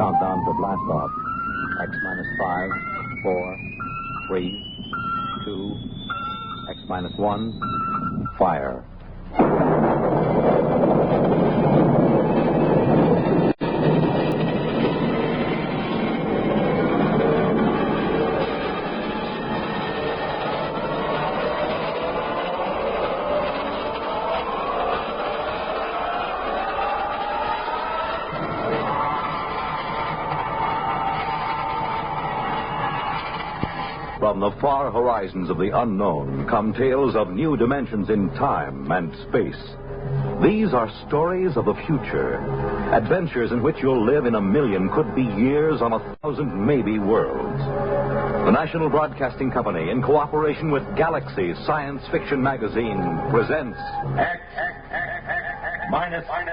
countdown for blast off. X minus 5, 4, 3, 2, X minus 1, fire. From the far horizons of the unknown come tales of new dimensions in time and space. These are stories of the future, adventures in which you'll live in a million, could be years, on 1,000 maybe worlds. The National Broadcasting Company, in cooperation with Galaxy Science Fiction Magazine, presents X minus 1.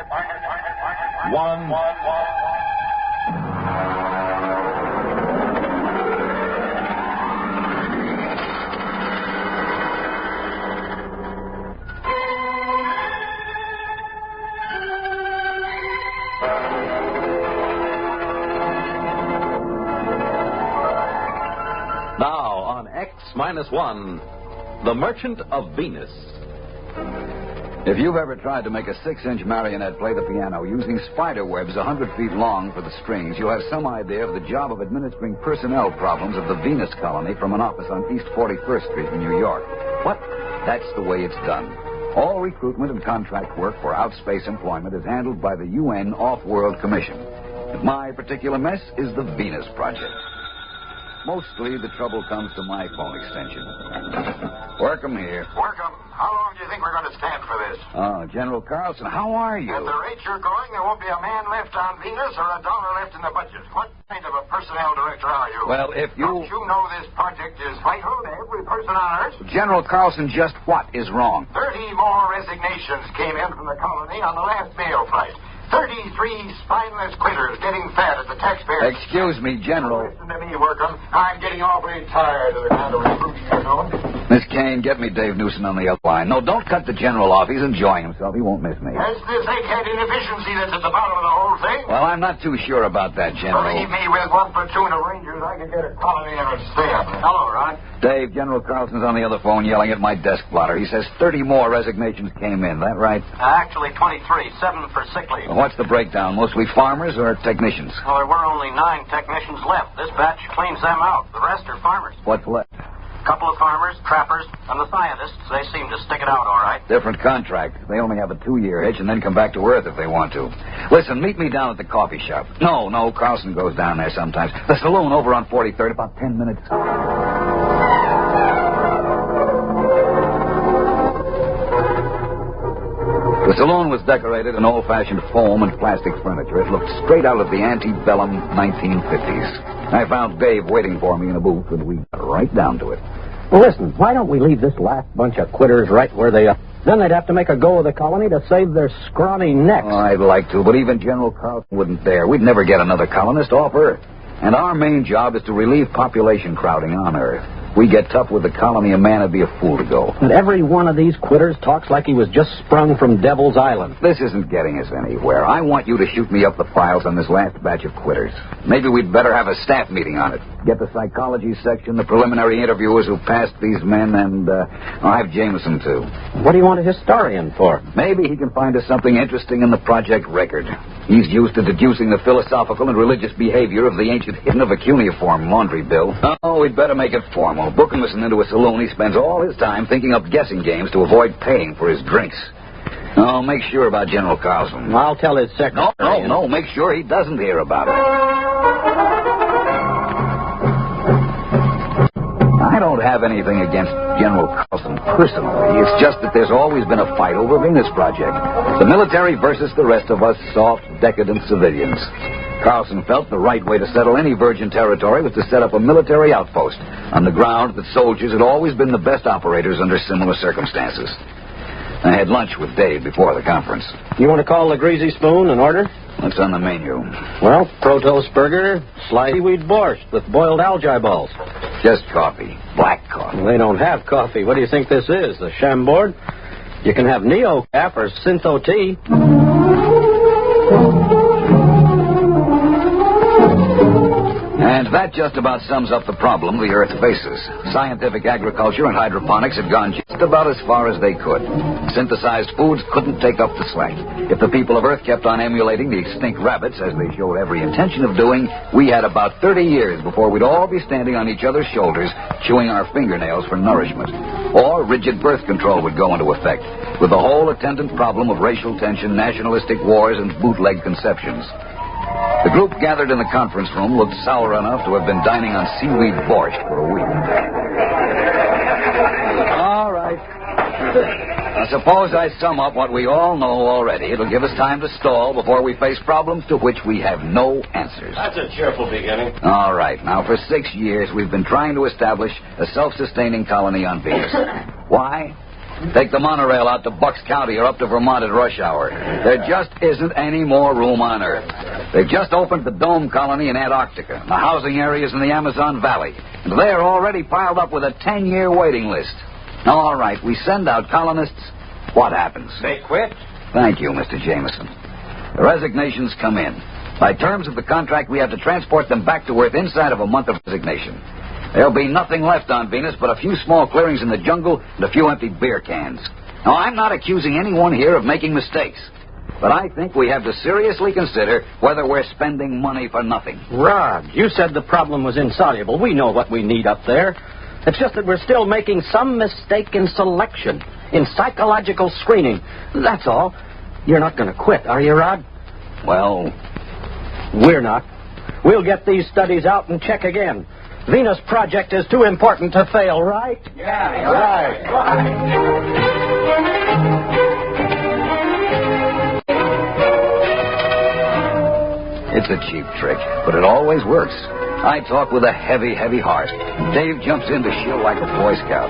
Minus 1, The Merchant of Venus. If you've ever tried to make a 6-inch marionette play the piano using spider webs 100 feet long for the strings, you'll have some idea of the job of administering personnel problems of the Venus colony from an office on East 41st Street in New York. But that's the way it's done. All recruitment and contract work for outspace employment is handled by the UN Off-World Commission. And my particular mess is the Venus Project. Mostly the trouble comes to my phone extension. Work 'em here. Work 'em. How long do you think we're going to stand for this? Oh, General Carlson, how are you? At the rate you're going, there won't be a man left on Venus or a dollar left in the budget. What kind of a personnel director are you? Well, if you... Don't you know this project is vital to every person on Earth? General Carlson, just what is wrong? 30 more resignations came in from the colony on the last mail flight. 33 spineless quitters getting fat at the taxpayer. Excuse me, General. Listen to me, Workham. I'm getting awfully tired of the kind of recruiting you're doing. Miss Kane, get me Dave Newsom on the other line. No, don't cut the General off. He's enjoying himself. He won't miss me. It's this egghead inefficiency that's at the bottom of the whole thing. Well, I'm not too sure about that, General. Believe me, with one platoon of Rangers, I could get a colony in a stamp. Hello, Rod. Dave, General Carlson's on the other phone yelling at my desk blotter. He says 30 more resignations came in. That right? Actually, 23. 7 for sick leave. Well, what's the breakdown? Mostly farmers or technicians? Well, there were only 9 technicians left. This batch cleans them out. The rest are farmers. What's left? A couple of farmers, trappers, and the scientists. They seem to stick it out all right. Different contract. They only have a 2-year hitch and then come back to Earth if they want to. Listen, meet me down at the coffee shop. No, Carlson goes down there sometimes. The saloon over on 43rd, about 10 minutes. The saloon was decorated in old-fashioned foam and plastic furniture. It looked straight out of the antebellum 1950s. I found Dave waiting for me in a booth, and we got right down to it. Well, listen, why don't we leave this last bunch of quitters right where they are? Then they'd have to make a go of the colony to save their scrawny necks. Oh, I'd like to, but even General Carlson wouldn't dare. We'd never get another colonist off Earth. And our main job is to relieve population crowding on Earth. We get tough with the colony, a man would be a fool to go. And every one of these quitters talks like he was just sprung from Devil's Island. This isn't getting us anywhere. I want you to shoot me up the files on this last batch of quitters. Maybe we'd better have a staff meeting on it. Get the psychology section, the preliminary interviewers who passed these men, and I'll have Jameson, too. What do you want a historian for? Maybe he can find us something interesting in the project record. He's used to deducing the philosophical and religious behavior of the ancient hidden of a cuneiform laundry bill. Oh, we'd better make it formal. Book him into a saloon. He spends all his time thinking up guessing games to avoid paying for his drinks. Oh, make sure about General Carlson. I'll tell his secretary. No. Make sure he doesn't hear about it. I don't have anything against General Carlson personally. It's just that there's always been a fight over Venus Project. The military versus the rest of us soft, decadent civilians. Carlson felt the right way to settle any virgin territory was to set up a military outpost on the ground that soldiers had always been the best operators under similar circumstances. I had lunch with Dave before the conference. You want to call the Greasy Spoon and order? What's on the menu? Well, Protos burger, sliced seaweed borscht with boiled algae balls. Just coffee. Black coffee. Well, they don't have coffee. What do you think this is, the Chambord? You can have Neo-Cap or Syntho tea. That just about sums up the problem the Earth faces. Scientific agriculture and hydroponics had gone just about as far as they could. Synthesized foods couldn't take up the slack. If the people of Earth kept on emulating the extinct rabbits, as they showed every intention of doing, we had about 30 years before we'd all be standing on each other's shoulders, chewing our fingernails for nourishment. Or rigid birth control would go into effect, with the whole attendant problem of racial tension, nationalistic wars, and bootleg conceptions. The group gathered in the conference room looked sour enough to have been dining on seaweed borscht for a week. All right. Now, suppose I sum up what we all know already. It'll give us time to stall before we face problems to which we have no answers. That's a cheerful beginning. All right. Now, for 6 years, we've been trying to establish a self-sustaining colony on Venus. Why? Take the monorail out to Bucks County or up to Vermont at rush hour. There just isn't any more room on Earth. They've just opened the Dome Colony in Antarctica, the housing areas in the Amazon Valley, and they're already piled up with a 10-year waiting list. All right, we send out colonists. What happens? They quit? Thank you, Mr. Jameson. The resignations come in. By terms of the contract, we have to transport them back to Earth inside of a month of resignation. There'll be nothing left on Venus but a few small clearings in the jungle and a few empty beer cans. Now, I'm not accusing anyone here of making mistakes, but I think we have to seriously consider whether we're spending money for nothing. Rod, you said the problem was insoluble. We know what we need up there. It's just that we're still making some mistake in selection, in psychological screening. That's all. You're not going to quit, are you, Rod? Well, we're not. We'll get these studies out and check again. Venus Project is too important to fail, right? Yeah, right. It's a cheap trick, but it always works. I talk with a heavy, heavy heart. Dave jumps in to shill like a Boy Scout.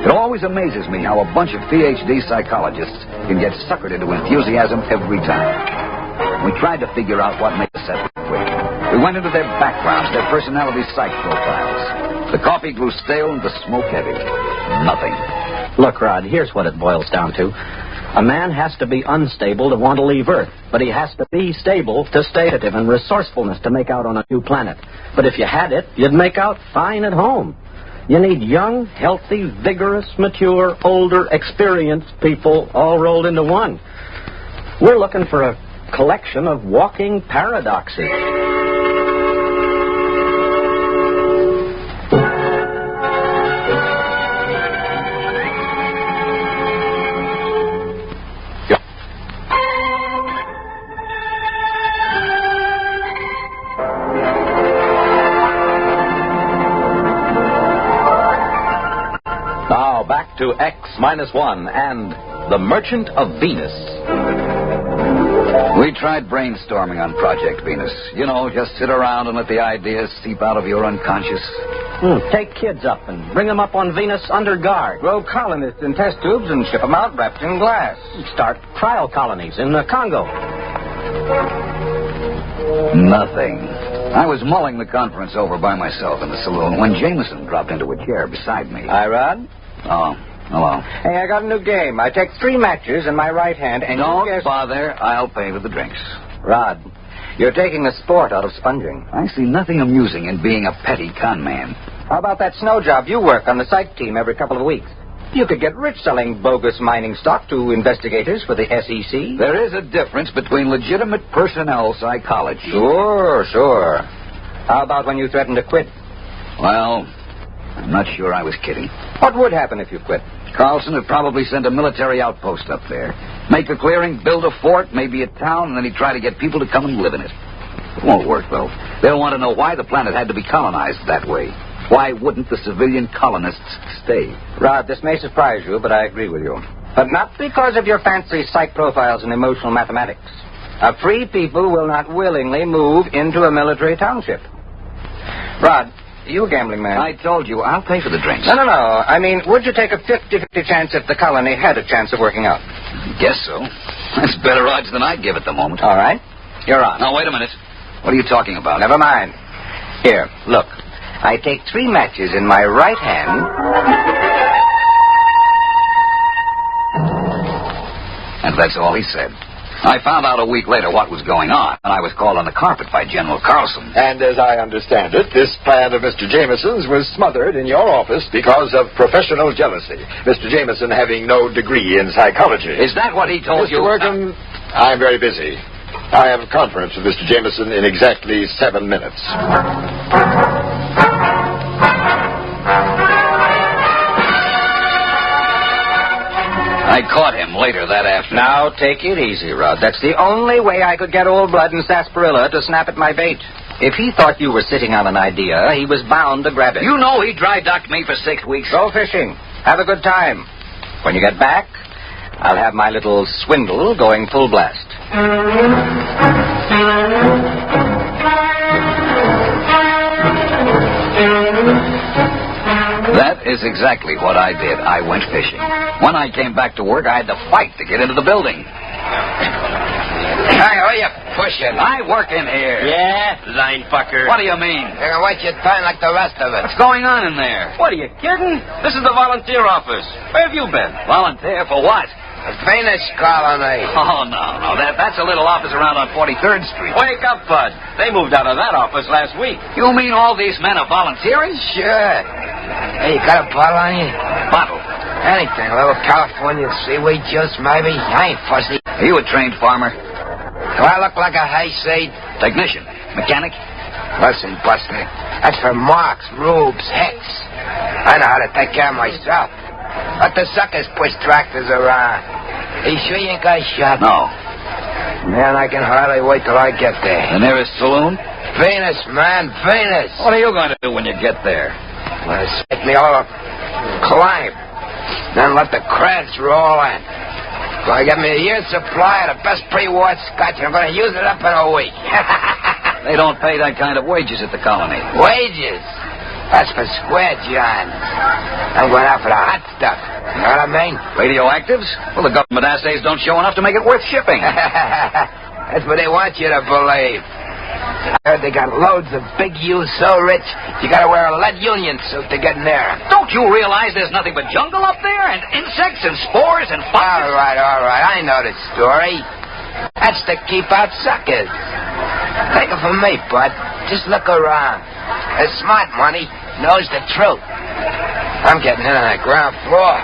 It always amazes me how a bunch of PhD psychologists can get suckered into enthusiasm every time. We tried to figure out what made us set quick. We went into their backgrounds, their personality psych profiles. The coffee grew stale and the smoke heavy. Nothing. Look, Rod, here's what it boils down to. A man has to be unstable to want to leave Earth, but he has to be stable to stay active and resourcefulness to make out on a new planet. But if you had it, you'd make out fine at home. You need young, healthy, vigorous, mature, older, experienced people all rolled into one. We're looking for a collection of walking paradoxes. Now back to X-1 and The Merchant of Venus. We tried brainstorming on Project Venus. You know, just sit around and let the ideas seep out of your unconscious. Take kids up and bring them up on Venus under guard. Grow colonists in test tubes and ship them out wrapped in glass. Start trial colonies in the Congo. Nothing. I was mulling the conference over by myself in the saloon when Jameson dropped into a chair beside me. Hi, Rod. Oh, hello. Hey, I got a new game. I take 3 matches in my right hand and Don't you guess... bother. I'll pay for the drinks. Rod, you're taking the sport out of sponging. I see nothing amusing in being a petty con man. How about that snow job you work on the psych team every couple of weeks? You could get rich selling bogus mining stock to investigators for the SEC. There is a difference between legitimate personnel psychology. Sure. How about when you threatened to quit? Well, I'm not sure I was kidding. What would happen if you quit? Carlson would probably send a military outpost up there. Make a clearing, build a fort, maybe a town, and then he'd try to get people to come and live in it. It won't work, though. They'll want to know why the planet had to be colonized that way. Why wouldn't the civilian colonists stay? Rod, this may surprise you, but I agree with you. But not because of your fancy psych profiles and emotional mathematics. A free people will not willingly move into a military township. Rod, you a gambling man. I told you, I'll pay for the drinks. No. I mean, would you take a 50-50 chance if the colony had a chance of working out? Guess so. That's better odds than I'd give at the moment. All right. You're on. Now, wait a minute. What are you talking about? Never mind. Here, look. I take 3 matches in my right hand. And that's all he said. I found out a week later what was going on, and I was called on the carpet by General Carlson. And as I understand it, this plan of Mr. Jameson's was smothered in your office because of professional jealousy. Mr. Jameson having no degree in psychology. Is that what he told you? Mr. Workham, I'm very busy. I have a conference with Mr. Jameson in exactly 7 minutes. I caught him later that afternoon. Now, take it easy, Rod. That's the only way I could get Old Blood and Sarsaparilla to snap at my bait. If he thought you were sitting on an idea, he was bound to grab it. You know he dry-docked me for 6 weeks. Go fishing. Have a good time. When you get back, I'll have my little swindle going full blast. That is exactly what I did. I went fishing. When I came back to work, I had to fight to get into the building. Hey, where you pushing? I work in here. Yeah? Line fucker. What do you mean? You're gonna waste your time like the rest of us. What's going on in there? What, are you kidding? This is the volunteer office. Where have you been? Volunteer for what? The Venus colony. Oh, no. That's a little office around on 43rd Street. Wake up, Bud. They moved out of that office last week. You mean all these men are volunteering? Sure. Hey, you got a bottle on you? Bottle? Anything. A little California seaweed juice, maybe? I ain't fussy. Are you a trained farmer? Do I look like a hayseed? Technician? Mechanic? Listen, Buster. That's for marks, rubes, hicks. I know how to take care of myself. Let the suckers push tractors around. Are you sure you ain't got a shot? No. Man, I can hardly wait till I get there. The nearest saloon? Venus, man, Venus. What are you going to do when you get there? Well, stick me all up, climb, then let the creds roll in. So I get me a year's supply of the best pre-war scotch, and I'm going to use it up in a week. They don't pay that kind of wages at the colony. Wages? That's for square johns. I'm going out for the hot stuff. You know what I mean? Radioactives? Well, the government assays don't show enough to make it worth shipping. That's what they want you to believe. I heard they got loads of big U's so rich, you got to wear a lead union suit to get near them. Don't you realize there's nothing but jungle up there? And insects and spores and fungus? All right. I know the story. That's to keep out suckers. Take it from me, bud. Just look around. The smart money knows the truth. I'm getting in on the ground floor.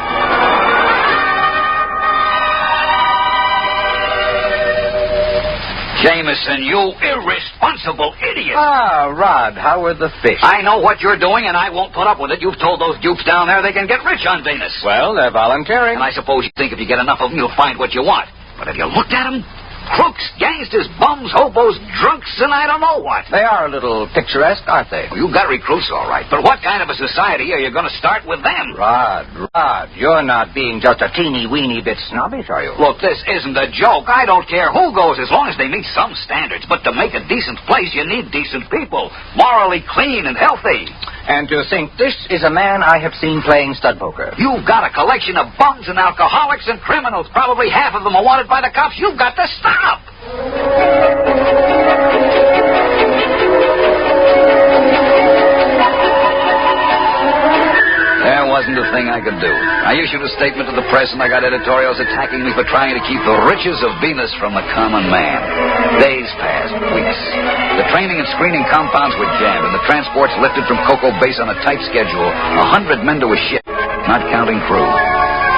Jameson, you irresponsible idiot. Ah, Rod, how are the fish? I know what you're doing, and I won't put up with it. You've told those dupes down there they can get rich on Venus. Well, they're volunteering. And I suppose you think if you get enough of them, you'll find what you want. But have you looked at them? Crooks, gangsters, bums, hobos, drunks, and I don't know what. They are a little picturesque, aren't they? Well, you got recruits, all right. But what kind of a society are you going to start with them? Rod, you're not being just a teeny-weeny bit snobbish, are you? Look, this isn't a joke. I don't care who goes as long as they meet some standards. But to make a decent place, you need decent people. Morally clean and healthy. And to think this is a man I have seen playing stud poker. You've got a collection of bums and alcoholics and criminals. Probably half of them are wanted by the cops. You've got to stop. There wasn't a thing I could do. I issued a statement to the press, and I got editorials attacking me for trying to keep the riches of Venus from the common man. Days passed, weeks. The training and screening compounds were jammed, and the transports lifted from Cocoa Base on a tight schedule, 100 men to a ship, not counting crew.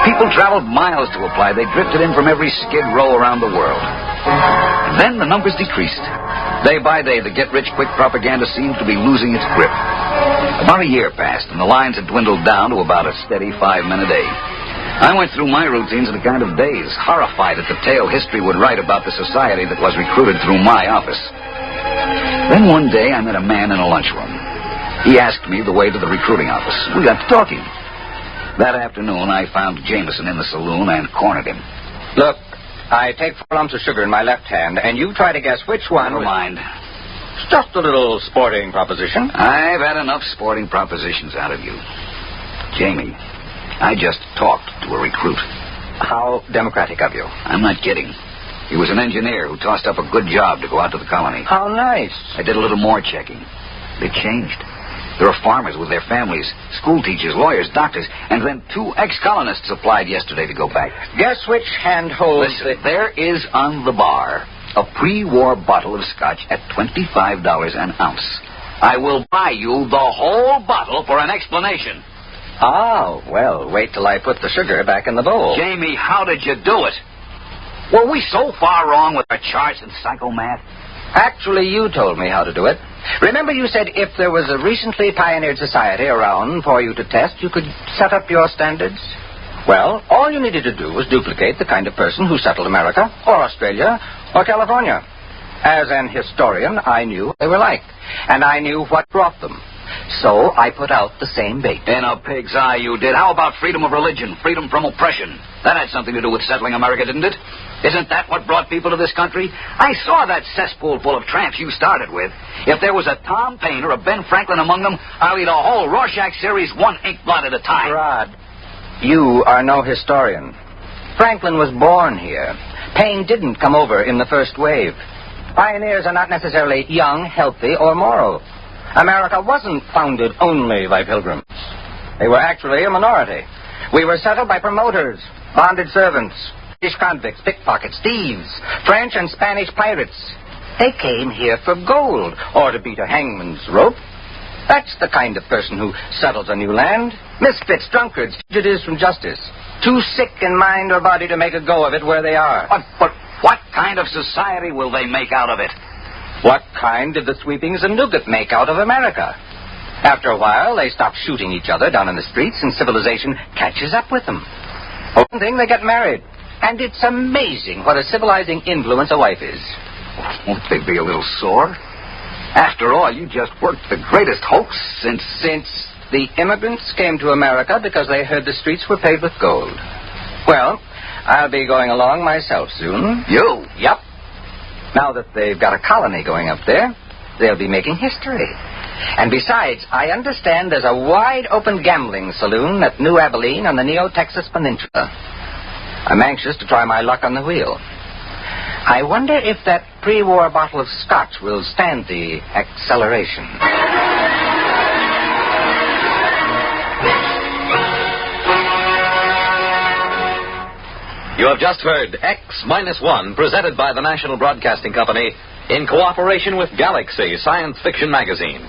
People traveled miles to apply. They drifted in from every skid row around the world. And then the numbers decreased. Day by day, the get-rich-quick propaganda seemed to be losing its grip. About a year passed, and the lines had dwindled down to about a steady 5 men a day. I went through my routines in a kind of daze, horrified at the tale history would write about the society that was recruited through my office. Then one day, I met a man in a lunchroom. He asked me the way to the recruiting office. We got to talking. That afternoon, I found Jameson in the saloon and cornered him. Look, I take 4 lumps of sugar in my left hand, and you try to guess which one... Never mind. It's just a little sporting proposition. I've had enough sporting propositions out of you. Jamie, I just talked to a recruit. How democratic of you. I'm not kidding. He was an engineer who tossed up a good job to go out to the colony. How nice. I did a little more checking. They changed. There are farmers with their families, school teachers, lawyers, doctors, and then 2 ex-colonists applied yesterday to go back. Guess which hand holds Listen, there is on the bar a pre-war bottle of scotch at $25 an ounce. I will buy you the whole bottle for an explanation. Oh, well, wait till I put the sugar back in the bowl. Jamie, how did you do it? Were we so far wrong with our charts and psychomath? Actually, you told me how to do it. Remember you said if there was a recently pioneered society around for you to test, you could set up your standards? Well, all you needed to do was duplicate the kind of person who settled America, or Australia, or California. As an historian, I knew what they were like, and I knew what brought them. So I put out the same bait. In a pig's eye you did. How about freedom of religion, freedom from oppression? That had something to do with settling America, didn't it? Isn't that what brought people to this country? I saw that cesspool full of tramps you started with. If there was a Tom Paine or a Ben Franklin among them, I'll eat a whole Rorschach series one ink blot at a time. Rod, you are no historian. Franklin was born here. Paine didn't come over in the first wave. Pioneers are not necessarily young, healthy, or moral. America wasn't founded only by pilgrims. They were actually a minority. We were settled by promoters, bonded servants, British convicts, pickpockets, thieves, French and Spanish pirates. They came here for gold, or to beat a hangman's rope. That's the kind of person who settles a new land. Misfits, drunkards, fugitives from justice. Too sick in mind or body to make a go of it where they are. But what kind of society will they make out of it? What kind did the sweepings and nougat make out of America? After a while, they stop shooting each other down in the streets, and civilization catches up with them. One thing, they get married. And it's amazing what a civilizing influence a wife is. Won't they be a little sore? After all, you just worked the greatest hoax since the immigrants came to America because they heard the streets were paved with gold. Well, I'll be going along myself soon. You? Yep. Now that they've got a colony going up there, they'll be making history. And besides, I understand there's a wide-open gambling saloon at New Abilene on the Neo-Texas Peninsula. I'm anxious to try my luck on the wheel. I wonder if that pre-war bottle of scotch will stand the acceleration. You have just heard X-1, presented by the National Broadcasting Company in cooperation with Galaxy Science Fiction Magazine.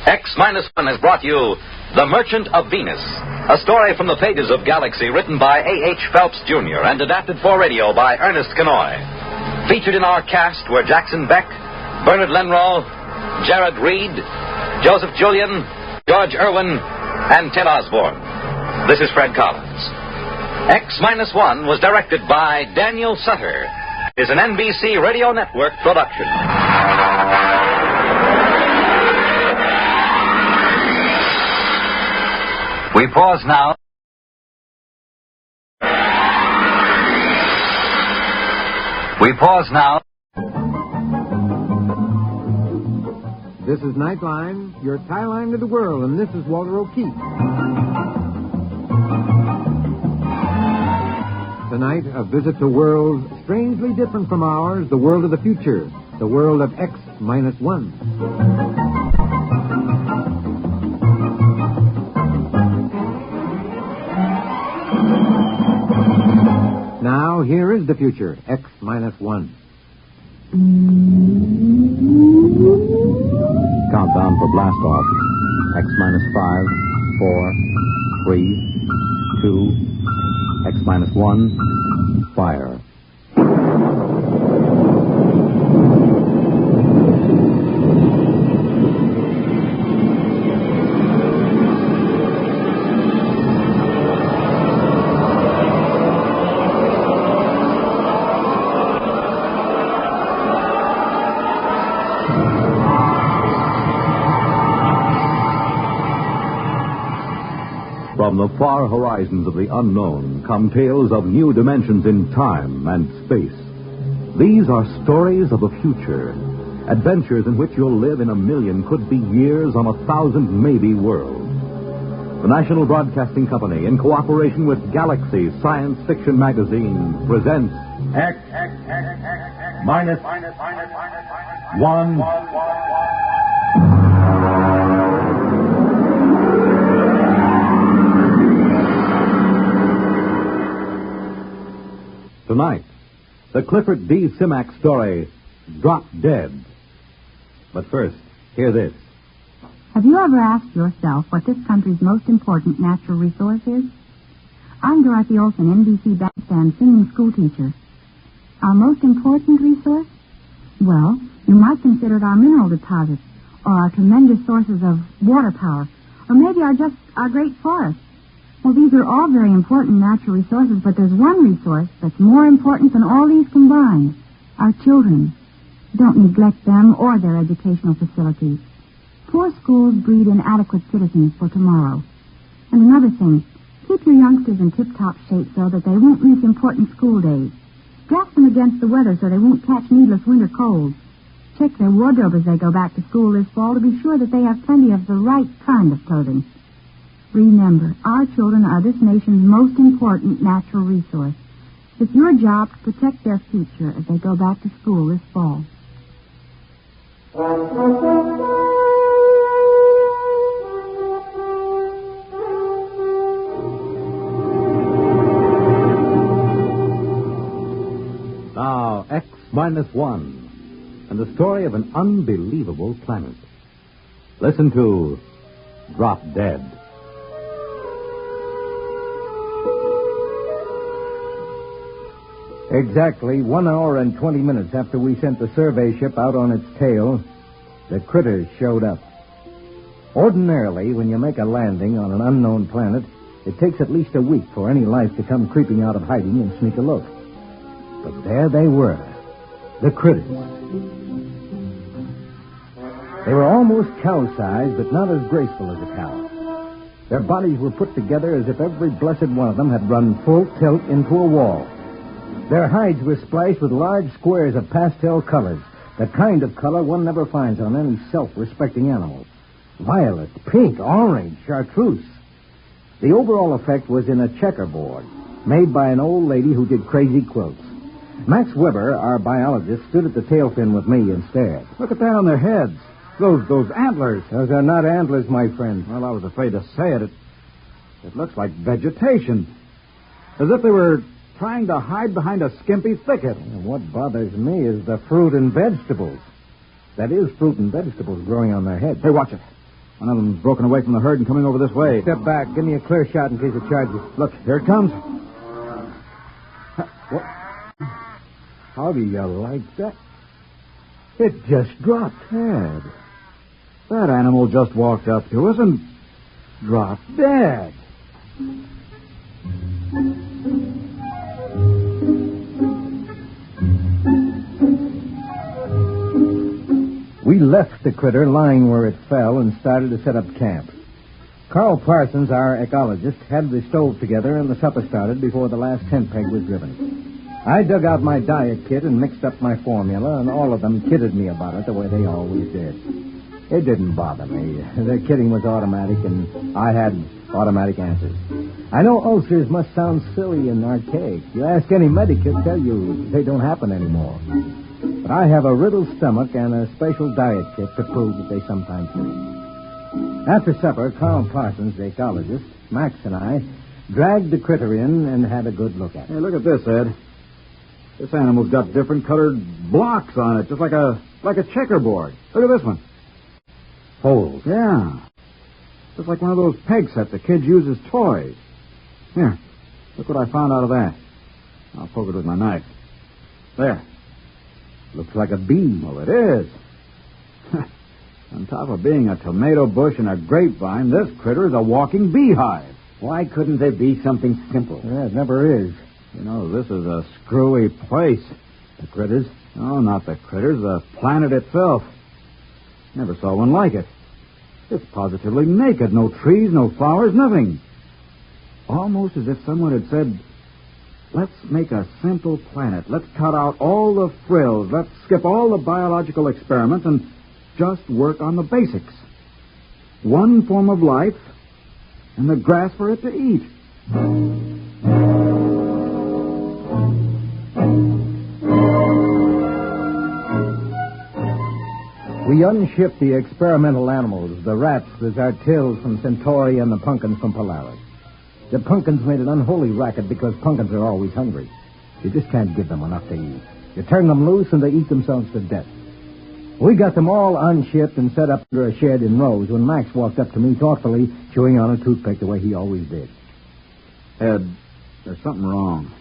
X-1 has brought you The Merchant of Venus, a story from the pages of Galaxy written by A.H. Phelps, Jr. and adapted for radio by Ernest Kinoy. Featured in our cast were Jackson Beck, Bernard Lenroll, Jared Reed, Joseph Julian, George Irwin, and Ted Osborne. This is Fred Collins. X-1 was directed by Daniel Sutter. It is an NBC Radio Network production. We pause now. This is Nightline, your tie line to the world, and this is Walter O'Keefe. Tonight, a visit to worlds strangely different from ours, the world of the future, the world of X-1. Now, here is the future, X-1. Countdown for blast off. X-5, 4, 3, 2, X-1, fire. From the far horizons of the unknown come tales of new dimensions in time and space. These are stories of the future, adventures in which you'll live in a million, could be years, on 1,000 maybe worlds. The National Broadcasting Company, in cooperation with Galaxy Science Fiction Magazine, presents X-1. tonight, the Clifford D. Simak story, Drop Dead. But first, hear this. Have you ever asked yourself what this country's most important natural resource is? I'm Dorothy Olson, NBC bandstand singing schoolteacher. Our most important resource? Well, you might consider it our mineral deposits, or our tremendous sources of water power, or maybe our great forests. Well, these are all very important natural resources, but there's one resource that's more important than all these combined. Our children. Don't neglect them or their educational facilities. Poor schools breed inadequate citizens for tomorrow. And another thing, keep your youngsters in tip-top shape so that they won't miss important school days. Dress them against the weather so they won't catch needless winter colds. Check their wardrobe as they go back to school this fall to be sure that they have plenty of the right kind of clothing. Remember, our children are this nation's most important natural resource. It's your job to protect their future as they go back to school this fall. Now, X-1, and the story of an unbelievable planet. Listen to Drop Dead. Exactly 1 hour and 20 minutes after we sent the survey ship out on its tail, the critters showed up. Ordinarily, when you make a landing on an unknown planet, it takes at least a week for any life to come creeping out of hiding and sneak a look. But there they were, the critters. They were almost cow-sized, but not as graceful as a cow. Their bodies were put together as if every blessed one of them had run full tilt into a wall. Their hides were splashed with large squares of pastel colors, the kind of color one never finds on any self-respecting animal. Violet, pink, orange, chartreuse. The overall effect was in a checkerboard, made by an old lady who did crazy quilts. Max Weber, our biologist, stood at the tail fin with me and stared. Look at that on their heads. Those antlers. Those are not antlers, my friend. Well, I was afraid to say it. It looks like vegetation. As if they were trying to hide behind a skimpy thicket. And what bothers me is the fruit and vegetables. That is, fruit and vegetables growing on their heads. Hey, watch it. One of them's broken away from the herd and coming over this way. Step back. Give me a clear shot in case it charges. Look, here it comes. What? How do you like that? It just dropped. Ted, that animal just walked up to us and dropped dead. We left the critter lying where it fell and started to set up camp. Carl Parsons, our ecologist, had the stove together and the supper started before the last tent peg was driven. I dug out my diet kit and mixed up my formula, and all of them kidded me about it the way they always did. It didn't bother me. Their kidding was automatic, and I had automatic answers. I know ulcers must sound silly and archaic. You ask any medic, he'll tell you they don't happen anymore. But I have a riddled stomach and a special diet kit to prove that they sometimes do. After supper, Carl Parsons, the ecologist, Max, and I dragged the critter in and had a good look at it. Hey, look at this, Ed. This animal's got different colored blocks on it, just like a checkerboard. Look at this one. Holes. Yeah. Just like one of those peg sets the kids use as toys. Here, look what I found out of that. I'll poke it with my knife. There. Looks like a bee. Well, it is. On top of being a tomato bush and a grapevine, this critter is a walking beehive. Why couldn't there be something simple? Yeah, it never is. You know, this is a screwy place. The critters? No, not the critters. The planet itself. Never saw one like it. It's positively naked. No trees, no flowers, nothing. Almost as if someone had said, let's make a simple planet. Let's cut out all the frills. Let's skip all the biological experiments and just work on the basics. One form of life and the grass for it to eat. We unshipped the experimental animals, the rats, the zartilles from Centauri, and the pumpkins from Polaris. The pumpkins made an unholy racket because pumpkins are always hungry. You just can't give them enough to eat. You turn them loose and they eat themselves to death. We got them all unshipped and set up under a shed in rows when Max walked up to me thoughtfully, chewing on a toothpick the way he always did. Ed, there's something wrong.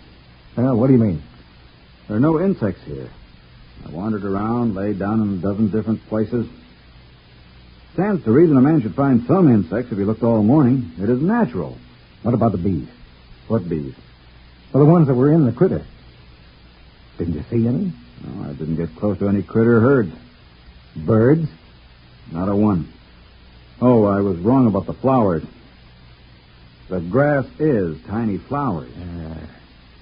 Well, what do you mean? There are no insects here. I wandered around, laid down in a dozen different places. Stands to reason a man should find some insects if he looked all morning. It is natural. What about the bees? What bees? Well, the ones that were in the critter. Didn't you see any? No, I didn't get close to any critter herds. Birds? Not a one. Oh, I was wrong about the flowers. The grass is tiny flowers.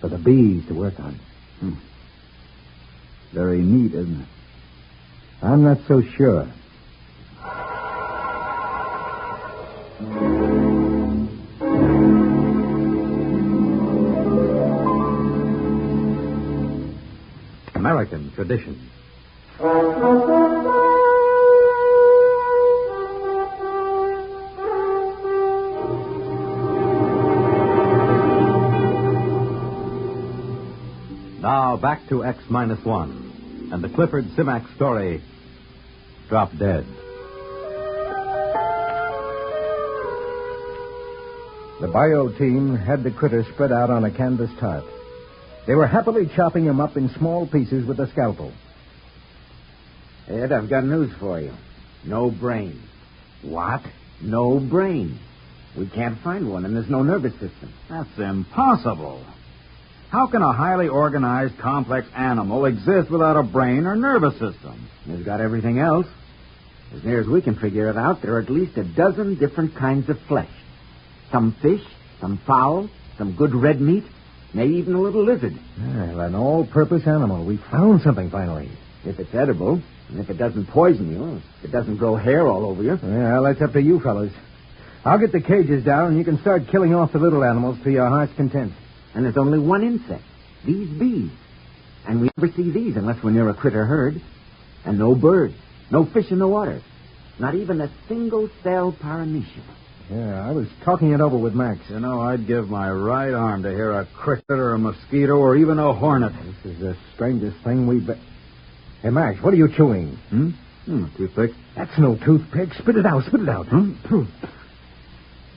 For the bees to work on. Very neat, isn't it? I'm not so sure. American tradition. Now back to X-1 and the Clifford Simac story, Drop Dead. The bio team had the critter spread out on a canvas tarp. They were happily chopping him up in small pieces with a scalpel. Ed, I've got news for you. No brain. What? No brain. We can't find one, and there's no nervous system. That's impossible. How can a highly organized, complex animal exist without a brain or nervous system? It's got everything else. As near as we can figure it out, there are at least a dozen different kinds of flesh. Some fish, some fowl, some good red meat, maybe even a little lizard. Well, an all-purpose animal. We found something finally. If it's edible, and if it doesn't poison you, if it doesn't grow hair all over you. Well, that's up to you fellas. I'll get the cages down, and you can start killing off the little animals to your heart's content. And there's only one insect, these bees. And we never see these unless we're near a critter herd. And no birds, no fish in the water. Not even a single-cell paramecium. Yeah, I was talking it over with Max. You know, I'd give my right arm to hear a cricket or a mosquito or even a hornet. This is the strangest thing we've... Hey, Max, what are you chewing? Toothpick. That's no toothpick. Spit it out, spit it out.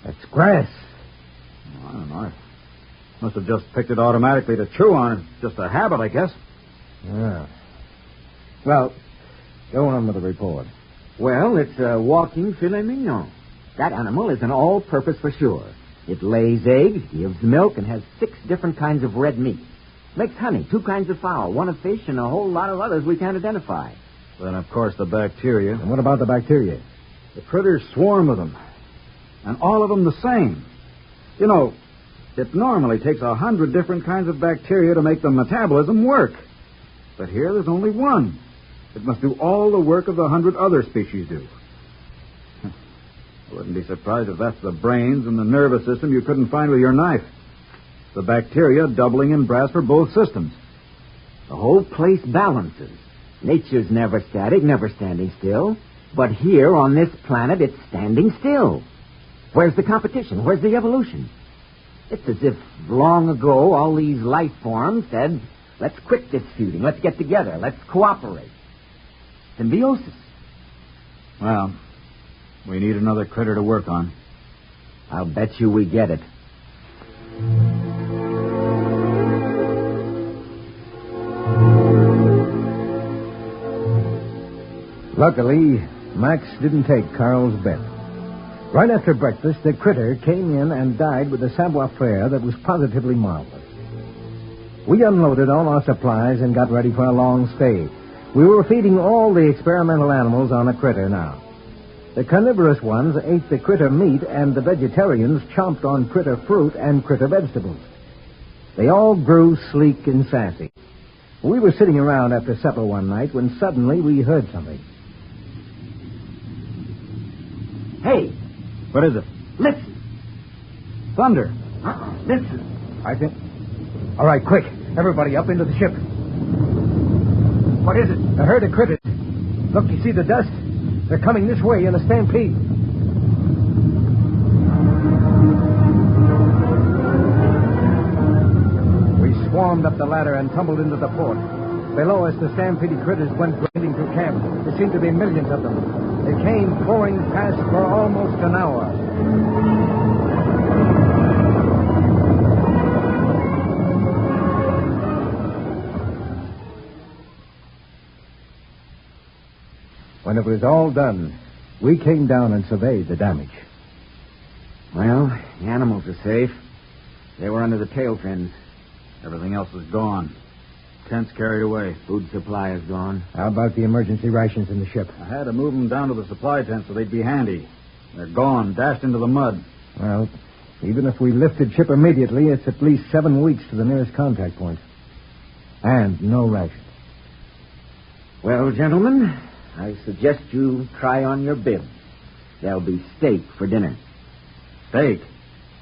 That's grass. I don't know. I must have just picked it automatically to chew on. It's just a habit, I guess. Yeah. Well, go on with the report. Well, it's a walking filet mignon. That animal is an all-purpose for sure. It lays eggs, gives milk, and has 6 different kinds of red meat. Makes honey, 2 kinds of fowl, 1 of fish, and a whole lot of others we can't identify. Then, of course, the bacteria. And what about the bacteria? The critters swarm with them. And all of them the same. You know, it normally takes 100 different kinds of bacteria to make the metabolism work. But here there's only one. It must do all the work of the 100 other species do. I wouldn't be surprised if that's the brains and the nervous system you couldn't find with your knife. The bacteria doubling in brass for both systems. The whole place balances. Nature's never static, never standing still. But here on this planet, it's standing still. Where's the competition? Where's the evolution? It's as if long ago all these life forms said, let's quit disputing, let's get together, let's cooperate. Symbiosis. Well, we need another critter to work on. I'll bet you we get it. Luckily, Max didn't take Carl's bet. Right after breakfast, the critter came in and died with a savoir-faire that was positively marvelous. We unloaded all our supplies and got ready for a long stay. We were feeding all the experimental animals on a critter now. The carnivorous ones ate the critter meat, and the vegetarians chomped on critter fruit and critter vegetables. They all grew sleek and sassy. We were sitting around after supper one night when suddenly we heard something. Hey! What is it? Listen! Thunder. Listen! I think... All right, quick. Everybody up into the ship. What is it? I heard a critter. Look, you see the dust? They're coming this way in a stampede. We swarmed up the ladder and tumbled into the port. Below us, the stampeded critters went grinding through camp. There seemed to be millions of them. They came pouring past for almost an hour. When it was all done, we came down and surveyed the damage. Well, the animals are safe. They were under the tail fins. Everything else was gone. Tents carried away. Food supply is gone. How about the emergency rations in the ship? I had to move them down to the supply tent so they'd be handy. They're gone, dashed into the mud. Well, even if we lifted ship immediately, it's at least 7 weeks to the nearest contact point. And no rations. Well, gentlemen, I suggest you try on your bibs. There'll be steak for dinner. Steak?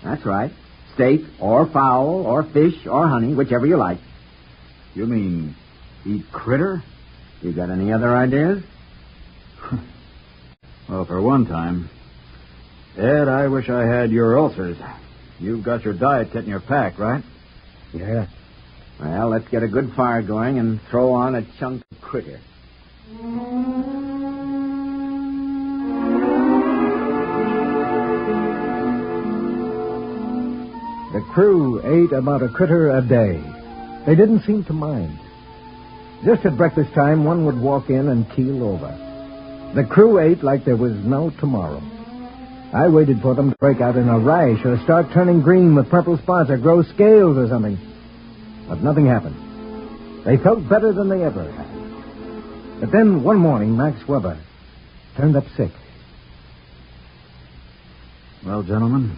That's right. Steak or fowl or fish or honey, whichever you like. You mean eat critter? You got any other ideas? Well, for one time. Ed, I wish I had your ulcers. You've got your diet kit in your pack, right? Yeah. Well, let's get a good fire going and throw on a chunk of critter. The crew ate about a critter a day. They didn't seem to mind. Just at breakfast time, one would walk in and keel over. The crew ate like there was no tomorrow. I waited for them to break out in a rash or start turning green with purple spots or grow scales or something. But nothing happened. They felt better than they ever had. But then one morning, Max Weber turned up sick. Well, gentlemen,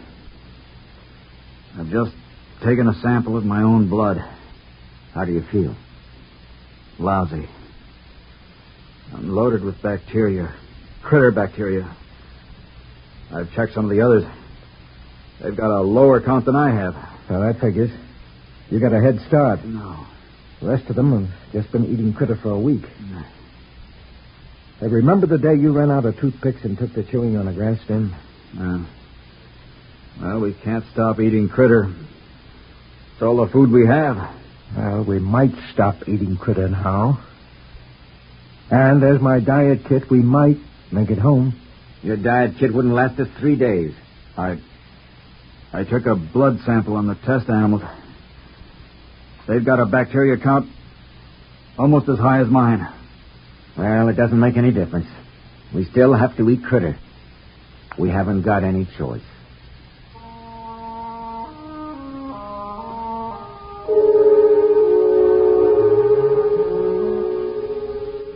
I've just taken a sample of my own blood. How do you feel? Lousy. I'm loaded with bacteria. Critter bacteria. I've checked some of the others. They've got a lower count than I have. Well, that figures. You got a head start. No. The rest of them have just been eating critter for a week. Hey, remember the day you ran out of toothpicks and took to chewing on a grass stem? Well, we can't stop eating critter. It's all the food we have. Well, we might stop eating critter now. And there's my diet kit. We might make it home. Your diet kit wouldn't last us 3 days. I took a blood sample on the test animals. They've got a bacteria count almost as high as mine. Well, it doesn't make any difference. We still have to eat critter. We haven't got any choice.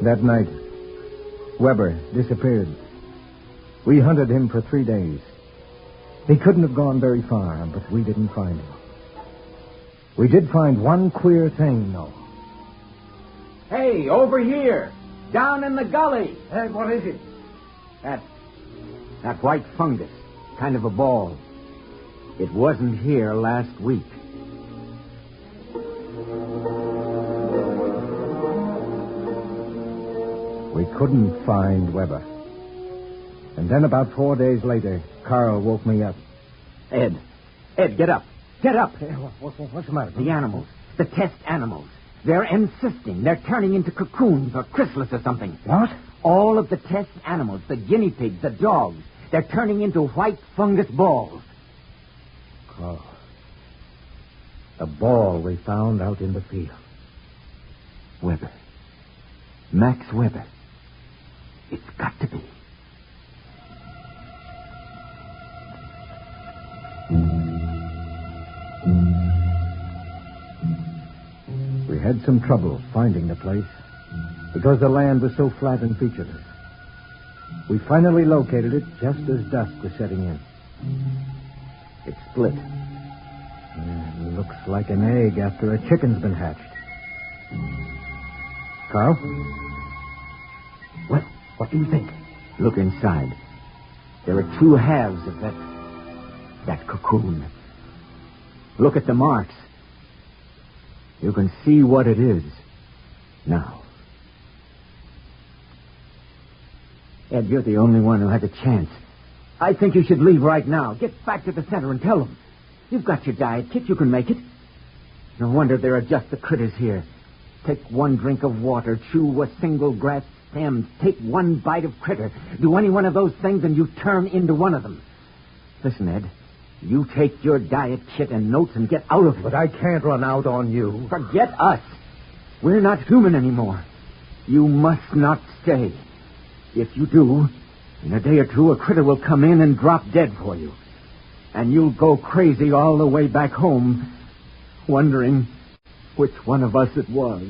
That night, Weber disappeared. We hunted him for 3 days. He couldn't have gone very far, but we didn't find him. We did find one queer thing, though. Hey, over here! Down in the gully! Hey, what is it? That white fungus. Kind of a ball. It wasn't here last week. We couldn't find Weber. And then about 4 days later, Carl woke me up. Ed, get up. Get up. Hey, what's the matter? The animals. The test animals. They're encysting. They're turning into cocoons or chrysalis or something. What? All of the test animals, the guinea pigs, the dogs, they're turning into white fungus balls. Carl. The ball we found out in the field. Weber. Max Weber. It's got to be. We had some trouble finding the place because the land was so flat and featureless. We finally located it just as dusk was setting in. It's split. It looks like an egg after a chicken's been hatched. Carl? What do you think? Look inside. There are 2 halves of that cocoon. Look at the marks. You can see what it is now. Ed, you're the only one who has a chance. I think you should leave right now. Get back to the center and tell them. You've got your diet kit. You can make it. No wonder there are just the critters here. Take one drink of water, chew a single grass stem, take one bite of critter. Do any one of those things and you turn into one of them. Listen, Ed, you take your diet kit and notes and get out of here. But I can't run out on you. Forget us. We're not human anymore. You must not stay. If you do, in a day or two, a critter will come in and drop dead for you. And you'll go crazy all the way back home, wondering which one of us it was.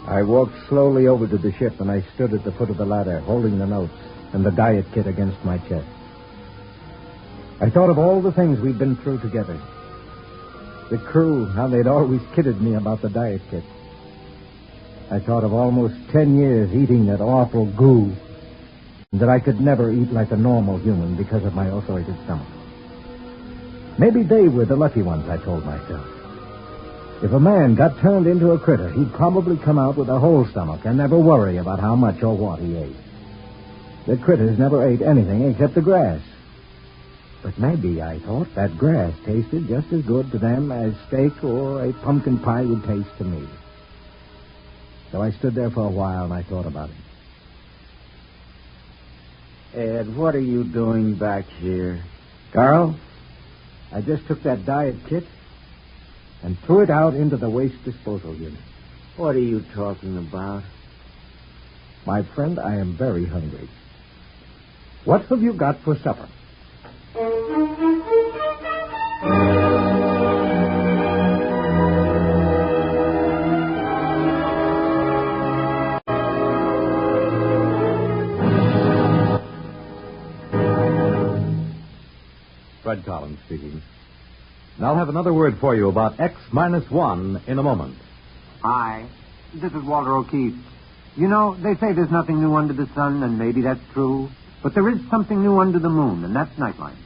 I walked slowly over to the ship, and I stood at the foot of the ladder, holding the notes and the diet kit against my chest. I thought of all the things we'd been through together. The crew, how they'd always kidded me about the diet kit. I thought of almost 10 years eating that awful goo, and that I could never eat like a normal human because of my ulcerated stomach. Maybe they were the lucky ones, I told myself. If a man got turned into a critter, he'd probably come out with a whole stomach and never worry about how much or what he ate. The critters never ate anything except the grass. But maybe, I thought, that grass tasted just as good to them as steak or a pumpkin pie would taste to me. So I stood there for a while and I thought about it. Ed, what are you doing back here? Carl, I just took that diet kit and threw it out into the waste disposal unit. What are you talking about? My friend, I am very hungry. What have you got for supper? Fred Collins speaking. And I'll have another word for you about X-1 in a moment. Hi, this is Walter O'Keefe. You know, they say there's nothing new under the sun, and maybe that's true. But there is something new under the moon, and that's Nightline.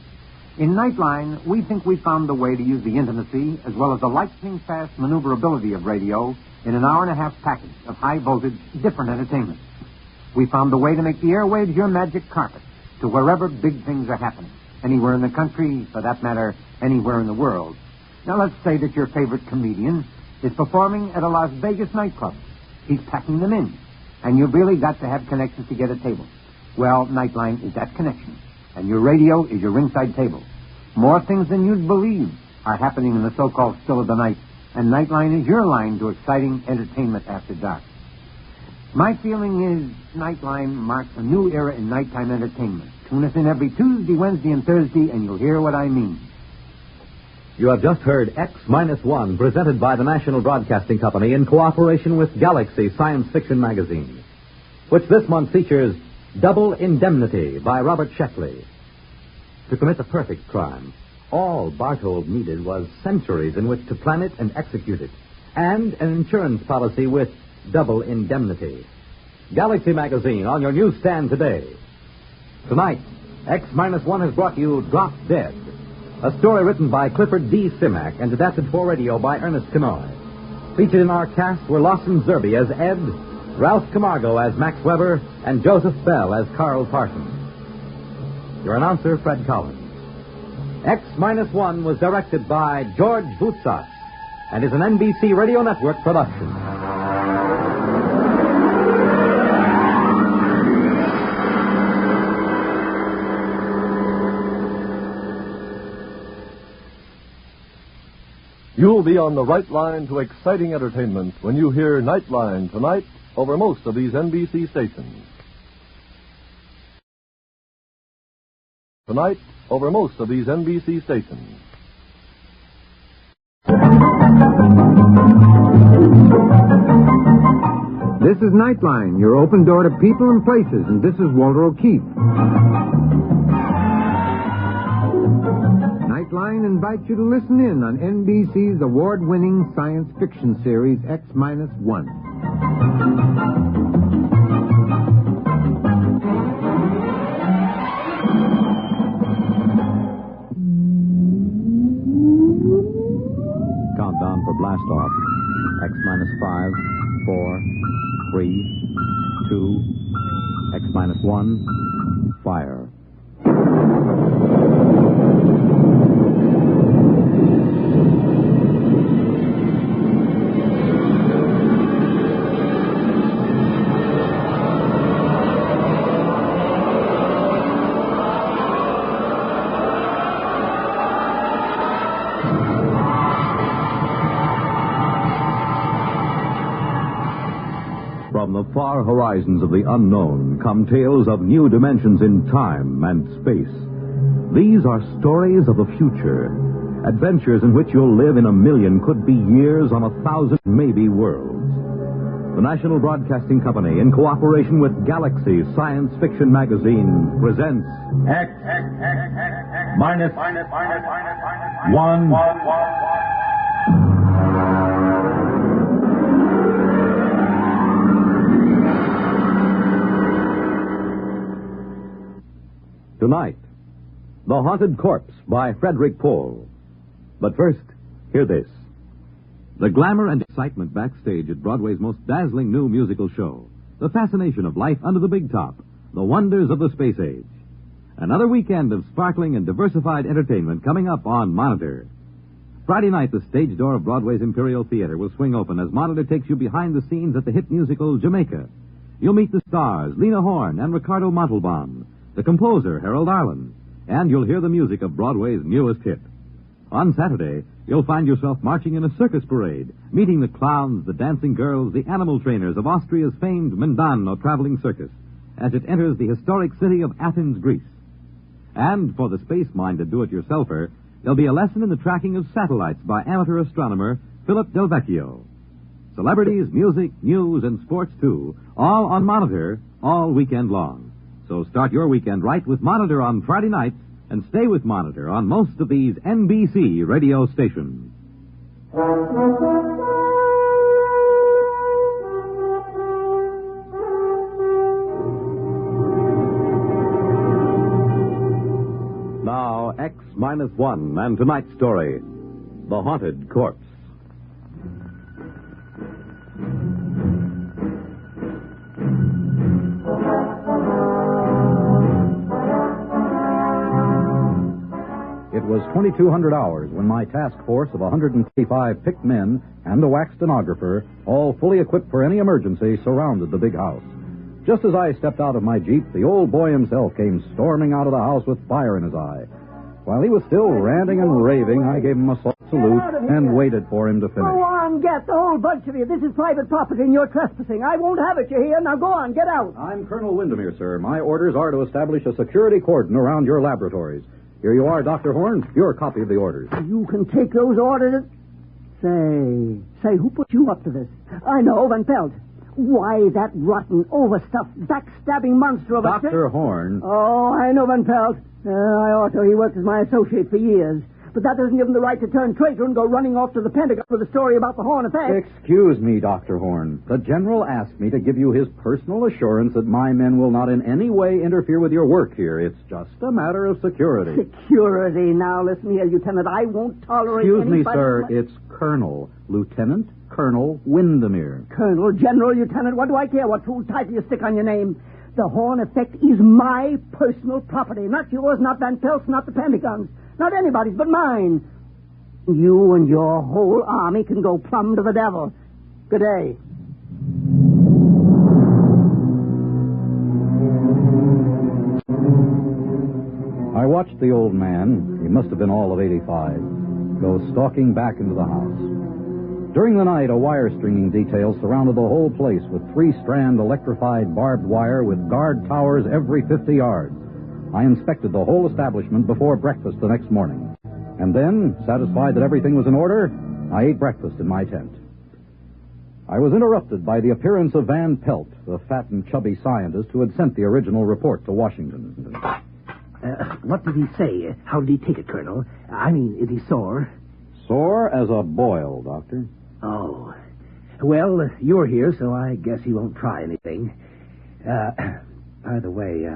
In Nightline, we think we found the way to use the intimacy as well as the lightning-fast maneuverability of radio in an hour-and-a-half package of high-voltage, different entertainment. We found the way to make the airwaves your magic carpet to wherever big things are happening. Anywhere in the country, for that matter, anywhere in the world. Now, let's say that your favorite comedian is performing at a Las Vegas nightclub. He's packing them in, and you've really got to have connections to get a table. Well, Nightline is that connection, and your radio is your ringside table. More things than you'd believe are happening in the so-called still of the night, and Nightline is your line to exciting entertainment after dark. My feeling is Nightline marks a new era in nighttime entertainment. Tune us in every Tuesday, Wednesday, and Thursday, and you'll hear what I mean. You have just heard X-1, presented by the National Broadcasting Company in cooperation with Galaxy Science Fiction Magazine, which this month features Double Indemnity by Robert Sheckley. To commit the perfect crime, all Barthold needed was centuries in which to plan it and execute it, and an insurance policy with Double Indemnity. Galaxy Magazine on your newsstand today. Tonight, X-1 has brought you Drop Dead, a story written by Clifford D. Simak and adapted for radio by Ernest Kinoy. Featured in our cast were Lawson Zerby as Ed, Ralph Camargo as Max Weber, and Joseph Bell as Carl Parsons. Your announcer, Fred Collins. X-1 was directed by George Voutsas and is an NBC Radio Network production. You'll be on the right line to exciting entertainment when you hear Nightline tonight over most of these NBC stations. Tonight over most of these NBC stations. This is Nightline, your open door to people and places, and this is Walter O'Keefe. Nightline invites you to listen in on NBC's award-winning science fiction series X-1. Countdown for blast off. X-5, 4, 3, 2, X-1, fire. From the far horizons of the unknown come tales of new dimensions in time and space. These are stories of the future, adventures in which you'll live in a million, could be years, on 1,000 maybe worlds. The National Broadcasting Company, in cooperation with Galaxy Science Fiction Magazine, presents X minus 1. Tonight, The Haunted Corpse by Frederik Pohl. But first, hear this. The glamour and excitement backstage at Broadway's most dazzling new musical show. The fascination of life under the big top. The wonders of the space age. Another weekend of sparkling and diversified entertainment coming up on Monitor. Friday night, the stage door of Broadway's Imperial Theater will swing open as Monitor takes you behind the scenes at the hit musical Jamaica. You'll meet the stars, Lena Horne and Ricardo Montalban, the composer, Harold Arlen, and you'll hear the music of Broadway's newest hit. On Saturday, you'll find yourself marching in a circus parade, meeting the clowns, the dancing girls, the animal trainers of Austria's famed Mindano traveling circus as it enters the historic city of Athens, Greece. And for the space-minded do-it-yourselfer, there'll be a lesson in the tracking of satellites by amateur astronomer Philip Del Vecchio. Celebrities, music, news, and sports, too, all on Monitor, all weekend long. So start your weekend right with Monitor on Friday nights and stay with Monitor on most of these NBC radio stations. Now, X-1 and tonight's story, The Haunted Corpse. It was 2200 hours when my task force of 155 picked men and a wax stenographer, all fully equipped for any emergency, surrounded the big house. Just as I stepped out of my Jeep, the old boy himself came storming out of the house with fire in his eye. While he was still ranting and raving, I gave him a salute and waited for him to finish. Go on, get the whole bunch of you. This is private property and you're trespassing. I won't have it, you hear? Now go on, get out. I'm Colonel Windermere, sir. My orders are to establish a security cordon around your laboratories. Here you are, Dr. Horn. Your copy of the orders. You can take those orders. Say, who put you up to this? I know, Van Pelt. Why, that rotten, overstuffed, backstabbing monster of a... Dr. Horn. Oh, I know, Van Pelt. I ought to. He worked as my associate for years. But that doesn't give him the right to turn traitor and go running off to the Pentagon with a story about the Horn effect. Excuse me, Dr. Horn. The General asked me to give you his personal assurance that my men will not in any way interfere with your work here. It's just a matter of security. Security? Now, listen here, Lieutenant. I won't tolerate Excuse me, anybody... sir. It's Colonel. Lieutenant Colonel Windermere. Colonel, General, Lieutenant, what do I care what fool title you stick on your name? The Horn effect is my personal property. Not yours, not Van Pelt's, not the Pentagon's. Not anybody's but mine. You and your whole army can go plumb to the devil. Good day. I watched the old man, he must have been all of 85, go stalking back into the house. During the night, a wire stringing detail surrounded the whole place with 3-strand electrified barbed wire with guard towers every 50 yards. I inspected the whole establishment before breakfast the next morning. And then, satisfied that everything was in order, I ate breakfast in my tent. I was interrupted by the appearance of Van Pelt, the fat and chubby scientist who had sent the original report to Washington. What did he say? How did he take it, Colonel? I mean, is he sore? Sore as a boil, Doctor. Oh. Well, you're here, so I guess he won't try anything. By the way,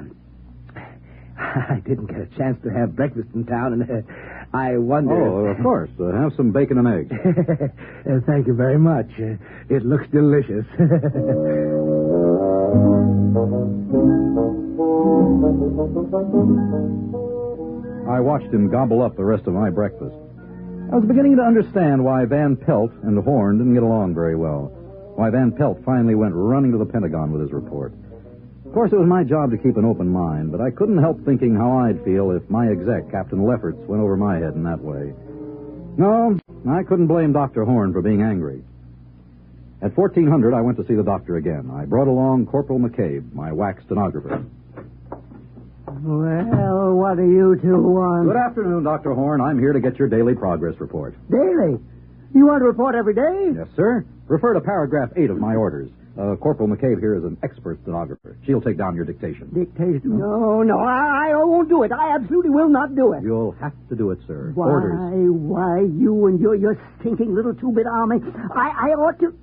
I didn't get a chance to have breakfast in town, and I wonder... Oh, of course. Have some bacon and eggs. Thank you very much. It looks delicious. I watched him gobble up the rest of my breakfast. I was beginning to understand why Van Pelt and Horn didn't get along very well. Why Van Pelt finally went running to the Pentagon with his report. Of course, it was my job to keep an open mind, but I couldn't help thinking how I'd feel if my exec, Captain Lefferts, went over my head in that way. No, I couldn't blame Dr. Horn for being angry. At 1400, I went to see the doctor again. I brought along Corporal McCabe, my wax stenographer. Well, what do you two want? Good afternoon, Dr. Horn. I'm here to get your daily progress report. Daily? You want to report every day? Yes, sir. Refer to paragraph 8 of my orders. Corporal McCabe here is an expert stenographer. She'll take down your dictation. Dictation? No, I won't do it. I absolutely will not do it. You'll have to do it, sir. Why, Orders. Why, you and your stinking little two-bit army. I ought to...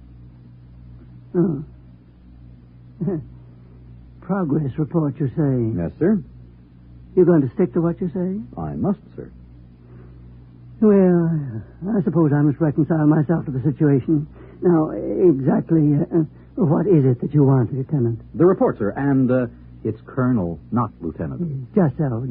Progress report, you're saying? Yes, sir. You're going to stick to what you say? I must, sir. Well, I suppose I must reconcile myself to the situation. Now, exactly what is it that you want, Lieutenant? The report, sir, and it's Colonel, not Lieutenant. Just so.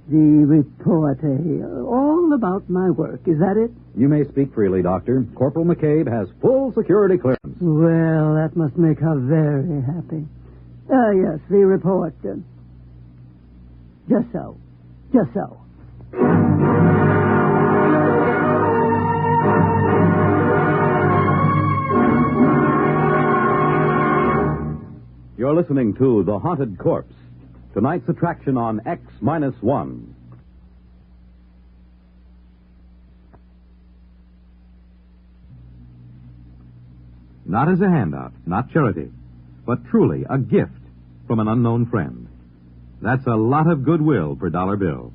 The report, all about my work. Is that it? You may speak freely, Doctor. Corporal McCabe has full security clearance. Well, that must make her very happy. Yes, the report. Just so. You're listening to The Haunted Corpse, tonight's attraction on X-1. Not as a handout, not charity, but truly a gift from an unknown friend. That's a lot of goodwill per dollar bill.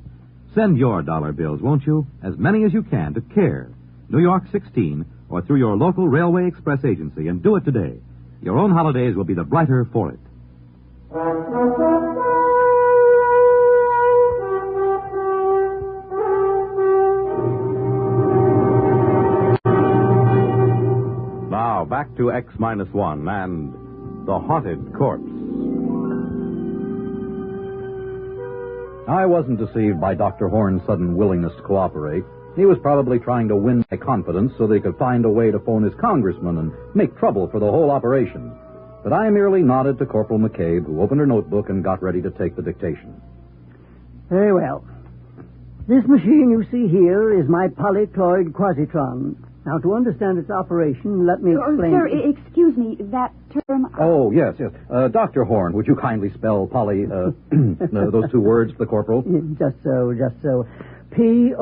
Send your dollar bills, won't you? As many as you can to CARE, New York 16, or through your local Railway Express agency, and do it today. Your own holidays will be the brighter for it. Now, back to X-1 and The Haunted Corpse. I wasn't deceived by Dr. Horn's sudden willingness to cooperate. He was probably trying to win my confidence so that he could find a way to phone his congressman and make trouble for the whole operation. But I merely nodded to Corporal McCabe, who opened her notebook and got ready to take the dictation. Very well. This machine you see here is my polycloid quasitron. Now, to understand its operation, let me explain... Sir, excuse me, that term... Oh, yes. Dr. Horn, would you kindly spell those two words for the corporal? Just so. Polycloid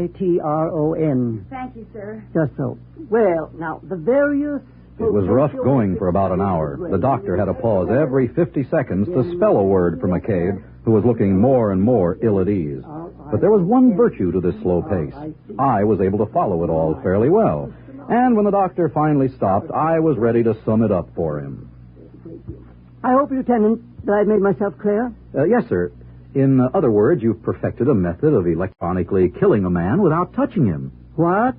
quasitron. Thank you, sir. Just so. Well, now, the various... It was rough going for about an hour. The doctor had to pause every 50 seconds to spell a word for McCabe, who was looking more and more ill at ease. But there was one virtue to this slow pace. I was able to follow it all fairly well. And when the doctor finally stopped, I was ready to sum it up for him. I hope, Lieutenant, that I've made myself clear? Yes, sir. In other words, you've perfected a method of electronically killing a man without touching him. What?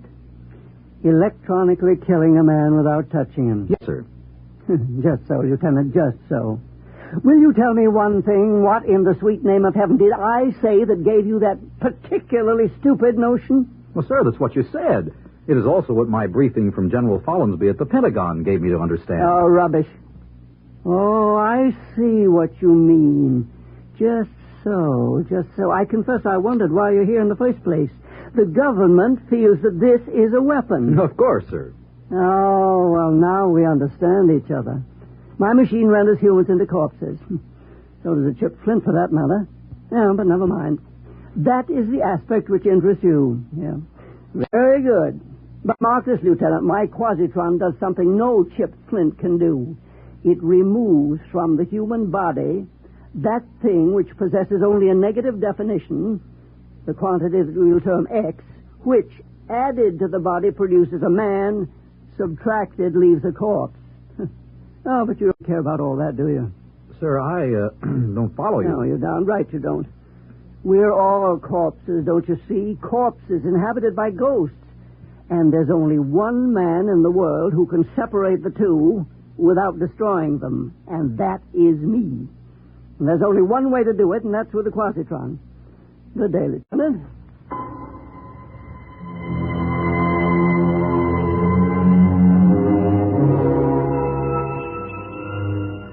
Electronically killing a man without touching him? Yes, sir. Just so, Lieutenant, just so. Will you tell me one thing? What in the sweet name of heaven did I say that gave you that particularly stupid notion? Well, sir, that's what you said. It is also what my briefing from General Follansby at the Pentagon gave me to understand. Oh, rubbish. Oh, I see what you mean. Just so. I confess I wondered why you're here in the first place. The government feels that this is a weapon. Of course, sir. Oh, well, now we understand each other. My machine renders humans into corpses. So does a Chip Flint, for that matter. Yeah, but never mind. That is the aspect which interests you. Yeah. Very good. But mark this, Lieutenant. My quasitron does something no Chip Flint can do. It removes from the human body that thing which possesses only a negative definition, the quantity that we will term X, which, added to the body, produces a man, subtracted leaves a corpse. Oh, but you don't care about all that, do you? Sir, I don't follow you. No, you're darn right you don't. We're all corpses, don't you see? Corpses inhabited by ghosts. And there's only one man in the world who can separate the two without destroying them, and that is me. And there's only one way to do it, and that's with the Quasitron. Good day, Lieutenant.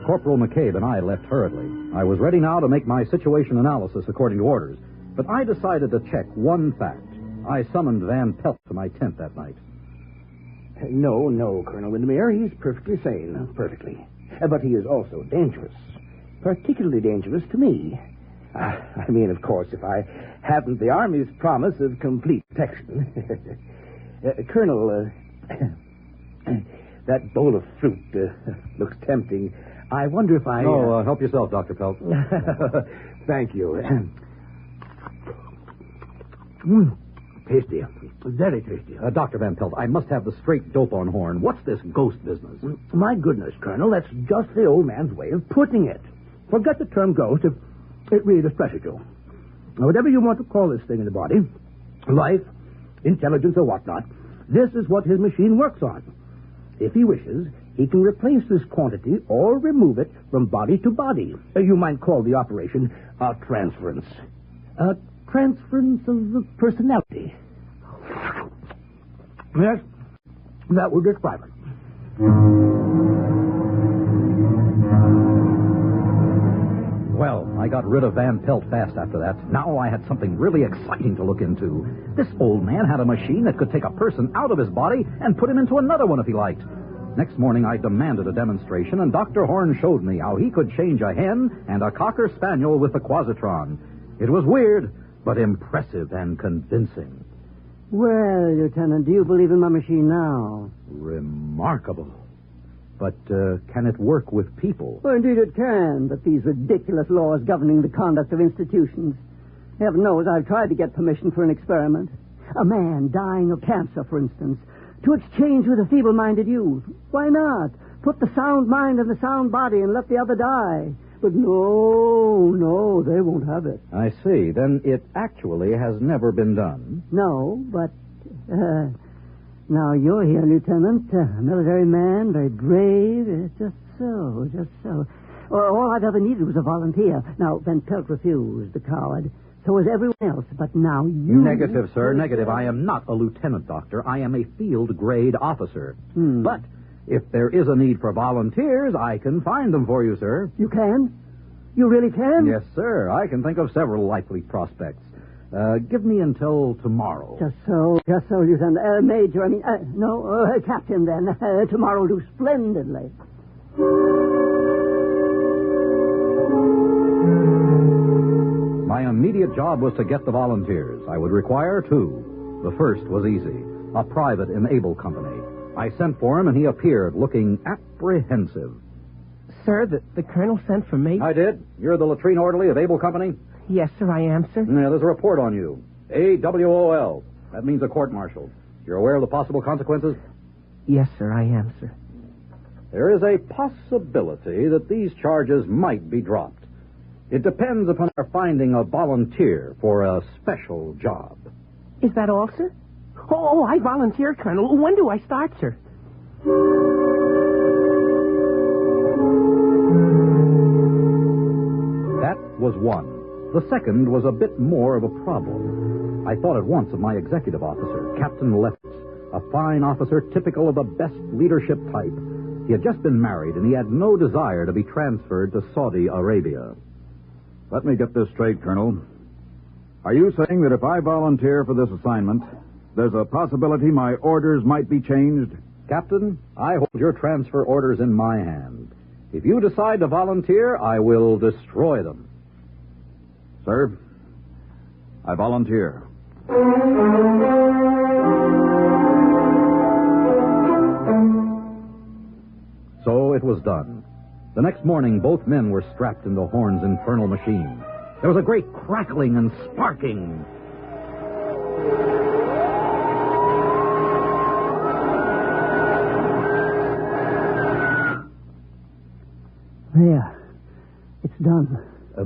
Corporal McCabe and I left hurriedly. I was ready now to make my situation analysis according to orders, but I decided to check one fact. I summoned Van Pelt to my tent that night. No, Colonel Windermere. He's perfectly sane. Perfectly. But he is also dangerous. Particularly dangerous to me. I mean, of course, if I hadn't the Army's promise of complete protection. Colonel, that bowl of fruit looks tempting. I wonder if I... Oh, help yourself, Dr. Pelt. Thank you. Tasty. Very tasty. Dr. Van Pelt, I must have the straight dope on Horn. What's this ghost business? My goodness, Colonel, that's just the old man's way of putting it. Forget the term ghost if it really distresses you. Now, whatever you want to call this thing in the body, life, intelligence, or whatnot, this is what his machine works on. If he wishes, he can replace this quantity or remove it from body to body. You might call the operation a transference. A transference of personality. Yes, that would describe it. Well, I got rid of Van Pelt fast after that. Now I had something really exciting to look into. This old man had a machine that could take a person out of his body and put him into another one if he liked. Next morning, I demanded a demonstration, and Dr. Horn showed me how he could change a hen and a cocker spaniel with the Quasitron. It was weird, but impressive and convincing. Well, Lieutenant, do you believe in my machine now? Remarkable. But can it work with people? Well, indeed it can, but these ridiculous laws governing the conduct of institutions. Heaven knows I've tried to get permission for an experiment. A man dying of cancer, for instance, to exchange with a feeble-minded youth. Why not? Put the sound mind in the sound body and let the other die. But no, they won't have it. I see. Then it actually has never been done. No, but... Now, you're here, Lieutenant. A military man, very brave. Just so. All I'd ever needed was a volunteer. Now, Van Pelt refused, the coward. So was everyone else. But now you... Negative, sir, negative. I am not a lieutenant, Doctor. I am a field-grade officer. But if there is a need for volunteers, I can find them for you, sir. You can? You really can? Yes, sir. I can think of several likely prospects. Give me until tomorrow. Just so, Lieutenant. Major, Captain, then. Tomorrow will do splendidly. My immediate job was to get the volunteers. I would require 2. The first was easy. A private in Able Company. I sent for him, and he appeared looking apprehensive. Sir, the colonel sent for me? I did. You're the latrine orderly of Able Company? Yes, sir, I am, sir. Yeah, there's a report on you. AWOL. That means a court-martial. You're aware of the possible consequences? Yes, sir, I am, sir. There is a possibility that these charges might be dropped. It depends upon our finding a volunteer for a special job. Is that all, sir? Oh, I volunteer, Colonel. When do I start, sir? That was one. The second was a bit more of a problem. I thought at once of my executive officer, Captain Lefferts, a fine officer typical of the best leadership type. He had just been married, and he had no desire to be transferred to Saudi Arabia. Let me get this straight, Colonel. Are you saying that if I volunteer for this assignment, there's a possibility my orders might be changed? Captain, I hold your transfer orders in my hand. If you decide to volunteer, I will destroy them. Sir, I volunteer. So it was done. The next morning, both men were strapped into Horn's infernal machine. There was a great crackling and sparking. There. It's done.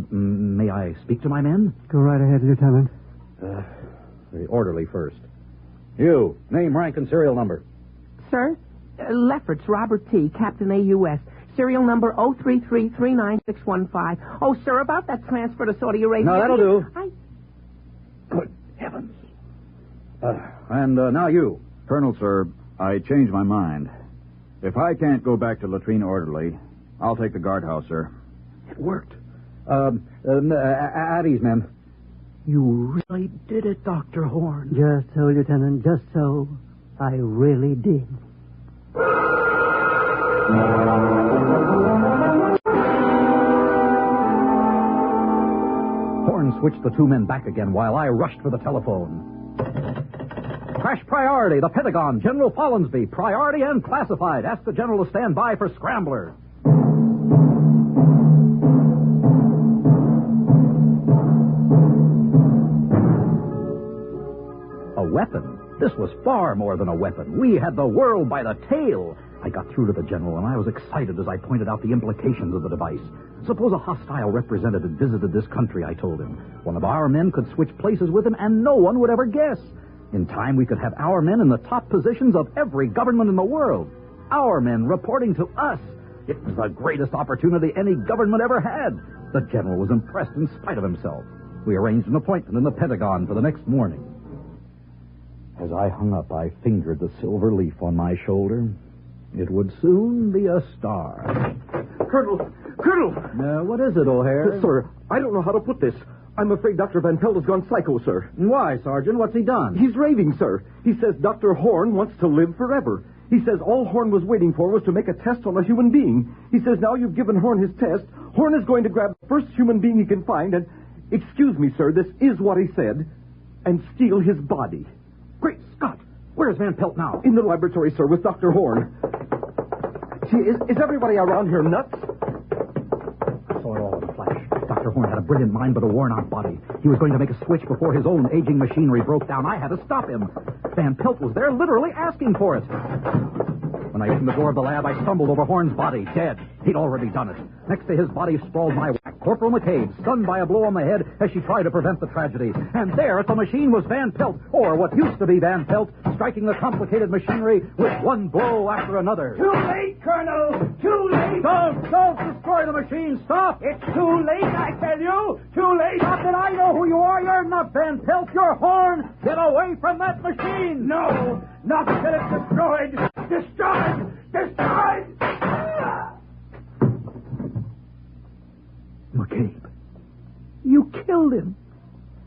May I speak to my men? Go right ahead, Lieutenant. The orderly first. You. Name, rank, and serial number. Sir? Lefferts, Robert T., Captain AUS. Serial number 033-39615. Oh, sir, about that transfer to Saudi Arabia. No, that'll do. Good heavens. And now you. Colonel, sir, I changed my mind. If I can't go back to latrine orderly, I'll take the guardhouse, sir. It worked. At ease, men. You really did it, Dr. Horn. Just so, Lieutenant, just so. I really did. Horn switched the two men back again while I rushed for the telephone. Crash priority, the Pentagon, General Follansby, priority and classified. Ask the General to stand by for Scrambler. A weapon? This was far more than a weapon. We had the world by the tail. I got through to the General, and I was excited as I pointed out the implications of the device. Suppose a hostile representative visited this country, I told him. One of our men could switch places with him, and no one would ever guess. In time, we could have our men in the top positions of every government in the world. Our men reporting to us. It was the greatest opportunity any government ever had. The General was impressed in spite of himself. We arranged an appointment in the Pentagon for the next morning. As I hung up, I fingered the silver leaf on my shoulder. It would soon be a star. Colonel! What is it, O'Hare? Sir, I don't know how to put this. I'm afraid Dr. Van Pelt has gone psycho, sir. Why, Sergeant? What's he done? He's raving, sir. He says Dr. Horn wants to live forever. He says all Horn was waiting for was to make a test on a human being. He says now you've given Horn his test, Horn is going to grab the first human being he can find and, excuse me, sir, this is what he said, and steal his body. Great Scott! Where's Van Pelt now? In the laboratory, sir, with Dr. Horn. Gee, is everybody around here nuts? I saw it all in a flash. Dr. Horn had a brilliant mind, but a worn-out body. He was going to make a switch before his own aging machinery broke down. I had to stop him. Van Pelt was there, literally asking for it. When I opened the door of the lab, I stumbled over Horn's body, dead. He'd already done it. Next to his body sprawled my whack, Corporal McCabe, stunned by a blow on the head as she tried to prevent the tragedy. And there at the machine was Van Pelt, or what used to be Van Pelt, striking the complicated machinery with one blow after another. Too late, Colonel! Too late! Don't destroy the machine! Stop! It's too late, I tell you! Too late! Stop it! I know who you are! You're not Van Pelt! You're Horn! Get away from that machine! No! Not until it's destroyed! Destroyed! Destroyed! McCabe, you killed him.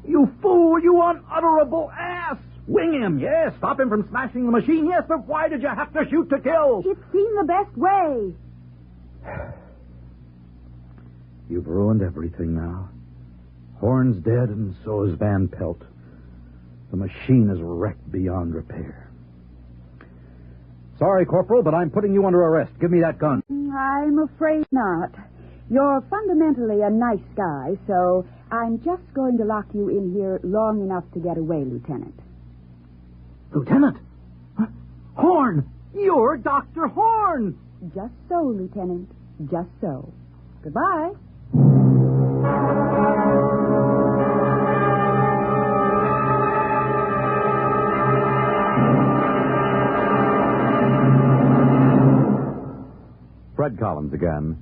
You fool! You unutterable ass! Wing him, yes. Stop him from smashing the machine, yes. But why did you have to shoot to kill? It seemed the best way. You've ruined everything now. Horn's dead, and so is Van Pelt. The machine is wrecked beyond repair. Sorry, Corporal, but I'm putting you under arrest. Give me that gun. I'm afraid not. You're fundamentally a nice guy, so I'm just going to lock you in here long enough to get away, Lieutenant. Lieutenant? Horn! You're Dr. Horn! Just so, Lieutenant. Just so. Goodbye. Fred Collins again.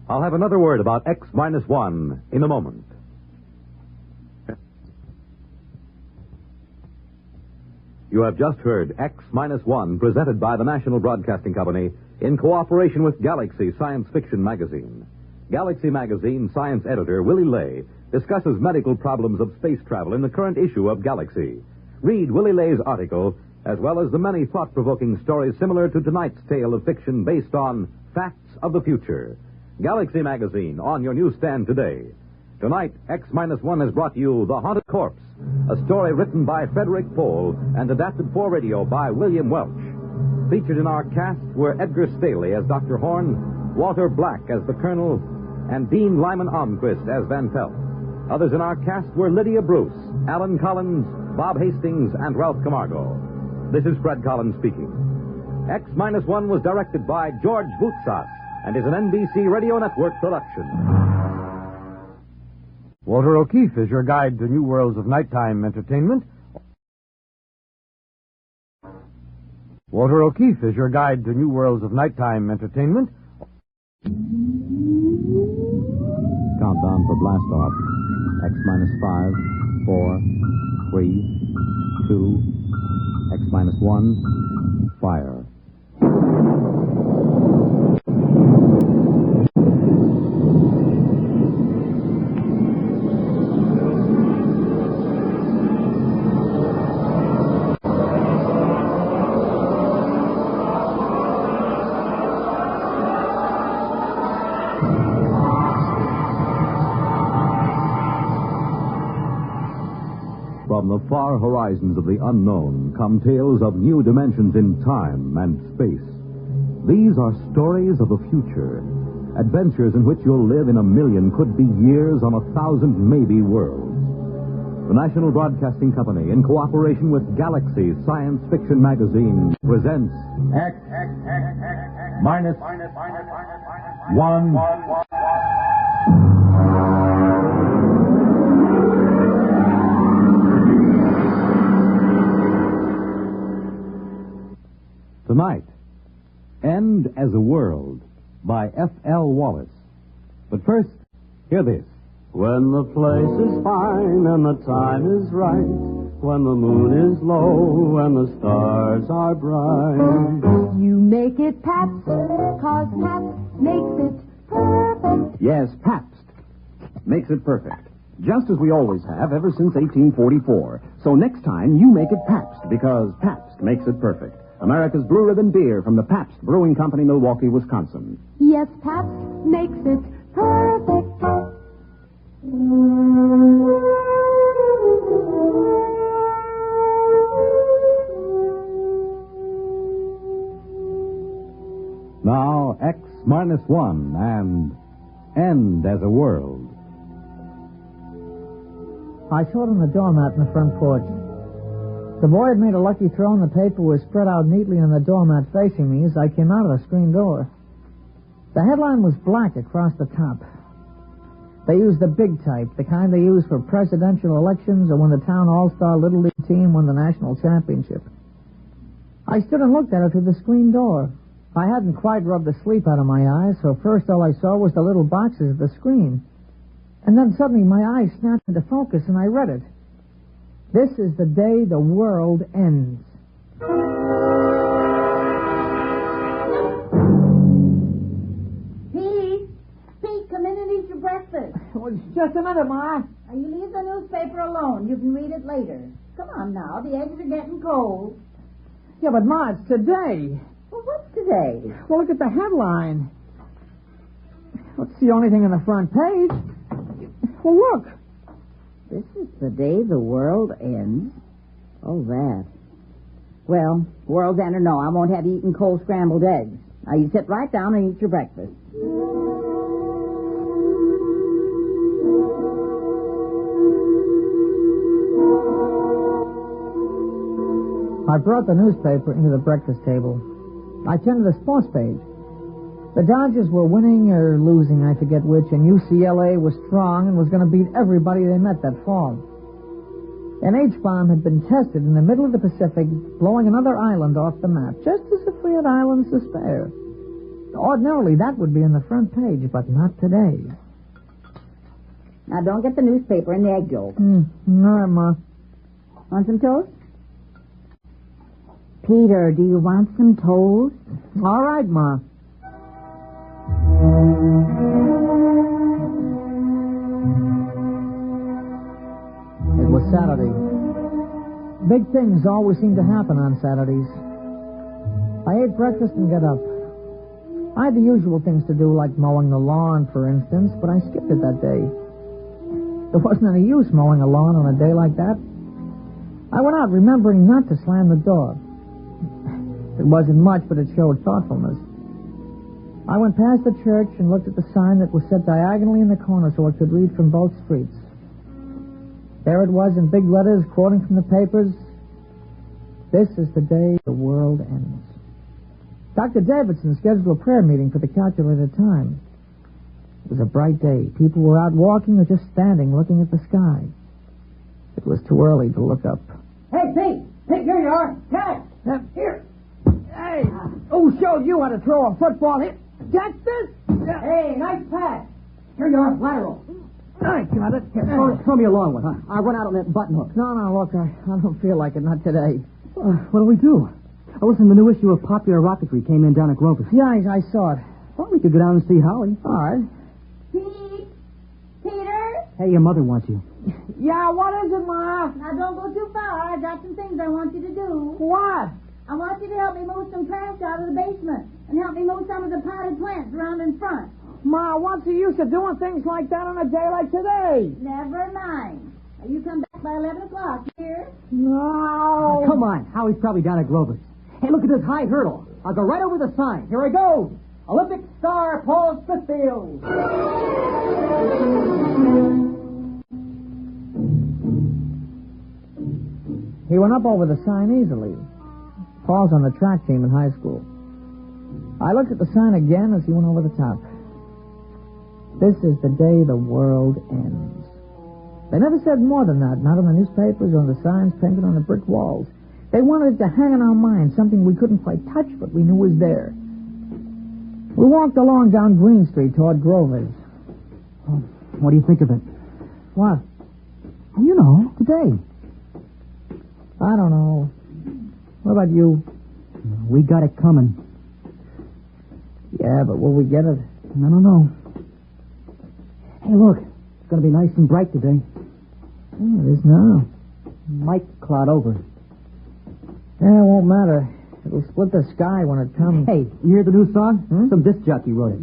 I'll have another word about X-1 in a moment. You have just heard X-1 presented by the National Broadcasting Company in cooperation with Galaxy Science Fiction Magazine. Galaxy Magazine science editor Willie Lay discusses medical problems of space travel in the current issue of Galaxy. Read Willie Lay's article, as well as the many thought-provoking stories similar to tonight's tale of fiction based on facts of the future. Galaxy Magazine on your newsstand today. Tonight, X-1 has brought you The Haunted Corpse, a story written by Frederik Pohl and adapted for radio by William Welch. Featured in our cast were Edgar Staley as Dr. Horn, Walter Black as the Colonel, and Dean Lyman Almquist as Van Pelt. Others in our cast were Lydia Bruce, Alan Collins, Bob Hastings, and Ralph Camargo. This is Fred Collins speaking. X-1 was directed by George Voutsas and is an NBC Radio Network production. Walter O'Keefe is your guide to new worlds of nighttime entertainment. Walter O'Keefe is your guide to new worlds of nighttime entertainment. Countdown for blast off. X minus 5, 4, 3, 2, X minus 1, fire. From the far horizons of the unknown come tales of new dimensions in time and space. These are stories of the future, adventures in which you'll live in a million, could be years, on 1,000 maybe worlds. The National Broadcasting Company, in cooperation with Galaxy Science Fiction Magazine, presents X minus 1. Tonight, End as a World by F.L. Wallace. But first, hear this. When the place is fine and the time is right, when the moon is low and the stars are bright. You make it Pabst, 'cause Pabst makes it perfect. Yes, Pabst makes it perfect. Just as we always have ever since 1844. So next time, you make it Pabst, because Pabst makes it perfect. America's Blue Ribbon beer from the Pabst Brewing Company, Milwaukee, Wisconsin. Yes, Pabst makes it perfect. Now, X minus 1 and End as a World. I saw it on the doormat in the front porch. The boy had made a lucky throw, and the paper was spread out neatly on the doormat facing me as I came out of the screen door. The headline was black across the top. They used the big type, the kind they use for presidential elections or when the town all-star Little League team won the national championship. I stood and looked at it through the screen door. I hadn't quite rubbed the sleep out of my eyes, so first all I saw was the little boxes of the screen. And then suddenly my eyes snapped into focus, and I read it. This is the day the world ends. Pete, come in and eat your breakfast. Well, just a minute, Ma. Now, you leave the newspaper alone. You can read it later. Come on now, the eggs are getting cold. Yeah, but Ma, it's today. Well, what's today? Well, look at the headline. What's the only thing on the front page? Well, look. This is the day the world ends. Oh, that. Well, world's end or no, I won't have you eating cold scrambled eggs. Now, you sit right down and eat your breakfast. I brought the newspaper into the breakfast table. I turned to the sports page. The Dodgers were winning or losing, I forget which, and UCLA was strong and was going to beat everybody they met that fall. An H-bomb had been tested in the middle of the Pacific, blowing another island off the map, just as if we had islands to spare. Ordinarily, that would be in the front page, but not today. Now, don't get the newspaper in the egg yolk. All right, Ma. Want some toast? Peter, do you want some toast? All right, Ma. It was Saturday. Big things always seem to happen on Saturdays. I ate breakfast and got up. I had the usual things to do, like mowing the lawn, for instance, but I skipped it that day. There wasn't any use mowing a lawn on a day like that. I went out remembering not to slam the door. It wasn't much, but it showed thoughtfulness. I went past the church and looked at the sign that was set diagonally in the corner so I could read from both streets. There it was in big letters, quoting from the papers. This is the day the world ends. Dr. Davidson scheduled a prayer meeting for the calculated time. It was a bright day. People were out walking or just standing looking at the sky. It was too early to look up. Hey, Pete! Pete, here you are. Tag! Here. Hey, who showed you how to throw a football? Catch this? Hey, nice pass. Here you are, lateral. I got it. Here, throw me a long one, huh? I'll run out on that button hook. No, look, I don't feel like it, not today. What do we do? Oh, listen, the new issue of Popular Rocketry came in down at Grover's. Yeah, I saw it. Well, we could go down and see Howie. All right. Pete? Peter? Hey, your mother wants you. Yeah, what is it, Ma? Now, don't go too far. I got some things I want you to do. What? I want you to help me move some trash out of the basement and help me move some of the potted plants around in front. Ma, what's the use of doing things like that on a day like today? Never mind. Now, you come back by 11 o'clock, here? No. Come on. Howie's probably down at Grover's. Hey, look at this high hurdle. I'll go right over the sign. Here I go. Olympic star Paul Smithfield. He went up over the sign easily. Paul's on the track team in high school. I looked at the sign again as he went over the top. This is the day the world ends. They never said more than that, not in the newspapers or on the signs painted on the brick walls. They wanted it to hang in our minds, something we couldn't quite touch, but we knew was there. We walked along down Green Street toward Grover's. Oh, what do you think of it? What? You know, today. I don't know. What about you? We got it coming. Yeah, but will we get it? I don't know. Hey, look. It's going to be nice and bright today. Yeah, it is now. Might cloud over. Yeah, it won't matter. It'll split the sky when it comes. Hey, you hear the new song? Some disc jockey wrote it.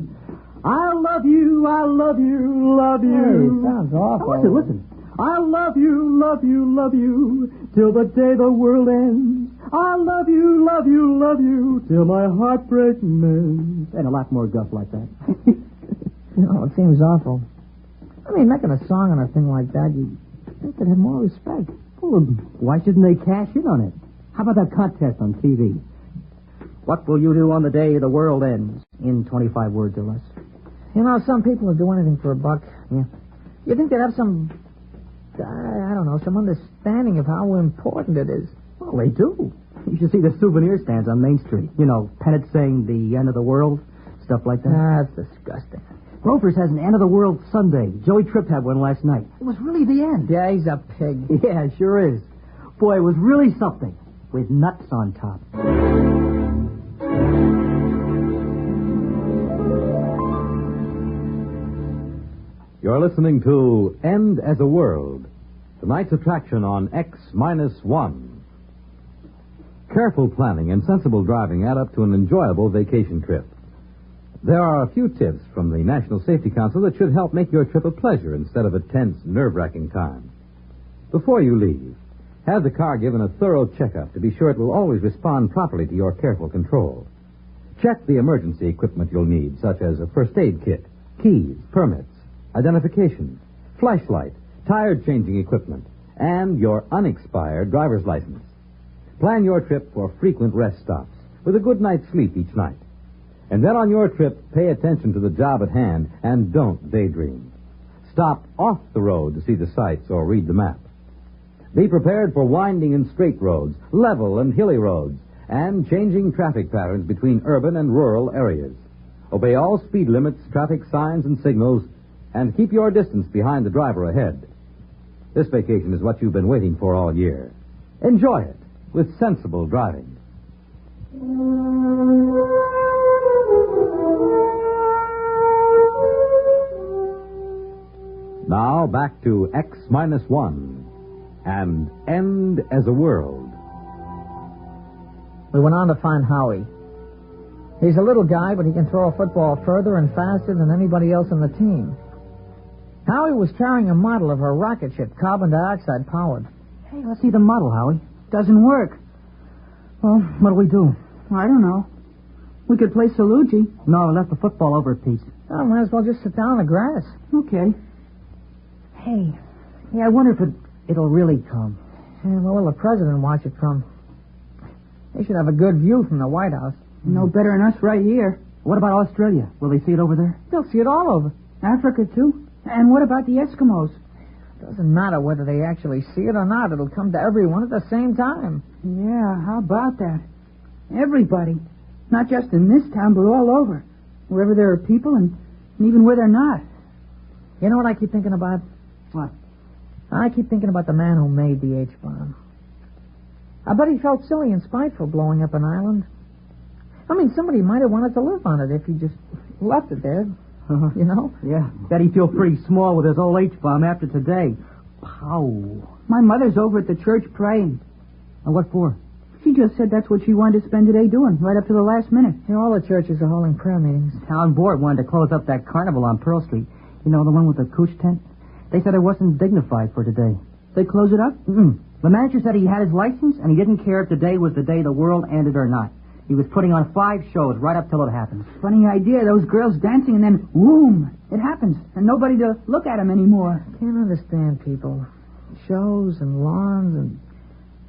I love you, love you, love you. Hey, sounds awful. Oh, listen. I love you, love you, love you, till the day the world ends. I love you, love you, love you, till my heartbreak mends. And a lot more guff like that. It seems awful. I mean, making a song on a thing like that, you'd think they'd have more respect. Well, why shouldn't they cash in on it? How about that contest on TV? What will you do on the day the world ends? In 25 words or less. Some people would do anything for $1. Yeah. You think they'd have some, I don't know, some understanding of how important it is? Well, they do. You should see the souvenir stands on Main Street. Pennant saying the end of the world, stuff like that. That's disgusting. Grover's has an end of the world Sunday. Joey Tripp had one last night. It was really the end. Yeah, he's a pig. Yeah, sure is. Boy, it was really something. With nuts on top. You're listening to End as a World, tonight's attraction on X-1. Careful planning and sensible driving add up to an enjoyable vacation trip. There are a few tips from the National Safety Council that should help make your trip a pleasure instead of a tense, nerve-wracking time. Before you leave, have the car given a thorough checkup to be sure it will always respond properly to your careful control. Check the emergency equipment you'll need, such as a first aid kit, keys, permits, identification, flashlight, tire-changing equipment, and your unexpired driver's license. Plan your trip for frequent rest stops with a good night's sleep each night. And then on your trip, pay attention to the job at hand and don't daydream. Stop off the road to see the sights or read the map. Be prepared for winding and straight roads, level and hilly roads, and changing traffic patterns between urban and rural areas. Obey all speed limits, traffic signs, and signals, and keep your distance behind the driver ahead. This vacation is what you've been waiting for all year. Enjoy it with sensible driving. Now back to X-1 and End as a World. We went on to find Howie. He's a little guy, but he can throw a football further and faster than anybody else on the team. Howie was carrying a model of a rocket ship, carbon dioxide powered. Hey, let's see the model, Howie. Doesn't work. Well, what do we do? I don't know. We could play Salugi. No, I left the football over at Pete's. Oh, might as well just sit down on the grass. Okay. Hey, I wonder if it'll really come. Yeah, where will the president watch it from? They should have a good view from the White House. No better than us right here. What about Australia? Will they see it over there? They'll see it all over. Africa, too. And what about the Eskimos? Doesn't matter whether they actually see it or not. It'll come to everyone at the same time. Yeah, how about that? Everybody. Not just in this town, but all over. Wherever there are people and even where they're not. You know what I keep thinking about? What? I keep thinking about the man who made the H-bomb. I bet he felt silly and spiteful blowing up an island. I mean, somebody might have wanted to live on it if he just left it there. You know? Yeah. Bet he'd feel pretty small with his old H-bomb after today. Pow. My mother's over at the church praying. And what for? She just said that's what she wanted to spend today doing, right up to the last minute. You know, all the churches are holding prayer meetings. Town board wanted to close up that carnival on Pearl Street. You know, the one with the couch tent? They said it wasn't dignified for today. They close it up? The manager said he had his license, and he didn't care if today was the day the world ended or not. He was putting on 5 shows right up till it happened. Funny idea, those girls dancing and then, whoom, it happens. And nobody to look at them anymore. Can't understand people. Shows and lawns and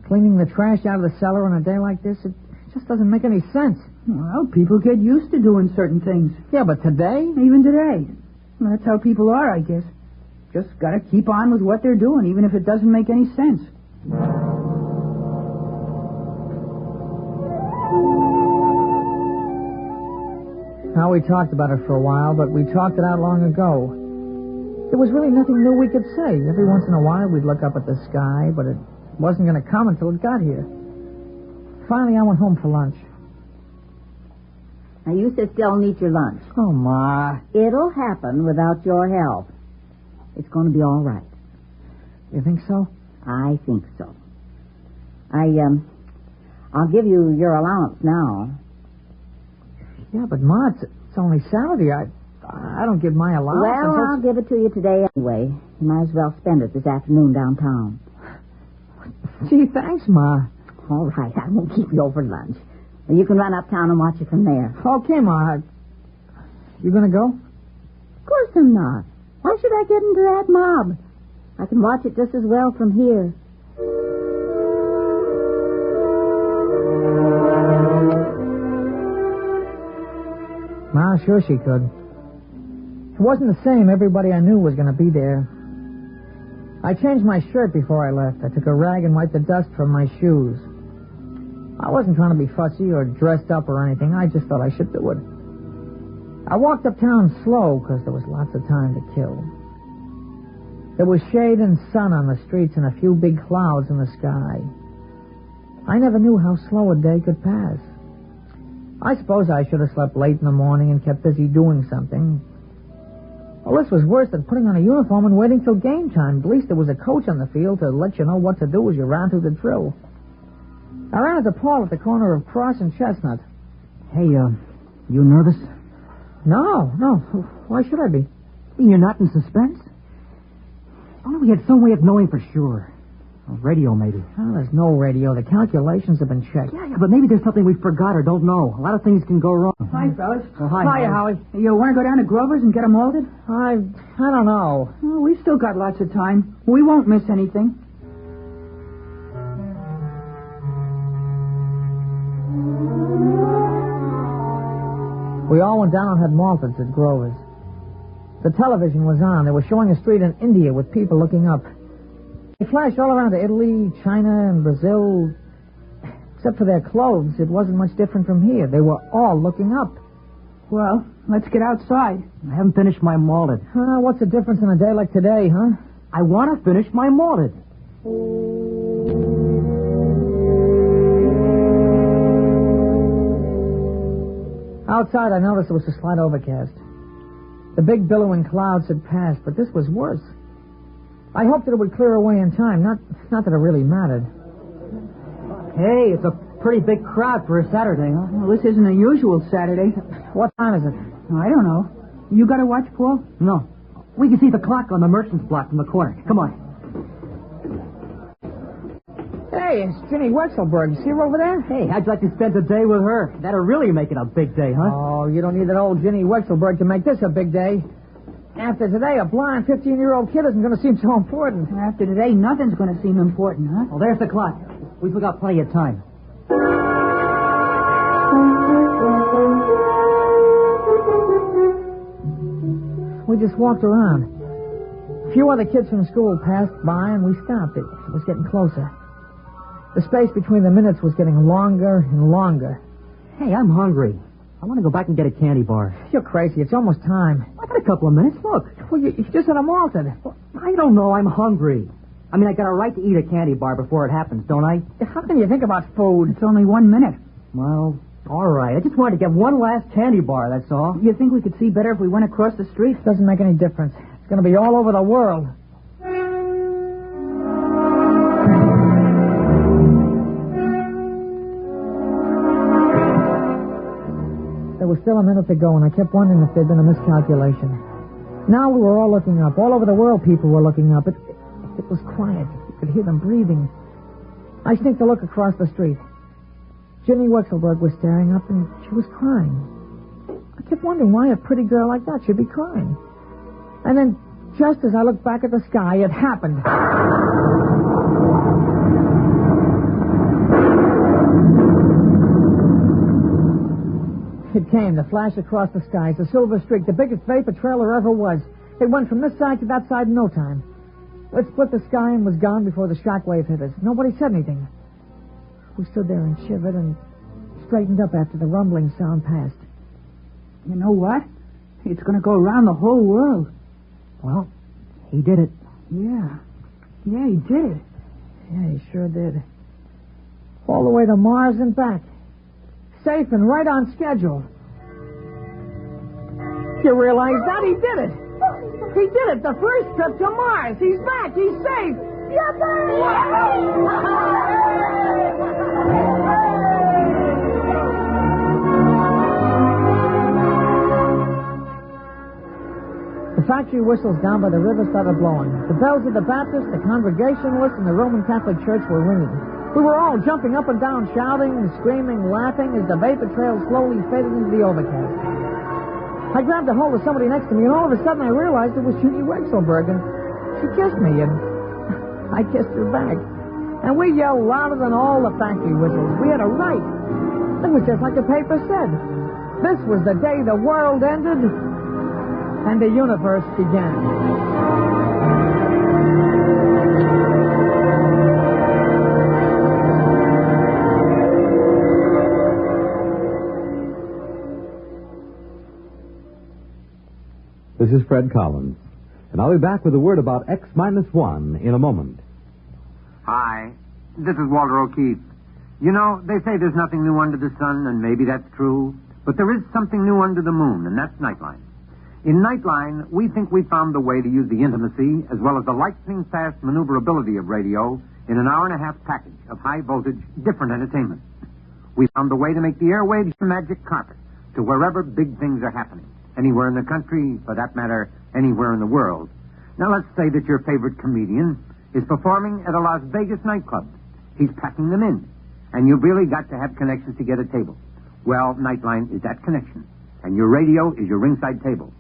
cleaning the trash out of the cellar on a day like this, it just doesn't make any sense. Well, people get used to doing certain things. Yeah, but today? Even today. Well, that's how people are, I guess. Just gotta keep on with what they're doing, even if it doesn't make any sense. Now, we talked about it for a while, but we talked it out long ago. There was really nothing new we could say. Every once in a while, we'd look up at the sky, but it wasn't going to come until it got here. Finally, I went home for lunch. Now, you sit still and eat your lunch. Oh, Ma. It'll happen without your help. It's going to be all right. You think so? I think so. I'll give you your allowance now. Yeah, but Ma, it's only Saturday. I don't give my allowance. Well, I'll give it to you today anyway. You might as well spend it this afternoon downtown. Gee, thanks, Ma. All right, I won't keep you over lunch. You can run uptown and watch it from there. Okay, Ma. You gonna go? Of course I'm not. Why should I get into that mob? I can watch it just as well from here. Ma, sure she could. It wasn't the same. Everybody I knew was going to be there. I changed my shirt before I left. I took a rag and wiped the dust from my shoes. I wasn't trying to be fussy or dressed up or anything. I just thought I should do it. I walked uptown slow because there was lots of time to kill. There was shade and sun on the streets and a few big clouds in the sky. I never knew how slow a day could pass. I suppose I should have slept late in the morning and kept busy doing something. Well, this was worse than putting on a uniform and waiting till game time. At least there was a coach on the field to let you know what to do as you ran through the drill. I ran into Paul at the corner of Cross and Chestnut. Hey, you nervous? No. Why should I be? You're not in suspense? Only we had some way of knowing for sure. Radio, maybe. Oh, there's no radio. The calculations have been checked. Yeah, but maybe there's something we forgot or don't know. A lot of things can go wrong. Hi, fellas. Oh, hi, Howie. You want to go down to Grover's and get them molded? I don't know. Well, we've still got lots of time. We won't miss anything. We all went down and had malteds at Grover's. The television was on. They were showing a street in India with people looking up. They flashed all around to Italy, China, and Brazil. Except for their clothes, it wasn't much different from here. They were all looking up. Well, let's get outside. I haven't finished my malted. What's the difference in a day like today, huh? I want to finish my malted. Outside, I noticed there was a slight overcast. The big billowing clouds had passed, but this was worse. I hoped that it would clear away in time, not that it really mattered. Hey, it's a pretty big crowd for a Saturday, huh? Well, this isn't a usual Saturday. What time is it? I don't know. You got to watch, Paul? No. We can see the clock on the merchant's block from the corner. Come on. Hey, it's Ginny Wexelberg. You see her over there? Hey, how'd you like to spend the day with her? That'll really make it a big day, huh? Oh, you don't need that old Ginny Wexelberg to make this a big day. After today, a blind 15-year-old kid isn't going to seem so important. After today, nothing's going to seem important, huh? Well, there's the clock. We've still got plenty of time. We just walked around. A few other kids from school passed by, and we stopped. It was getting closer. The space between the minutes was getting longer and longer. Hey, I'm hungry. I want to go back and get a candy bar. You're crazy. It's almost time. I got a couple of minutes. Look. Well, you just had them malted. I don't know. I'm hungry. I mean, I got a right to eat a candy bar before it happens, don't I? How can you think about food? It's only 1 minute. Well, all right. I just wanted to get one last candy bar, that's all. You think we could see better if we went across the street? Doesn't make any difference. It's going to be all over the world. There was still a minute to go, and I kept wondering if there'd been a miscalculation. Now we were all looking up. All over the world, people were looking up. It was quiet. You could hear them breathing. I sneaked a look across the street. Ginny Wexelberg was staring up, and she was crying. I kept wondering why a pretty girl like that should be crying. And then, just as I looked back at the sky, it happened. It came, the flash across the skies, a silver streak, the biggest vapor trail there ever was. It went from this side to that side in no time. It split the sky and was gone before the shockwave hit us. Nobody said anything. We stood there and shivered and straightened up after the rumbling sound passed. You know what? It's going to go around the whole world. Well, he did it. Yeah. Yeah, he did it. Yeah, he sure did. All the way to Mars and back. Safe and right on schedule. You realize that? He did it. He did it. The first trip to Mars. He's back. He's safe. The factory whistles down by the river started blowing. The bells of the Baptist, the Congregationalist, and the Roman Catholic Church were ringing. We were all jumping up and down, shouting, screaming, laughing as the vapor trail slowly faded into the overcast. I grabbed a hold of somebody next to me, and all of a sudden I realized it was Judy Wexelberg, and she kissed me, and I kissed her back. And we yelled louder than all the factory whistles. We had a right. It was just like the paper said. This was the day the world ended and the universe began. This is Fred Collins, and I'll be back with a word about X-1 in a moment. Hi, this is Walter O'Keefe. You know, they say there's nothing new under the sun, and maybe that's true, but there is something new under the moon, and that's Nightline. In Nightline, we think we found the way to use the intimacy as well as the lightning-fast maneuverability of radio in an hour-and-a-half package of high-voltage, different entertainment. We found the way to make the airwaves a magic carpet to wherever big things are happening. Anywhere in the country, for that matter, anywhere in the world. Now, let's say that your favorite comedian is performing at a Las Vegas nightclub. He's packing them in, and you've really got to have connections to get a table. Well, Nightline is that connection, and your radio is your ringside table.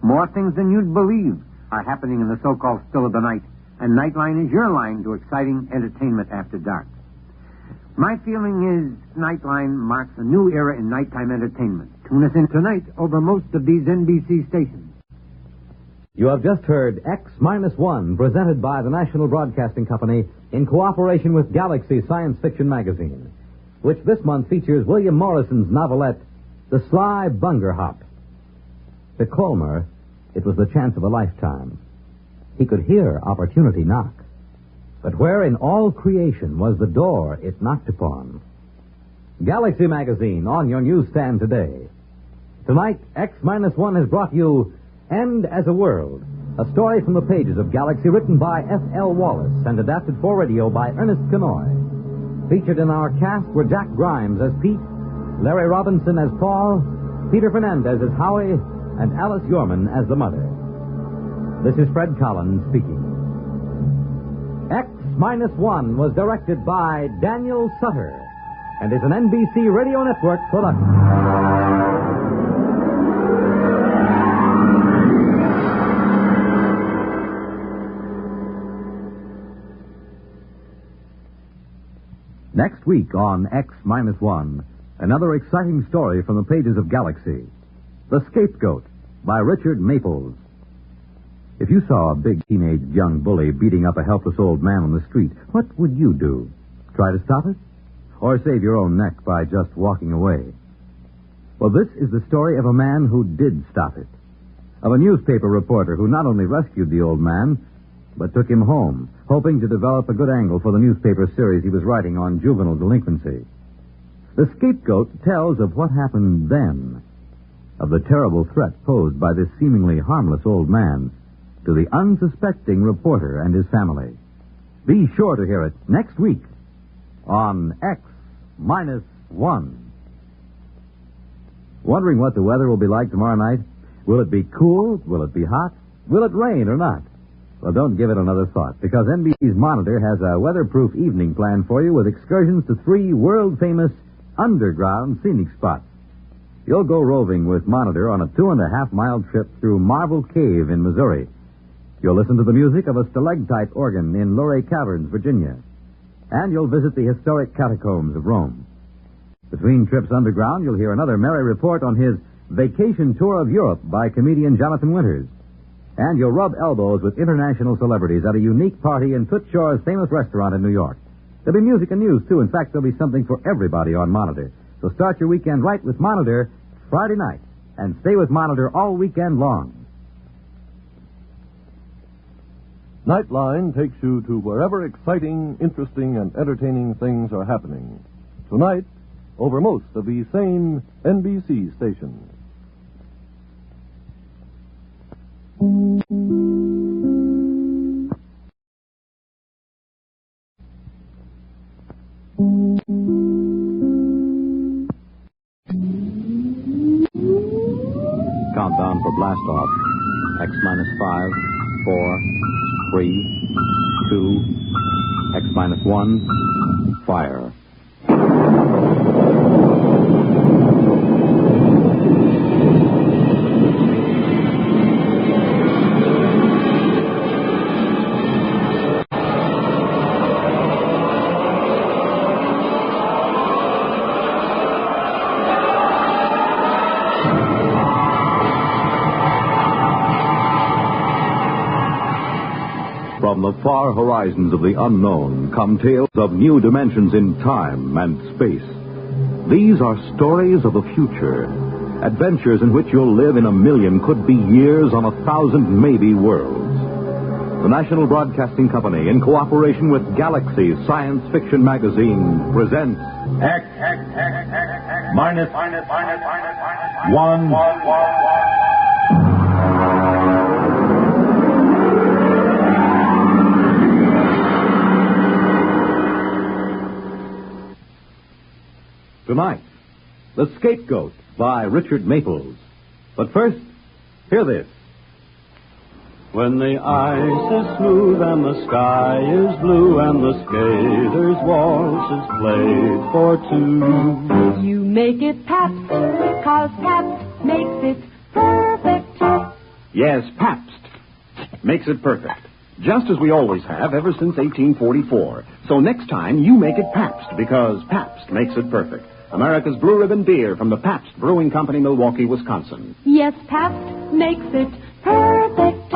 More things than you'd believe are happening in the so-called still of the night, and Nightline is your line to exciting entertainment after dark. My feeling is Nightline marks a new era in nighttime entertainment. Tune us in tonight over most of these NBC stations. You have just heard X-1, presented by the National Broadcasting Company in cooperation with Galaxy Science Fiction Magazine, which this month features William Morrison's novelette, The Sly Bunger Hop. To Colmer, it was the chance of a lifetime. He could hear opportunity knock. But where in all creation was the door it knocked upon? Galaxy Magazine on your newsstand today. Tonight, X-1 has brought you End as a World, a story from the pages of Galaxy written by F.L. Wallace and adapted for radio by Ernest Kinoy. Featured in our cast were Jack Grimes as Pete, Larry Robinson as Paul, Peter Fernandez as Howie, and Alice Yorman as the mother. This is Fred Collins speaking. X-1 was directed by Daniel Sutter and is an NBC Radio Network production. Next week on X-1, another exciting story from the pages of Galaxy. The Scapegoat by Richard Maples. If you saw a big teenage young bully beating up a helpless old man on the street, what would you do? Try to stop it? Or save your own neck by just walking away? Well, this is the story of a man who did stop it. Of a newspaper reporter who not only rescued the old man, but took him home, hoping to develop a good angle for the newspaper series he was writing on juvenile delinquency. The Scapegoat tells of what happened then, of the terrible threat posed by this seemingly harmless old man to the unsuspecting reporter and his family. Be sure to hear it next week on X-1. Wondering what the weather will be like tomorrow night? Will it be cool? Will it be hot? Will it rain or not? Well, don't give it another thought, because NBC's Monitor has a weatherproof evening plan for you with excursions to 3 world-famous underground scenic spots. You'll go roving with Monitor on a 2.5-mile trip through Marble Cave in Missouri. You'll listen to the music of a stalactite organ in Luray Caverns, Virginia. And you'll visit the historic catacombs of Rome. Between trips underground, you'll hear another merry report on his vacation tour of Europe by comedian Jonathan Winters. And you'll rub elbows with international celebrities at a unique party in Tootshore's famous restaurant in New York. There'll be music and news, too. In fact, there'll be something for everybody on Monitor. So start your weekend right with Monitor Friday night, and stay with Monitor all weekend long. Nightline takes you to wherever exciting, interesting, and entertaining things are happening. Tonight, over most of these same NBC stations. Countdown for blast off. X-5, 4, 3, 2, X-1, fire. From the far horizons of the unknown come tales of new dimensions in time and space. These are stories of the future, adventures in which you'll live in a million, could be years, on 1,000 maybe worlds. The National Broadcasting Company, in cooperation with Galaxy Science Fiction Magazine, presents X-1. Tonight, The Scapegoat by Richard Maples. But first, hear this. When the ice is smooth and the sky is blue and the skater's waltz is played for two. You make it Pabst, 'cause Pabst makes it perfect. Yes, Pabst makes it perfect. Just as we always have ever since 1844. So next time, you make it Pabst, because Pabst makes it perfect. America's Blue Ribbon beer from the Pabst Brewing Company, Milwaukee, Wisconsin. Yes, Pabst makes it perfect.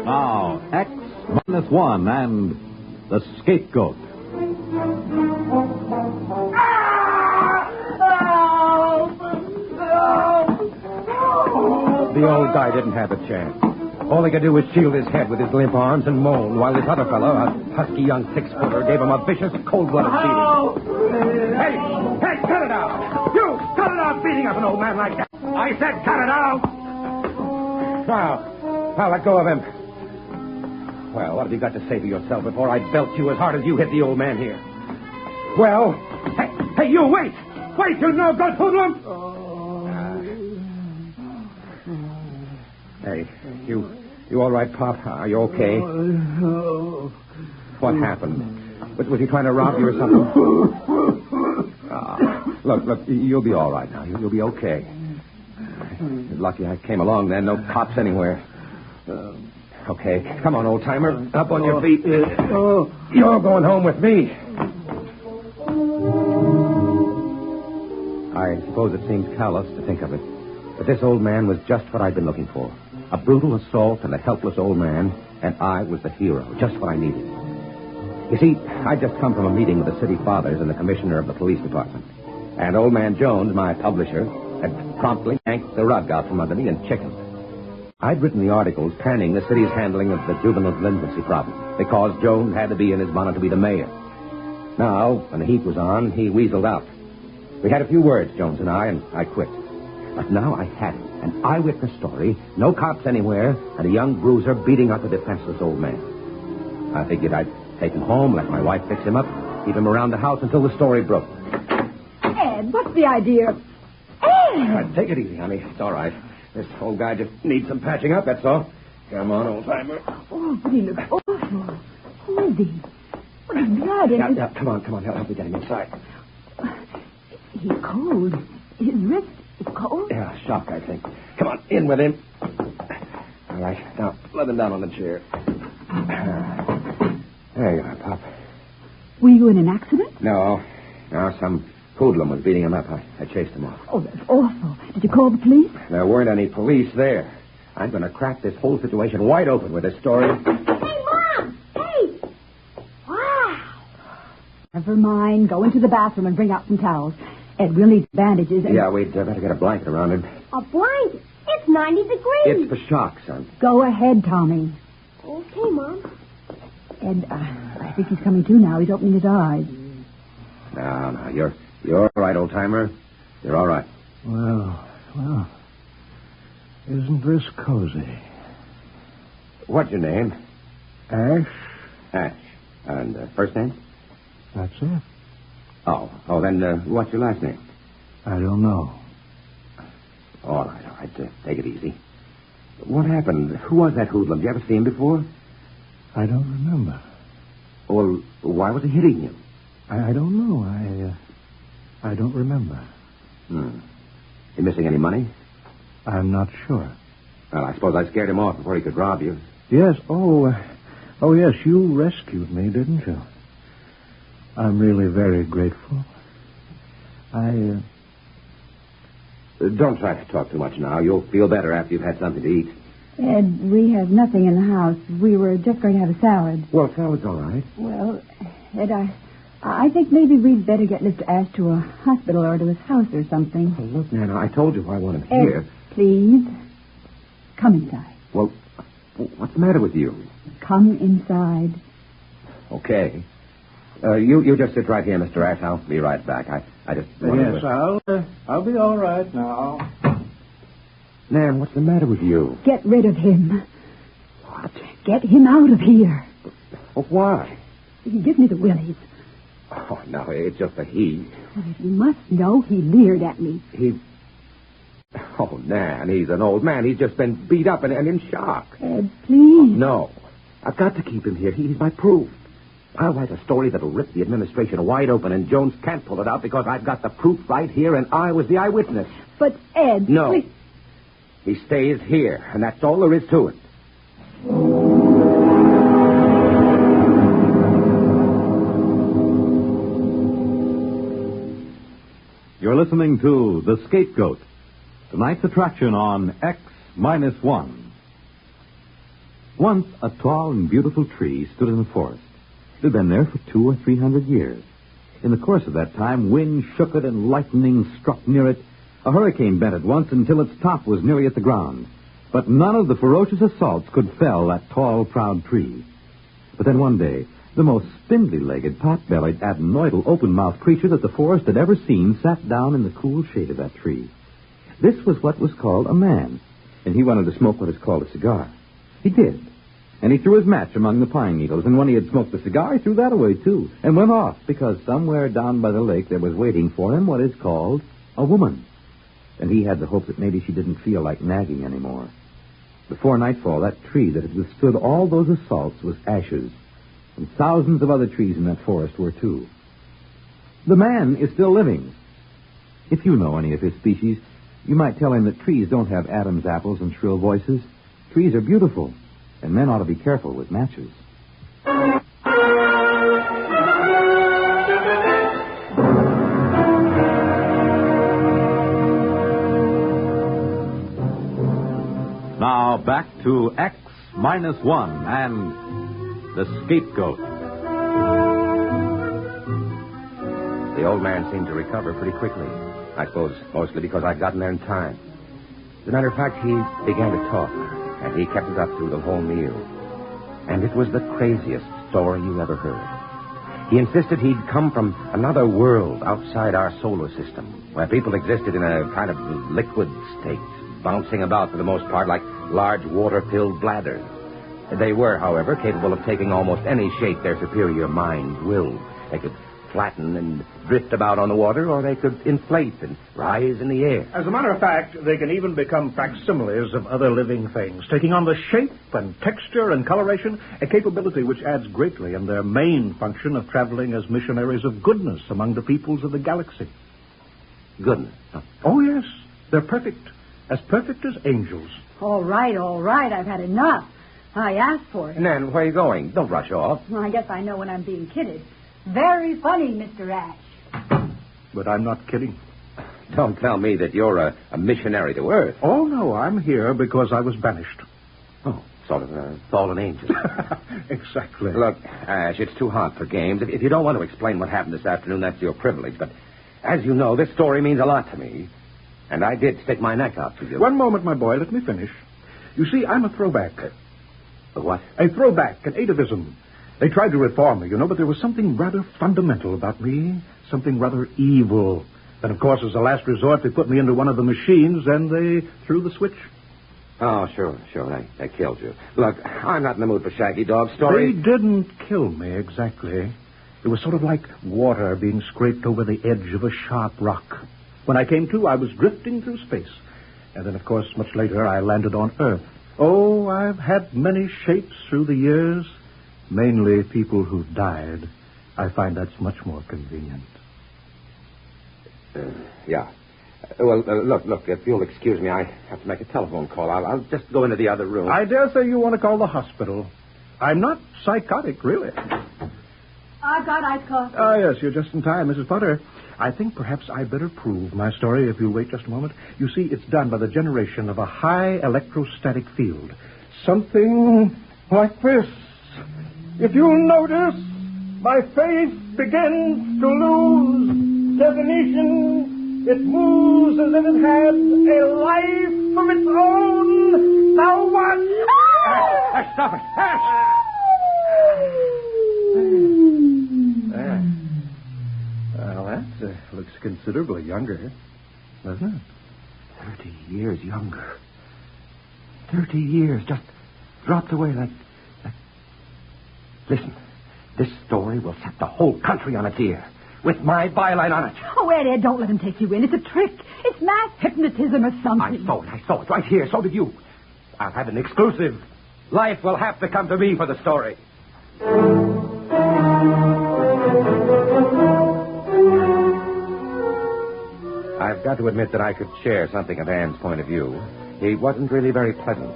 Now, X-1 and The Scapegoat. The old guy didn't have a chance. All he could do was shield his head with his limp arms and moan, while this other fellow, a husky young six-footer, gave him a vicious, cold-blooded beating. Hey, cut it out! You, cut it out beating up an old man like that! I said cut it out! Now, let go of him. Well, what have you got to say for yourself before I belt you as hard as you hit the old man here? Well, hey, you, wait! Wait, you no-good hoodlum! Hey, you all right, Pop? Are you okay? What happened? Was he trying to rob you or something? Look, you'll be all right now. You'll be okay. You're lucky I came along then. No cops anywhere. Okay, come on, old-timer. Up on your feet. You're going home with me. I suppose it seems callous to think of it, but this old man was just what I'd been looking for. A brutal assault and a helpless old man, and I was the hero, just what I needed. You see, I'd just come from a meeting with the city fathers and the commissioner of the police department. And old man Jones, my publisher, had promptly yanked the rug out from under me and chickened. I'd written the articles panning the city's handling of the juvenile delinquency problem because Jones had to be in his bonnet to be the mayor. Now, when the heat was on, he weaseled out. We had a few words, Jones and I quit. But now I had it, an eyewitness story, no cops anywhere, and a young bruiser beating up a defenseless old man. I figured I'd take him home, let my wife fix him up, keep him around the house until the story broke. Ed, what's the idea? Ed! Take it easy, honey. It's all right. This old guy just needs some patching up, that's all. Come on, old-timer. Oh, but he looks awful. Eddie. What is blood? Yeah, come on. I'll help you get him inside. He's cold. His wrist is cold. Yeah, shock, I think. Come on, in with him. All right, now, let him down on the chair. There you are, Pop. Were you in an accident? No, some hoodlum was beating him up. I chased him off. Oh, that's awful. Did you call the police? There weren't any police there. I'm going to crack this whole situation wide open with this story. Hey, Mom! Hey! Wow! Never mind. Go into the bathroom and bring out some towels. Ed, we'll need bandages and... Yeah, we'd better get a blanket around him. A blanket? It's 90 degrees. It's for shock, son. Go ahead, Tommy. Okay, Mom. Ed, I think he's coming to now. He's opening his eyes. No, you're all right, old-timer. You're all right. Well, isn't this cozy? What's your name? Ash. Ash. And first name? That's it. Oh, then what's your last name? I don't know. All right. Take it easy. What happened? Who was that hoodlum? Did you ever see him before? I don't remember. Well, why was he hitting you? I don't know. I don't remember. You missing any money? I'm not sure. Well, I suppose I scared him off before he could rob you. Yes. Oh, yes, you rescued me, didn't you? I'm really very grateful. Don't try to talk too much now. You'll feel better after you've had something to eat. Ed, we have nothing in the house. We were just going to have a salad. Well, salad's all right. Well, Ed, I think maybe we'd better get Mr. Ash to a hospital or to his house or something. Oh, look, Nana, I told you I want him Ed, here. Please. Come inside. Well, what's the matter with you? Come inside. Okay. You just sit right here, Mr. Ash. I'll be right back. I just... Yes, I'll be all right now. Nan, what's the matter with you? Get rid of him. What? Get him out of here. Well, why? He gives me the willies. Oh, no, it's just a he. Well, you must know he leered at me. Oh, Nan, he's an old man. He's just been beat up and in shock. Ed, please. No. I've got to keep him here. He's my proof. I'll write a story that'll rip the administration wide open, and Jones can't pull it out because I've got the proof right here, and I was the eyewitness. But, Ed... No. Please. He stays here, and that's all there is to it. You're listening to The Scapegoat, tonight's attraction on X-1. Once, a tall and beautiful tree stood in the forest. It had been there for 200 or 300 years. In the course of that time, wind shook it and lightning struck near it. A hurricane bent it once until its top was nearly at the ground. But none of the ferocious assaults could fell that tall, proud tree. But then one day, the most spindly-legged, pot-bellied, adenoidal, open-mouthed creature that the forest had ever seen sat down in the cool shade of that tree. This was what was called a man, and he wanted to smoke what is called a cigar. He did. And he threw his match among the pine needles, and when he had smoked the cigar, he threw that away, too, and went off, because somewhere down by the lake there was waiting for him what is called a woman. And he had the hope that maybe she didn't feel like nagging anymore. Before nightfall, that tree that had withstood all those assaults was ashes, and thousands of other trees in that forest were, too. The man is still living. If you know any of his species, you might tell him that trees don't have Adam's apples and shrill voices. Trees are beautiful, and men ought to be careful with matches. back to X-1 and the Scapegoat. The old man seemed to recover pretty quickly. I suppose mostly because I'd gotten there in time. As a matter of fact, he began to talk, and he kept it up through the whole meal. And it was the craziest story you ever heard. He insisted he'd come from another world outside our solar system, where people existed in a kind of liquid state, bouncing about for the most part like large water-filled bladders. They were, however, capable of taking almost any shape their superior minds willed. They could flatten and drift about on the water, or they could inflate and rise in the air. As a matter of fact, they can even become facsimiles of other living things, taking on the shape and texture and coloration, a capability which adds greatly in their main function of traveling as missionaries of goodness among the peoples of the galaxy. Goodness? Oh, yes. They're perfect as angels. All right. I've had enough. I asked for it. Nan, where are you going? Don't rush off. Well, I guess I know when I'm being kidded. Very funny, Mr. Ash. But I'm not kidding. Don't tell me that you're a missionary to Earth. Oh, no, I'm here because I was banished. Oh, sort of a fallen angel. Exactly. Look, Ash, it's too hot for games. If you don't want to explain what happened this afternoon, that's your privilege. But as you know, this story means a lot to me. And I did stick my neck out for you. One moment, my boy. Let me finish. You see, I'm a throwback. A what? A throwback, an atavism. They tried to reform me, but there was something rather fundamental about me, something rather evil. Then, of course, as a last resort, they put me into one of the machines, and they threw the switch. Oh, sure. They killed you. Look, I'm not in the mood for Shaggy Dog stories. They didn't kill me, exactly. It was sort of like water being scraped over the edge of a sharp rock. When I came to, I was drifting through space. And then, of course, much later, I landed on Earth. Oh, I've had many shapes through the years. Mainly people who've died. I find that's much more convenient. Yeah. Well, look, if you'll excuse me, I have to make a telephone call. I'll just go into the other room. I dare say you want to call the hospital. I'm not psychotic, really. I've got iced coffee. Ah, yes, you're just in time, Mrs. Potter. I think perhaps I'd better prove my story if you'll wait just a moment. You see, it's done by the generation of a high electrostatic field. Something like this. If you'll notice, my face begins to lose definition. It moves as if it had a life of its own. Now what? Stop it. Well, that looks considerably younger, doesn't it? 30 years younger. 30 years just dropped away like... Listen, this story will set the whole country on its ear, with my byline on it. Oh, Ed, don't let him take you in. It's a trick. It's mass hypnotism or something. I saw it right here. So did you. I'll have an exclusive. Life will have to come to me for the story. I've got to admit that I could share something of Anne's point of view. He wasn't really very pleasant.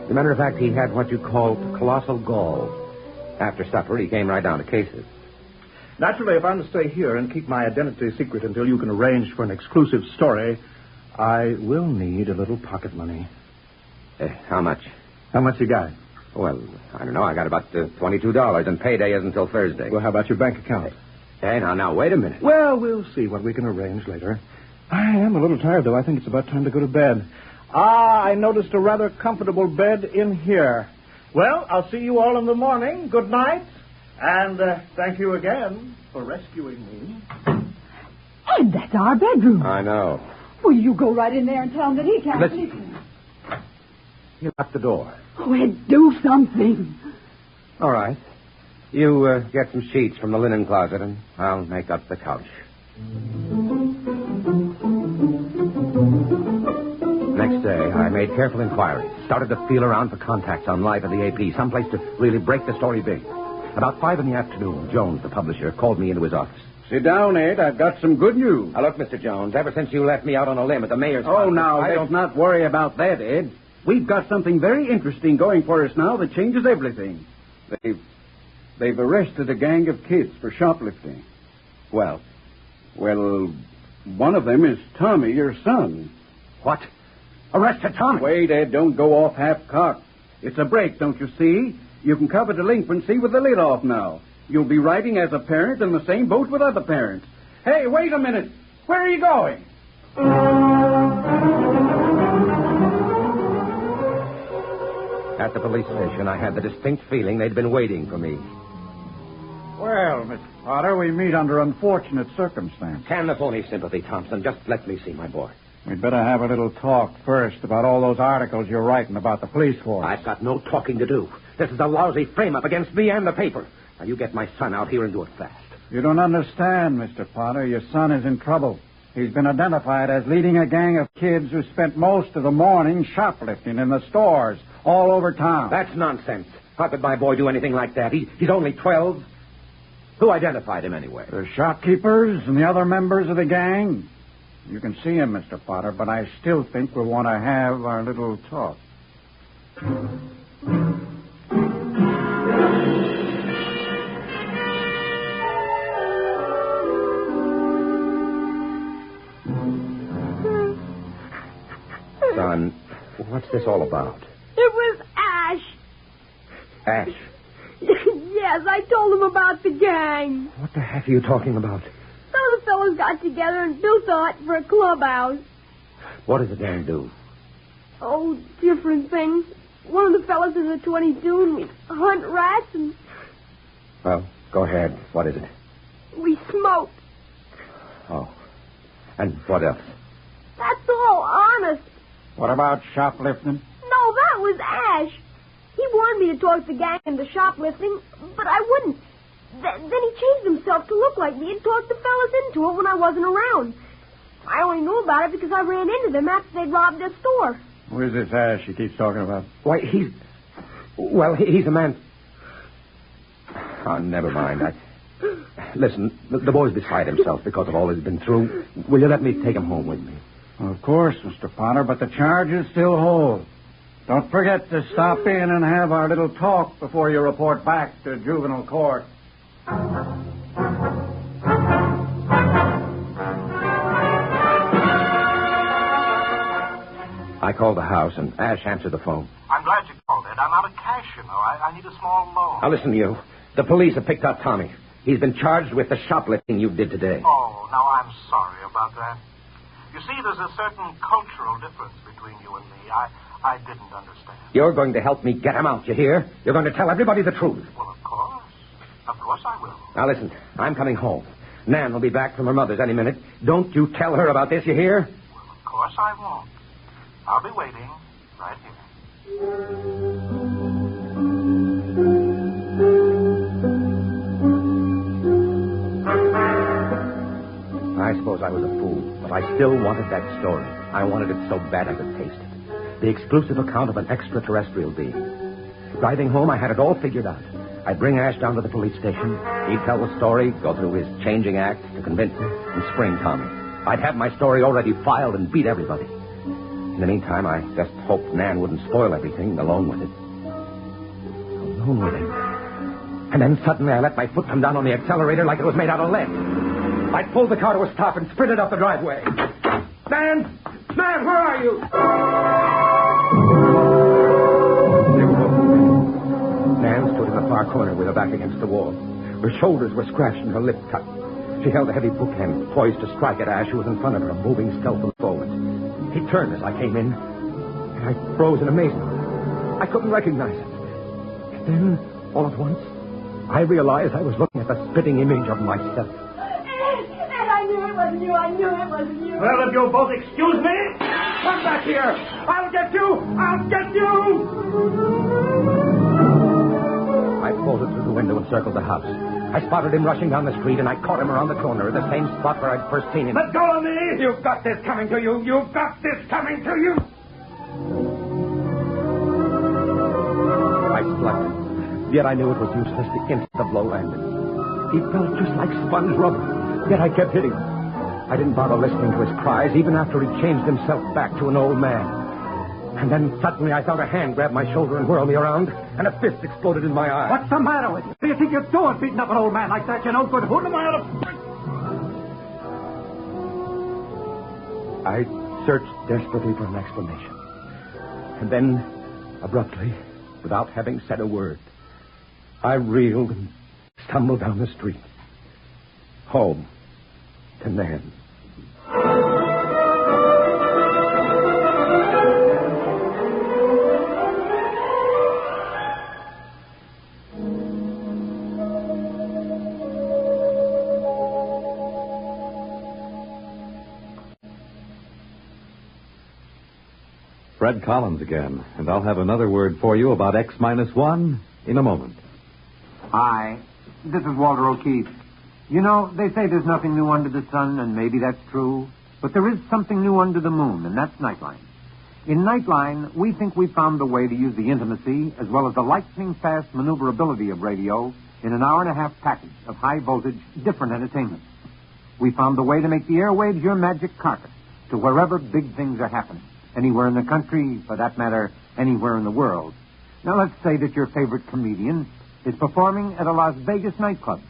As a matter of fact, he had what you call colossal gall. After supper, he came right down to cases. Naturally, if I'm to stay here and keep my identity secret until you can arrange for an exclusive story, I will need a little pocket money. How much? How much you got? Well, I don't know. I got about $22, and payday isn't until Thursday. Well, how about your bank account? Hey, now, wait a minute. Well, we'll see what we can arrange later. I am a little tired, though. I think it's about time to go to bed. I noticed a rather comfortable bed in here. Well, I'll see you all in the morning. Good night. And thank you again for rescuing me. Ed, that's our bedroom. I know. Well, you go right in there and tell him that he can't Listen. sleep. You locked the door. Oh, Ed, do something. All right. You get some sheets from the linen closet, and I'll make up the couch. Next day, I made careful inquiries. Started to feel around for contacts on Live and the AP, someplace to really break the story big. About 5 p.m, Jones, the publisher, called me into his office. Sit down, Ed. I've got some good news. Now, look, Mr. Jones, ever since you left me out on a limb at the mayor's... Oh, now, let's not worry about that, Ed. We've got something very interesting going for us now that changes everything. They've arrested a gang of kids for shoplifting. Well, one of them is Tommy, your son. What? Arrested Tommy. Wait, Ed, don't go off half-cocked. It's a break, don't you see? You can cover delinquency with the lid off now. You'll be riding as a parent in the same boat with other parents. Hey, wait a minute. Where are you going? At the police station, I had the distinct feeling they'd been waiting for me. Well, Mr. Potter, we meet under unfortunate circumstances. Can the phony sympathy, Thompson. Just let me see my boy. We'd better have a little talk first about all those articles you're writing about the police force. I've got no talking to do. This is a lousy frame-up against me and the paper. Now, you get my son out here and do it fast. You don't understand, Mr. Potter. Your son is in trouble. He's been identified as leading a gang of kids who spent most of the morning shoplifting in the stores all over town. That's nonsense. How could my boy do anything like that? He's only 12. Who identified him anyway? The shopkeepers and the other members of the gang. You can see him, Mr. Potter, but I still think we'll want to have our little talk. Son, what's this all about? It was Ash. Ash? Yes, I told him about the gang. What the heck are you talking about? Some of the fellows got together and built a hut for a clubhouse. What does the gang do? Oh, different things. One of the fellows is a 22, and we hunt rats, and... Well, go ahead. What is it? we smoke. Oh. And what else? That's all, honest. What about shoplifting? No, that was Ash. He wanted me to talk the gang into shoplifting, but I wouldn't. Then he changed himself to look like me and talked the fellas into it when I wasn't around. I only knew about it because I ran into them after they'd robbed their store. Who is this Ash he keeps talking about? Why, he's a man... Oh, never mind. Listen, the boy's beside himself because of all he's been through. Will you let me take him home with me? Of course, Mr. Potter, but the charges still hold. Don't forget to stop in and have our little talk before you report back to juvenile court. I called the house, and Ash answered the phone. I'm glad you called, Ed. I'm out of cash, you know. I need a small loan. Now, listen to you. The police have picked up Tommy. He's been charged with the shoplifting you did today. Oh, now I'm sorry about that. You see, there's a certain cultural difference between you and me. I didn't understand. You're going to help me get him out, you hear? You're going to tell everybody the truth. Well, of course. Of course I will. Now, listen. I'm coming home. Nan will be back from her mother's any minute. Don't you tell her about this, you hear? Well, of course I won't. I'll be waiting right here. I suppose I was a fool, but I still wanted that story. I wanted it so bad I could taste it. The exclusive account of an extraterrestrial being. Driving home, I had it all figured out. I'd bring Ash down to the police station. He'd tell the story, go through his changing act to convince him, and spring Tommy. I'd have my story already filed and beat everybody. In the meantime, I just hoped Nan wouldn't spoil everything alone with it. Alone with it. And then suddenly I let my foot come down on the accelerator like it was made out of lead. I pulled the car to a stop and sprinted up the driveway. Nan! Nan, where are you? Nan stood in the far corner with her back against the wall. Her shoulders were scratched and her lip cut. She held a heavy bookend poised to strike at Ash, who was in front of her, moving stealthily forward. He turned as I came in, and I froze in amazement. I couldn't recognize him. And then, all at once, I realized I was looking at the spitting image of myself. Ed, I knew it wasn't you. I knew it wasn't you. Well, if you'll both excuse me, come back here. I'll get you. I'll get you. I bolted through the window and circled the house. I spotted him rushing down the street, and I caught him around the corner at the same spot where I'd first seen him. Let go of me! You've got this coming to you! You've got this coming to you! I slugged him. Yet I knew it was useless. The instant the blow landed. He felt just like sponge rubber. Yet I kept hitting him. I didn't bother listening to his cries, even after he changed himself back to an old man. And then suddenly I felt a hand grab my shoulder and whirl me around, and a fist exploded in my eye. What's the matter with you? Do you think you're doing beating up an old man like that? You know good. Who am I out of... I searched desperately for an explanation. And then, abruptly, without having said a word, I reeled and stumbled down the street. Home to Nan. Fred Collins again, and I'll have another word for you about X-1 in a moment. Hi, this is Walter O'Keefe. You know, they say there's nothing new under the sun, and maybe that's true. But there is something new under the moon, and that's Nightline. In Nightline, we think we found the way to use the intimacy as well as the lightning-fast maneuverability of radio in an hour-and-a-half package of high-voltage, different entertainment. We found the way to make the airwaves your magic carpet to wherever big things are happening. Anywhere in the country, for that matter, anywhere in the world. Now, let's say that your favorite comedian is performing at a Las Vegas nightclub.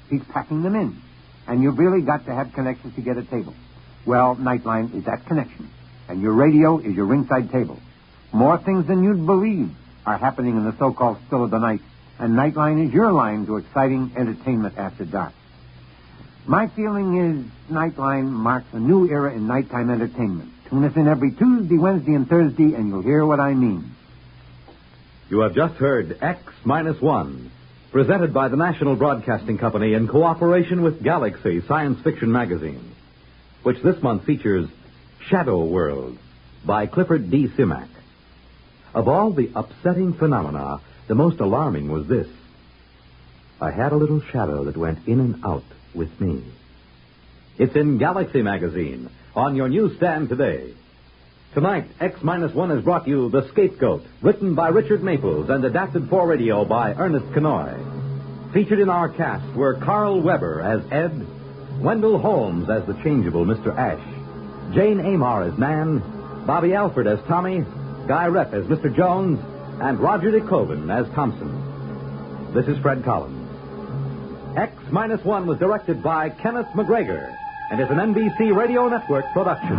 He's packing them in, and you've really got to have connections to get a table. Well, Nightline is that connection, and your radio is your ringside table. More things than you'd believe are happening in the so-called still of the night, and Nightline is your line to exciting entertainment after dark. My feeling is Nightline marks a new era in nighttime entertainment. Tune us in every Tuesday, Wednesday, and Thursday, and you'll hear what I mean. You have just heard X-1, presented by the National Broadcasting Company in cooperation with Galaxy Science Fiction Magazine, which this month features Shadow World by Clifford D. Simak. Of all the upsetting phenomena, the most alarming was this. I had a little shadow that went in and out with me. It's in Galaxy Magazine, on your newsstand today. Tonight, X-1 has brought you The Scapegoat, written by Richard Maples and adapted for radio by Ernest Kinoy. Featured in our cast were Carl Weber as Ed, Wendell Holmes as the changeable Mr. Ash, Jane Amar as Nan, Bobby Alford as Tommy, Guy Rep as Mr. Jones, and Roger DeCoven as Thompson. This is Fred Collins. X-1 was directed by Kenneth McGregor and is an NBC Radio Network production.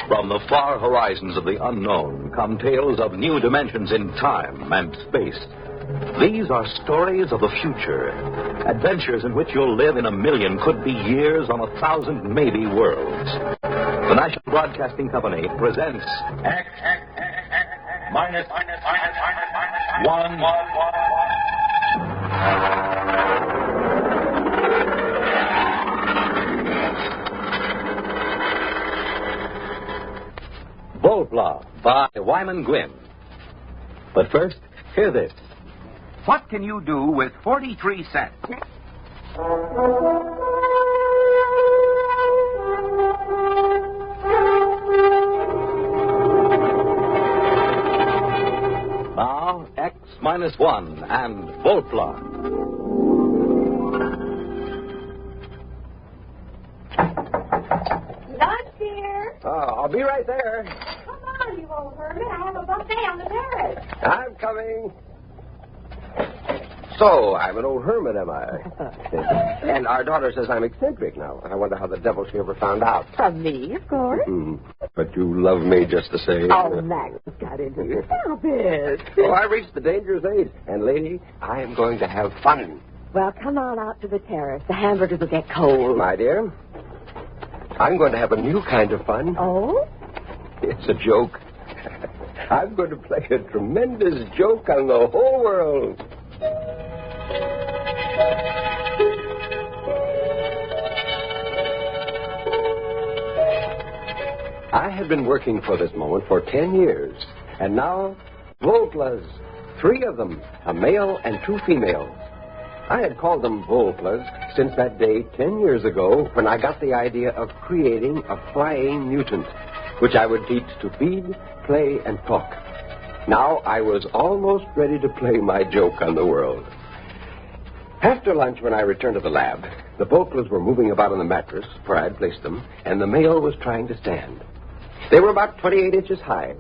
From the far horizons of the unknown come tales of new dimensions in time and space. These are stories of the future, adventures in which you'll live in a million, could be years, on 1,000 maybe worlds. The National Broadcasting Company presents X-1. Vopla by Wyman Gwynn. But first, hear this. What can you do with 43 cents? Now, X-1 and Vopla. Lunch here. I'll be right there. Come on, you old hermit. I have a buffet on the terrace. I'm coming. So, I'm an old hermit, am I? And our daughter says I'm eccentric now. I wonder how the devil she ever found out. From me, of course. Mm-hmm. But you love me just the same. Oh, Max got into you. Stop it. Oh, I reached the dangerous age. And, lady, I am going to have fun. Well, come on out to the terrace. The hamburgers will get cold. My dear, I'm going to have a new kind of fun. Oh? It's a joke. I'm going to play a tremendous joke on the whole world. I have been working for this moment for 10 years. And now, Voplas, 3 of them, a male and 2 females. I had called them Voplas since that day 10 years ago when I got the idea of creating a flying mutant, which I would teach to feed, play, and talk. Now I was almost ready to play my joke on the world. After lunch, when I returned to the lab, the Voplas were moving about on the mattress where I had placed them, and the male was trying to stand. They were about 28 inches high.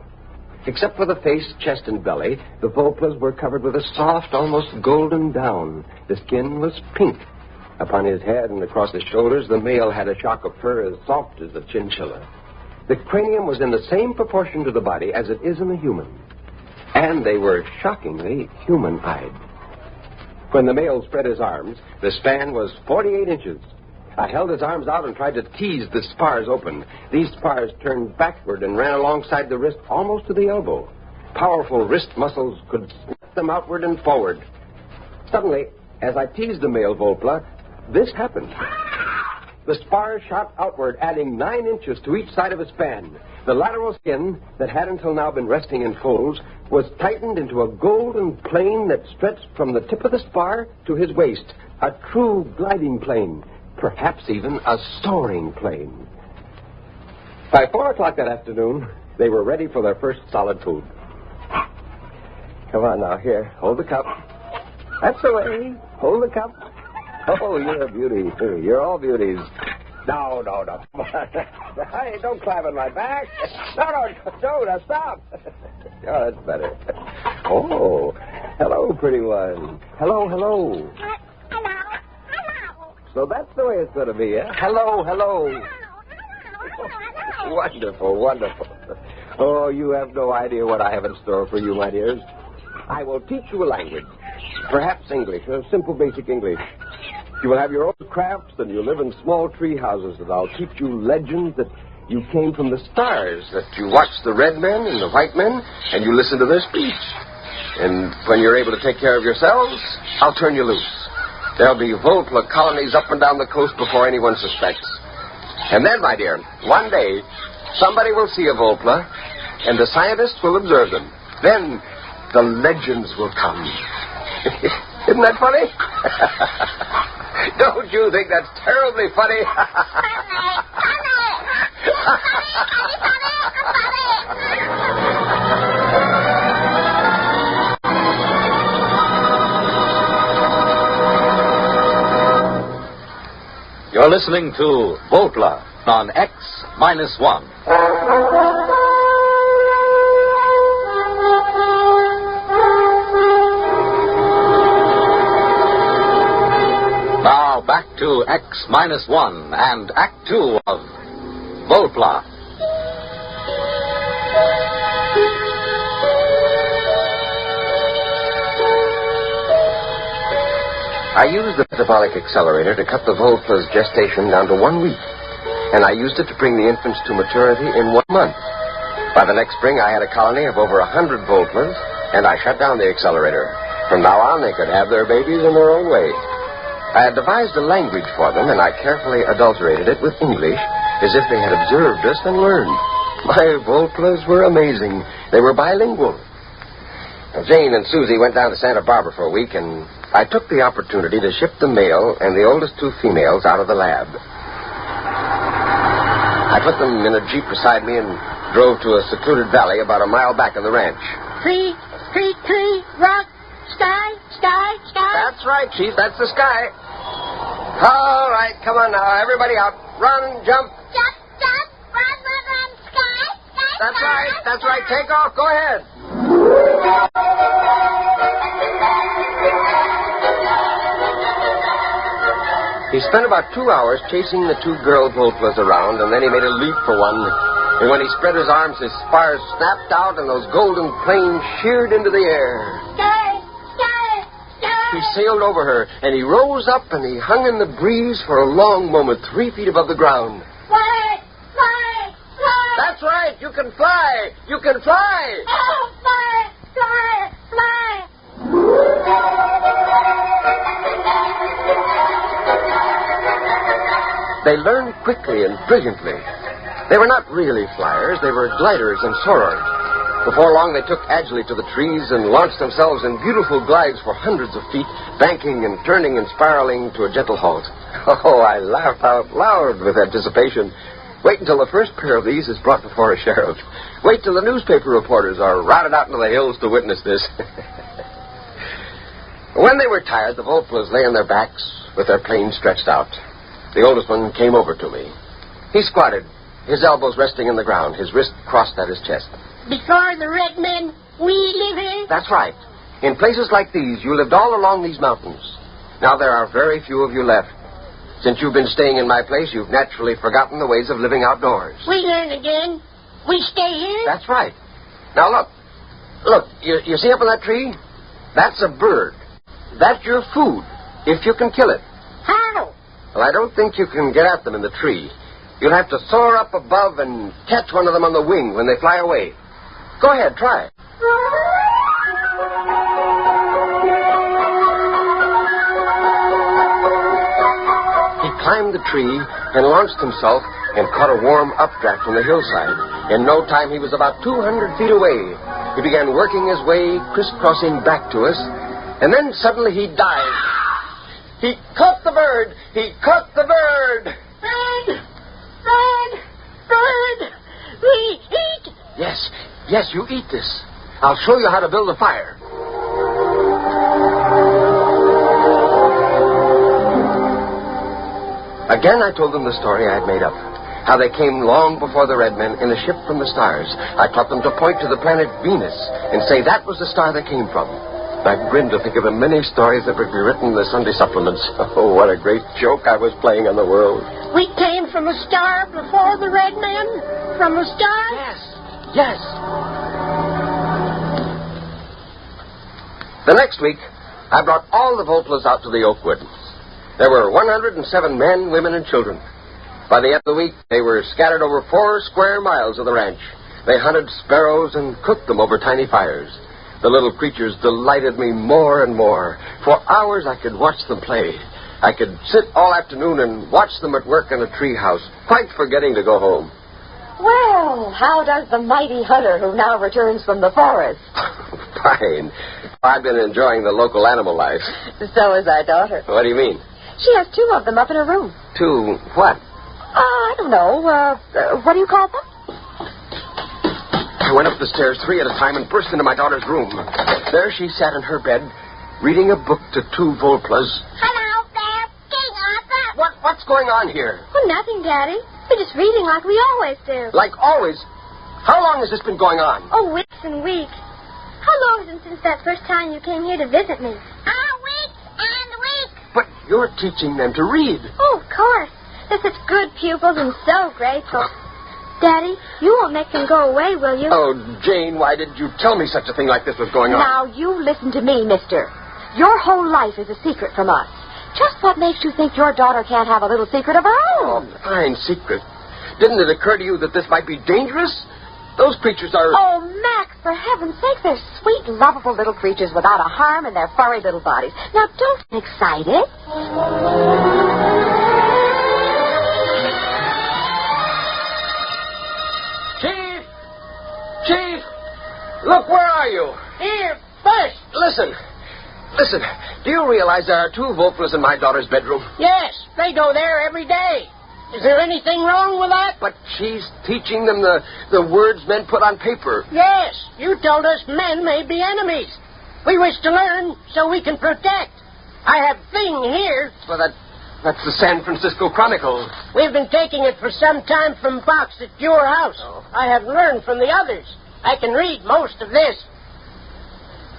Except for the face, chest, and belly, the Voplas were covered with a soft, almost golden down. The skin was pink. Upon his head and across his shoulders, the male had a shock of fur as soft as a chinchilla. The cranium was in the same proportion to the body as it is in the human. And they were shockingly human-eyed. When the male spread his arms, the span was 48 inches. I held his arms out and tried to tease the spars open. These spars turned backward and ran alongside the wrist almost to the elbow. Powerful wrist muscles could snap them outward and forward. Suddenly, as I teased the male Vopla, this happened. The spars shot outward, adding 9 inches to each side of his span. The lateral skin, that had until now been resting in folds, was tightened into a golden plane that stretched from the tip of the spar to his waist. A true gliding plane. Perhaps even a soaring plane. By 4 o'clock that afternoon, they were ready for their first solid food. Come on now, here, hold the cup. That's the way. Hold the cup. Oh, you're a beauty. You're all beauties. No. Come on. Hey, don't climb on my back. No, stop. Oh, that's better. Oh, hello, pretty one. Hello. Hello. So that's the way it's going to be, eh? Hello. Wonderful. Oh, you have no idea what I have in store for you, my dears. I will teach you a language. Perhaps English, a simple basic English. You will have your own crafts, and you'll live in small tree houses, and I'll teach you legends that you came from the stars, that you watch the red men and the white men, and you listen to their speech. And when you're able to take care of yourselves, I'll turn you loose. There'll be Vopla colonies up and down the coast before anyone suspects. And then, my dear, one day, somebody will see a Vopla, and the scientists will observe them. Then the legends will come. Isn't that funny? Don't you think that's terribly funny? You're listening to Vopla on X-1. Now back to X-1 and Act 2 of Vopla. I used the metabolic accelerator to cut the Vopla's gestation down to 1 week, and I used it to bring the infants to maturity in 1 month. By the next spring, I had a colony of over 100 Voplas, and I shut down the accelerator. From now on, they could have their babies in their own way. I had devised a language for them, and I carefully adulterated it with English, as if they had observed us and learned. My Voplas were amazing. They were bilingual. Jane and Susie went down to Santa Barbara for a week, and I took the opportunity to ship the male and the oldest 2 females out of the lab. I put them in a Jeep beside me and drove to a secluded valley about a mile back of the ranch. Tree, rock, sky. That's right, Chief. That's the sky. All right, come on now. Everybody out. Run, jump. Jump, run, sky. That's right. Take off. Go ahead. He spent about 2 hours chasing the 2 girl Voplas around, and then he made a leap for one. And when he spread his arms, his spars snapped out, and those golden planes sheared into the air. Sky. He sailed over her, and he rose up, and he hung in the breeze for a long moment, 3 feet above the ground. Fly. That's right. You can fly. Oh, fly. They learned quickly and brilliantly. They were not really flyers. They were gliders and soarers. Before long, they took agilely to the trees and launched themselves in beautiful glides for hundreds of feet, banking and turning and spiraling to a gentle halt. Oh, I laughed out loud with anticipation. Wait until the first pair of these is brought before a sheriff. Wait till the newspaper reporters are routed out into the hills to witness this. When they were tired, the Voplas lay on their backs with their planes stretched out. The oldest one came over to me. He squatted, his elbows resting in the ground, his wrist crossed at his chest. Before the red men, we live here? That's right. In places like these, you lived all along these mountains. Now there are very few of you left. Since you've been staying in my place, you've naturally forgotten the ways of living outdoors. We learn again. We stay here? That's right. Now look. Look, you see up in that tree? That's a bird. That's your food, if you can kill it. How? Well, I don't think you can get at them in the tree. You'll have to soar up above and catch one of them on the wing when they fly away. Go ahead, try. He climbed the tree and launched himself and caught a warm updraft from the hillside. In no time, he was about 200 feet away. He began working his way, crisscrossing back to us, and then suddenly he dived. He caught the bird! He caught the bird! Bird! Bird! Bird! We eat! Yes, you eat this. I'll show you how to build a fire. Again, I told them the story I had made up. How they came long before the Red Men in a ship from the stars. I taught them to point to the planet Venus and say that was the star they came from. I grinned to think of the many stories that would be written in the Sunday supplements. Oh, what a great joke I was playing on the world. We came from a star before the Red Men? From a star? Yes. The next week, I brought all the Voplas out to the Oakwood. There were 107 men, women, and children. By the end of the week, they were scattered over 4 square miles of the ranch. They hunted sparrows and cooked them over tiny fires. The little creatures delighted me more and more. For hours, I could watch them play. I could sit all afternoon and watch them at work in a treehouse, quite forgetting to go home. Well, how does the mighty hunter who now returns from the forest? Fine. I've been enjoying the local animal life. So is our daughter. What do you mean? She has 2 of them up in her room. 2 what? I don't know. What do you call them? I went up the stairs 3 at a time and burst into my daughter's room. There she sat in her bed, reading a book to 2 Voplas. Hello there, King Arthur. What's going on here? Oh, nothing, Daddy. We're just reading like we always do. Like always? How long has this been going on? Oh, weeks and weeks. How long is it since that first time you came here to visit me? Weeks and weeks. But you're teaching them to read. Oh, of course. They're such good pupils and so grateful. Daddy, you won't make them go away, will you? Oh, Jane, why didn't you tell me such a thing like this was going on? Now, you listen to me, mister. Your whole life is a secret from us. Just what makes you think your daughter can't have a little secret of her own? Oh, fine secret. Didn't it occur to you that this might be dangerous? Those creatures are... Oh, Max, for heaven's sake, they're sweet, lovable little creatures without a harm in their furry little bodies. Now, don't get excited. Chief! Look, where are you? Here, first. Listen. Do you realize there are 2 Voplas in my daughter's bedroom? Yes, they go there every day. Is there anything wrong with that? But she's teaching them the words men put on paper. Yes, you told us men may be enemies. We wish to learn so we can protect. I have thing here. Well, that's the San Francisco Chronicle. We've been taking it for some time from box at your house. Oh. I have learned from the others. I can read most of this.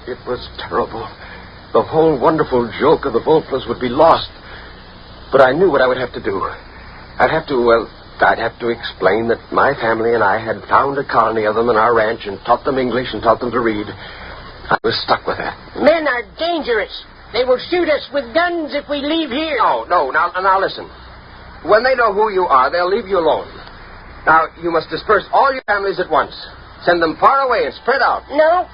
It was terrible. The whole wonderful joke of the Voplas would be lost. But I knew what I would have to do. I'd have to explain that my family and I had found a colony of them in our ranch and taught them English and taught them to read. I was stuck with that. Men are dangerous. They will shoot us with guns if we leave here. No. Now listen. When they know who you are, they'll leave you alone. Now, you must disperse all your families at once. Send them far away and spread out. No,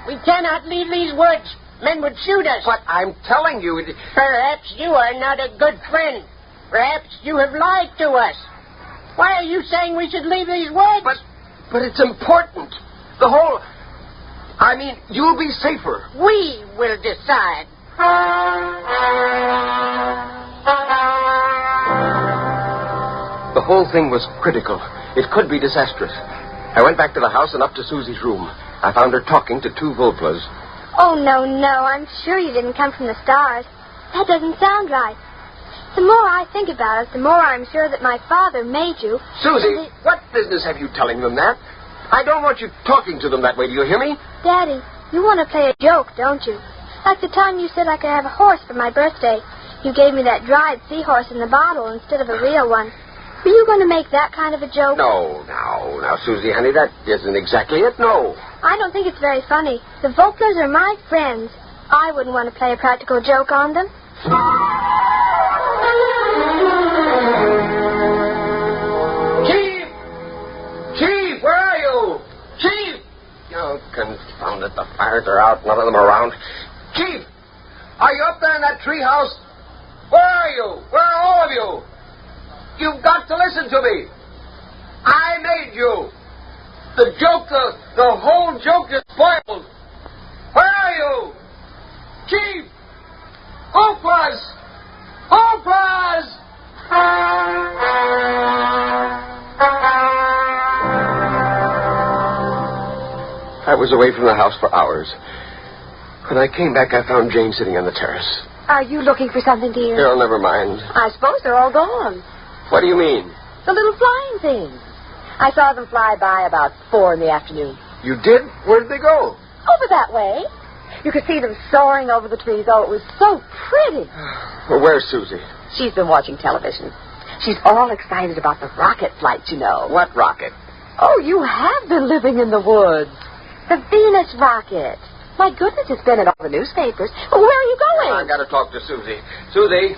we cannot leave these woods. Men would shoot us. But I'm telling you... Perhaps you are not a good friend. Perhaps you have lied to us. Why are you saying we should leave these woods? But it's important. The whole... I mean, you'll be safer. We will decide. The whole thing was critical. It could be disastrous. I went back to the house and up to Susie's room. I found her talking to 2 Voplas. Oh, no. I'm sure you didn't come from the stars. That doesn't sound right. The more I think about it, the more I'm sure that my father made you. Susie, what business have you telling them that? I don't want you talking to them that way. Do you hear me? Daddy, you want to play a joke, don't you? Like the time you said I could have a horse for my birthday. You gave me that dried seahorse in the bottle instead of a real one. Were you going to make that kind of a joke? No, now, Susie, honey, that isn't exactly it, no. I don't think it's very funny. The Voplas are my friends. I wouldn't want to play a practical joke on them. Chief, where are you? Chief! Oh, confound it, the fires are out, none of them around. Chief, are you up there in that treehouse? Where are you? Where are all of you? You've got to listen to me. I made you. The joke, the whole joke is spoiled. Where are you? Chief! Voplas! Voplas! I was away from the house for hours. When I came back, I found Jane sitting on the terrace. Are you looking for something, dear? Oh, never mind. I suppose they're all gone. What do you mean? The little flying things. I saw them fly by about 4 in the afternoon. You did? Where did they go? Over that way. You could see them soaring over the trees. Oh, it was so pretty. Well, where's Susie? She's been watching television. She's all excited about the rocket flight, you know. What rocket? Oh, you have been living in the woods. The Venus rocket. My goodness, it's been in all the newspapers. But where are you going? I've got to talk to Susie. Susie!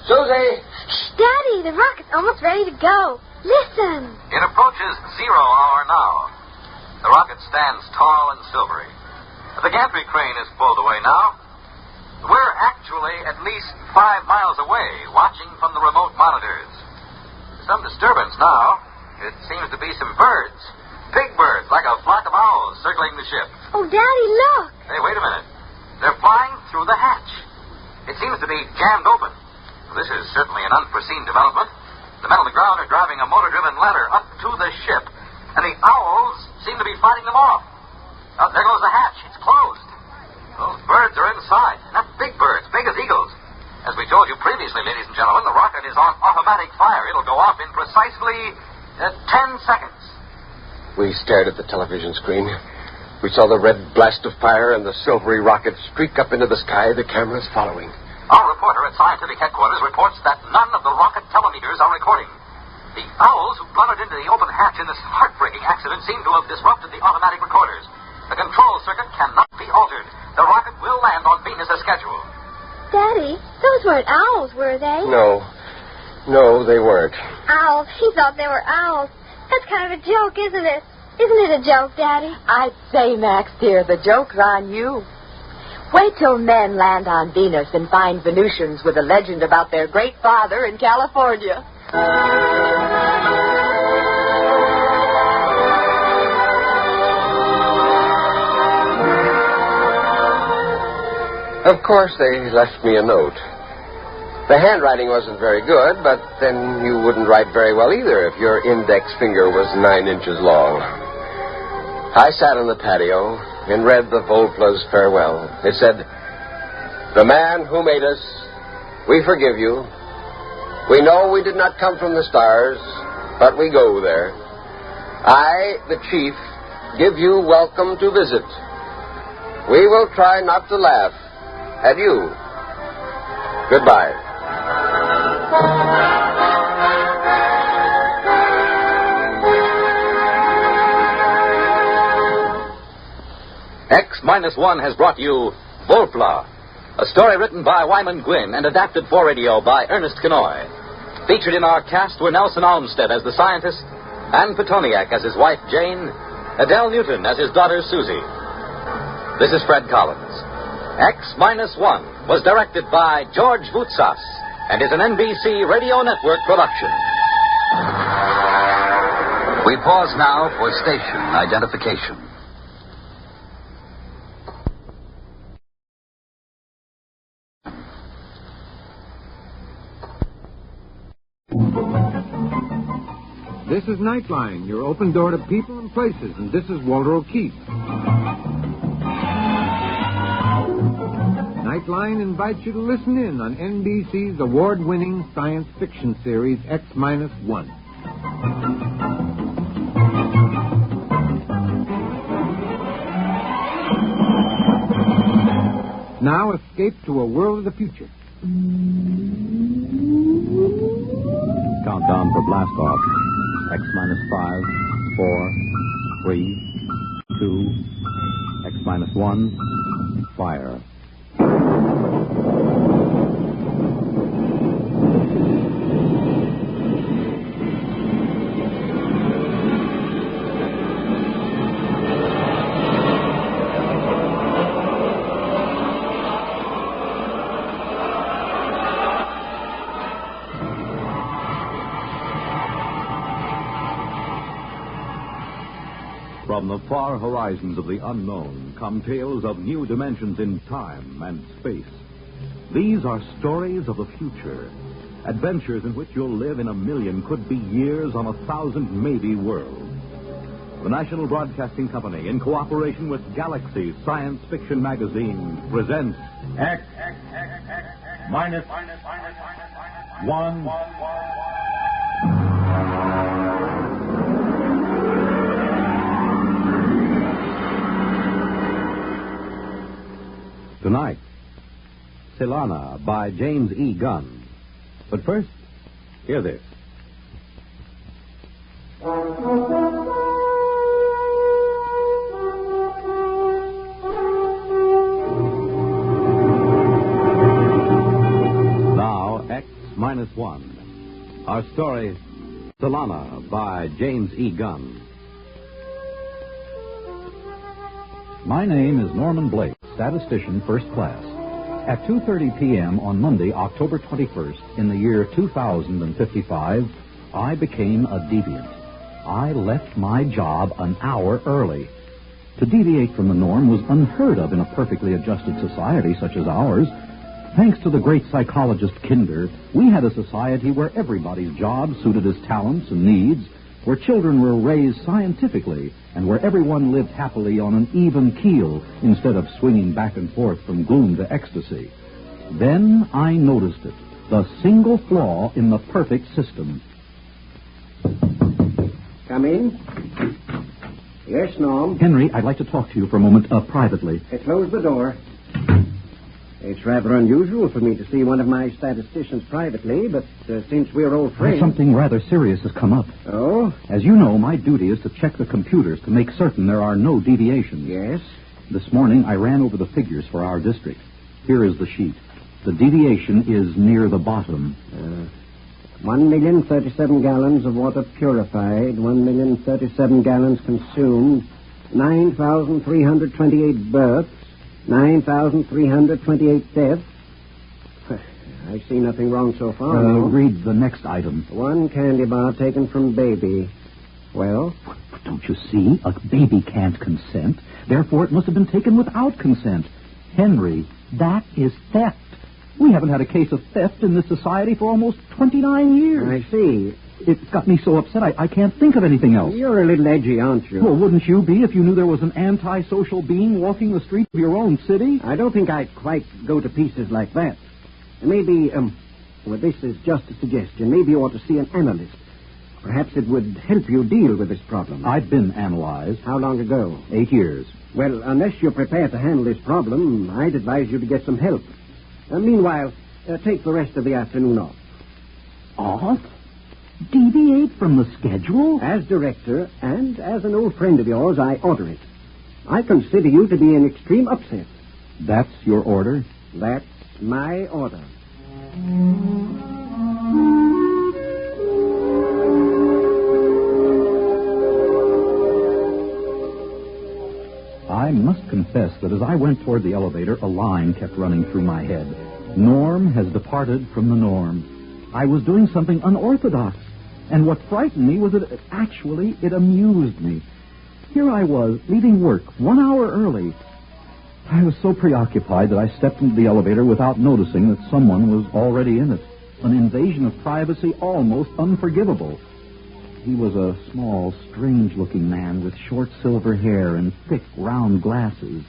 Susie! Shh, Daddy, the rocket's almost ready to go. Listen. It approaches 0 hour now. The rocket stands tall and silvery. The gantry crane is pulled away now. We're actually at least 5 miles away, watching from the remote monitors. Some disturbance now. It seems to be some birds. Big birds, like a flock of owls, circling the ship. Oh, Daddy, look. Hey, wait a minute. They're flying through the hatch. It seems to be jammed open. This is certainly an unforeseen development. The men on the ground are driving a motor-driven ladder up to the ship, and the owls seem to be fighting them off. Oh, there goes the hatch. It's closed. Those birds are inside. Not big birds, big as eagles. As we told you previously, ladies and gentlemen, the rocket is on automatic fire. It'll go off in precisely 10 seconds. We stared at the television screen. We saw the red blast of fire and the silvery rocket streak up into the sky, the cameras following. Our reporter at scientific headquarters reports that none of the rocket telemeters are recording. The owls who blundered into the open hatch in this heartbreaking accident seem to have disrupted the automatic recorders. The control circuit cannot be altered. The rocket will land on Venus as scheduled. Daddy, those weren't owls, were they? No, they weren't. Owls. He thought they were owls. That's kind of a joke, isn't it? Isn't it a joke, Daddy? I'd say, Max, dear, the joke's on you. Wait till men land on Venus and find Venusians with a legend about their great father in California. Of course, they left me a note. The handwriting wasn't very good, but then you wouldn't write very well either if your index finger was 9 inches long. I sat on the patio and read the Vopla's farewell. It said, "The man who made us, we forgive you. We know we did not come from the stars, but we go there. I, the chief, give you welcome to visit. We will try not to laugh at you. Goodbye." X-1 has brought you Vopla, a story written by Wyman Gwynn and adapted for radio by Ernest Kinoy. Featured in our cast were Nelson Olmsted as the scientist, Anne Petoniak as his wife Jane, Adele Newton as his daughter Susie. This is Fred Collins. X-1 was directed by George Voutsas and is an NBC Radio Network production. We pause now for station identification. This is Nightline, your open door to people and places, and this is Walter O'Keefe. Nightline invites you to listen in on NBC's award-winning science fiction series X-1. Now escape to a world of the future. Countdown for blast off. X-5, 4, 3, 2, X-1, fire. From the far horizons of the unknown come tales of new dimensions in time and space. These are stories of the future, adventures in which you'll live in a million, could be years, on 1,000 maybe worlds. The National Broadcasting Company, in cooperation with Galaxy Science Fiction Magazine, presents X-1. Tonight, Tsylana by James E. Gunn. But first, hear this. Now, X-1. Our story, Tsylana by James E. Gunn. My name is Norman Blake, statistician first class. At 2:30 p.m. on Monday, October 21st, in the year 2055, I became a deviant. I left my job an hour early. To deviate from the norm was unheard of in a perfectly adjusted society such as ours. Thanks to the great psychologist Kinder, we had a society where everybody's job suited his talents and needs, where children were raised scientifically, and where everyone lived happily on an even keel instead of swinging back and forth from gloom to ecstasy. Then I noticed it, the single flaw in the perfect system. Come in. Yes, Norm. Henry, I'd like to talk to you for a moment privately. Close the door. It's rather unusual for me to see one of my statisticians privately, but since we're old friends... Something rather serious has come up. Oh? As you know, my duty is to check the computers to make certain there are no deviations. Yes? This morning, I ran over the figures for our district. Here is the sheet. The deviation is near the bottom. 1,037 gallons of water purified, 1,037 gallons consumed, 9,328 births, 9,328 deaths. I see nothing wrong so far. Read the next item. One candy bar taken from baby. Well? Don't you see? A baby can't consent. Therefore, it must have been taken without consent. Henry, that is theft. We haven't had a case of theft in this society for almost 29 years. I see. It got me so upset I can't think of anything else. You're a little edgy, aren't you? Well, wouldn't you be if you knew there was an antisocial being walking the streets of your own city? I don't think I'd quite go to pieces like that. Maybe, well, this is just a suggestion. Maybe you ought to see an analyst. Perhaps it would help you deal with this problem. I've been analyzed. How long ago? 8 years. Well, unless you're prepared to handle this problem, I'd advise you to get some help. Meanwhile, take the rest of the afternoon off. Off? Deviate from the schedule? As director, and as an old friend of yours, I order it. I consider you to be in extreme upset. That's your order? That's my order. I must confess that as I went toward the elevator, a line kept running through my head. Norm has departed from the norm. I was doing something unorthodox. And what frightened me was that it amused me. Here I was, leaving work 1 hour early. I was so preoccupied that I stepped into the elevator without noticing that someone was already in it. An invasion of privacy almost unforgivable. He was a small, strange-looking man with short silver hair and thick, round glasses.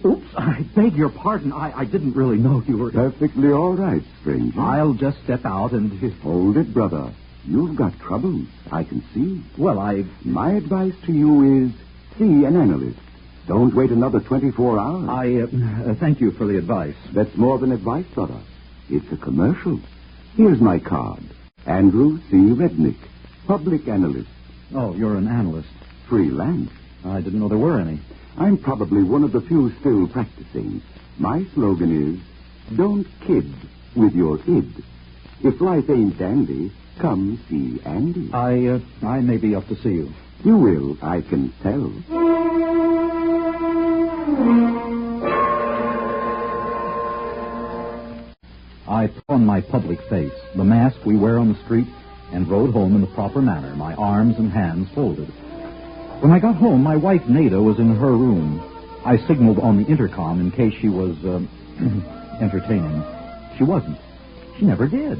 Oops, I beg your pardon. I didn't really know you were... Perfectly all right, stranger. I'll just step out and... Hold it, brother. You've got troubles, I can see. Well, My advice to you is see an analyst. Don't wait another 24 hours. Thank you for the advice. That's more than advice, brother. It's a commercial. Here's my card. Andrew C. Rednick, public analyst. Oh, you're an analyst. Freelance. I didn't know there were any. I'm probably one of the few still practicing. My slogan is, don't kid with your id. If life ain't dandy, come see Andy. I may be up to see you. You will, I can tell. I put on my public face, the mask we wear on the street, and rode home in the proper manner, my arms and hands folded. When I got home, my wife, Nada, was in her room. I signaled on the intercom in case she was, entertaining. She wasn't. She never did.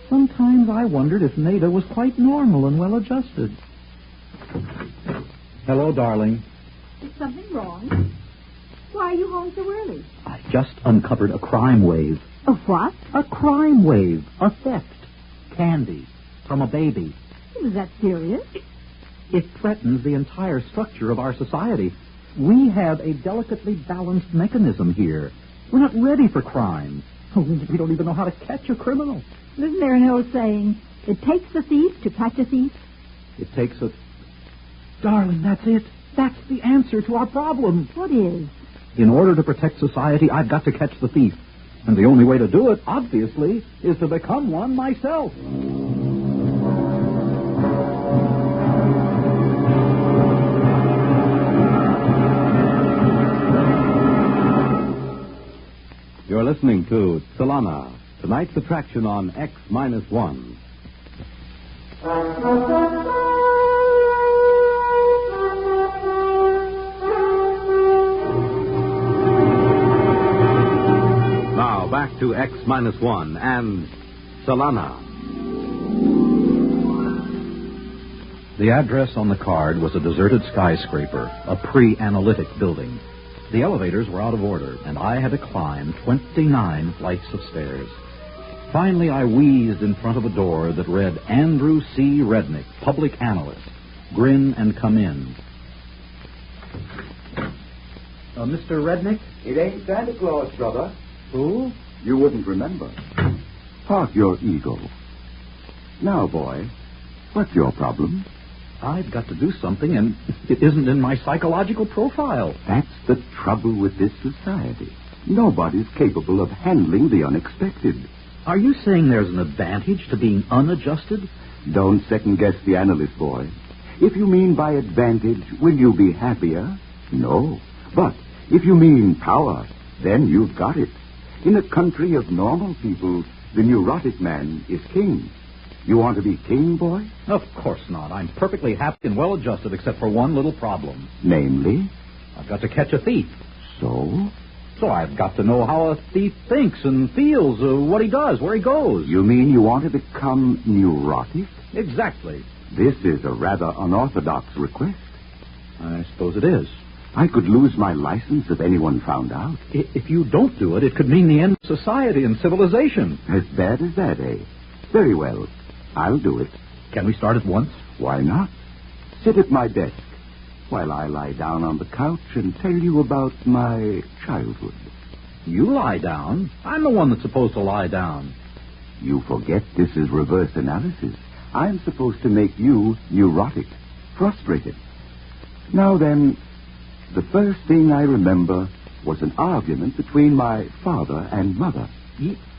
Sometimes I wondered if Nada was quite normal and well-adjusted. Hello, darling. Is something wrong? Why are you home so early? I just uncovered a crime wave. A what? A crime wave. A theft. Candy. From a baby. Is that serious? It threatens the entire structure of our society. We have a delicately balanced mechanism here. We're not ready for crime. We don't even know how to catch a criminal. Isn't there an old saying, it takes a thief to catch a thief? It takes a... Darling, that's it. That's the answer to our problem. What is? In order to protect society, I've got to catch the thief. And the only way to do it, obviously, is to become one myself. You're listening to Tsylana, tonight's attraction on X-1. Now, back to X-1 and Tsylana. The address on the card was a deserted skyscraper, a pre-analytic building. The elevators were out of order, and I had to climb 29 flights of stairs. Finally, I wheezed in front of a door that read, Andrew C. Rednick, public analyst. Grin and come in. Mr. Rednick? It ain't Santa Claus, brother. Who? You wouldn't remember. Park your ego. Now, boy, what's your problem? I've got to do something, and it isn't in my psychological profile. That's the trouble with this society. Nobody's capable of handling the unexpected. Are you saying there's an advantage to being unadjusted? Don't second-guess the analyst, boy. If you mean by advantage, will you be happier? No. But if you mean power, then you've got it. In a country of normal people, the neurotic man is king. You want to be king, boy? Of course not. I'm perfectly happy and well-adjusted, except for one little problem. Namely? I've got to catch a thief. So? So I've got to know how a thief thinks and feels, what he does, where he goes. You mean you want to become neurotic? Exactly. This is a rather unorthodox request. I suppose it is. I could lose my license if anyone found out. If you don't do it, it could mean the end of society and civilization. As bad as that, eh? Very well. I'll do it. Can we start at once? Why not? Sit at my desk while I lie down on the couch and tell you about my childhood. You lie down? I'm the one that's supposed to lie down. You forget this is reverse analysis. I'm supposed to make you neurotic, frustrated. Now then, the first thing I remember was an argument between my father and mother.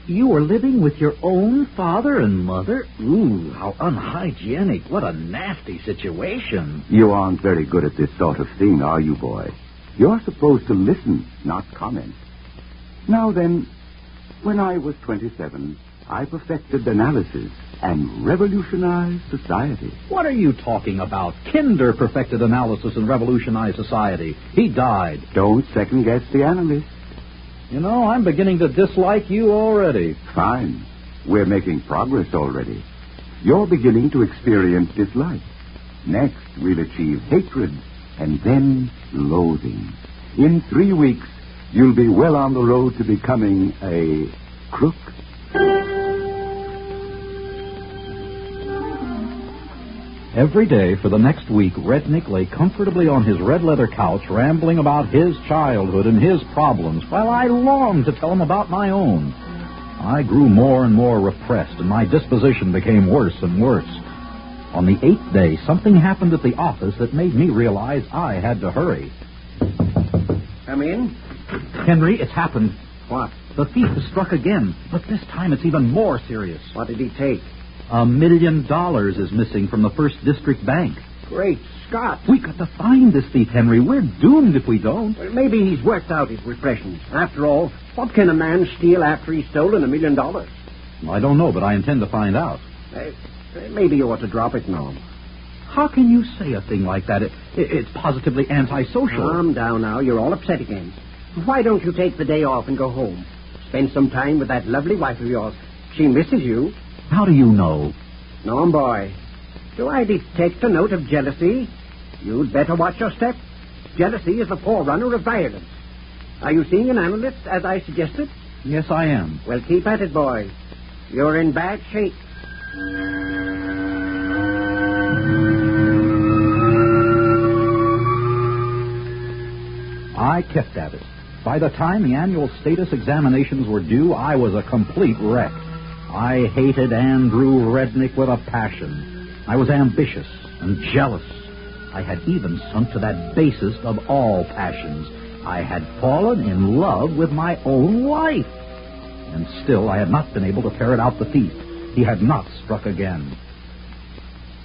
You were living with your own father and mother? Ooh, how unhygienic. What a nasty situation. You aren't very good at this sort of thing, are you, boy? You're supposed to listen, not comment. Now then, when I was 27, I perfected analysis and revolutionized society. What are you talking about? Kinder perfected analysis and revolutionized society. He died. Don't second-guess the analyst. You know, I'm beginning to dislike you already. Fine. We're making progress already. You're beginning to experience dislike. Next, we'll achieve hatred, and then loathing. In 3 weeks, you'll be well on the road to becoming a crook. Every day for the next week, Rednick lay comfortably on his red leather couch, rambling about his childhood and his problems, while I longed to tell him about my own. I grew more and more repressed, and my disposition became worse and worse. On the 8th day, something happened at the office that made me realize I had to hurry. Come in. Henry, it's happened. What? The thief has struck again, but this time it's even more serious. What did he take? $1 million is missing from the First District Bank. Great Scott. We got to find this thief, Henry. We're doomed if we don't. Well, maybe he's worked out his repressions. After all, what can a man steal after he's stolen $1 million? I don't know, but I intend to find out. Maybe you ought to drop it, Norm. How can you say a thing like that? It's positively antisocial. Calm down now. You're all upset again. Why don't you take the day off and go home? Spend some time with that lovely wife of yours. She misses you. How do you know? Norm, boy, do I detect a note of jealousy? You'd better watch your step. Jealousy is the forerunner of violence. Are you seeing an analyst, as I suggested? Yes, I am. Well, keep at it, boy. You're in bad shape. I kept at it. By the time the annual status examinations were due, I was a complete wreck. I hated Andrew Rednick with a passion. I was ambitious and jealous. I had even sunk to that basest of all passions. I had fallen in love with my own wife. And still I had not been able to ferret out the thief. He had not struck again.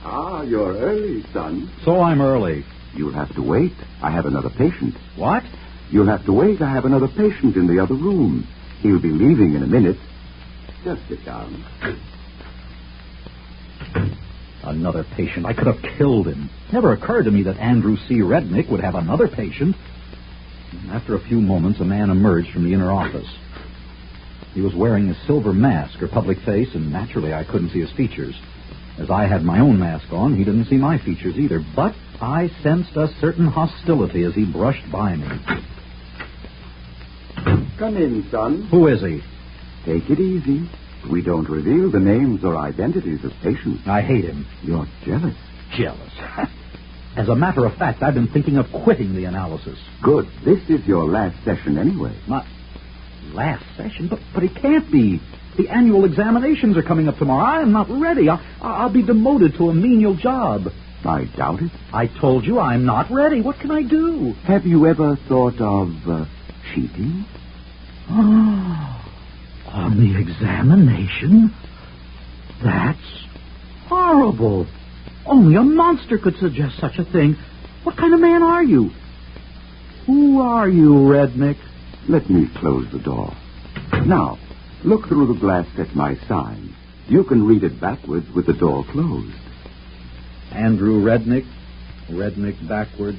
Ah, you're early, son. So I'm early. You'll have to wait. I have another patient. What? You'll have to wait. I have another patient in the other room. He'll be leaving in a minute. Just sit down. Another patient. I could have killed him. Never occurred to me that Andrew C. Rednick would have another patient. After a few moments, a man emerged from the inner office. He was wearing a silver mask or public face, and naturally I couldn't see his features. As I had my own mask on, he didn't see my features either, but I sensed a certain hostility as he brushed by me. Come in, son. Who is he? Take it easy. We don't reveal the names or identities of patients. I hate him. You're jealous. Jealous? As a matter of fact, I've been thinking of quitting the analysis. Good. This is your last session anyway. My last session? But it can't be. The annual examinations are coming up tomorrow. I am not ready. I'll be demoted to a menial job. I doubt it. I told you I'm not ready. What can I do? Have you ever thought of cheating? On the examination? That's horrible. Only a monster could suggest such a thing. What kind of man are you? Who are you, Rednick? Let me close the door. Now, look through the glass at my sign. You can read it backwards with the door closed. Andrew Rednick. Rednick backwards.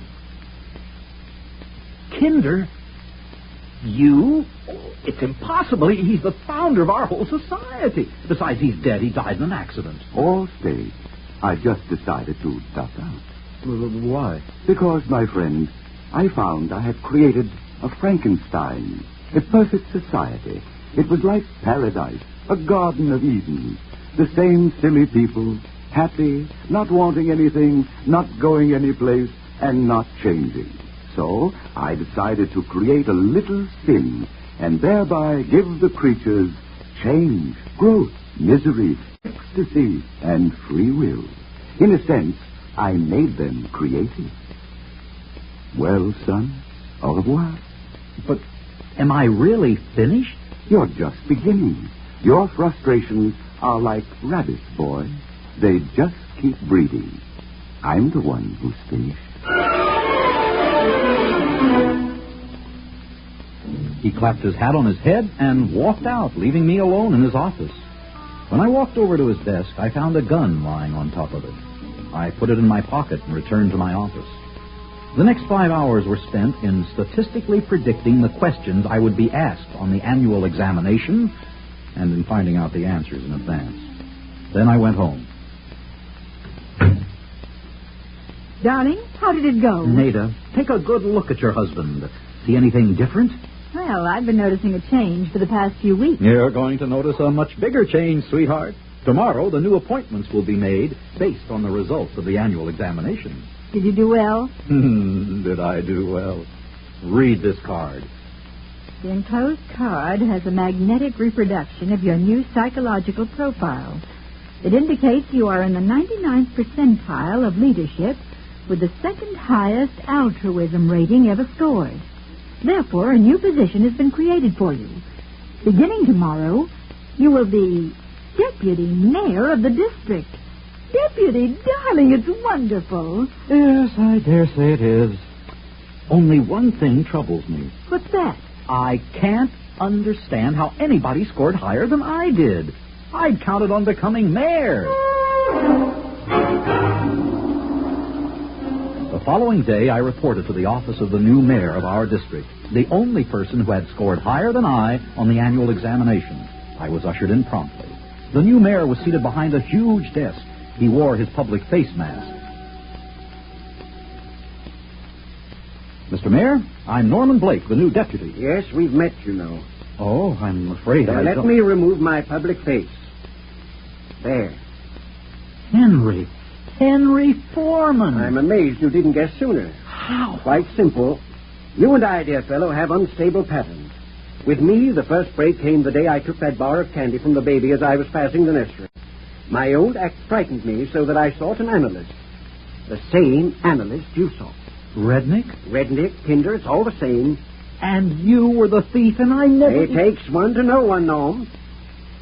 Kinder? You? It's impossible. He's the founder of our whole society. Besides, he's dead. He died in an accident. All staged. I just decided to duck out. Why? Because, my friend, I found I had created a Frankenstein, a perfect society. It was like paradise, a Garden of Eden. The same silly people, happy, not wanting anything, not going anyplace, and not changing. So I decided to create a little sin, and thereby give the creatures change, growth, misery, ecstasy, and free will. In a sense, I made them creative. Well, son, au revoir. But am I really finished? You're just beginning. Your frustrations are like rabbits, boy. They just keep breeding. I'm the one who's finished. He clapped his hat on his head and walked out, leaving me alone in his office. When I walked over to his desk, I found a gun lying on top of it. I put it in my pocket and returned to my office. The next 5 hours were spent in statistically predicting the questions I would be asked on the annual examination and in finding out the answers in advance. Then I went home. Darling, how did it go? Nada, take a good look at your husband. See anything different? Well, I've been noticing a change for the past few weeks. You're going to notice a much bigger change, sweetheart. Tomorrow, the new appointments will be made based on the results of the annual examination. Did you do well? Did I do well? Read this card. The enclosed card has a magnetic reproduction of your new psychological profile. It indicates you are in the 99th percentile of leadership with the second highest altruism rating ever scored. Therefore, a new position has been created for you. Beginning tomorrow, you will be deputy mayor of the district. Deputy, darling, it's wonderful. Yes, I dare say it is. Only one thing troubles me. What's that? I can't understand how anybody scored higher than I did. I'd counted on becoming mayor. The following day, I reported to the office of the new mayor of our district, the only person who had scored higher than I on the annual examination. I was ushered in promptly. The new mayor was seated behind a huge desk. He wore his public face mask. Mr. Mayor, I'm Norman Blake, the new deputy. Yes, we've met, you know. Oh, I'm afraid Now, I let don't... me remove my public face. There. Henry Foreman. I'm amazed you didn't guess sooner. How? Quite simple. You and I, dear fellow, have unstable patterns. With me, the first break came the day I took that bar of candy from the baby as I was passing the nursery. My own act frightened me so that I sought an analyst. The same analyst you saw. Rednick? Rednick, Kinder, it's all the same. And you were the thief and I never... It takes one to know one, Noam.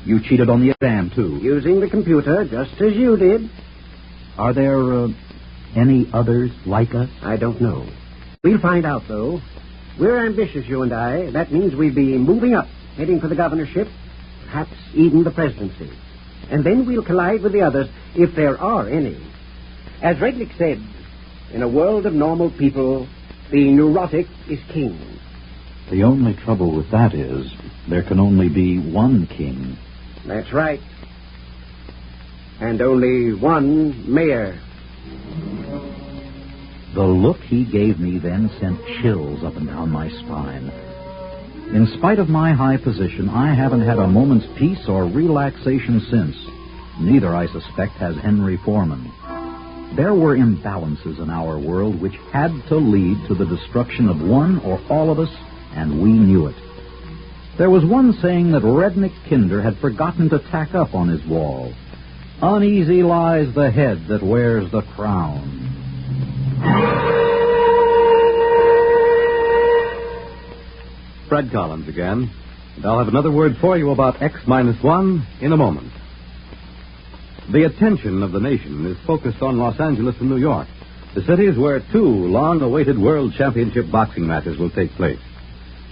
You cheated on the exam, too. Using the computer, just as you did. Are there any others like us? I don't know. We'll find out, though. We're ambitious, you and I. That means we'll be moving up, heading for the governorship, perhaps even the presidency. And then we'll collide with the others, if there are any. As Rednick said, in a world of normal people, the neurotic is king. The only trouble with that is there can only be one king. That's right. And only one mayor. The look he gave me then sent chills up and down my spine. In spite of my high position, I haven't had a moment's peace or relaxation since. Neither, I suspect, has Henry Foreman. There were imbalances in our world which had to lead to the destruction of one or all of us, and we knew it. There was one saying that Rednick Kinder had forgotten to tack up on his wall. Uneasy lies the head that wears the crown. Fred Collins again, and I'll have another word for you about X-1 in a moment. The attention of the nation is focused on Los Angeles and New York, the cities where two long-awaited World Championship boxing matches will take place.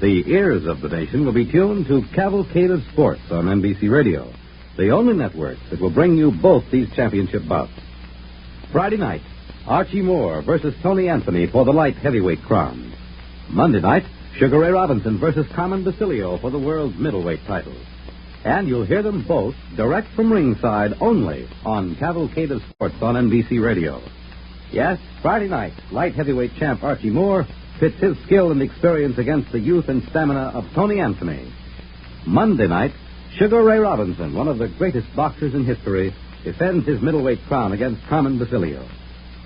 The ears of the nation will be tuned to Cavalcade of Sports on NBC Radio, the only network that will bring you both these championship bouts. Friday night, Archie Moore versus Tony Anthony for the light heavyweight crown. Monday night, Sugar Ray Robinson versus Carmen Basilio for the world's middleweight title. And you'll hear them both direct from ringside only on Cavalcade of Sports on NBC Radio. Yes, Friday night, light heavyweight champ Archie Moore pits his skill and experience against the youth and stamina of Tony Anthony. Monday night, Sugar Ray Robinson, one of the greatest boxers in history, defends his middleweight crown against Carmen Basilio.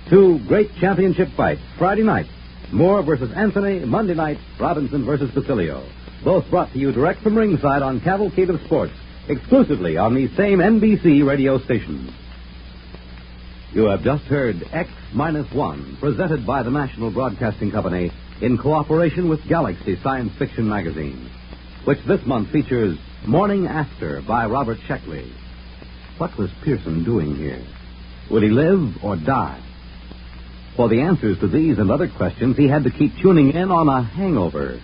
Two great championship fights, Friday night, Moore versus Anthony, Monday night, Robinson versus Basilio. Both brought to you direct from ringside on Cavalcade of Sports, exclusively on these same NBC radio stations. You have just heard X-1, presented by the National Broadcasting Company in cooperation with Galaxy Science Fiction Magazine, which this month features Morning After by Robert Sheckley. What was Pearson doing here? Would he live or die? For the answers to these and other questions, he had to keep tuning in on a hangover.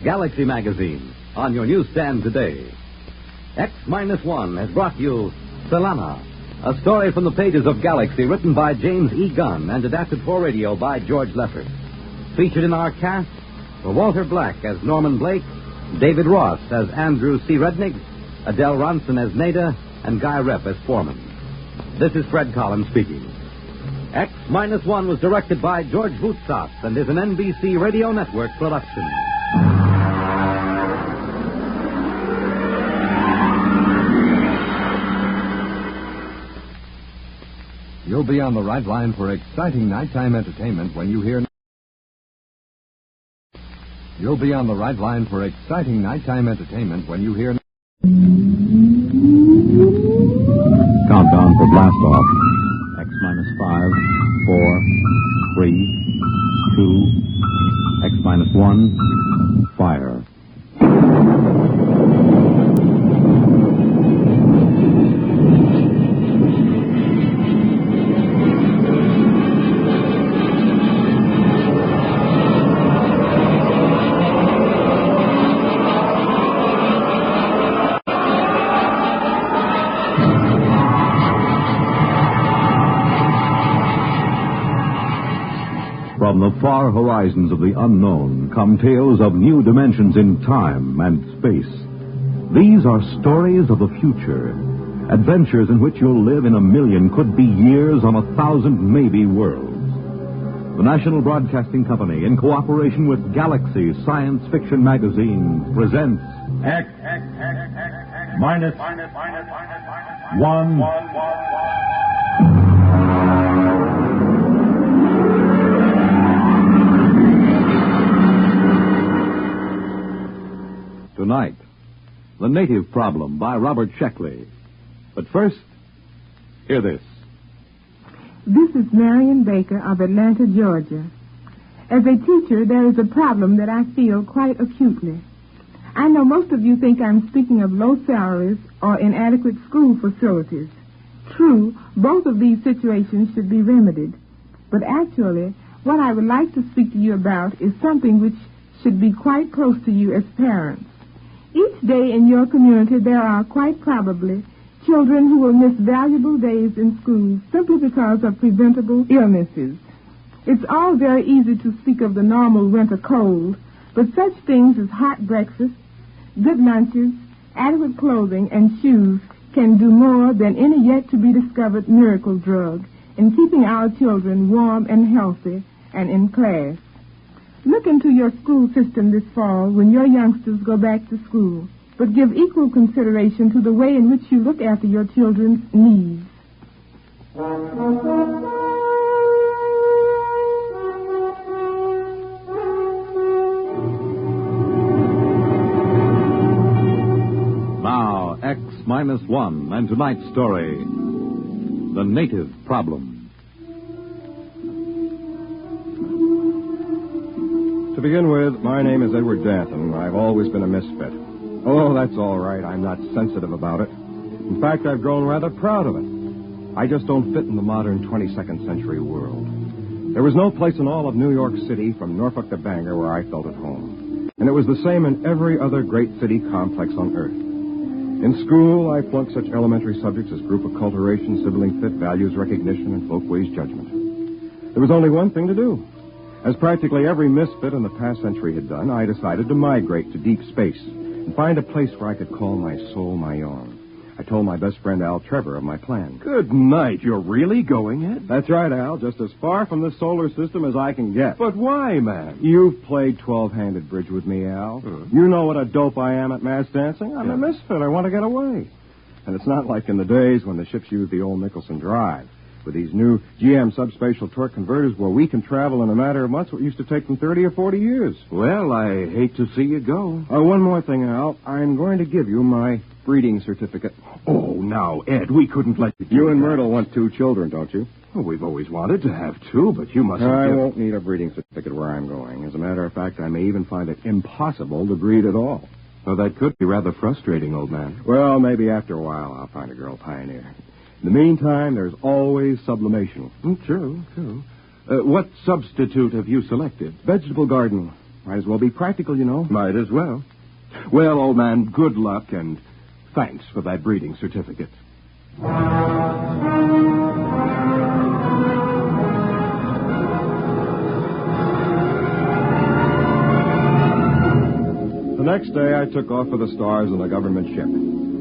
Galaxy Magazine, on your newsstand today. X-1 has brought you Tsylana, a story from the pages of Galaxy written by James E. Gunn and adapted for radio by George Lefferts. Featured in our cast were Walter Black as Norman Blake, David Ross as Andrew C. Rednick, Adele Ronson as Nada, and Guy Repp as Foreman. This is Fred Collins speaking. X-1 was directed by George Voutsas and is an NBC Radio Network production. You'll be on the right line for exciting nighttime entertainment when you hear... You'll be on the right line for exciting nighttime entertainment when you hear... Countdown for blast off. X minus 5, 4, 3, 2, X minus 1, fire. From the far horizons of the unknown come tales of new dimensions in time and space. These are stories of the future, adventures in which you'll live in a million, could be years, on 1,000 maybe worlds. The National Broadcasting Company, in cooperation with Galaxy Science Fiction Magazine, presents X minus 1. Tonight, The Native Problem by Robert Sheckley. But first, hear this. This is Marion Baker of Atlanta, Georgia. As a teacher, there is a problem that I feel quite acutely. I know most of you think I'm speaking of low salaries or inadequate school facilities. True, both of these situations should be remedied. But actually, what I would like to speak to you about is something which should be quite close to you as parents. Each day in your community, there are quite probably children who will miss valuable days in school simply because of preventable illnesses. It's all very easy to speak of the normal winter cold, but such things as hot breakfasts, good lunches, adequate clothing, and shoes can do more than any yet-to-be-discovered miracle drug in keeping our children warm and healthy and in class. Look into your school system this fall when your youngsters go back to school, but give equal consideration to the way in which you look after your children's needs. Now, X minus 1, and tonight's story, The Native Problem. To begin with, my name is Edward Danton. I've always been a misfit. Oh, that's all right. I'm not sensitive about it. In fact, I've grown rather proud of it. I just don't fit in the modern 22nd century world. There was no place in all of New York City, from Norfolk to Bangor, where I felt at home. And it was the same in every other great city complex on Earth. In school, I flunked such elementary subjects as group acculturation, sibling fit, values recognition, and folkways judgment. There was only one thing to do. As practically every misfit in the past century had done, I decided to migrate to deep space and find a place where I could call my soul my own. I told my best friend Al Trevor of my plan. Good night. You're really going, Ed? That's right, Al. Just as far from the solar system as I can get. But why, man? You've played 12-handed bridge with me, Al. You know what a dope I am at mass dancing. I'm a misfit. I want to get away. And it's not like in the days when the ships used the old Nicholson Drive. With these new GM subspatial torque converters where we can travel in a matter of months what used to take them 30 or 40 years. Well, I hate to see you go. One more thing, Al. I'm going to give you my breeding certificate. Oh, now, Ed, we couldn't let you do You and that. Myrtle want 2 children, don't you? Well, we've always wanted to have 2, but you mustn't... I won't need a breeding certificate where I'm going. As a matter of fact, I may even find it impossible to breed at all. Well, that could be rather frustrating, old man. Well, maybe after a while I'll find a girl pioneer. In the meantime, there's always sublimation. True. What substitute have you selected? Vegetable garden. Might as well be practical, you know. Might as well. Well, old man, good luck, and thanks for that breeding certificate. The next day, I took off for the stars on a government ship.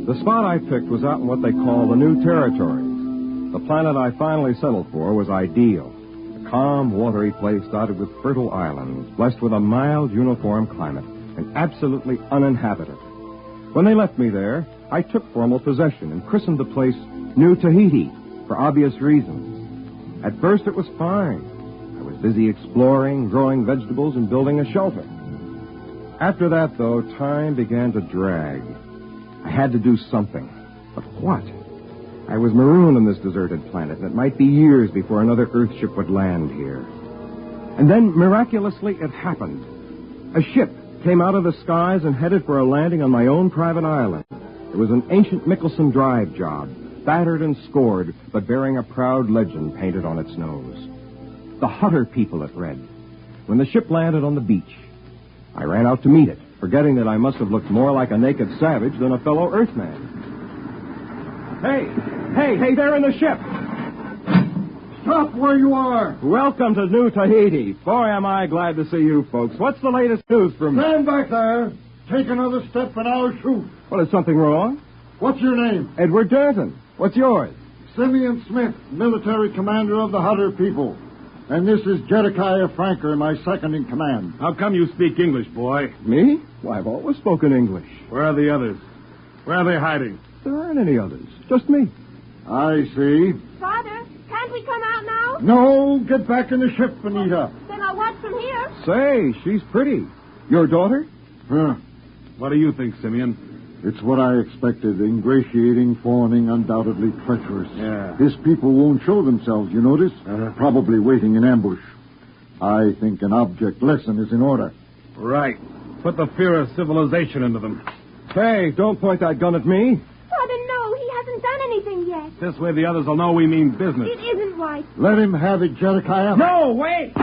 The spot I picked was out in what they call the New Territories. The planet I finally settled for was ideal. A calm, watery place dotted with fertile islands, blessed with a mild, uniform climate, and absolutely uninhabited. When they left me there, I took formal possession and christened the place New Tahiti, for obvious reasons. At first, it was fine. I was busy exploring, growing vegetables, and building a shelter. After that, though, time began to drag. I had to do something. But what? I was marooned on this deserted planet, and it might be years before another Earthship would land here. And then, miraculously, it happened. A ship came out of the skies and headed for a landing on my own private island. It was an ancient Mickelson Drive job, battered and scored, but bearing a proud legend painted on its nose. The Hutter people, it read. When the ship landed on the beach, I ran out to meet it, forgetting that I must have looked more like a naked savage than a fellow Earthman. Hey, there in the ship! Stop where you are! Welcome to New Tahiti. Boy, am I glad to see you folks. What's the latest news from... Stand back there. Take another step and I'll shoot. Well, is something wrong? What's your name? Edward Danton. What's yours? Simeon Smith, military commander of the Hutter people. And this is Jedediah Franker, my second in command. How come you speak English, boy? Me? Why, I've always spoken English. Where are the others? Where are they hiding? There aren't any others. Just me. I see. Father, can't we come out now? No, get back in the ship, Anita. Then I'll watch from here. Say, she's pretty. Your daughter? Huh. What do you think, Simeon? It's what I expected. Ingratiating, fawning, undoubtedly treacherous. Yeah. His people won't show themselves, you notice? Probably waiting in ambush. I think an object lesson is in order. Right. Put the fear of civilization into them. Hey, don't point that gun at me. Father, no, he hasn't done anything yet. This way the others will know we mean business. It isn't right. Let him have it, Jedediah. No, wait!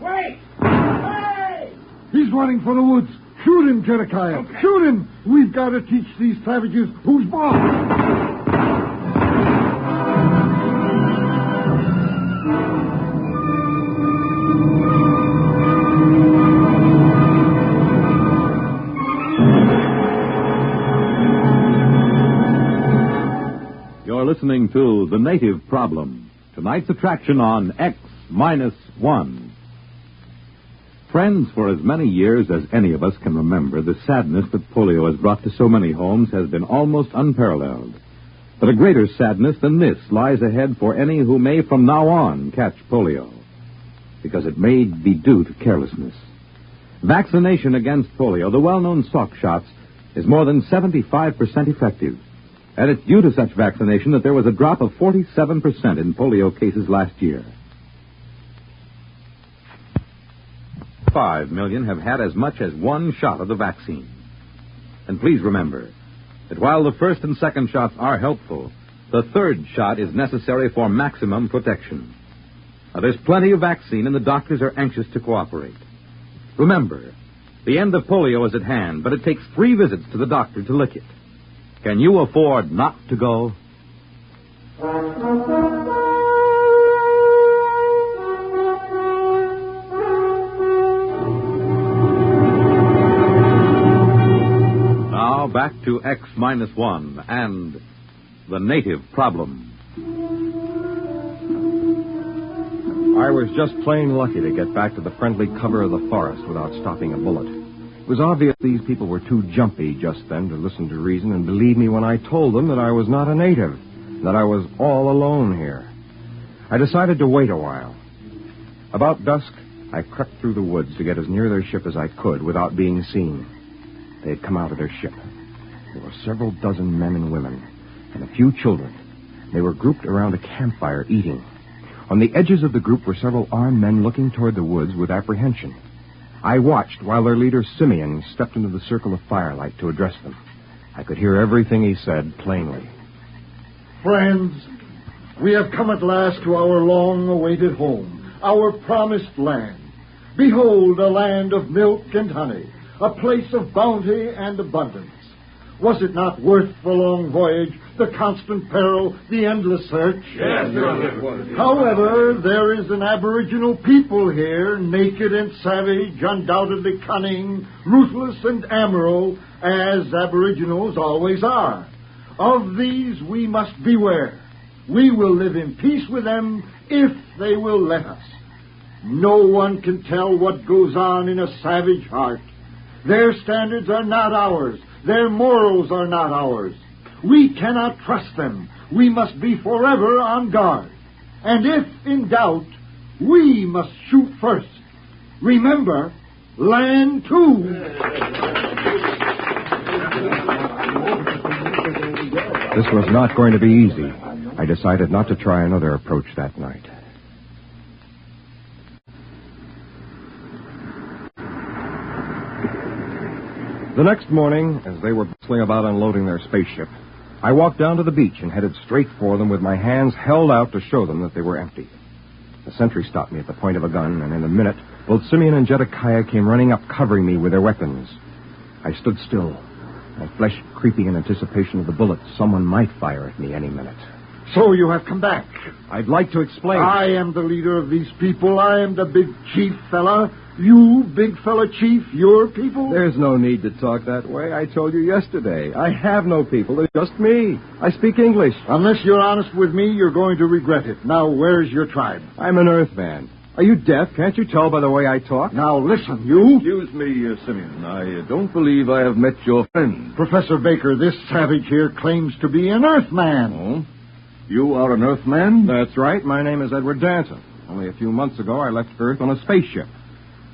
Wait! Hey! He's running for the woods. Shoot him, Jedediah. Okay. Shoot him. We've got to teach these savages who's boss. You're listening to The Native Problem, tonight's attraction on X-1. Friends, for as many years as any of us can remember, the sadness that polio has brought to so many homes has been almost unparalleled. But a greater sadness than this lies ahead for any who may from now on catch polio, because it may be due to carelessness. Vaccination against polio, the well-known Salk shots, is more than 75% effective. And it's due to such vaccination that there was a drop of 47% in polio cases last year. 5 million have had as much as one shot of the vaccine. And please remember that while the first and second shots are helpful, the third shot is necessary for maximum protection. Now, there's plenty of vaccine, and the doctors are anxious to cooperate. Remember, the end of polio is at hand, but it takes 3 visits to the doctor to lick it. Can you afford not to go? Now back to X-1 and the native problem. I was just plain lucky to get back to the friendly cover of the forest without stopping a bullet. It was obvious these people were too jumpy just then to listen to reason and believe me when I told them that I was not a native, that I was all alone here. I decided to wait a while. About dusk, I crept through the woods to get as near their ship as I could without being seen. They had come out of their ship. There were several dozen men and women, and a few children. They were grouped around a campfire eating. On the edges of the group were several armed men looking toward the woods with apprehension. I watched while their leader, Simeon, stepped into the circle of firelight to address them. I could hear everything he said plainly. Friends, we have come at last to our long-awaited home, our promised land. Behold, a land of milk and honey, a place of bounty and abundance. Was it not worth the long voyage, the constant peril, the endless search? Yes, it was. However, there is an aboriginal people here, naked and savage, undoubtedly cunning, ruthless and amoral, as aboriginals always are. Of these we must beware. We will live in peace with them if they will let us. No one can tell what goes on in a savage heart. Their standards are not ours. Their morals are not ours. We cannot trust them. We must be forever on guard. And if in doubt, we must shoot first. Remember, land too. This was not going to be easy. I decided not to try another approach that night. The next morning, as they were bustling about unloading their spaceship, I walked down to the beach and headed straight for them with my hands held out to show them that they were empty. The sentry stopped me at the point of a gun, and in a minute, both Simeon and Jedekiah came running up, covering me with their weapons. I stood still, my flesh creeping in anticipation of the bullets someone might fire at me any minute. So you have come back. I'd like to explain. I am the leader of these people. I am the big chief fella. You, big fella chief, your people? There's no need to talk that way. I told you yesterday. I have no people. It's just me. I speak English. Unless you're honest with me, you're going to regret it. Now, where's your tribe? I'm an Earthman. Are you deaf? Can't you tell by the way I talk? Now, listen, you. Excuse me, Simeon. I don't believe I have met your friend. Professor Baker, this savage here claims to be an Earthman. Oh? You are an Earthman? That's right. My name is Edward Danton. Only a few months ago, I left Earth on a spaceship.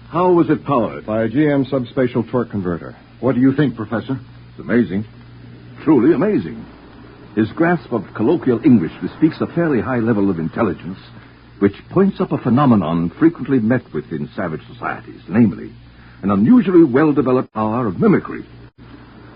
How was it powered? By a GM subspatial torque converter. What do you think, Professor? It's amazing. Truly amazing. His grasp of colloquial English bespeaks a fairly high level of intelligence, which points up a phenomenon frequently met with in savage societies, namely, an unusually well-developed power of mimicry.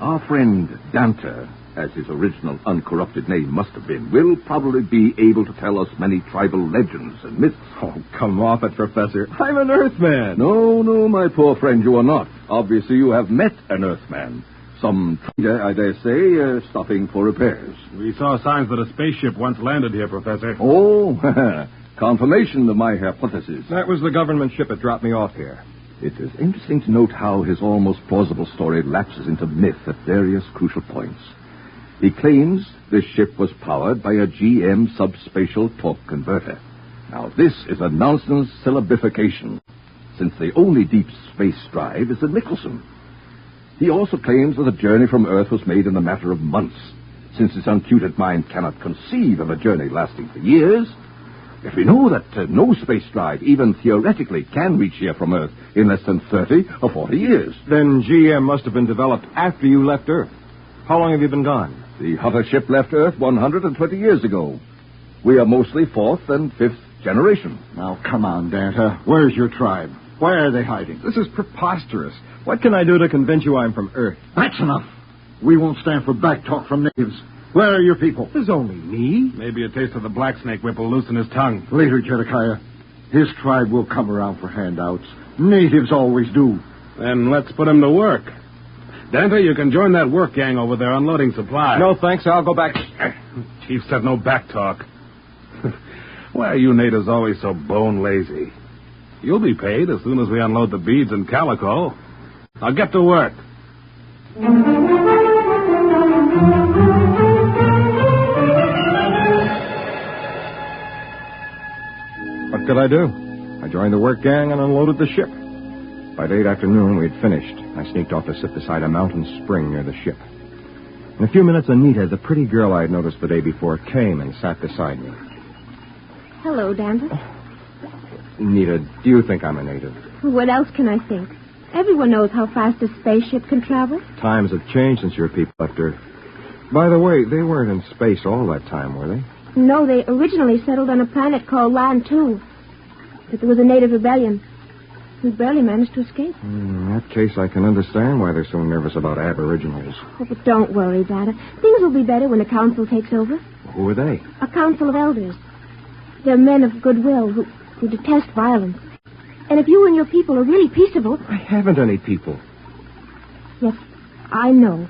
Our friend Dante, as his original uncorrupted name must have been, will probably be able to tell us many tribal legends and myths. Oh, come off it, Professor. I'm an Earthman. No, my poor friend, you are not. Obviously, you have met an Earthman. Some trader, I dare say, stopping for repairs. We saw signs that a spaceship once landed here, Professor. Oh, confirmation of my hypothesis. That was the government ship that dropped me off here. It is interesting to note how his almost plausible story lapses into myth at various crucial points. He claims this ship was powered by a GM subspatial torque converter. Now, this is a nonsense syllabification, since the only deep space drive is the Nicholson. He also claims that the journey from Earth was made in a matter of months, since his untutored mind cannot conceive of a journey lasting for years. If we know that no space drive, even theoretically, can reach here from Earth in less than 30 or 40 years. Then GM must have been developed after you left Earth. How long have you been gone? The Hutter ship left Earth 120 years ago. We are mostly 4th and 5th generation. Now, come on, Danta. Where's your tribe? Why are they hiding? This is preposterous. What can I do to convince you I'm from Earth? That's enough. We won't stand for backtalk from natives. Where are your people? There's only me. Maybe a taste of the black snake whip will loosen his tongue. Later, Jedekiah. His tribe will come around for handouts. Natives always do. Then let's put him to work. Dante, you can join that work gang over there unloading supplies. No, thanks. I'll go back. Chief said no back talk. Why are you natives always so bone lazy? You'll be paid as soon as we unload the beads and calico. I'll get to work. What could I do? I joined the work gang and unloaded the ship. By late afternoon, we had finished. I sneaked off to sit beside a mountain spring near the ship. In a few minutes, Anita, the pretty girl I had noticed the day before, came and sat beside me. Hello, Danton. Anita, do you think I'm a native? What else can I think? Everyone knows how fast a spaceship can travel. Times have changed since your people left Earth. By the way, they weren't in space all that time, were they? No, they originally settled on a planet called Land 2. But there was a native rebellion. We barely managed to escape. In that case, I can understand why they're so nervous about aboriginals. Oh, but don't worry, Dada. Things will be better when a council takes over. Who are they? A council of elders. They're men of goodwill who detest violence. And if you and your people are really peaceable... I haven't any people. Yes, I know.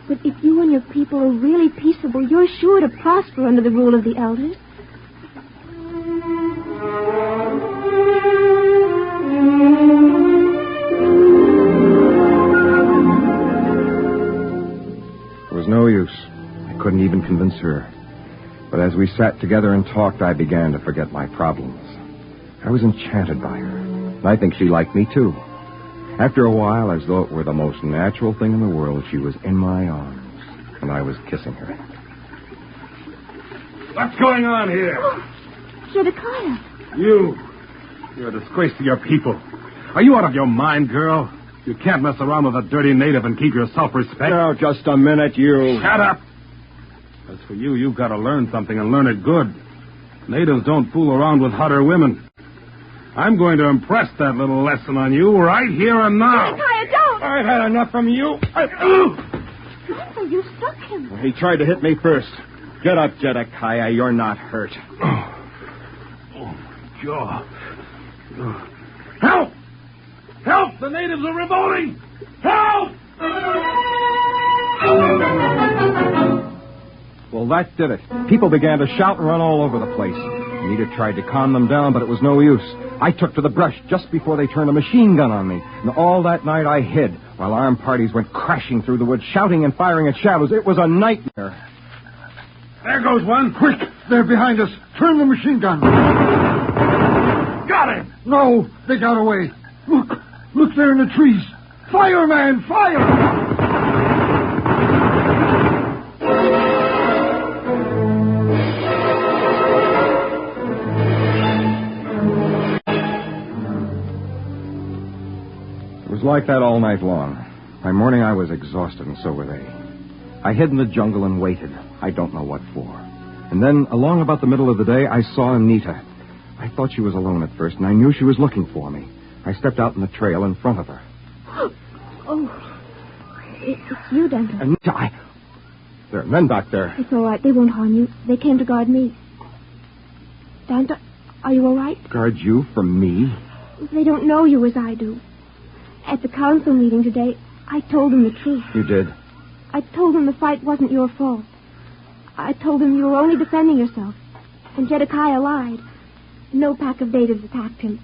But if you and your people are really peaceable, you're sure to prosper under the rule of the elders. It was no use. I couldn't even convince her. But as we sat together and talked, I began to forget my problems. I was enchanted by her. And I think she liked me, too. After a while, as though it were the most natural thing in the world, she was in my arms, and I was kissing her. What's going on here? Zedekiah. You're a disgrace to your people. Are you out of your mind, girl? You can't mess around with a dirty native and keep your self-respect. Now, just a minute, you. Shut up. As for you, you've got to learn something and learn it good. Natives don't fool around with Hutter women. I'm going to impress that little lesson on you right here and now. Zedekiah, don't! I've had enough from you. Grandpa, you struck him. He tried to hit me first. Get up, Zedekiah. You're not hurt. Oh, my jaw. Help! Help! The natives are revolting! Help! Well, that did it. People began to shout and run all over the place. Anita tried to calm them down, but it was no use. I took to the brush just before they turned a machine gun on me. And all that night I hid, while armed parties went crashing through the woods, shouting and firing at shadows. It was a nightmare. There goes one. Quick! They're behind us. Turn the machine gun. Got him! No, they got away. Look there in the trees. Fire, man, fire! It was like that all night long. By morning I was exhausted, and so were they. I hid in the jungle and waited. I don't know what for. And then, along about the middle of the day, I saw Anita. I thought she was alone at first, and I knew she was looking for me. I stepped out in the trail in front of her. Oh, it's you, Denton. Anita, there are men back there. It's all right. They won't harm you. They came to guard me. Danta, are you all right? Guard you from me? They don't know you as I do. At the council meeting today, I told them the truth. You did? I told them the fight wasn't your fault. I told them you were only defending yourself. And Zedekiah lied. No pack of natives attacked him.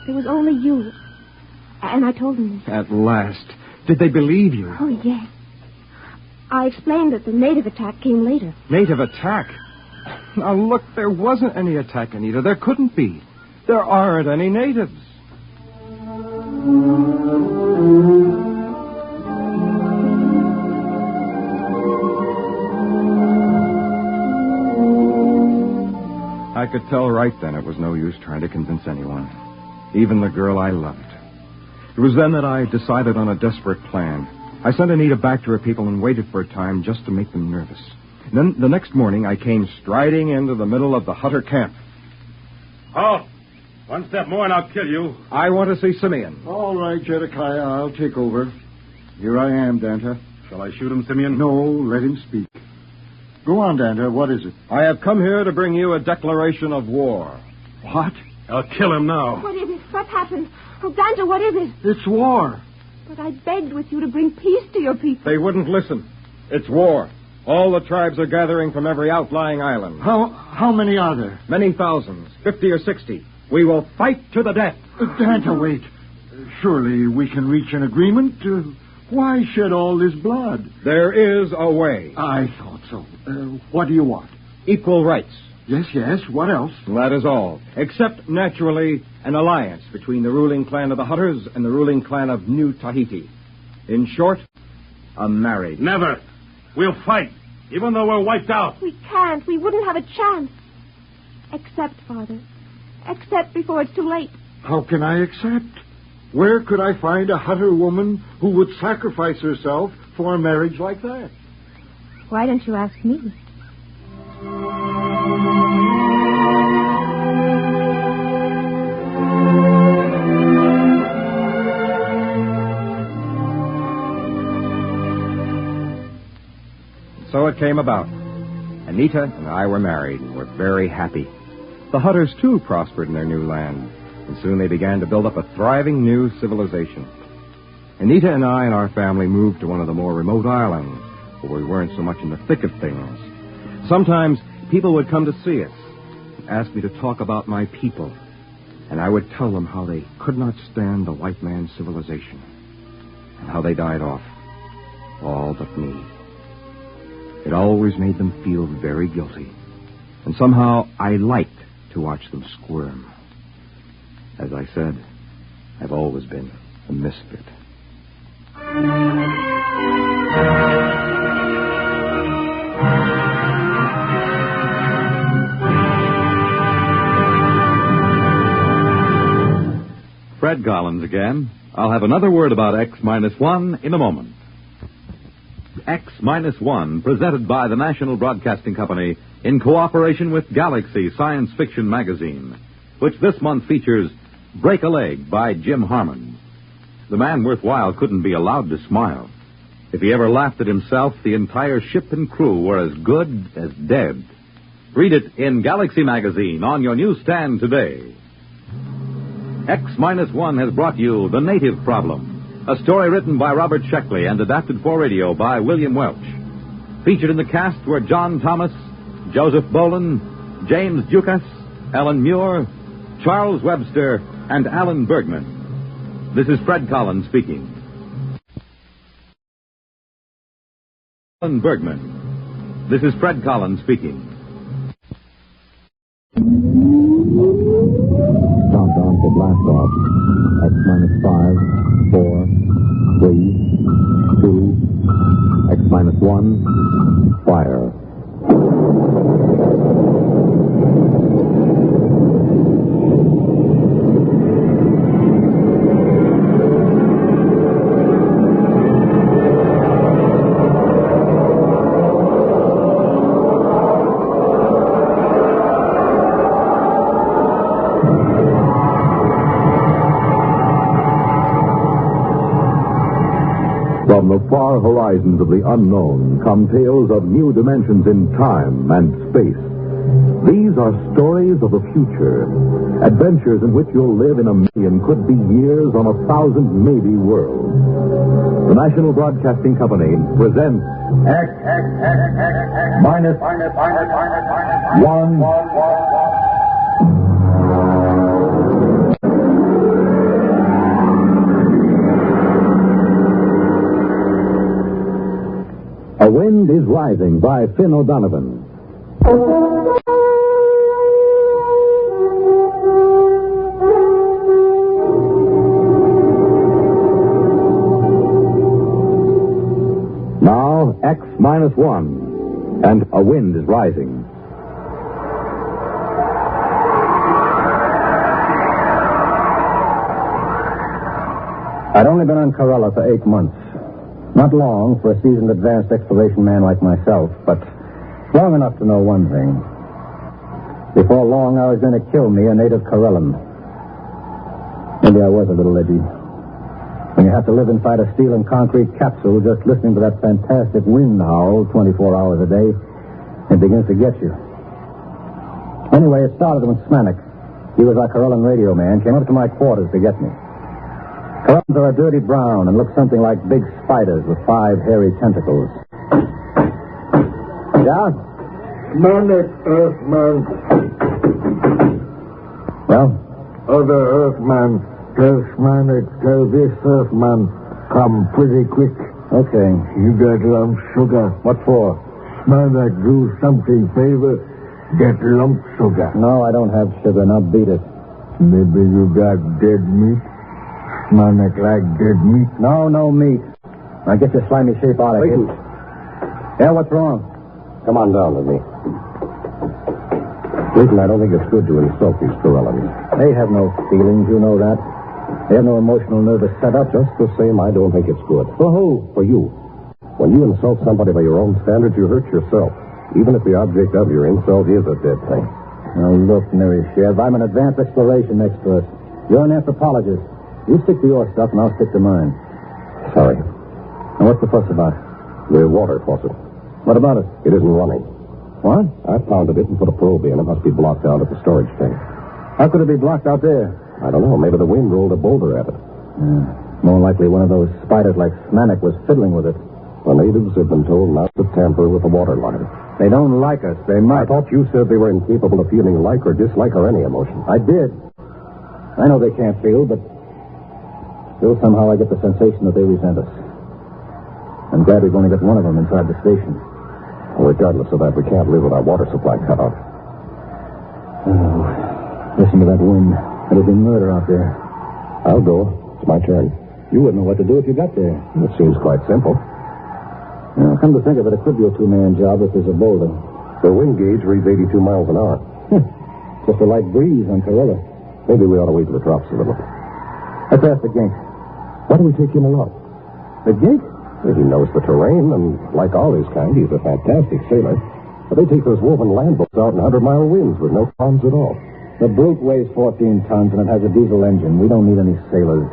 There was only you. And I told them this. At last. Did they believe you? Oh, yes. I explained that the native attack came later. Native attack? Now, look, there wasn't any attack, Anita. There couldn't be. There aren't any natives. I could tell right then it was no use trying to convince anyone, even the girl I loved. It was then that I decided on a desperate plan. I sent Anita back to her people and waited for a time just to make them nervous. Then the next morning I came striding into the middle of the Hutter camp. Halt! One step more and I'll kill you. I want to see Simeon. All right, Zedekiah, I'll take over. Here I am, Danta. Shall I shoot him, Simeon? No, let him speak. Go on, Danta. What is it? I have come here to bring you a declaration of war. What? I'll kill him now. What is it? What happened? Oh, Danta, what is it? It's war. But I begged with you to bring peace to your people. They wouldn't listen. It's war. All the tribes are gathering from every outlying island. How many are there? Many thousands. 50 or 60. We will fight to the death. Danta, wait. Surely we can reach an agreement. Why shed all this blood? There is a way. I thought so. What do you want? Equal rights. Yes. What else? That is all. Except, naturally, an alliance between the ruling clan of the Hutters and the ruling clan of New Tahiti. In short, a marriage. Never. We'll fight, even though we're wiped out. We can't. We wouldn't have a chance. Accept, Father. Accept before it's too late. How can I accept? Where could I find a Hutter woman who would sacrifice herself for a marriage like that? Why don't you ask me? So it came about. Anita and I were married and were very happy. The Hutters, too, prospered in their new land, and soon they began to build up a thriving new civilization. Anita and I and our family moved to one of the more remote islands, where we weren't so much in the thick of things. Sometimes people would come to see us and ask me to talk about my people, and I would tell them how they could not stand the white man's civilization, and how they died off, all but me. It always made them feel very guilty, and somehow I liked to watch them squirm. As I said, I've always been a misfit. Fred Collins again. I'll have another word about X-1 in a moment. X-1, presented by the National Broadcasting Company in cooperation with Galaxy Science Fiction Magazine, which this month features Break a Leg by Jim Harmon. The man worthwhile couldn't be allowed to smile. If he ever laughed at himself, the entire ship and crew were as good as dead. Read it in Galaxy Magazine on your newsstand today. X-1 has brought you The Native Problem, a story written by Robert Sheckley and adapted for radio by William Welch. Featured in the cast were John Thomas, Joseph Boland, James Dukas, Ellen Muir, Charles Webster, and Alan Bergman. This is Fred Collins speaking. Alan Bergman. This is Fred Collins speaking. Countdown for blast off. X-5, 4, 3, 2, X-1, fire. From the far horizons of the unknown come tales of new dimensions in time and space. These are stories of the future, adventures in which you'll live in a million, could be years, on 1,000 maybe worlds. The National Broadcasting Company presents X-1. A Wind is Rising by Finn O'Donovan. Now, X-1 and A Wind is Rising. I'd only been on Corella for 8 months. Not long for a seasoned advanced exploration man like myself, but long enough to know one thing. Before long, I was going to kill me a native Corellan. Maybe I was a little edgy. When you have to live inside a steel and concrete capsule just listening to that fantastic wind howl 24 hours a day, it begins to get you. Anyway, it started when Smanik, he was our Corellan radio man, came up to my quarters to get me. Corellans are a dirty brown and look something like big spiders with 5 hairy tentacles. Yeah? Smanik, Earthman. Well? Other Earthman, tell Smanik, tell this Earthman, come pretty quick. Okay. You got lump sugar. What for? Smanik, do something favor. Get lump sugar. No, I don't have sugar. Now beat it. Maybe you got dead meat. Smanik like dead meat. No meat. Now get your slimy shape out of here. Yeah, what's wrong? Come on down with me. Listen, I don't think it's good to insult these Corellans. They have no feelings, you know that. They have no emotional nervous setup. Just the same, I don't think it's good. For who? For you. When you insult somebody by your own standards, you hurt yourself. Even if the object of your insult is a dead thing. Now, look, Mary Chev, I'm an advanced exploration expert. You're an anthropologist. You stick to your stuff, and I'll stick to mine. Sorry. Now, what's the fuss about? The water faucet. What about it? It isn't running. What? I pounded it and put a probe in. It must be blocked out at the storage tank. How could it be blocked out there? I don't know. Maybe the wind rolled a boulder at it. More likely one of those spiders like Smanik was fiddling with it. The natives have been told not to tamper with the water line. They don't like us. They might. I thought you said they were incapable of feeling like or dislike or any emotion. I did. I know they can't feel, but still somehow I get the sensation that they resent us. I'm glad we've only got one of them inside the station. Well, regardless of that, we can't live with our water supply cut out. Oh, listen to that wind. It'll be murder out there. I'll go. It's my turn. You wouldn't know what to do if you got there. It seems quite simple. Now, come to think of it, it could be a 2-man job if there's a boulder. The wind gauge reads 82 miles an hour. Just a light breeze on Corella. Maybe we ought to wait till it drops a little. Let's ask the gink. Why do we take him along? The gink? Well, he knows the terrain, and like all his kind, he's a fantastic sailor. But they take those woven land boats out in 100-mile winds with no problems at all. The brute weighs 14 tons, and it has a diesel engine. We don't need any sailors.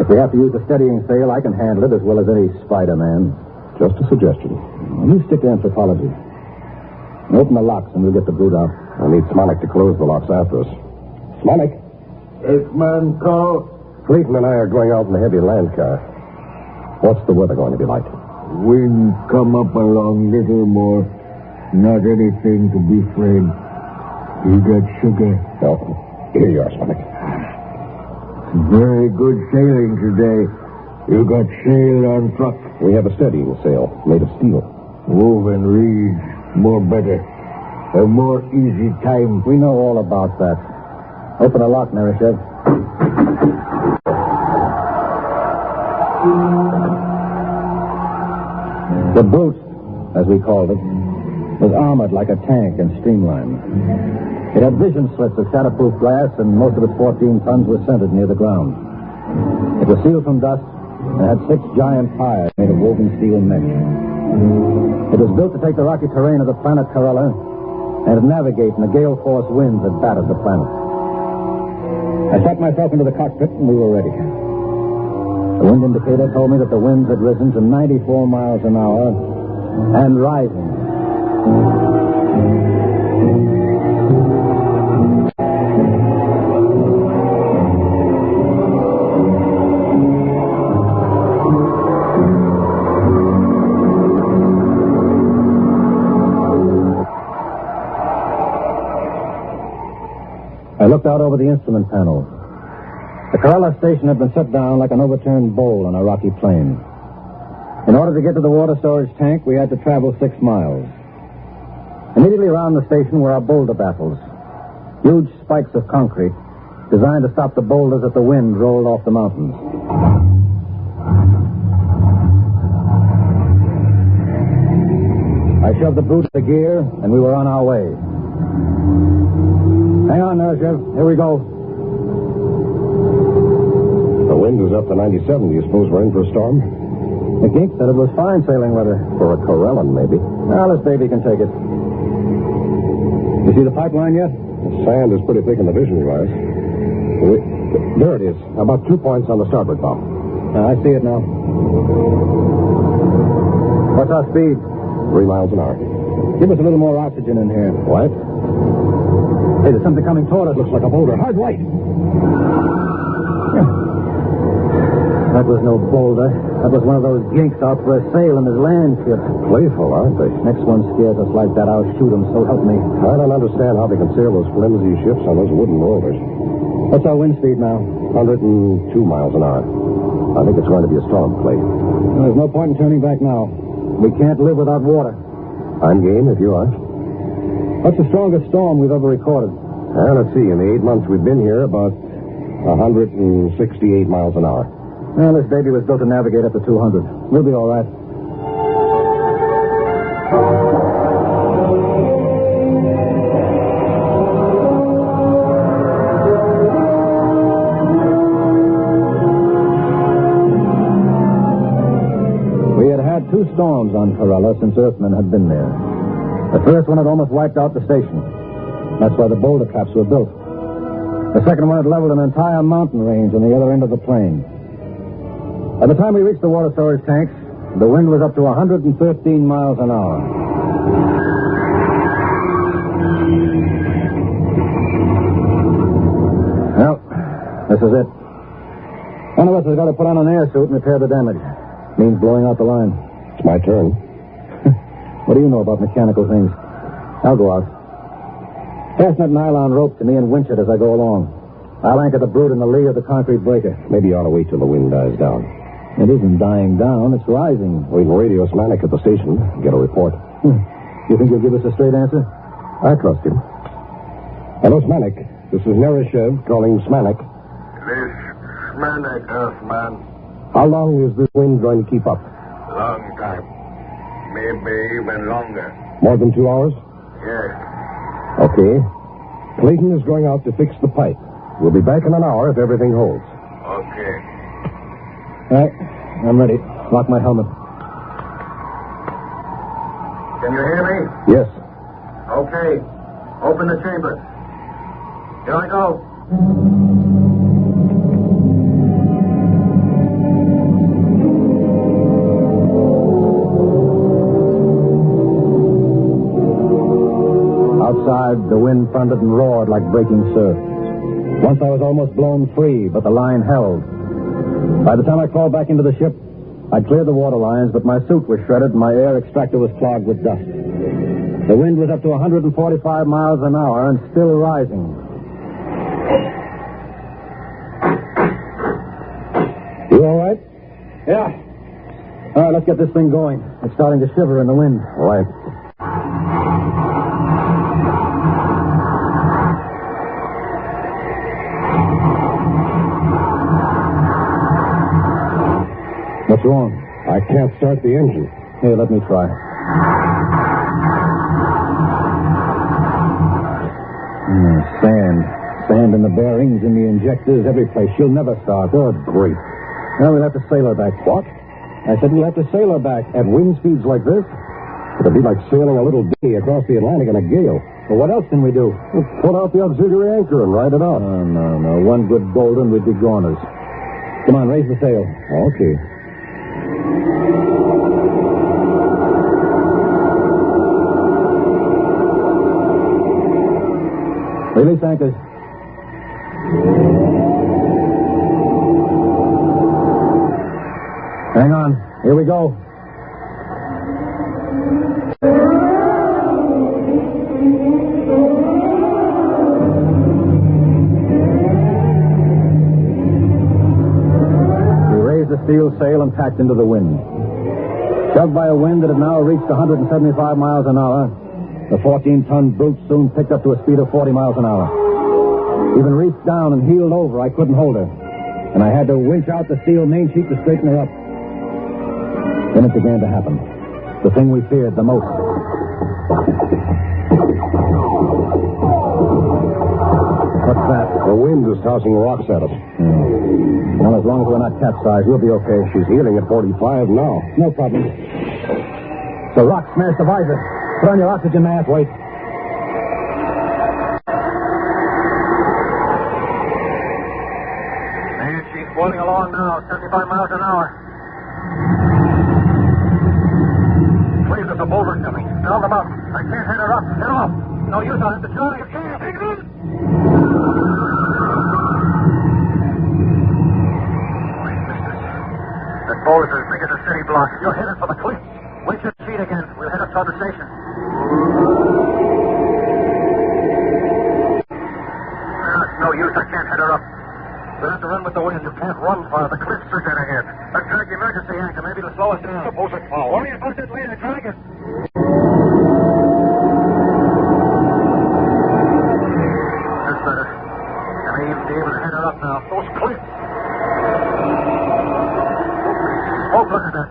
If we have to use the steadying sail, I can handle it as well as any Spider-Man. Just a suggestion. You stick to anthropology. Open the locks, and we'll get the brute out. I need Smolik to close the locks after us. Smolik? Yes, man, call. Clayton and I are going out in the heavy land car. What's the weather going to be like? Wind come up along little more. Not anything to be afraid. You got sugar? Oh, here you are, Smolik. Very good sailing today. You got sail on truck. We have a steadying sail made of steel. Woven reeds, more better. A more easy time. We know all about that. Open the lock, Narishev. The brute, as we called it, was armored like a tank and streamlined. It had vision slits of shatterproof glass, and most of its 14 tons were centered near the ground. It was sealed from dust and had 6 giant tires made of woven steel mesh. It was built to take the rocky terrain of the planet Corella and to navigate in the gale-force winds that battered the planet. I shot myself into the cockpit, and we were ready. The wind indicator told me that the winds had risen to 94 miles an hour and rising. I looked out over the instrument panel. The Corella station had been set down like an overturned bowl on a rocky plain. In order to get to the water storage tank, we had to travel 6 miles. Immediately around the station were our boulder baffles, huge spikes of concrete designed to stop the boulders that the wind rolled off the mountains. I shoved the brute into gear, and we were on our way. Hang on, Narishev. Here we go. The wind was up to 97. Do you suppose we're in for a storm? The gink said it was fine sailing weather. For a Corellan, maybe. Well, this baby can take it. You see the pipeline yet? The sand is pretty thick in the vision wires. There it is. About 2 points on the starboard bow. I see it now. What's our speed? 3 miles an hour. Give us a little more oxygen in here. What? Hey, there's something coming toward us. Looks like a boulder. Hard right. That was no boulder. That was one of those ginks out for a sail in his land ship. Playful, aren't they? Next one scares us like that, I'll shoot him, so help me. I don't understand how they can sail those flimsy ships on those wooden rollers. What's our wind speed now? 102 miles an hour. I think it's going to be a storm, Clay. Well, there's no point in turning back now. We can't live without water. I'm game if you are. What's the strongest storm we've ever recorded? Let's see. In the 8 months we've been here, about 168 miles an hour. Well, this baby was built to navigate up to 200. We'll be all right. We had had 2 storms on Corella since Earthmen had been there. The first one had almost wiped out the station. That's why the boulder traps were built. The second one had leveled an entire mountain range on the other end of the plain. By the time we reached the water storage tanks, the wind was up to 113 miles an hour. Well, this is it. One of us has got to put on an air suit and repair the damage. Means blowing out the line. It's my turn. What do you know about mechanical things? I'll go out. Fasten that nylon rope to me and winch it as I go along. I'll anchor the brute in the lee of the concrete breaker. Maybe you ought to wait till the wind dies down. It isn't dying down. It's rising. We can radio Smanik at the station. Get a report. You think he'll give us a straight answer? I trust him. Hello, Smanik. This is Narishev calling Smanik. This Smanik, Earthman. How long is this wind going to keep up? Long time. Maybe even longer. More than 2 hours? Yes. Okay. Clayton is going out to fix the pipe. We'll be back in an hour if everything holds. All right, I'm ready. Lock my helmet. Can you hear me? Yes. Okay. Open the chamber. Here I go. Outside, the wind thundered and roared like breaking surf. Once I was almost blown free, but the line held. By the time I crawled back into the ship, I'd cleared the water lines, but my suit was shredded and my air extractor was clogged with dust. The wind was up to 145 miles an hour and still rising. You all right? Yeah. All right, let's get this thing going. It's starting to shiver in the wind. All right. What's wrong? I can't start the engine. Here, let me try. Sand in the bearings, in the injectors, every place. She'll never start. Good grief. Now we'll have to sail her back. What? I said we'll have to sail her back. At wind speeds like this? It'll be like sailing a little dinghy across the Atlantic in a gale. Well, what else can we do? We'll put out the auxiliary anchor and ride it out. Oh, no. One good golden, we'd be goners. Come on, raise the sail. Okay. Release anchors. Hang on. Here we go. We raised the steel sail and tacked into the wind. Shoved by a wind that had now reached 175 miles an hour, the 14-ton brute soon picked up to a speed of 40 miles an hour. Even reached down and heeled over, I couldn't hold her. And I had to winch out the steel main sheet to straighten her up. Then it began to happen. The thing we feared the most. What's that? The wind is tossing rocks at us. Well, as long as we're not capsized, we'll be okay. She's heeling at 45 now. No problem. The rock smashed the visor. Put on your oxygen mask. Wait. And she's floating along now, 75 miles an hour. Please, there's a boulder coming. Down the mountain. I can't head her up. Head off. No use, I'll have to try. You can't. Take it in. That boulder's as big as a city block. You're headed for the cliff. Winch your feet again. We'll head up toward the station. It's no use. I can't head her up. We'll have to run with the wind. You can't run far. The cliffs are dead ahead. I'll drag the emergency anchor. Maybe it'll slow us down. Suppose it falls. Worry about it later. Drag it. That's better. I may even be able to head her up now. Those cliffs. Smoke, look at that.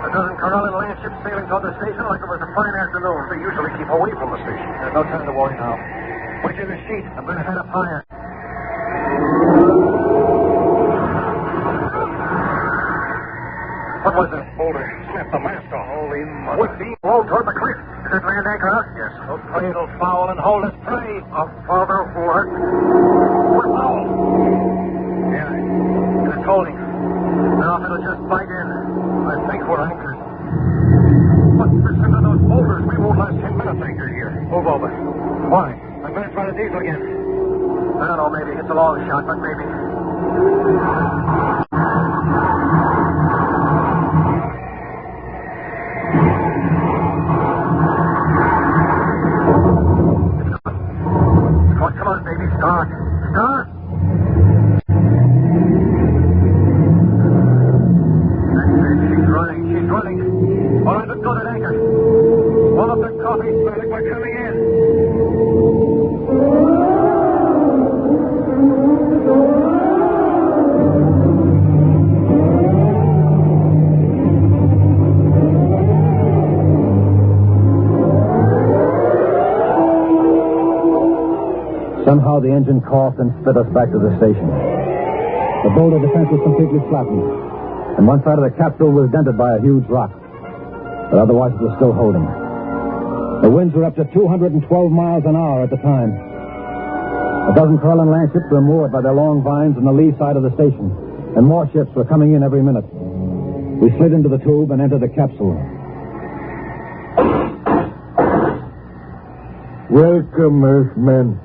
A dozen Corral and land ships sailing toward the station like it was a fine afternoon. They usually keep away from the station. There's no time to worry now. Wait in the sheet. I'm going to head up higher. What was that? Boulder. Snapped the mast off. Holy mother. We're being rolled toward the cliff. Is that land anchor out? Yes. So cradle foul and hold us pray. A father what? We're foul. Yeah. And it's holding. Now if it'll just bite in. I think we're anchored. But listen to those boulders. We won't last 10 minutes anchored here. Move over. Why? I'm going to try the diesel again. I don't know, maybe. It's a long shot, but maybe. Come on, baby. Start. Start. She's running. All right, let's go to that anchor. All of the coffee smell like we're coming in. Somehow the engine coughed and spit us back to the station. The boulder defense was completely flattened. and one side of the capsule was dented by a huge rock. But otherwise it was still holding. The winds were up to 212 miles an hour at the time. A dozen Carlin land ships were moored by their long vines on the lee side of the station, and more ships were coming in every minute. We slid into the tube and entered the capsule. Welcome, Earthmen.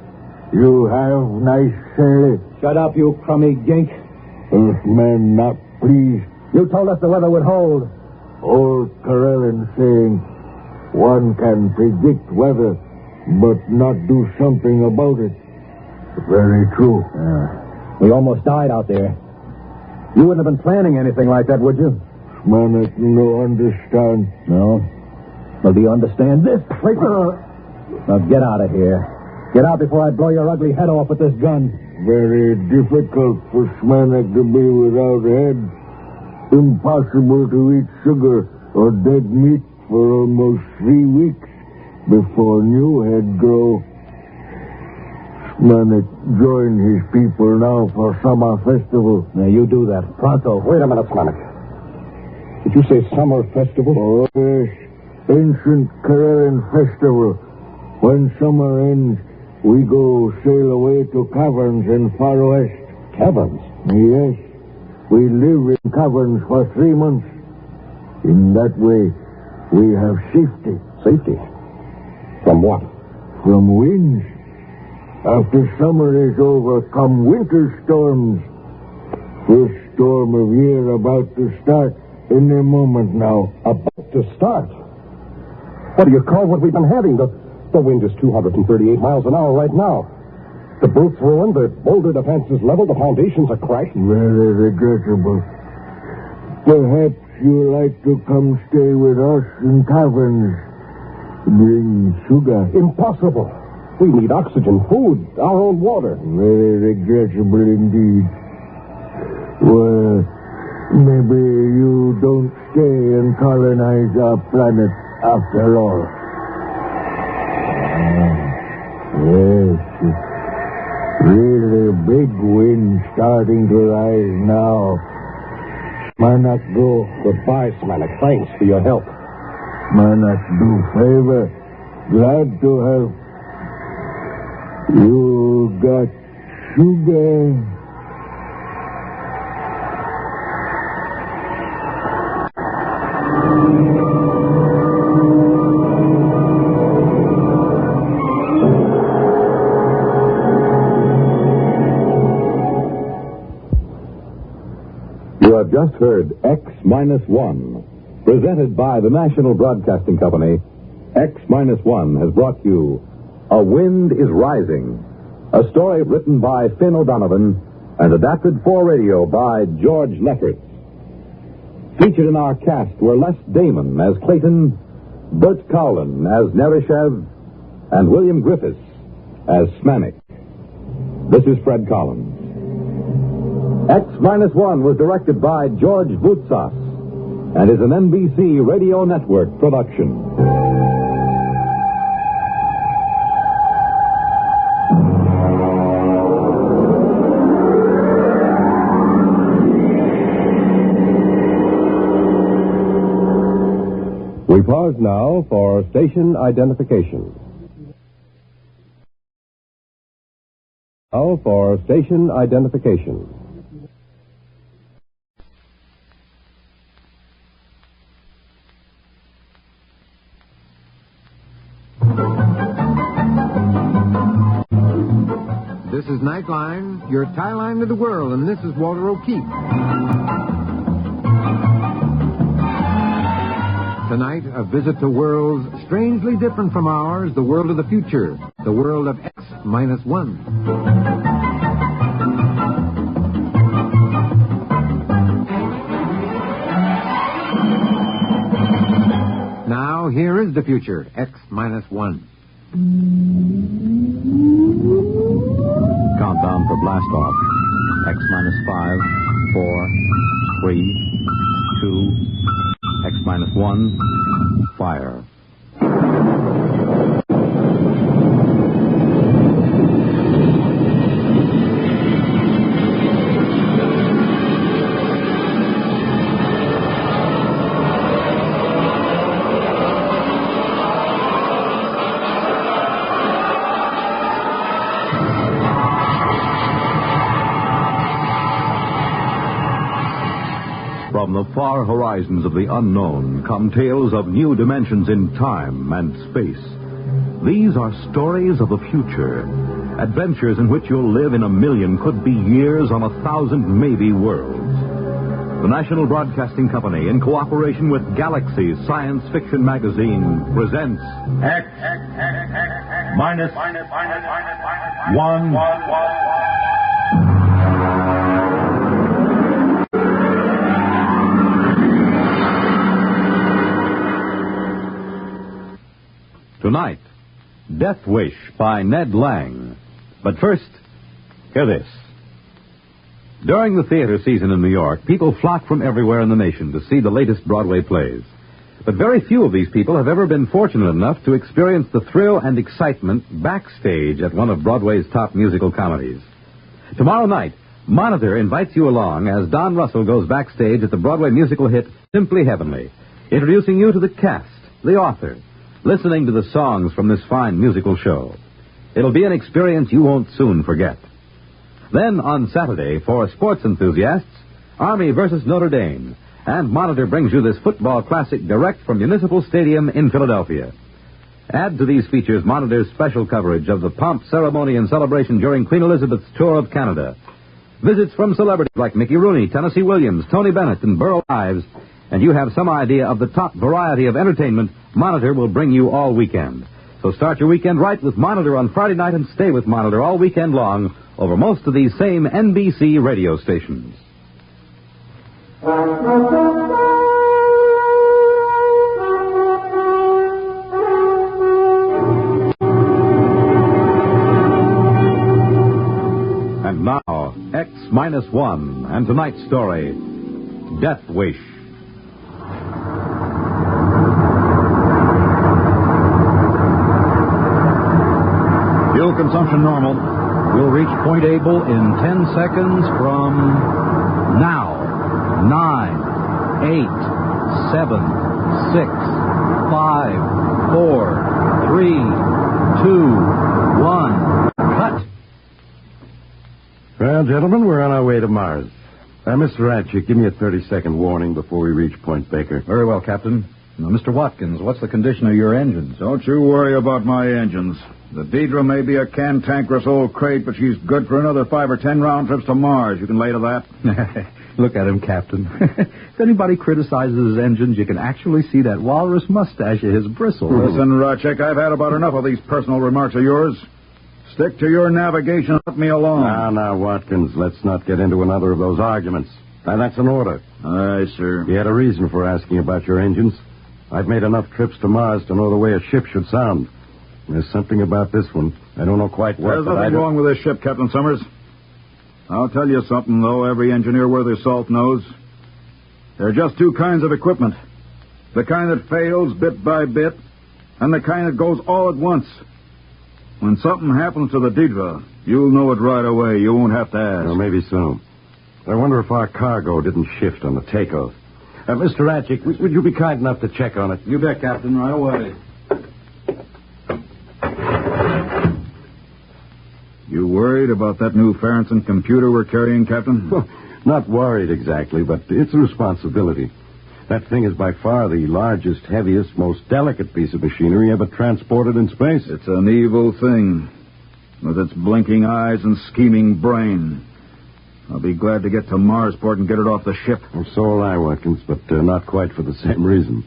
You have nice sailing. Shut up, you crummy gink. Earthmen not pleased. You told us the weather would hold. Old Karelin saying one can predict weather, but not do something about it. Very true. We almost died out there. You wouldn't have been planning anything like that, would you? Man, no understand. No? Well, do you understand this? Wait. Now get out of here. Get out before I blow your ugly head off with this gun. Very difficult for Smanek to be without a head. Impossible to eat sugar or dead meat for almost 3 weeks before new head grow. Smanek join his people now for summer festival. Now you do that. Pronto. Wait a minute, Smanek. Did you say summer festival? Oh, yes. Ancient Karelin festival. When summer ends, we go sail away to caverns in far west. Caverns? Yes. We live in caverns for 3 months. In that way, we have safety. Safety? From what? From winds. After summer is over, come winter storms. First storm of year about to start any moment now. About to start? What do you call what we've been having? The wind is 238 miles an hour right now. The brute's ruined, the boulder defense is leveled, the foundations are cracked. Very regrettable. Perhaps you like to come stay with us in caverns. Bring sugar. Impossible. We need oxygen, food, our own water. Very regrettable indeed. Well, maybe you don't stay and colonize our planet after all. Yes. Really big wind starting to rise now. Smanek go. Goodbye, Smanek. Thanks for your help. Smanek do favor. Glad to help. You got sugar? You have just heard X-1, presented by the National Broadcasting Company. X-1 has brought you A Wind is Rising, a story written by Finn O'Donovan and adapted for radio by George Lefferts. Featured in our cast were Les Damon as Clayton, Bert Cowlin as Nerishev, and William Griffiths as Smanek. This is Fred Collins. X-1 was directed by George Voutsas and is an NBC Radio Network production. We pause now for station identification. Now for station identification. This is Nightline, your tie line to the world, and this is Walter O'Keefe. Tonight, a visit to worlds strangely different from ours, the world of the future, the world of X-1. Now, here is the future, X-1. Countdown for blast off. X-5, 4, 3, 2, X-1, fire. the far horizons of the unknown come tales of new dimensions in time and space. These are stories of the future, adventures in which you'll live in a million, could be years, on 1,000 maybe worlds. The National Broadcasting Company, in cooperation with Galaxy Science Fiction Magazine, presents X minus 1. Tonight, Death Wish by Ned Lang. But first, hear this. During the theater season in New York, people flock from everywhere in the nation to see the latest Broadway plays. But very few of these people have ever been fortunate enough to experience the thrill and excitement backstage at one of Broadway's top musical comedies. Tomorrow night, Monitor invites you along as Don Russell goes backstage at the Broadway musical hit Simply Heavenly, introducing you to the cast, the author, listening to the songs from this fine musical show. It'll be an experience you won't soon forget. Then on Saturday, for sports enthusiasts, Army versus Notre Dame, and Monitor brings you this football classic direct from Municipal Stadium in Philadelphia. Add to these features Monitor's special coverage of the pomp, ceremony, and celebration during Queen Elizabeth's tour of Canada. Visits from celebrities like Mickey Rooney, Tennessee Williams, Tony Bennett, and Burl Ives, and you have some idea of the top variety of entertainment Monitor will bring you all weekend. So start your weekend right with Monitor on Friday night and stay with Monitor all weekend long over most of these same NBC radio stations. And now, X-1 and tonight's story, Death Wish. Fuel consumption normal. We'll reach Point Able in 10 seconds from now. 9, 8, 7, 6, 5, 4, 3, 2, 1. Cut. Well, gentlemen, we're on our way to Mars. Mr. Ratchett, give me a 30-second warning before we reach Point Baker. Very well, Captain. Now, Mr. Watkins, what's the condition of your engines? Don't you worry about my engines. The Deidre may be a cantankerous old crate, but she's good for another 5 or 10 round trips to Mars. You can lay to that? Look at him, Captain. If anybody criticizes his engines, you can actually see that walrus mustache of his bristle. Listen, Ratchett, I've had about enough of these personal remarks of yours. Stick to your navigation and let me alone. Now, Watkins, let's not get into another of those arguments. Now, that's an order. Aye, sir. You had a reason for asking about your engines. I've made enough trips to Mars to know the way a ship should sound. There's something about this one. I don't know quite what. There's nothing wrong with this ship, Captain Summers. I'll tell you something, though, every engineer worth his salt knows. There are just two kinds of equipment. The kind that fails bit by bit, and the kind that goes all at once. When something happens to the Deidre, you'll know it right away. You won't have to ask. Well, maybe so. I wonder if our cargo didn't shift on the takeoff. Mr. Ratchett, would you be kind enough to check on it? You bet, Captain. Right away. You worried about that new Farrington computer we're carrying, Captain? Well, not worried exactly, but it's a responsibility. That thing is by far the largest, heaviest, most delicate piece of machinery ever transported in space. It's an evil thing, with its blinking eyes and scheming brain. I'll be glad to get to Marsport and get it off the ship. Well, so will I, Watkins, but not quite for the same reason.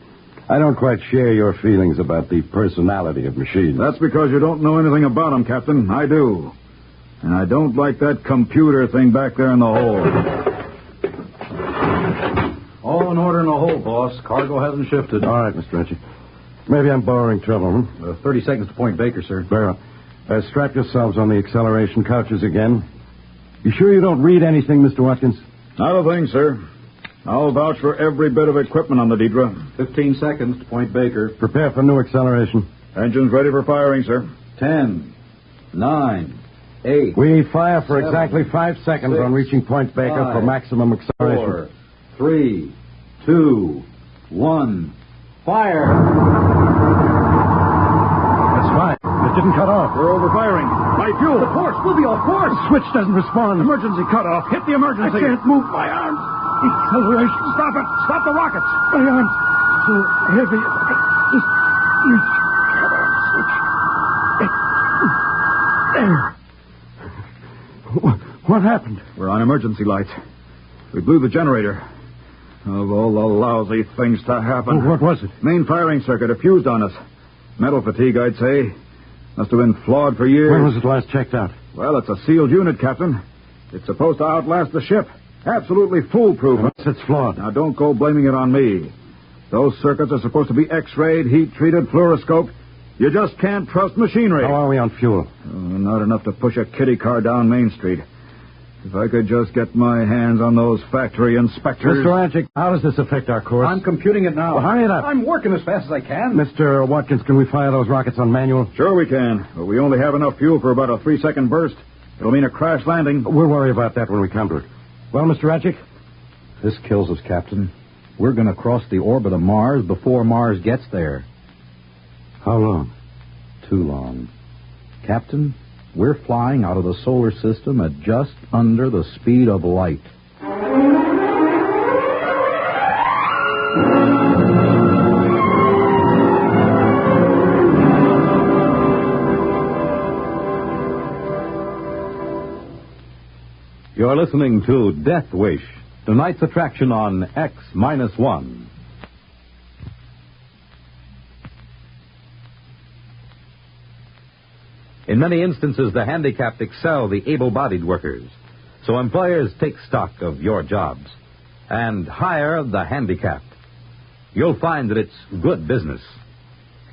I don't quite share your feelings about the personality of machines. That's because you don't know anything about them, Captain. I do. And I don't like that computer thing back there in the hold. All in order in the hold, boss. Cargo hasn't shifted. All right, Mr. Ratchett. Maybe I'm borrowing trouble, 30 seconds to Point Baker, sir. Very well. Strap yourselves on the acceleration couches again. You sure you don't read anything, Mr. Watkins? Not a thing, sir. I'll vouch for every bit of equipment on the Deidre. 15 seconds to Point Baker. Prepare for new acceleration. Engines ready for firing, sir. 10, 9, 8. We fire for exactly 5 seconds on reaching Point Baker for maximum acceleration. 4, 3, 2, 1, fire! That's fine. It didn't cut off. We're overfiring. My fuel. The course. We'll be off course. The switch doesn't respond. Emergency cutoff. Hit the emergency. I can't move my arms. Acceleration. Stop it. Stop the rockets. My arm's so heavy. Just reach. Come on, switch. There. What happened? We're on emergency lights. We blew the generator. Of all the lousy things to happen. What was it? Main firing circuit. It fused on us. Metal fatigue, I'd say. Must have been flawed for years. When was it last checked out? Well, it's a sealed unit, Captain. It's supposed to outlast the ship. Absolutely foolproof. Unless it's flawed. Now, don't go blaming it on me. Those circuits are supposed to be X-rayed, heat-treated, fluoroscoped. You just can't trust machinery. How are we on fuel? Not enough to push a kiddie car down Main Street. If I could just get my hands on those factory inspectors... Mr. Anchik, how does this affect our course? I'm computing it now. Well, hurry it up. I'm working as fast as I can. Mr. Watkins, can we fire those rockets on manual? Sure we can, but we only have enough fuel for about a 3-second burst. It'll mean a crash landing. We'll worry about that when we come to it. Well, Mr. Anchik? This kills us, Captain. We're going to cross the orbit of Mars before Mars gets there. How long? Too long. Captain, we're flying out of the solar system at just under the speed of light. You're listening to Death Wish, tonight's attraction on X-1. In many instances, the handicapped excel the able-bodied workers. So employers take stock of your jobs and hire the handicapped. You'll find that it's good business.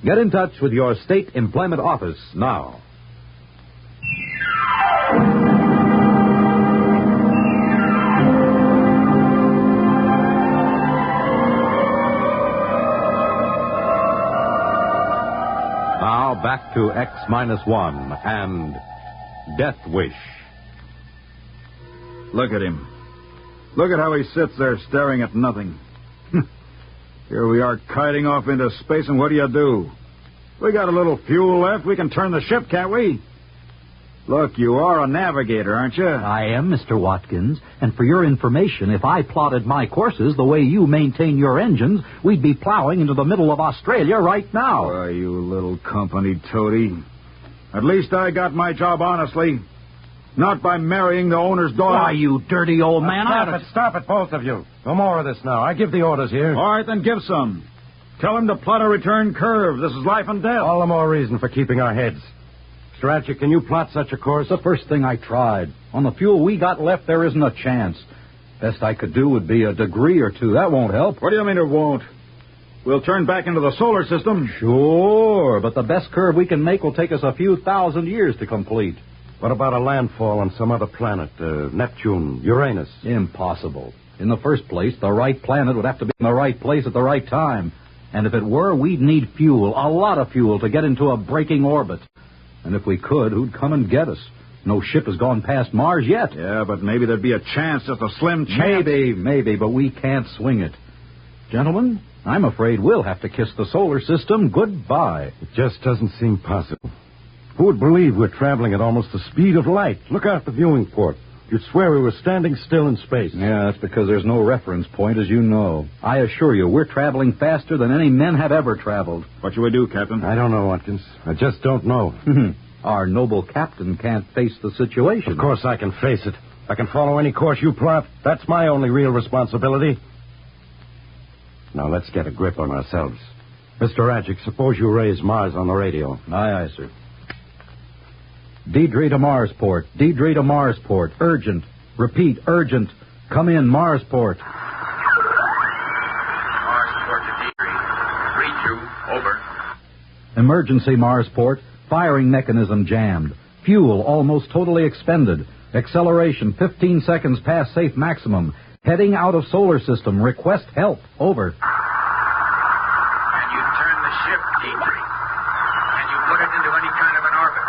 Get in touch with your state employment office now. Now back to X-1 and Death Wish. Look at him. Look at how he sits there staring at nothing. Here we are kiting off into space, and what do? We got a little fuel left. We can turn the ship, can't we? Look, you are a navigator, aren't you? I am, Mr. Watkins. And for your information, if I plotted my courses the way you maintain your engines, we'd be plowing into the middle of Australia right now. Why, you little company toady. At least I got my job honestly. Not by marrying the owner's daughter. Why, you dirty old man. Stop it, both of you. No more of this now. I give the orders here. All right, then give some. Tell him to plot a return curve. This is life and death. All the more reason for keeping our heads. Mr. Anchik, can you plot such a course? The first thing I tried. On the fuel we got left, there isn't a chance. Best I could do would be a degree or two. That won't help. What do you mean it won't? We'll turn back into the solar system. Sure, but the best curve we can make will take us a few thousand years to complete. What about a landfall on some other planet? Neptune, Uranus? Impossible. In the first place, the right planet would have to be in the right place at the right time. And if it were, we'd need fuel, a lot of fuel, to get into a braking orbit. And if we could, who'd come and get us? No ship has gone past Mars yet. Yeah, but maybe there'd be a chance, just a slim chance. Maybe, but we can't swing it. Gentlemen, I'm afraid we'll have to kiss the solar system goodbye. It just doesn't seem possible. Who would believe we're traveling at almost the speed of light? Look out the viewing port. You'd swear we were standing still in space. Yeah, that's because there's no reference point, as you know. I assure you, we're traveling faster than any men have ever traveled. What should we do, Captain? I don't know, Watkins. I just don't know. Our noble captain can't face the situation. Of course I can face it. I can follow any course you plot. That's my only real responsibility. Now, let's get a grip on ourselves. Mr. Radjic, suppose you raise Mars on the radio. Aye, aye, sir. Deidre to Marsport. Deidre to Marsport. Urgent. Repeat, urgent. Come in, Marsport. Marsport to Deidre. Read you. Over. Emergency, Marsport. Firing mechanism jammed. Fuel almost totally expended. Acceleration 15 seconds past safe maximum. Heading out of solar system. Request help. Over. Can you turn the ship, Deidre? Can you put it into any kind of an orbit?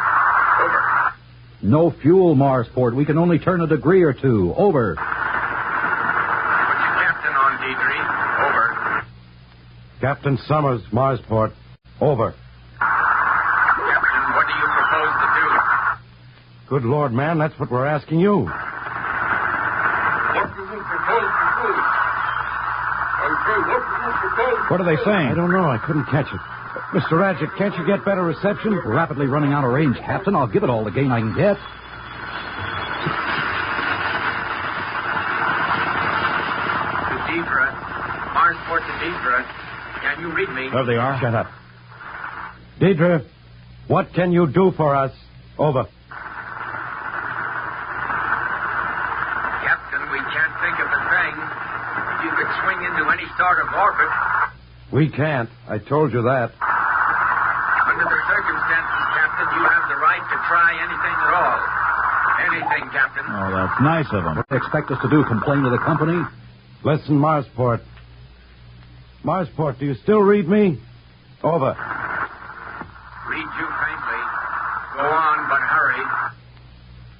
Over. No fuel, Marsport. We can only turn a degree or two. Over. Put your captain on, Deidre. Over. Captain Summers, Marsport. Over. Captain, what do you propose to do? Good Lord, man, that's what we're asking you. What do you propose to What are they saying? I don't know. I couldn't catch it. Mr. Radjic, can't you get better reception? We're rapidly running out of range, Captain. I'll give it all the gain I can get. To Deidre. Marsport to Deidre. Can you read me? There they are. Shut up. Deidre, what can you do for us? Over. Captain, we can't think of a thing. You could swing into any sort of orbit. We can't. I told you that. Under the circumstances, Captain, you have the right to try anything at all. Anything, Captain. Oh, that's nice of them. What do you expect us to do, complain to the company? Listen, Marsport. Marsport, do you still read me? Over. Read you faintly. Go on, but hurry.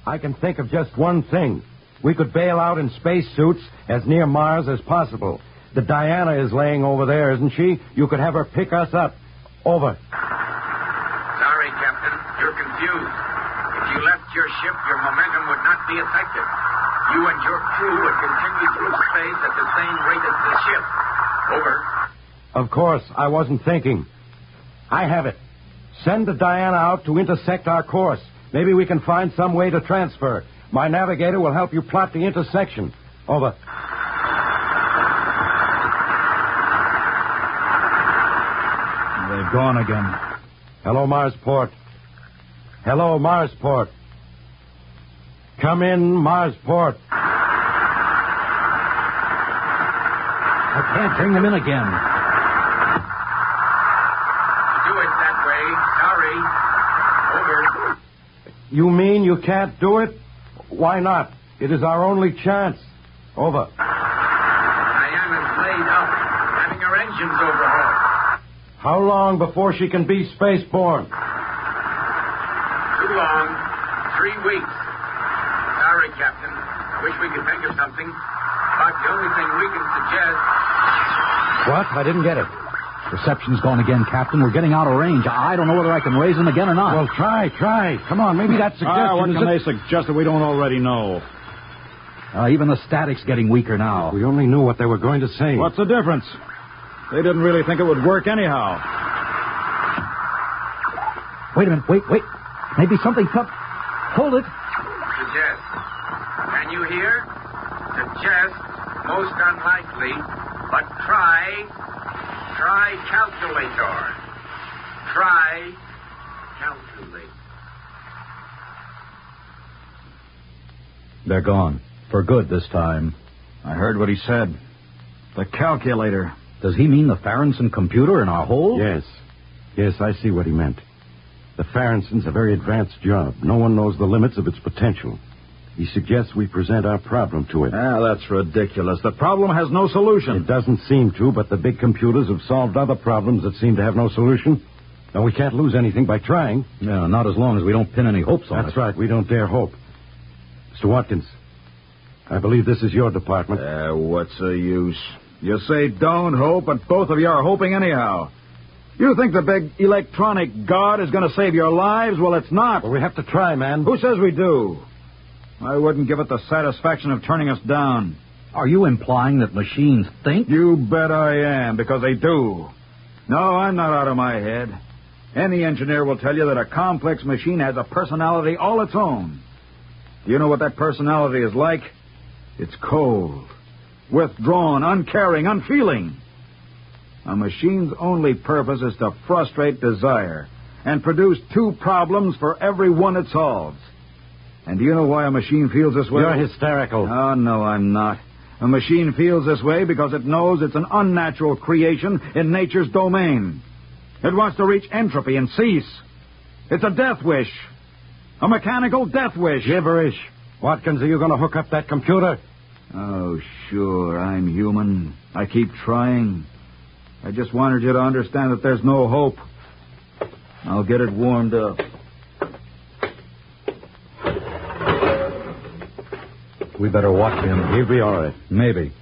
I can think of just one thing. We could bail out in spacesuits as near Mars as possible. The Diana is laying over there, isn't she? You could have her pick us up. Over. Sorry, Captain. You're confused. If you left your ship, your momentum would not be affected. You and your crew would continue through space at the same rate as the ship. Over. Of course, I wasn't thinking. I have it. Send the Diana out to intersect our course. Maybe we can find some way to transfer. My navigator will help you plot the intersection. Over. They've gone again. Hello, Marsport. Hello, Marsport. Come in, Marsport. I can't bring them in again. Do it that way. Sorry. Over. You mean you can't do it? Why not? It is our only chance. Over. Diana's laid up, having her engines overhauled. How long before she can be spaceborne? Too long. 3 weeks. Sorry, Captain. Wish we could think of something. But the only thing we can suggest... What? I didn't get it. Reception's gone again, Captain. We're getting out of range. I don't know whether I can raise them again or not. Well, try. Come on, maybe that suggestion What can they suggest that we don't already know? Even the static's getting weaker now. We only knew what they were going to say. What's the difference? They didn't really think it would work anyhow. Wait a minute. Wait. Maybe something come... Hold it. Suggest. Can you hear? Suggest. Most unlikely. But try calculator. Try calculate. They're gone. For good this time. I heard what he said. The calculator. Does he mean the Farrington computer in our hole? Yes, I see what he meant. The Farrington's a very advanced job. No one knows the limits of its potential. He suggests we present our problem to it. That's ridiculous. The problem has no solution. It doesn't seem to, but the big computers have solved other problems that seem to have no solution. Now, we can't lose anything by trying. No, not as long as we don't pin any hopes on it. That's right. We don't dare hope. Mr. Watkins, I believe this is your department. What's the use? You say don't hope, but both of you are hoping anyhow. You think the big electronic god is going to save your lives? Well, it's not. Well, we have to try, man. Who says we do? I wouldn't give it the satisfaction of turning us down. Are you implying that machines think? You bet I am, because they do. No, I'm not out of my head. Any engineer will tell you that a complex machine has a personality all its own. Do you know what that personality is like? It's cold, withdrawn, uncaring, unfeeling. A machine's only purpose is to frustrate desire and produce 2 problems for every one it solves. And do you know why a machine feels this way? You're hysterical. Oh, no, I'm not. A machine feels this way because it knows it's an unnatural creation in nature's domain. It wants to reach entropy and cease. It's a death wish. A mechanical death wish. Gibberish. Watkins, are you going to hook up that computer? Oh, sure, I'm human. I keep trying. I just wanted you to understand that there's no hope. I'll get it warmed up. We better watch him. He'll be all right. Maybe.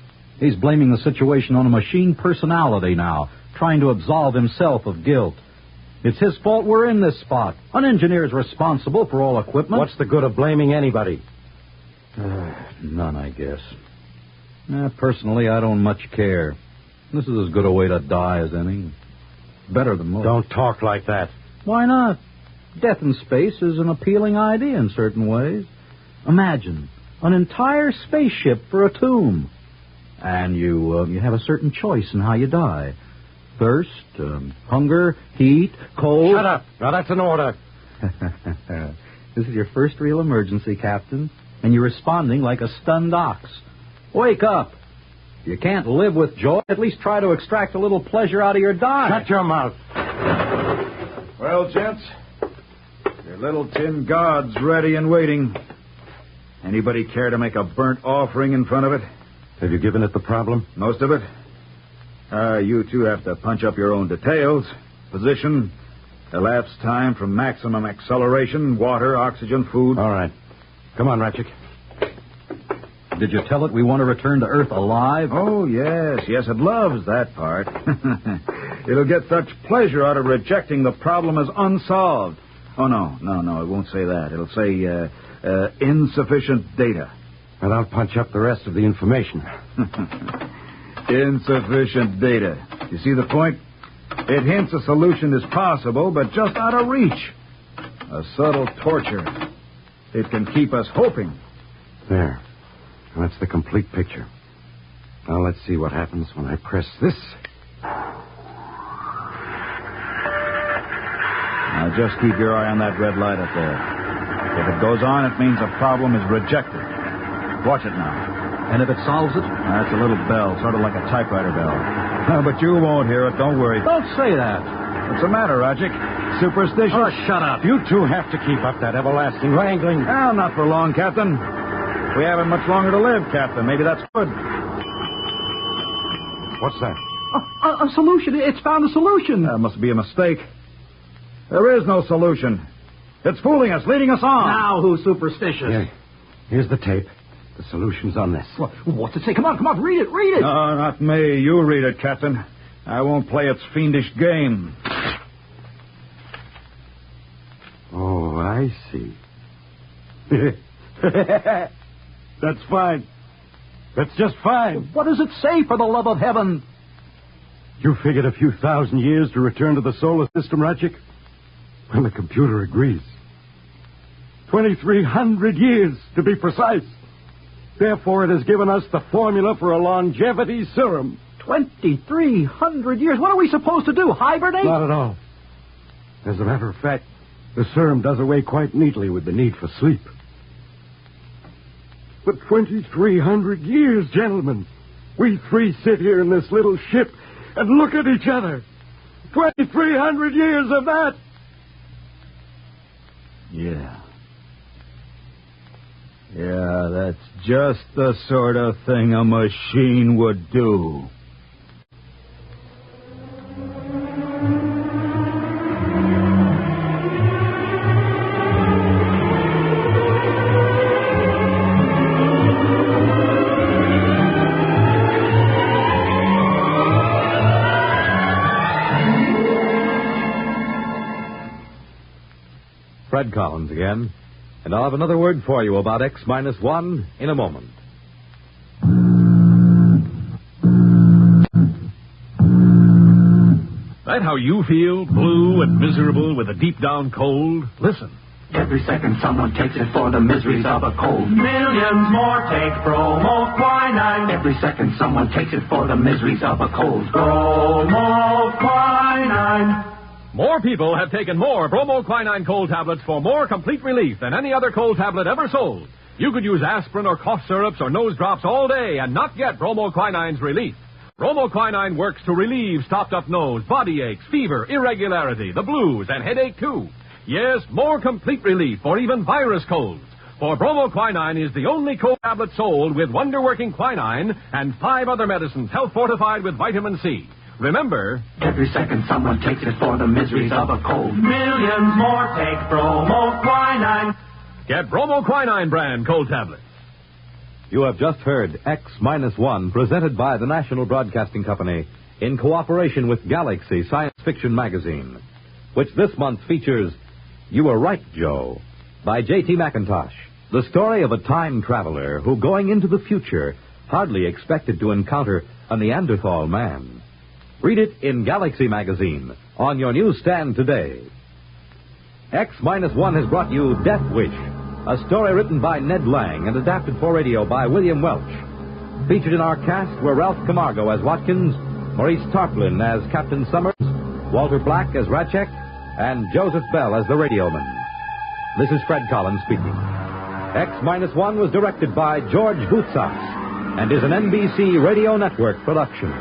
He's blaming the situation on a machine personality now, trying to absolve himself of guilt. It's his fault we're in this spot. An engineer's responsible for all equipment. What's the good of blaming anybody? None, I guess. Personally, I don't much care. This is as good a way to die as any. Better than most. Don't talk like that. Why not? Death in space is an appealing idea in certain ways. Imagine an entire spaceship for a tomb. And you have a certain choice in how you die. Thirst, hunger, heat, cold... Shut up. Now, that's an order. This is your first real emergency, Captain. And you're responding like a stunned ox. Wake up. If you can't live with joy, at least try to extract a little pleasure out of your die. Shut your mouth. Well, gents, your little tin god's ready and waiting. Anybody care to make a burnt offering in front of it? Have you given it the problem? Most of it. You two have to punch up your own details. Position, elapsed time from maximum acceleration, water, oxygen, food. All right. Come on, Ratchik. Did you tell it we want to return to Earth alive? Oh, yes. Yes, it loves that part. It'll get such pleasure out of rejecting the problem as unsolved. Oh, no, it won't say that. It'll say insufficient data. And I'll punch up the rest of the information. Insufficient data. You see the point? It hints a solution is possible, but just out of reach. A subtle torture. It can keep us hoping. There. That's the complete picture. Now, let's see what happens when I press this. Now, just keep your eye on that red light up there. If it goes on, it means a problem is rejected. Watch it now. And if it solves it? That's a little bell, sort of like a typewriter bell. But you won't hear it, don't worry. Don't say that. What's the matter, Rodgick? Superstitious? Oh, shut up. You two have to keep up that everlasting wrangling. Well, not for long, Captain. We haven't much longer to live, Captain. Maybe that's good. What's that? A solution. It's found a solution. That must be a mistake. There is no solution. It's fooling us, leading us on. Now who's superstitious? Yeah. Here's the tape. The solution's on this. Well, what's it say? Come on, read it. No, not me. You read it, Captain. I won't play its fiendish game. Oh, I see. That's fine. That's just fine. What does it say, for the love of heaven? You figured a few thousand years to return to the solar system, Ratchik? Well, the computer agrees. 2,300 years, to be precise. Therefore, it has given us the formula for a longevity serum. 2,300 years? What are we supposed to do, hibernate? Not at all. As a matter of fact, the serum does away quite neatly with the need for sleep. But 2,300 years, gentlemen. We three sit here in this little ship and look at each other. 2,300 years of that. Yeah, that's just the sort of thing a machine would do. Fred Collins again, and I'll have another word for you about X-1 in a moment. That how you feel, blue and miserable with a deep-down cold? Listen. Every second someone takes it for the miseries of a cold. Millions more take bromoquinine. Every second someone takes it for the miseries of a cold. Bromoquinine. More people have taken more bromoquinine cold tablets for more complete relief than any other cold tablet ever sold. You could use aspirin or cough syrups or nose drops all day and not get bromoquinine's relief. Bromoquinine works to relieve stopped-up nose, body aches, fever, irregularity, the blues, and headache, too. Yes, more complete relief for even virus colds. For bromoquinine is the only cold tablet sold with wonder-working quinine and 5 other medicines health-fortified with vitamin C. Remember, every second someone takes it for the miseries of a cold. Millions more take bromoquinine. Get bromoquinine brand cold tablets. You have just heard X-1, presented by the National Broadcasting Company in cooperation with Galaxy Science Fiction Magazine, which this month features You Were Right, Joe, by J.T. McIntosh, the story of a time traveler who, going into the future, hardly expected to encounter a Neanderthal man. Read it in Galaxy magazine on your newsstand today. X-1 has brought you Death Wish, a story written by Ned Lang and adapted for radio by William Welch. Featured in our cast were Ralph Camargo as Watkins, Maurice Tarplin as Captain Summers, Walter Black as Ratchek, and Joseph Bell as the radioman. This is Fred Collins speaking. X-1 was directed by George Boutsas and is an NBC Radio Network production.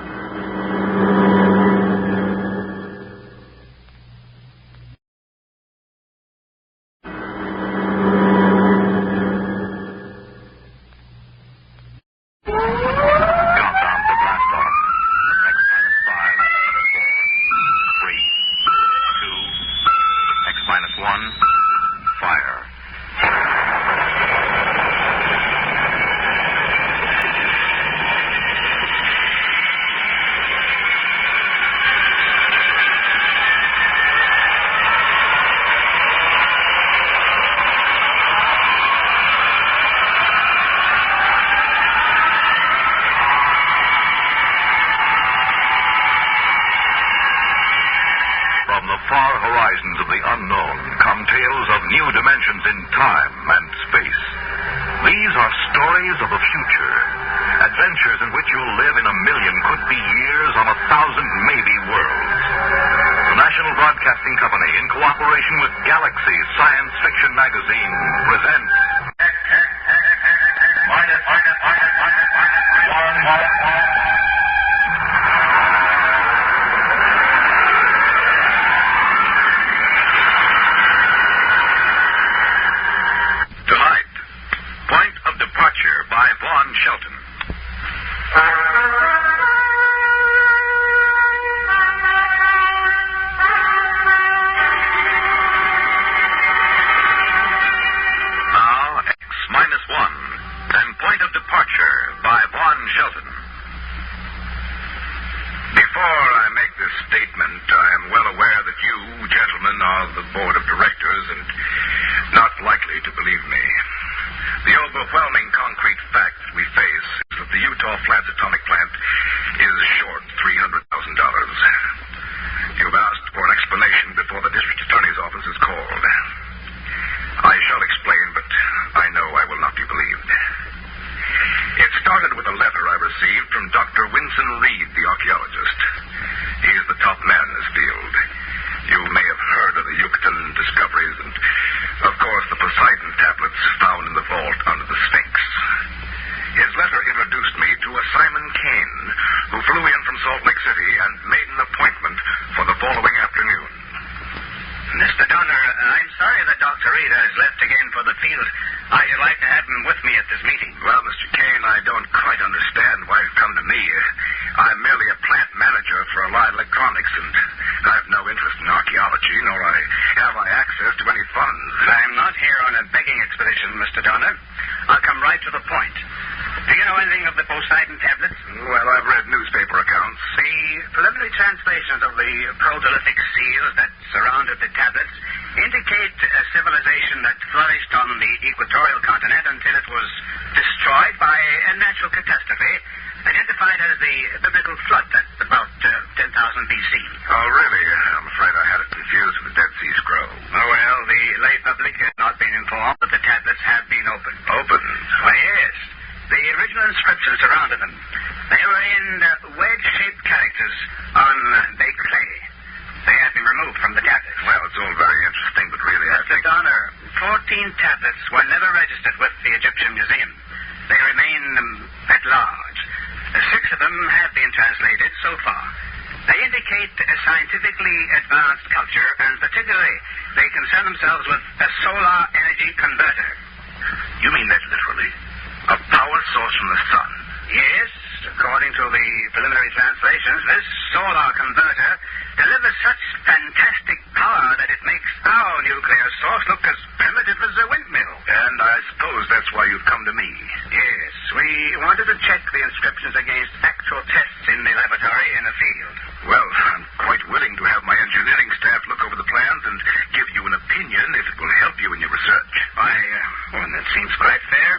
Seems quite fair.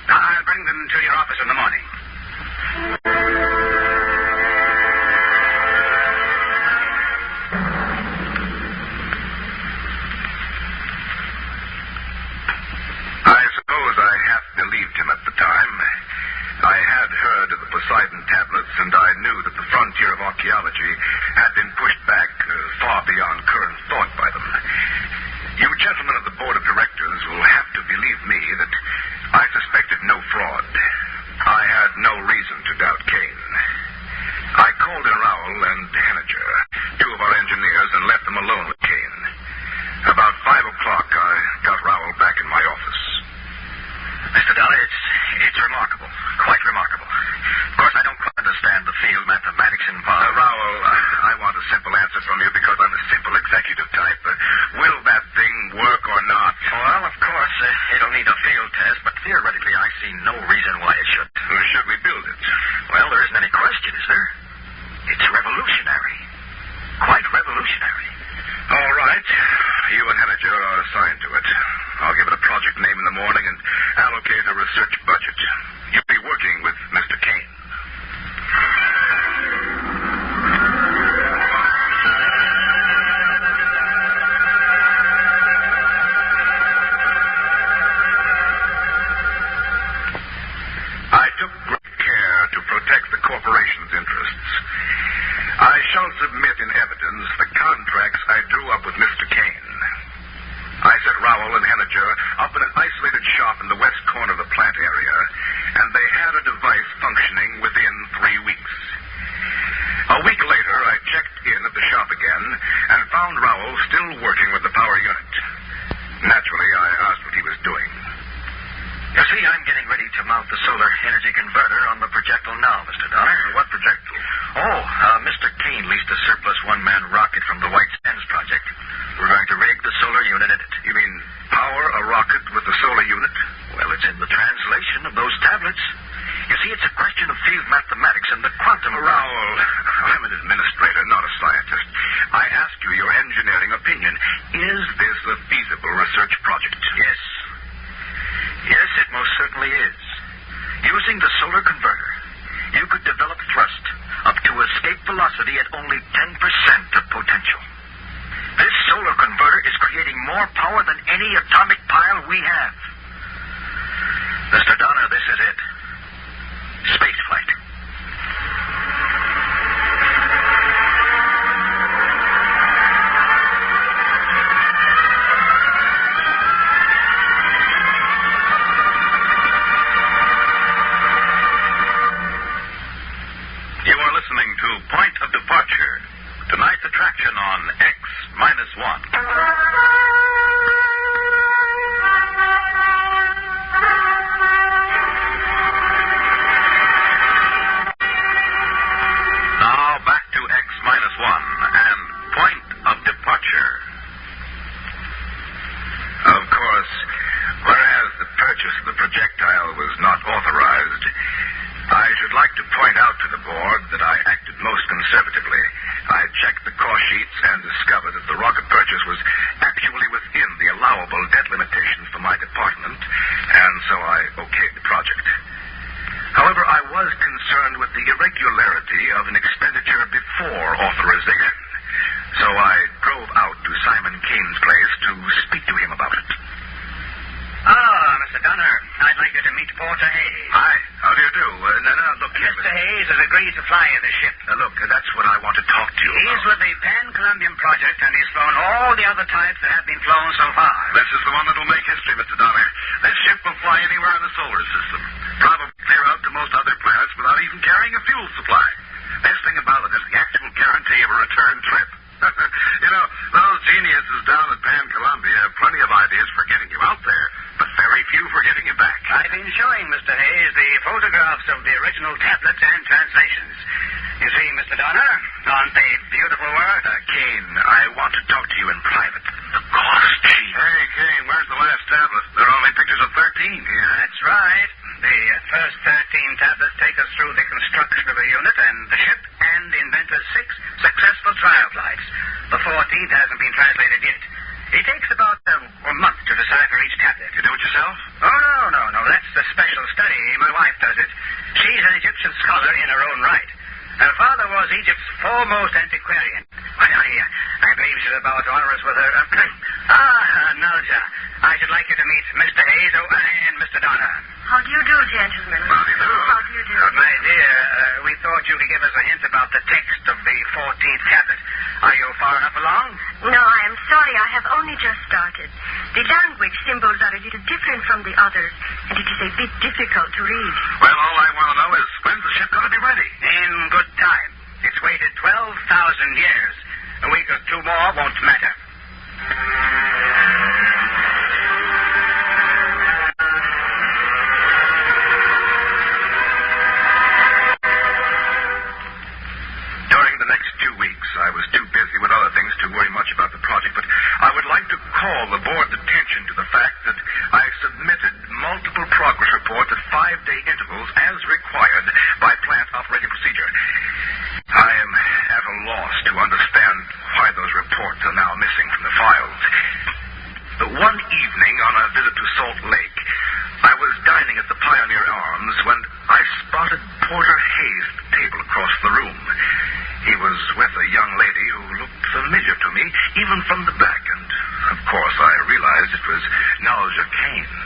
I'll bring them to your office in the morning. tablets, and I knew that the frontier of archaeology had been pushed back far beyond current thought by them. You gentlemen of the board of directors will have to believe me that I suspected no fraud. I had no reason to doubt Kane. I called in Rowell and Henniger, two of our engineers, and left them alone with Kane. About 5 o'clock, I got Rowell back in my office. Mr. Dollar, it's remarkable. Quite remarkable. Of course, I don't quite understand the field mathematics involved. Rowell, I want a simple answer from you because I'm a simple executive type. Will that thing work or not? Well, of course, it'll need a field test, but theoretically, I see no reason why it should. Should we build it? Well, there isn't any question, is there? It's revolutionary. Quite revolutionary. All right. You and Henniger are assigned to it. I'll give it a project name in the morning and allocate a research budget. You'll be working with Mr. Kane. I took great care to protect the corporation's interests. I shall submit in evidence the contracts I drew up with Mr. Kane. I set Rowell and Henniger up in an isolated shop in the west corner of the plant area, and they had a device functioning within 3 weeks. A week later, I checked in at the shop again and found Rowell still working with the power unit. Naturally, I asked what he was doing. You see, I'm getting ready to mount the solar energy converter on the projectile now, Mr. Donner. What projectile? Oh, Mr. Kane leased a surplus one-man rocket from the White Sands project. We're going to rig the solar unit in it. You mean power a rocket with the solar unit? Well, it's in the translation of those tablets. You see, it's a question of field mathematics and the quantum... Rowell, I'm an administrator, not a scientist. I ask you your engineering opinion. Is this a feasible research project? Yes. Yes, it most certainly is. Using the solar converter, you could develop thrust up to escape velocity at only 10% of potential. This solar converter is creating more power than any atomic pile we have. Mr. Donner, this is it. Space flight. Point of departure. Tonight's attraction on X-1. Now back to X-1 and point of departure. Of course, whereas the purchase of the projectile was not authorized, I should like to point out to the board that I acted most conservatively. I checked the cost sheets and discovered that the rocket purchase was actually within the allowable debt limitations for my department, and so I okayed the project. However, I was concerned with the irregularity of an expenditure before authorization, so I drove out to Simon Kane's place to speak to him about it. Mr. Donner, I'd like you to meet Porter Hayes. Hi, how do you do? Look here. Mr. Hayes has agreed to fly the ship. Look, that's what I want to talk to you about. He's with the Pan-Columbian project, and he's flown all the other types that have been flown so far. This is the one that will make history, Mr. Donner. This ship will fly anywhere in the solar system. Probably clear out to most other planets without even carrying a fuel supply. Best thing about it is the actual guarantee of a return trip. You know, those geniuses down at Pan-Columbia have plenty of ideas for getting you out there, but very few for getting you back. I've been showing Mr. Hayes the photographs of the original tablets and translations. You see, Mr. Donner, aren't they beautiful work? Kane, I want to talk to you in private. The cost sheet. Hey, Kane, where's the last tablet? There are only pictures of 13 here. That's right. The first 13 tablets take us through the construction of the unit and the ship and inventor's 6 successful trial flights. The 14th hasn't been translated yet. It takes about a month to decipher each tablet. You do it yourself? Oh, no. That's a special study. My wife does it. She's an Egyptian scholar in her own right. Her father was Egypt's foremost antiquarian. I believe she's about to honor us with her... Nalja. I should like you to meet Mr. Hayes and Mr. Donner. How do you do, gentlemen? How do you do? How do you do? My dear, we you to give us a hint about the text of the 14th tablet. Are you far enough along? No, I am sorry. I have only just started. The language symbols are a little different from the others, and it is a bit difficult to read. Well, all I want to know is when's the ship going to be ready? In good time. It's waited 12,000 years. A week or two more won't matter. During the next 2 weeks, I was too busy with other things to worry much about the project, but I would like to call the board's attention to the fact that I submitted multiple progress reports at 5-day intervals as required by plant operating procedure. I am at a loss to understand why those reports are now missing from the files. One evening on a visit to Salt Lake, I was dining at the Pioneer Arms when I spotted Porter Hayes at the table across the room. He was with a young lady who looked familiar to me, even from the back, and, of course, I realized it was Nalja Kane.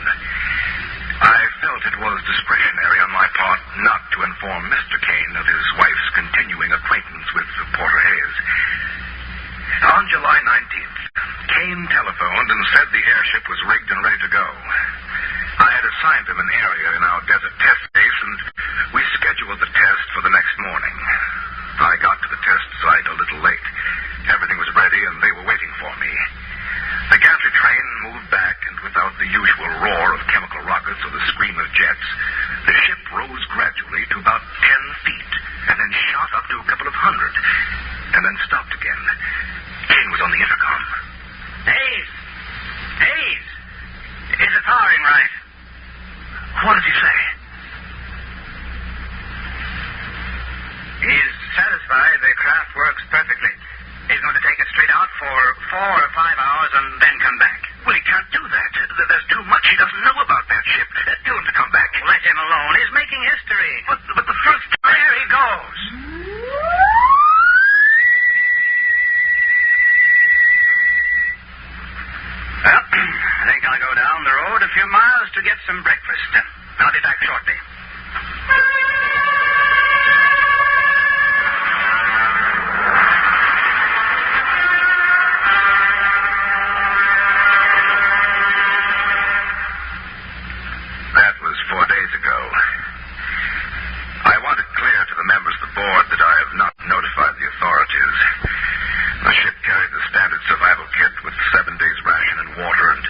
I felt it was discretionary on my part not to inform Mr. Kane of his wife's continuing acquaintance with Porter Hayes. On July 19th, Kane telephoned and said the airship was rigged and ready to go. I had assigned him an area in our desert test base, and we scheduled the test for the next morning. I got to the test site a little late. Everything was ready, and they were waiting for me. The gantry train moved back, and without the usual roar of chemical rockets or the scream of jets, the ship rose gradually to about 10 feet, and then shot up to a couple of hundred, and then stopped again. Kane was on the intercom. Hayes! Hayes! Is it firing right? What did he say? He's satisfied the craft works perfectly. He's going to take it straight out for 4 or 5 hours and then come back. Well, he can't do that. There's too much he doesn't know about that ship. Tell him to come back. Let him alone. He's making history. But the first time... There he goes. Well, I think I'll go down the road a few miles to get some breakfast. I'll be back shortly. That was 4 days ago. I want it clear to the members of the board that I have not notified the authorities. The ship carried the standard survival kit with 7 days' ration and water, and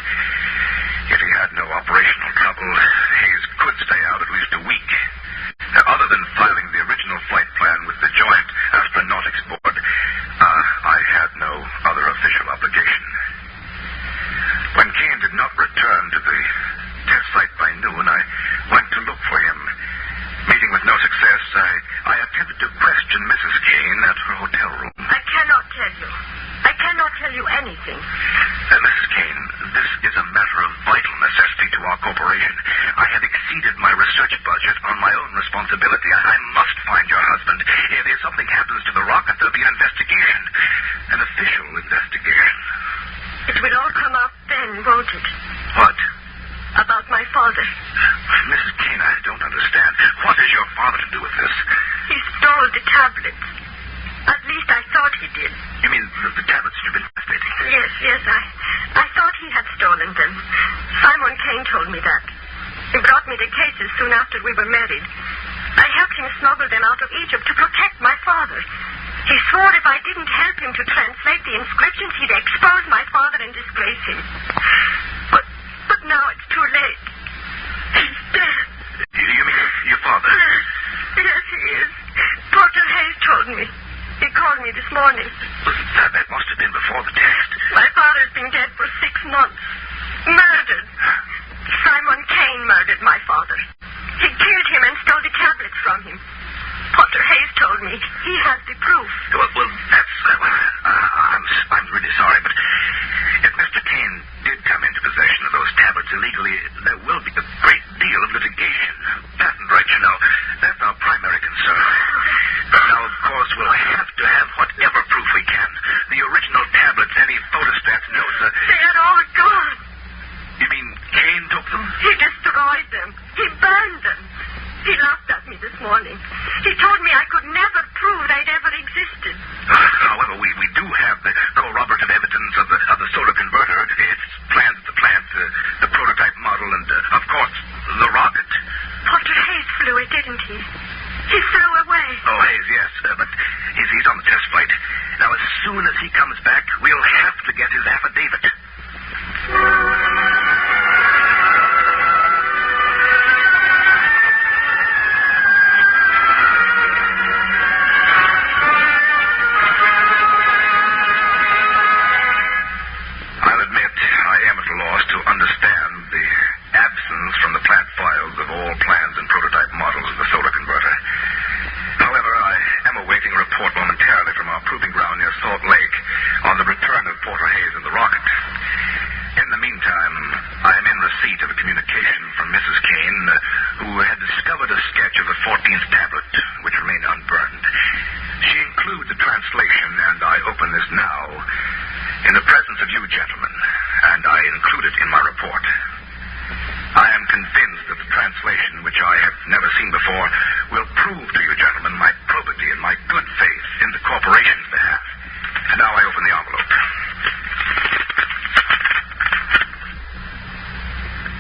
if he had no operational trouble, Hayes could stay out at least a week. Other than filing the original flight plan with the Joint Astronautics Board, I had no other official obligation. When Kane did not return to the test site by noon, I went to look for him. Meeting with no success, I attempted to question Mrs. Kane at her hotel room. I cannot tell you. I cannot tell you anything. Mrs. Kane, this is a matter of vital necessity to our corporation. I have exceeded my research budget on my own responsibility. I must find your husband. If something happens to the rocket, there'll be an investigation. An official investigation. It will all come out then, won't it? What? About my father. Mrs. Kane, I don't understand. What has your father to do with this? He stole the tablets. At least I thought he did. You mean the tablets you've been investigating? Yes, I thought he had stolen them. Simon Kane told me that. He brought me the cases soon after we were married. I helped him smuggle them out of Egypt to protect my father. He swore if I didn't help him to translate the inscriptions, he'd expose my father and disgrace him. But now it's too late. He's dead. You mean your father? Yes, he is. Porter Hayes told me. He called me this morning. That must have been before the test. My father's been dead for 6 months. Murdered. Simon Kane murdered my father. He killed him and stole the tablets from him. Porter Hayes told me he has the proof. Well, that's... I'm really sorry, but if Mr. Kane did come into possession of those tablets illegally, there will be a great deal of litigation. Patent rights, you know. That's our primary concern. Now, of course, we'll have to have whatever proof we can. The original tablets, any photostats, notes... They are all gone. You mean Kane took them? He destroyed them. He burned them. He laughed at me this morning. He told me I could never prove they'd ever existed. However, we do have the corroborative evidence of the solar converter, its plans at the plant, the prototype model, and, of course, the rocket. Walter Hayes flew it, didn't he? He flew away. Oh, Hayes, yes, but he's on the test flight. Now, as soon as he comes back, we'll have to get his affidavit. I'll admit I am at a loss to understand the absence from the plant files of all plans and prototype models of the solar converter. However, I am awaiting a report momentarily from our proving ground near Salt Lake on the return of Porter Hayes and the rocket. In the meantime, I am in receipt of a communication from Mrs. Kane, who had discovered a sketch of the 14th tablet, which remained unburned. She includes a translation, and I open this now in the presence of you gentlemen, and I include it in my report. I am convinced that the translation, which I have never seen before, will prove to you gentlemen my probity and my good faith in the corporation's behalf. And now I open the envelope.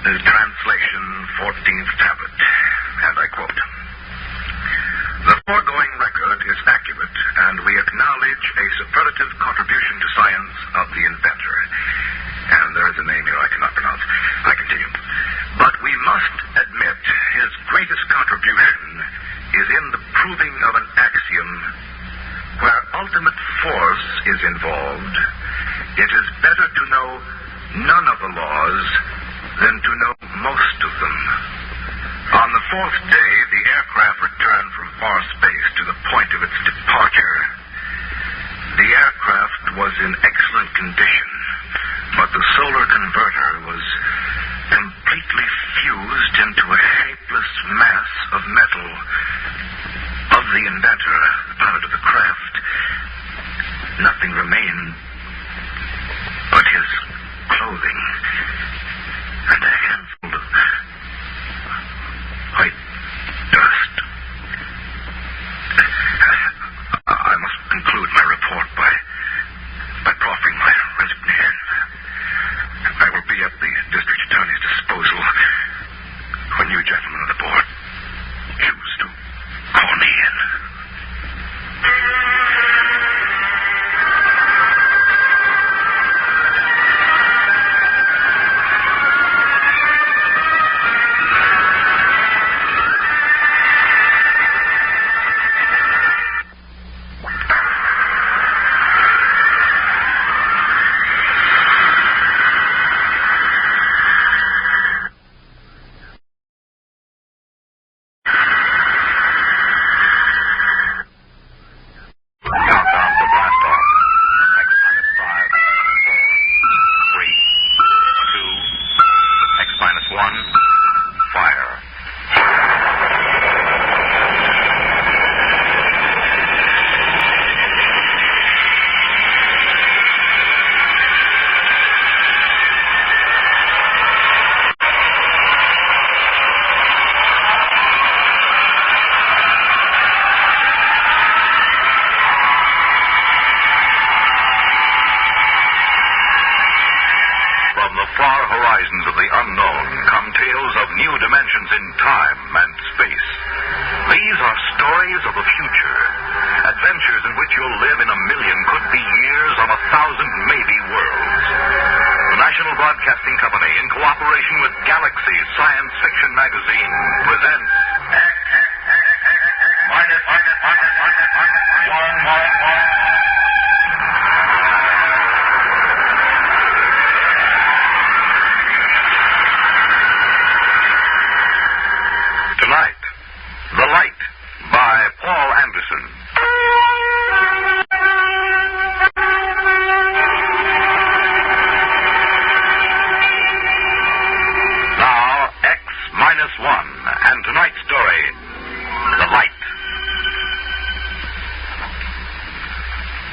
The translation, 14th tablet, and I quote, "The foregoing record is accurate, and we acknowledge a superlative contribution to science of the inventor." And there is a name here I cannot pronounce. I continue. "But we must admit his greatest contribution is in the proving of an axiom where ultimate force is involved. It is better to know none of the laws than to know most of them. On the 4th day, the aircraft returned from far space to the point of its departure. The aircraft was in excellent condition, but the solar converter was completely fused into a shapeless mass of metal. Of the inventor, the pilot of the craft, nothing remained but his clothing and a handful of white dust. I must conclude my report by proffering my resignation. I will be at the district attorney's disposal when you gentlemen of the board choose to call me in.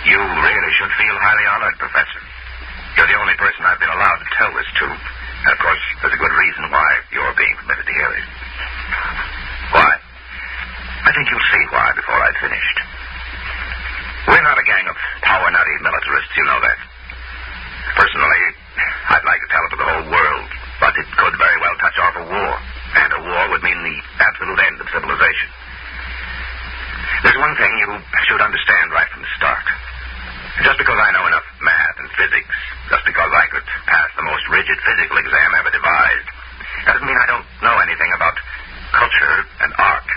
You I think you'll see why before I've finished. We're not a gang of power-nutty militarists, you know that. Personally, I'd like to tell it to the whole world, but it could very well touch off a war, and a war would mean the absolute end of civilization. There's one thing you should understand right from the start. Just because I know enough math and physics, just because I could pass the most rigid physical exam ever devised, doesn't mean I don't know anything about culture and art.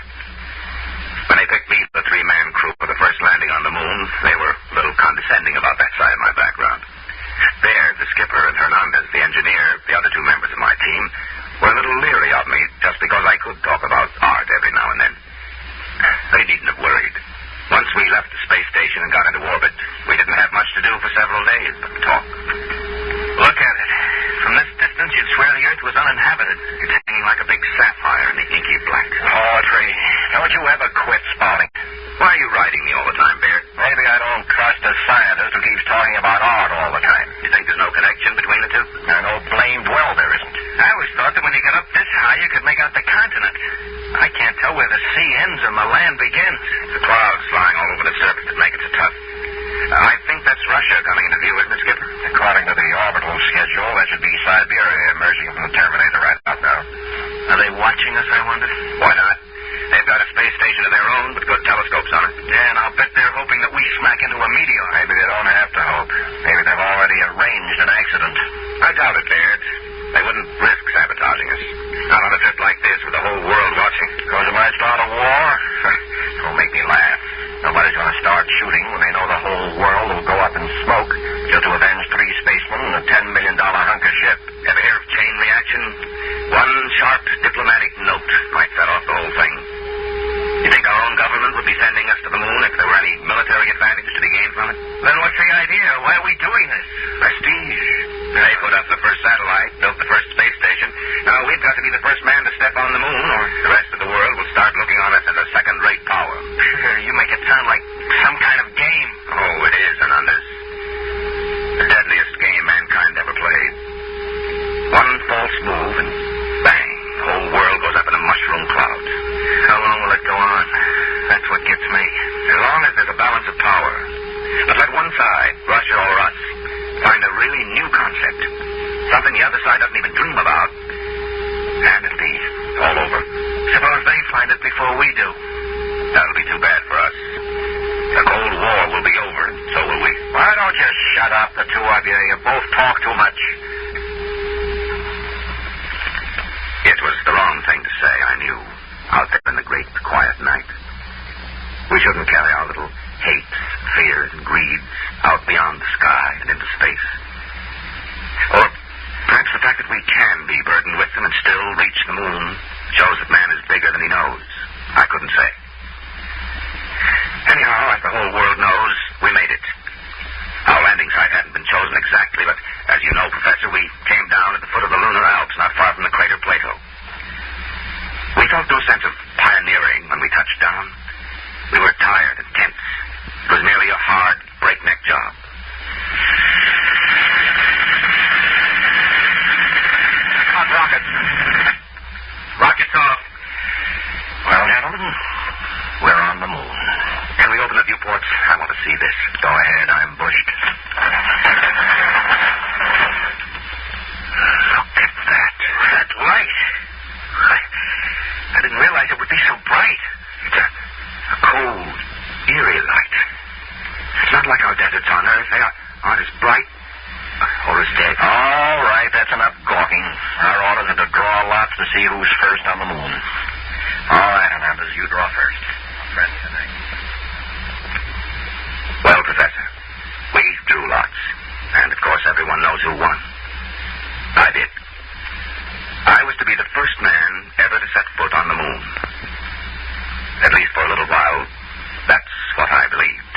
When they picked me for the three-man crew for the first landing on the moon, they were a little condescending about that side of my background. Baird, the skipper, and Hernandez, the engineer, the other two members of my team, were a little leery of me just because I could talk about art every now and then. They needn't have worried. Once we left the space station and got into orbit, we didn't have much to do for several days but talk. Look at it. From this distance, you'd swear the Earth was uninhabited. It's hanging like a big sapphire in the inky black. Poetry. Don't you ever quit spouting? Why are you writing me all the time, Baird? Maybe I don't trust a scientist who keeps talking about art all the time. You think there's no connection between the two? I know blamed well there isn't. I always thought that when you got up this high, you could make out the continent. I can't tell where the sea ends and the land begins. The clouds flying all over the surface that make it so tough. I think that's Russia coming into view, isn't it, Skipper? According to the orbital schedule, that should be Siberia emerging from the Terminator right about now. Are they watching us, I wonder? Why not? They've got a space station of their own with good telescopes on it. Yeah, and I'll bet they're hoping that we smack into a meteor. Maybe they don't have to hope. Maybe they've already arranged an accident. I doubt it, Baird. They wouldn't risk sabotaging us. Not on a trip like this with the whole world watching. Because it might start a war? It'll make me laugh. Nobody's going to start shooting when they know the whole world will go up in smoke just to avenge 3 spacemen and a $10 million hunk of ship. Ever hear of chain reaction? One sharp diplomatic note might set off the whole thing. You think our own government would be sending us to the moon if there were any military advantage to be gained from it? Then what's the idea? Why are we doing this? Prestige. They put up the first satellite, built the first space station. Now we've got to be the first man to step on the moon, or the rest of the world will start looking on us as a second-rate power. You make it sound like some kind of game. Oh, it is, Hernandez. The deadliest game mankind ever played. One false move and bang, the whole world goes up in a mushroom cloud. How long will it go on? That's what gets me. As long as there's a balance of power. But let one side, Russia or us, find a really new concept, something the other side doesn't even dream about, and it'll be all over. Suppose they find it before we do. That'll be too bad for us. The Cold War will be over, and so will we. Why don't you shut up, the two of you? You both talk too much. It was the wrong thing to say, I knew, out there in the great, quiet night. We shouldn't carry our little hates, fears, and greeds out beyond the sky and into space. Or perhaps the fact that we can be burdened with them and still reach the moon shows that man is bigger than he knows. I couldn't say. Anyhow, as the whole world knows, we made it. Our landing site hadn't been chosen exactly, but as you know, Professor, we came down at the foot of the lunar Alps, not far from the crater Plato. We felt no sense of pioneering when we touched down. We were tired and tense. It was merely a hard, breakneck job. Hot rockets. Rockets off. Well, gentlemen, we're on the moon. Can we open the viewports? I want to see this. Go ahead, I'm bushed. Look at that. That light. I didn't realize it would be so bright. It's a cold, eerie light. It's not like our deserts on Earth. They aren't as bright or as dead. All right, that's enough gawking. Our orders are to draw lots to see who's first on the moon. All right, Hernandez, you draw first. Friend tonight. Well, Professor, we drew lots. And, of course, everyone knows who won. I did. I was to be the first man ever to set foot on the moon. At least for a little while, that's what I believed.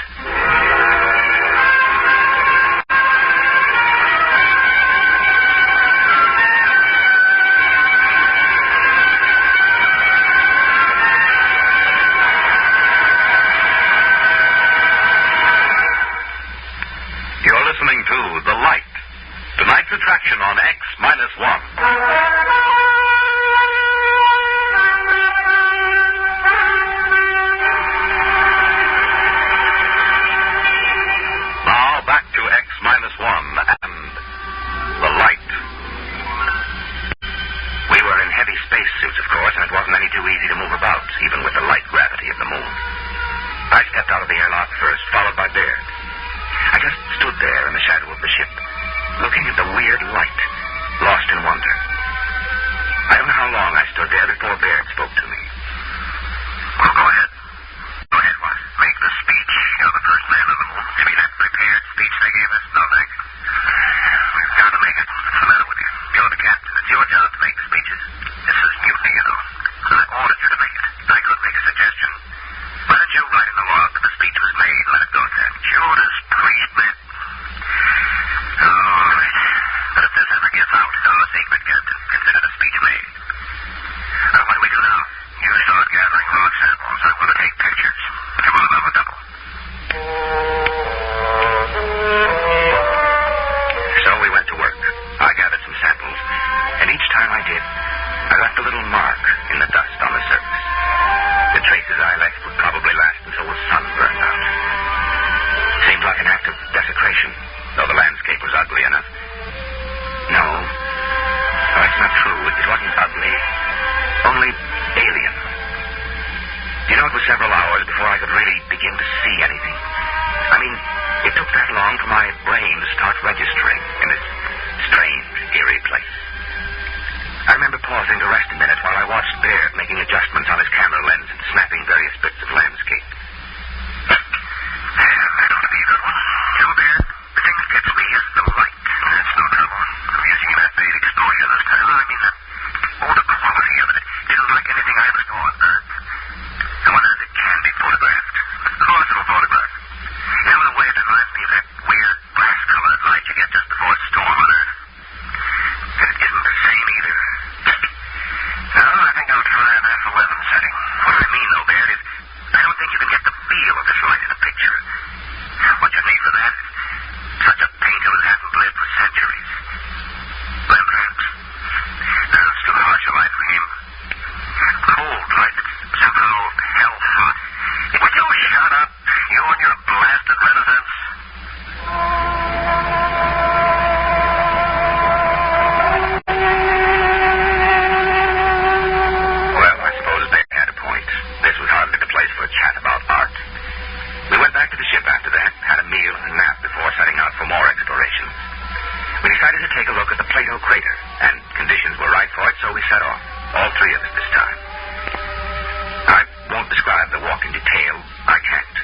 brain start registering in this strange, eerie place. I remember pausing to rest a minute while I watched Baird making adjustments on his camera lens and snapping various bits of landscape. That ought to be a good one. Tell Baird, the thing that gets me is the light. That's no trouble. I'm using an F8 exposure this time. I mean, the quality of it. It isn't like anything I ever saw on Earth. I wonder if it can be photographed. Of course it'll photograph. You know, in a way it reminds me of that weird brass-colored light you get just before a storm on Earth. And it isn't the same either. No, I think I'll try an F11 setting. What I mean, though, Baird, is I don't think you can get the feel of this light in a picture. What you need for that is such a painter who hasn't lived for centuries. Rembrandt. No, it's too harsh a light for him. Cold light that's somehow hell hot. Would you shut up? You and your blasted Renaissance. Well, I suppose they had a point. This was hardly the place for a chat about art. We went back to the ship after that, had a meal and a nap before setting out for more exploration. We decided to take a look at the Plato crater, and conditions were right for it, so we set off. All three of us this time. I won't describe the walk in detail. I can't.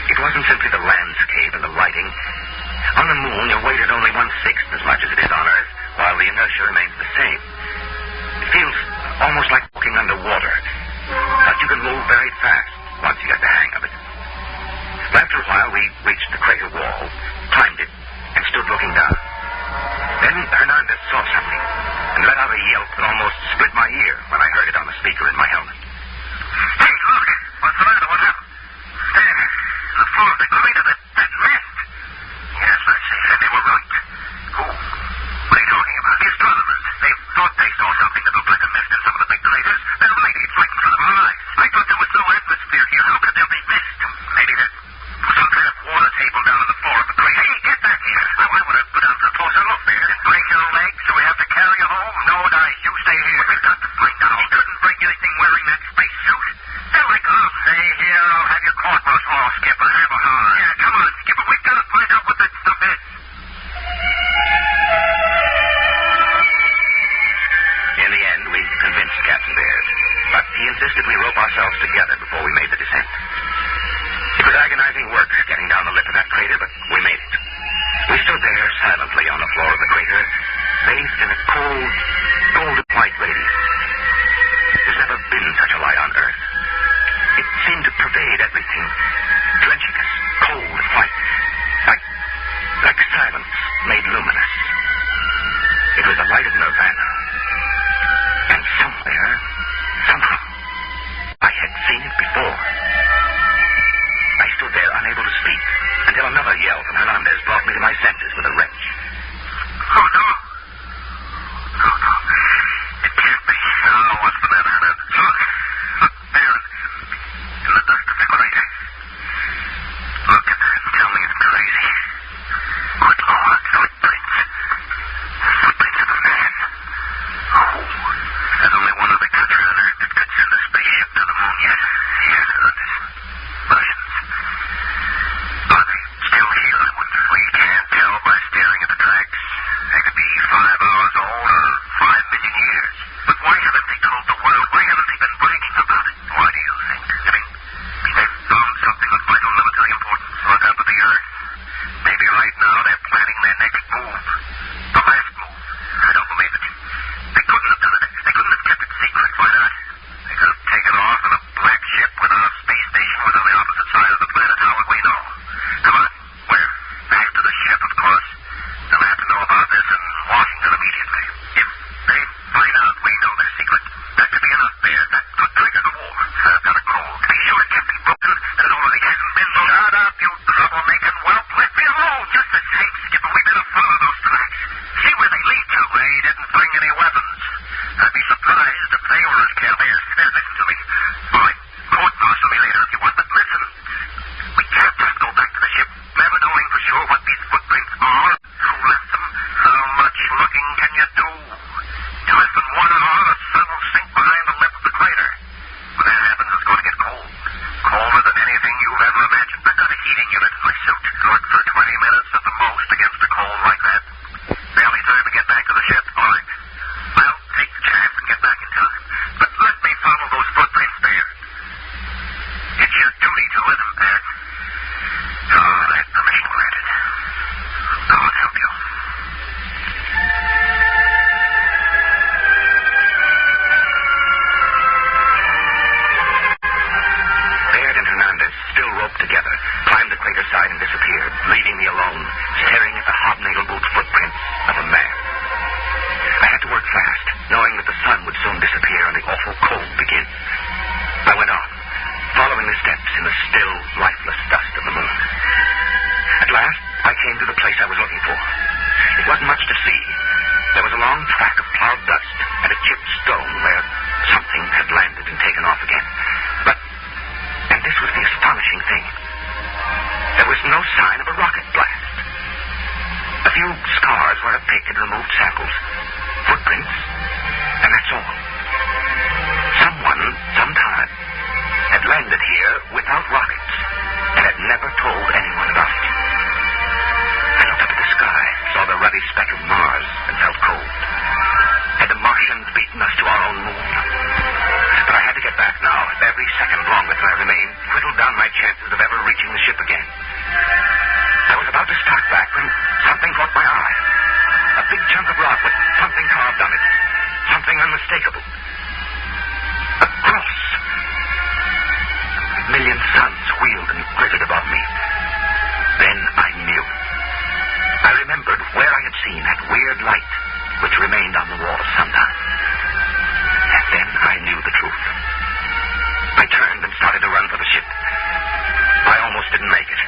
It wasn't simply the landscape and the lighting. On the moon, your weight is only 1/6 as much as it is on Earth, while the inertia remains the same. It feels almost like walking underwater, but you can move very fast once you get the hang of it. After a while, we reached the crater wall, climbed it, and stood looking down. Then Hernandez saw something and let out a yelp that almost split my ear when I heard it on the speaker in my helmet. Hey, look! What's the matter? What happened? There, the floor of the crater, that mist. Yes, I see. And they were right. Who? What are you talking about? The astronomers. They thought they saw something that looked like a mist in some of the big craters. They're right. It's right in front of our eyes. I thought there was no atmosphere here. How could there be mist? Maybe there's some kind of water table down on the floor of the crater. Hey, get back here. I want to go down for a closer look there. And break your leg so we have to carry you home? No, Dice. You stay here. We've got to find out. He couldn't break anything wearing that spacesuit. They're like, oh, stay here. I'll have your corpus off, Skipper. Have a heart. Yeah, come on, Skipper. We've got to find out what that stuff is. In the end, we convinced Captain Baird, but he insisted we rope ourselves together before we made the descent. It was agonizing work getting down the lip of that crater, but we made it. We stood there silently on the floor of the crater, bathed in a cold, golden white radiance. There's never been such a light on Earth. It seemed to pervade everything, drenching us, cold and white, like silence made luminous. It was the light of nirvana. And somewhere, somehow, I had seen it before. I stood there unable to speak until another yell from Hernandez brought me to my senses with a wrench. Oh, no. Oh, no. It can't be. Oh, what's the matter, Hernandez? Look, there, in the dust of the crater. Look at that and tell me it's crazy. Good Lord, footprints. Footprints of a man. Oh, there's only one other country on Earth that could send a spaceship to the moon yet. Yes, Ernest. Russians. Are they still here, I wonder? We can't tell by staring at the tracks. They could be 5 hours old or 5 million years. But why haven't they told the world? Why haven't they been bragging about it? Why do you think? I mean, they've found something of vital military importance. Look up at the Earth. Maybe right now they're planning their next move. The last move. I don't believe it. They couldn't have done it. They couldn't have kept it secret. Why not? They could have taken off in a black ship without a space station was on the opposite side of the planet. How would we know? Come on. Where? Back to the ship, of course. They'll have to know about this in Washington immediately. If they find out we know their secret, that could be enough, Baird. That could trigger the war. I've got a cold. To be sure it can't be broken, and it already hasn't been. Shut up, you troublemaking whelp. Let me alone. Just the same, Skipper. We better follow those tracks. See where they lead to. They didn't bring any weapons. I'd be surprised if they were as careless. Listen to me. All right, court-martial me later if you want, but listen. We can't just go back to the ship, never knowing for sure what these footprints are, who left them, how much looking can you do? In less than 1 hour, the sun will sink behind the lip of the crater. When that happens, it's going to get cold. Colder than anything you've ever imagined. We've got to heating unit in my suit. Good for 20 minutes at the most against a cold like that. Barely time to get back to the ship. All right. I'll take the chance and get back in time. But let me follow those footprints there. It's your duty to let them back. Oh, that permission granted. God help you. Baird and Hernandez, still roped together, climbed the crater side and disappeared, leaving me alone, staring at the hobnail boot footprints of a man. I had to work fast, knowing that the sun would soon disappear and the awful cold begin. I went on, following the steps in the still, lifeless dust of the moon. At last, I came to the place I was looking for. It wasn't much to see. There was a long track of plowed dust and a chipped stone where something had landed and taken off again. But, and this was the astonishing thing, there was no sign of a rocket blast. A few scars where a pick had removed samples, footprints, and that's all. Someone, sometime, had landed here without rockets and had never told anyone about it. I looked up at the sky, saw the ruddy speck of Mars, and felt cold. Had the Martians beaten us to our own moon? But I had to get back now. Every second longer that I remained whittled down my chances of ever reaching the ship again. I was about to start back when something caught my eye. A big chunk of rock with something carved on it. Something unmistakable. A cross. A million suns wheeled and glittered above me. Then I knew. I remembered where I had seen that weird light which remained on the wall sometime. And then I knew the truth. I turned and started to run for the ship. I almost didn't make it.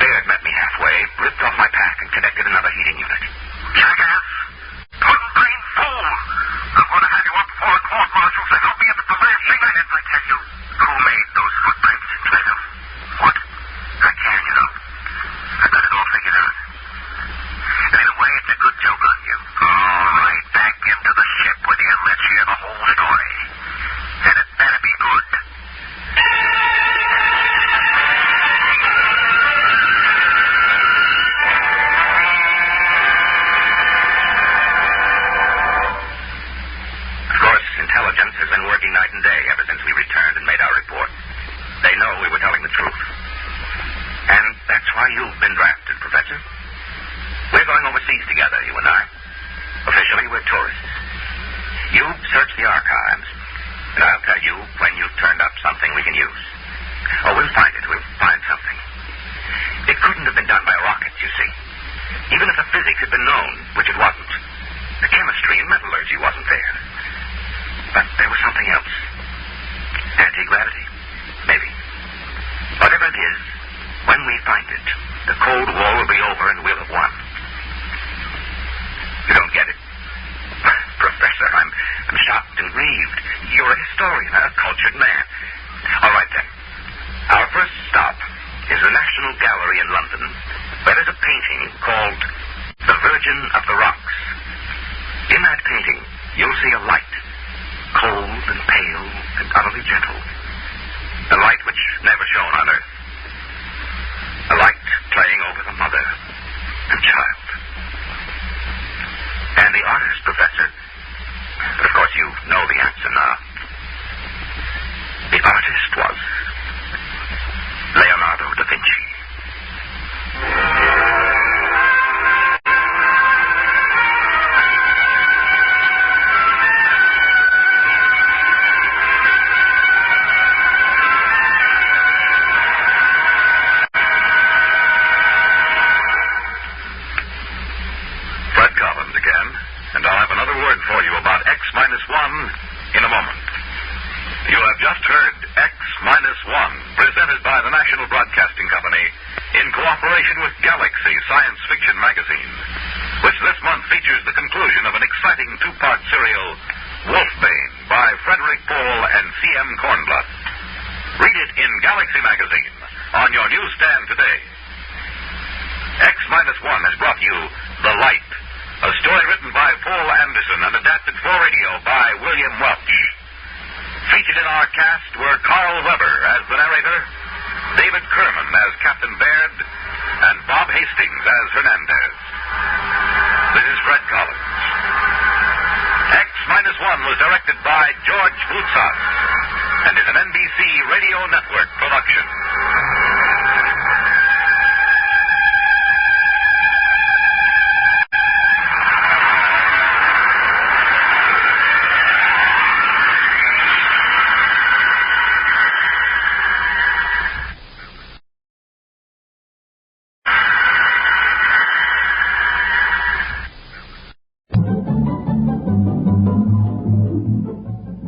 Baird met me halfway, ripped off my pack, and connected another heating unit. Jackass! Puddle-brain fool! I'm going to have you up before a court martial to help me up at the last minute, I tell you. Who made those footprints? Clem? What? I can't, you know. I've got it all figured out. And in a way, it's a good joke on you. All right, back into the ship with you and let's hear the whole story. And it better be good. Intelligence has been working night and day ever since we returned and made our report. They know we were telling the truth. And that's why you've been drafted, Professor. We're going overseas together, you and I. Officially, we're tourists. You search the archives, and I'll tell you when you've turned up something we can use. Oh, we'll find it. We'll find something. It couldn't have been done by rockets, you see. Even if the physics had been known, which it wasn't. The chemistry and metallurgy wasn't there. But there was something else. Anti-gravity? Maybe. Whatever it is, when we find it, the Cold War will be over and we'll have won. You don't get it? Professor, I'm shocked and grieved. You're a historian, a cultured man. All right, then. Our first stop is the National Gallery in London, where there's a painting called The Virgin of the Rocks. In that painting, you'll see a light. Cold and pale and utterly gentle. A light which never shone on Earth. A light playing over the mother and child. And the artist, Professor, but of course you know the answer now. The artist was Leonardo da Vinci. In a moment. You have just heard X-1, presented by the National Broadcasting Company in cooperation with Galaxy Science Fiction Magazine, which this month features the conclusion of an exciting two-part serial, Wolfbane, by Frederik Pohl and C.M. Kornbluth. Read it in Galaxy Magazine on your newsstand today. X-1 has brought you The Light, a story written by Paul Anderson and adapted for radio by William Welch. Featured in our cast were Carl Weber as the narrator, David Kerman as Captain Baird, and Bob Hastings as Hernandez. This is Fred Collins. X-1 was directed by George Boutsas and is an NBC Radio Network production.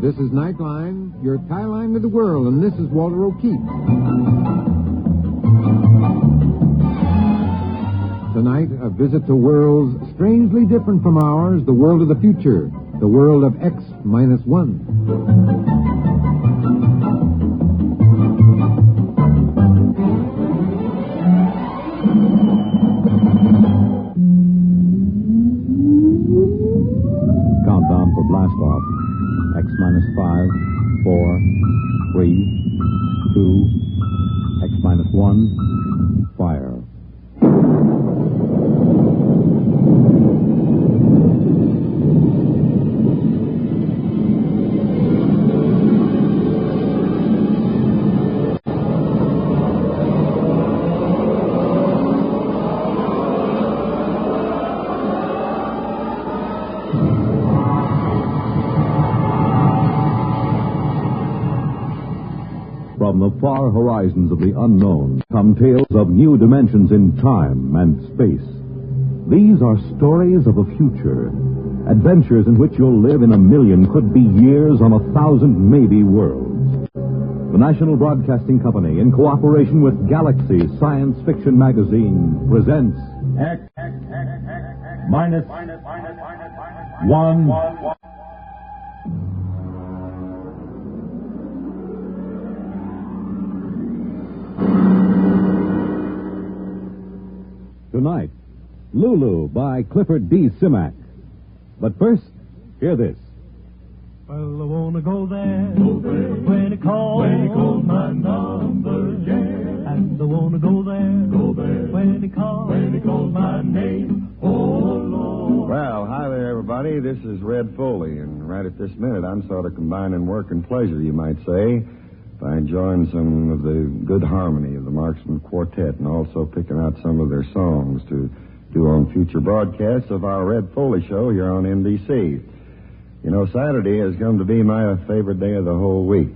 This is Nightline, your tie line to the world, and this is Walter O'Keefe. Tonight, a visit to worlds strangely different from ours, the world of the future, the world of X-1. Countdown for blast off. X-5, 4, 3, 2, X-1, fire. From the far horizons of the unknown come tales of new dimensions in time and space. These are stories of the future, adventures in which you'll live in a million, could be years, on 1,000 maybe worlds. The National Broadcasting Company, in cooperation with Galaxy Science Fiction Magazine, presents X-1. Tonight, Lulu by Clifford D. Simak. But first, hear this. Well, I wanna go there, when it calls my number, yeah. And I wanna go there, when it calls my name, oh Lord. Well, hi there, everybody. This is Red Foley, and right at this minute, I'm sort of combining work and pleasure, you might say, by enjoying some of the good harmony of the Marksman Quartet and also picking out some of their songs to do on future broadcasts of our Red Foley show here on NBC. You know, Saturday has come to be my favorite day of the whole week,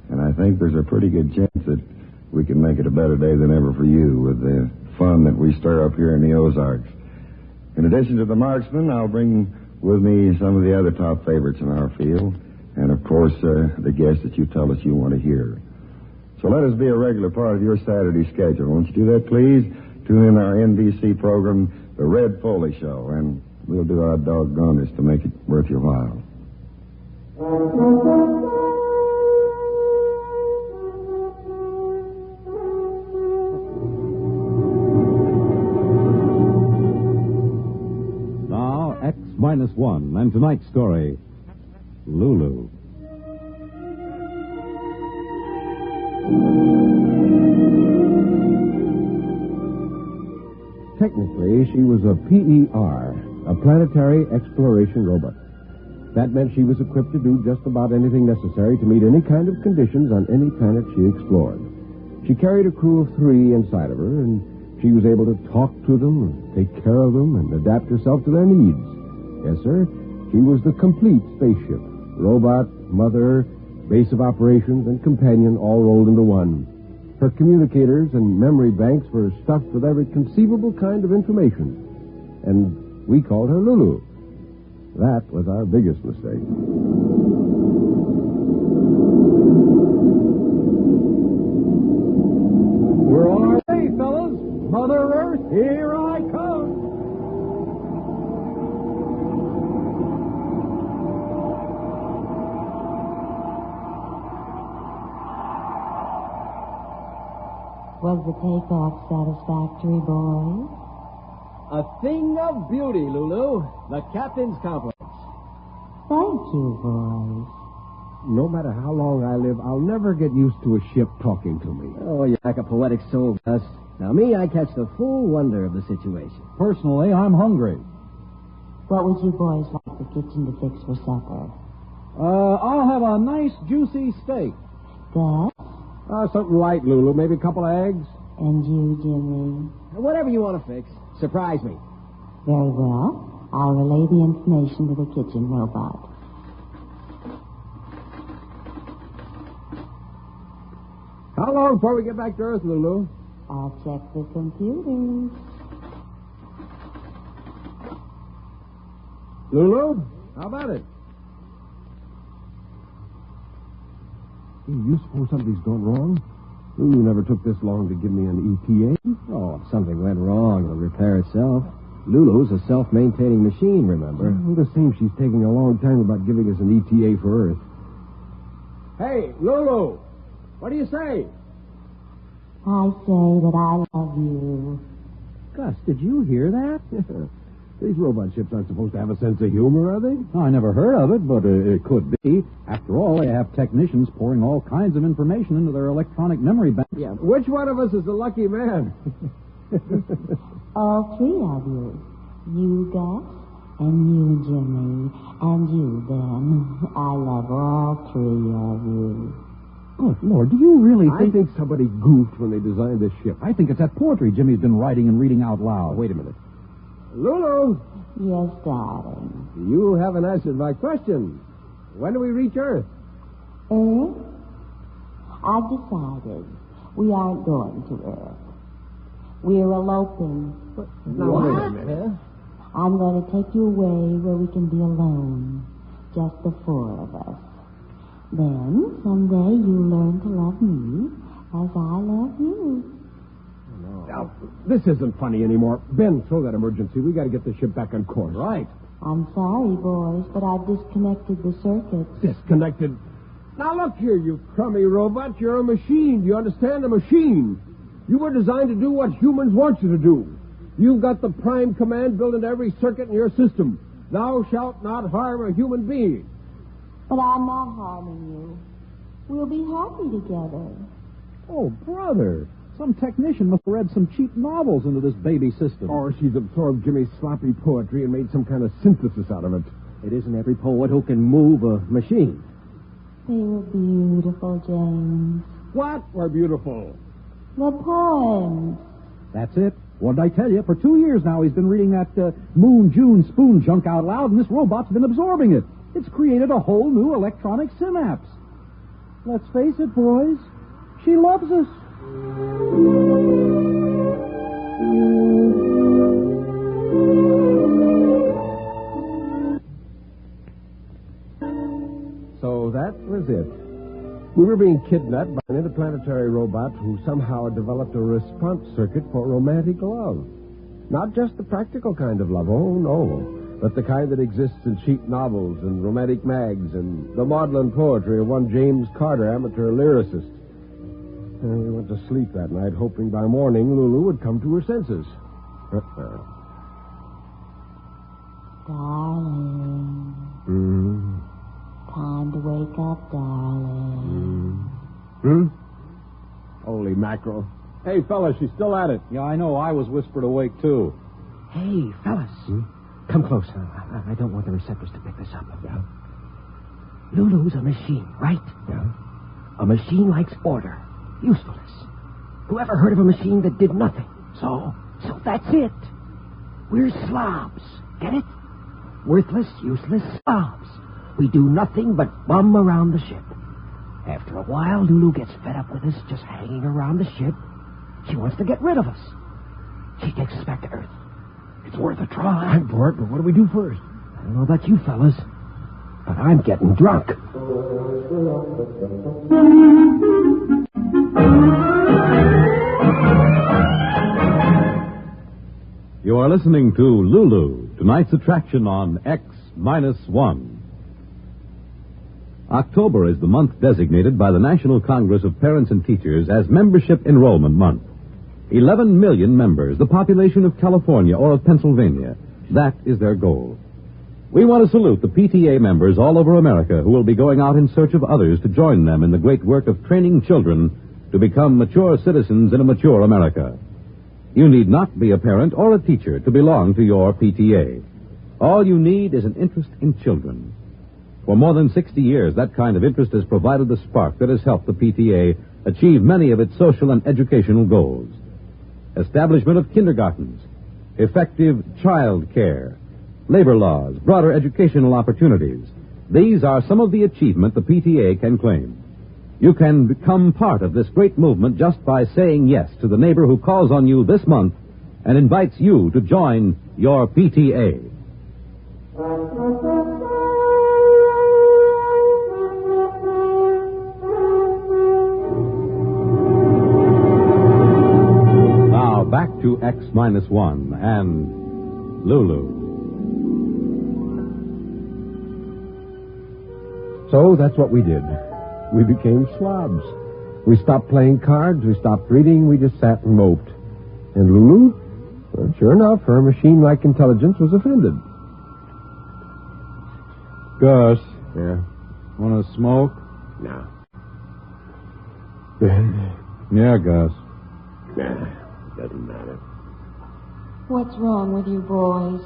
and I think there's a pretty good chance that we can make it a better day than ever for you with the fun that we stir up here in the Ozarks. In addition to the Marksman, I'll bring with me some of the other top favorites in our field, and, of course, the guests that you tell us you want to hear. So let us be a regular part of your Saturday schedule. Won't you do that, please? Tune in our NBC program, The Red Foley Show, and we'll do our doggonest to make it worth your while. Now, X-1, and tonight's story, Lulu. Technically, she was a PER, a planetary exploration robot. That meant she was equipped to do just about anything necessary to meet any kind of conditions on any planet she explored. She carried a crew of 3 inside of her, and she was able to talk to them, and take care of them, and adapt herself to their needs. Yes, sir, she was the complete spaceship. Robot, mother, base of operations, and companion all rolled into one. Her communicators and memory banks were stuffed with every conceivable kind of information. And we called her Lulu. That was our biggest mistake. Where are they, fellas? Mother Earth, here I come. Was the takeoff satisfactory, boys? A thing of beauty, Lulu. The captain's compliments. Thank you, boys. no matter how long I live, I'll never get used to a ship talking to me. Oh, you're like a poetic soul, Gus. Now, me, I catch the full wonder of the situation. Personally, I'm hungry. What would you boys like the kitchen to fix for supper? I'll have a nice, juicy steak. Gus? Something light, Lulu. Maybe a couple of eggs. And you, Jimmy? Whatever you want to fix. Surprise me. Very well. I'll relay the information to the kitchen robot. How long before we get back to Earth, Lulu? I'll check the computers. Lulu, how about it? You suppose something's gone wrong? Lulu never took this long to give me an ETA. Oh, if something went wrong, it'll repair itself. Lulu's a self-maintaining machine, remember? Well, it seems she's taking a long time about giving us an ETA for Earth. Hey, Lulu, what do you say? I say that I love you. Gus, did you hear that? These robot ships aren't supposed to have a sense of humor, are they? I never heard of it, but it could be. After all, they have technicians pouring all kinds of information into their electronic memory banks. Yeah. Which one of us is the lucky man? All three of you. You, Gus, and you, Jimmy, and you, Ben. I love all three of you. Good Lord, do you really think... I think somebody goofed when they designed this ship. I think it's that poetry Jimmy's been writing and reading out loud. Wait a minute. Lulu! Yes, darling. You haven't answered my question. When do we reach Earth? Earth? I've decided we aren't going to Earth. We're eloping. Now, wait a minute. I'm going to take you away where we can be alone. Just the four of us. Then, someday, you'll learn to love me as I love you. Now, this isn't funny anymore. Ben, throw that emergency. We got to get the ship back on course. Right. I'm sorry, boys, but I've disconnected the circuits. Disconnected? Now, look here, you crummy robot. You're a machine. Do you understand? A machine. You were designed to do what humans want you to do. You've got the prime command built into every circuit in your system. Thou shalt not harm a human being. But I'm not harming you. We'll be happy together. Oh, brother. Some technician must have read some cheap novels into this baby system. Or she's absorbed Jimmy's sloppy poetry and made some kind of synthesis out of it. It isn't every poet who can move a machine. They were beautiful, James. What were beautiful? The poems. That's it. What did I tell you? For 2 years now, he's been reading that Moon June Spoon junk out loud, and this robot's been absorbing it. It's created a whole new electronic synapse. Let's face it, boys. She loves us. So that was it. We were being kidnapped by an interplanetary robot who somehow had developed a response circuit for romantic love. Not just the practical kind of love, oh no, but the kind that exists in cheap novels and romantic mags and the maudlin poetry of one James Carter, amateur lyricist. And we went to sleep that night, hoping by morning Lulu would come to her senses. Darling. Time to wake up, darling. Holy mackerel. Hey, fellas, she's still at it. Yeah, I know. I was whispered awake, too. Hey, fellas. Come close. I don't want the receptors to pick this up. Yeah. Lulu's a machine, right? Yeah. A machine likes order. Usefulness. Who ever heard of a machine that did nothing? So that's it. We're slobs. Get it? Worthless, useless slobs. We do nothing but bum around the ship. After a while, Lulu gets fed up with us just hanging around the ship. She wants to get rid of us. She takes us back to Earth. It's worth a try. I'm for it, but what do we do first? I don't know about you fellas, but I'm getting drunk. You are listening to Lulu, tonight's attraction on X-1. October is the month designated by the National Congress of Parents and Teachers as Membership Enrollment Month. 11 million members, the population of California or of Pennsylvania. That is their goal. We want to salute the PTA members all over America who will be going out in search of others to join them in the great work of training children to become mature citizens in a mature America. You need not be a parent or a teacher to belong to your PTA. All you need is an interest in children. For more than 60 years, that kind of interest has provided the spark that has helped the PTA achieve many of its social and educational goals. Establishment of kindergartens, effective child care, labor laws, broader educational opportunities. These are some of the achievement the PTA can claim. You can become part of this great movement just by saying yes to the neighbor who calls on you this month and invites you to join your PTA. Now back to X-1 and Lulu. So that's what we did. We became slobs. We stopped playing cards, we stopped reading, we just sat and moped. And Lulu, well, sure enough, her machine-like intelligence was offended. Gus. Yeah? Want to smoke? No. Yeah, Gus. Nah, doesn't matter. What's wrong with you boys?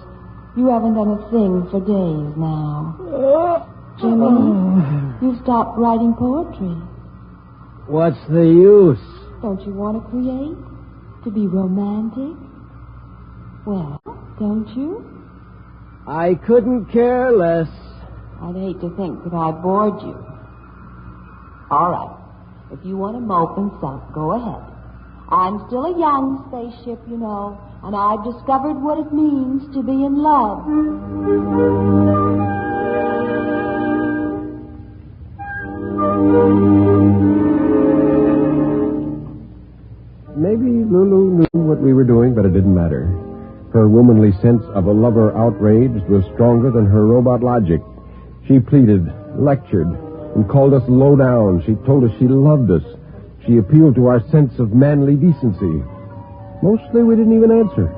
You haven't done a thing for days now. Jimmy, you stopped writing poetry. What's the use? Don't you want to create? To be romantic? Well, don't you? I couldn't care less. I'd hate to think that I bored you. All right. If you want to mope and suck, go ahead. I'm still a young spaceship, you know, and I've discovered what it means to be in love. Maybe Lulu knew what we were doing, but it didn't matter. Her womanly sense of a lover outraged was stronger than her robot logic. She pleaded, lectured, and called us low down. She told us she loved us. She appealed to our sense of manly decency. Mostly we didn't even answer.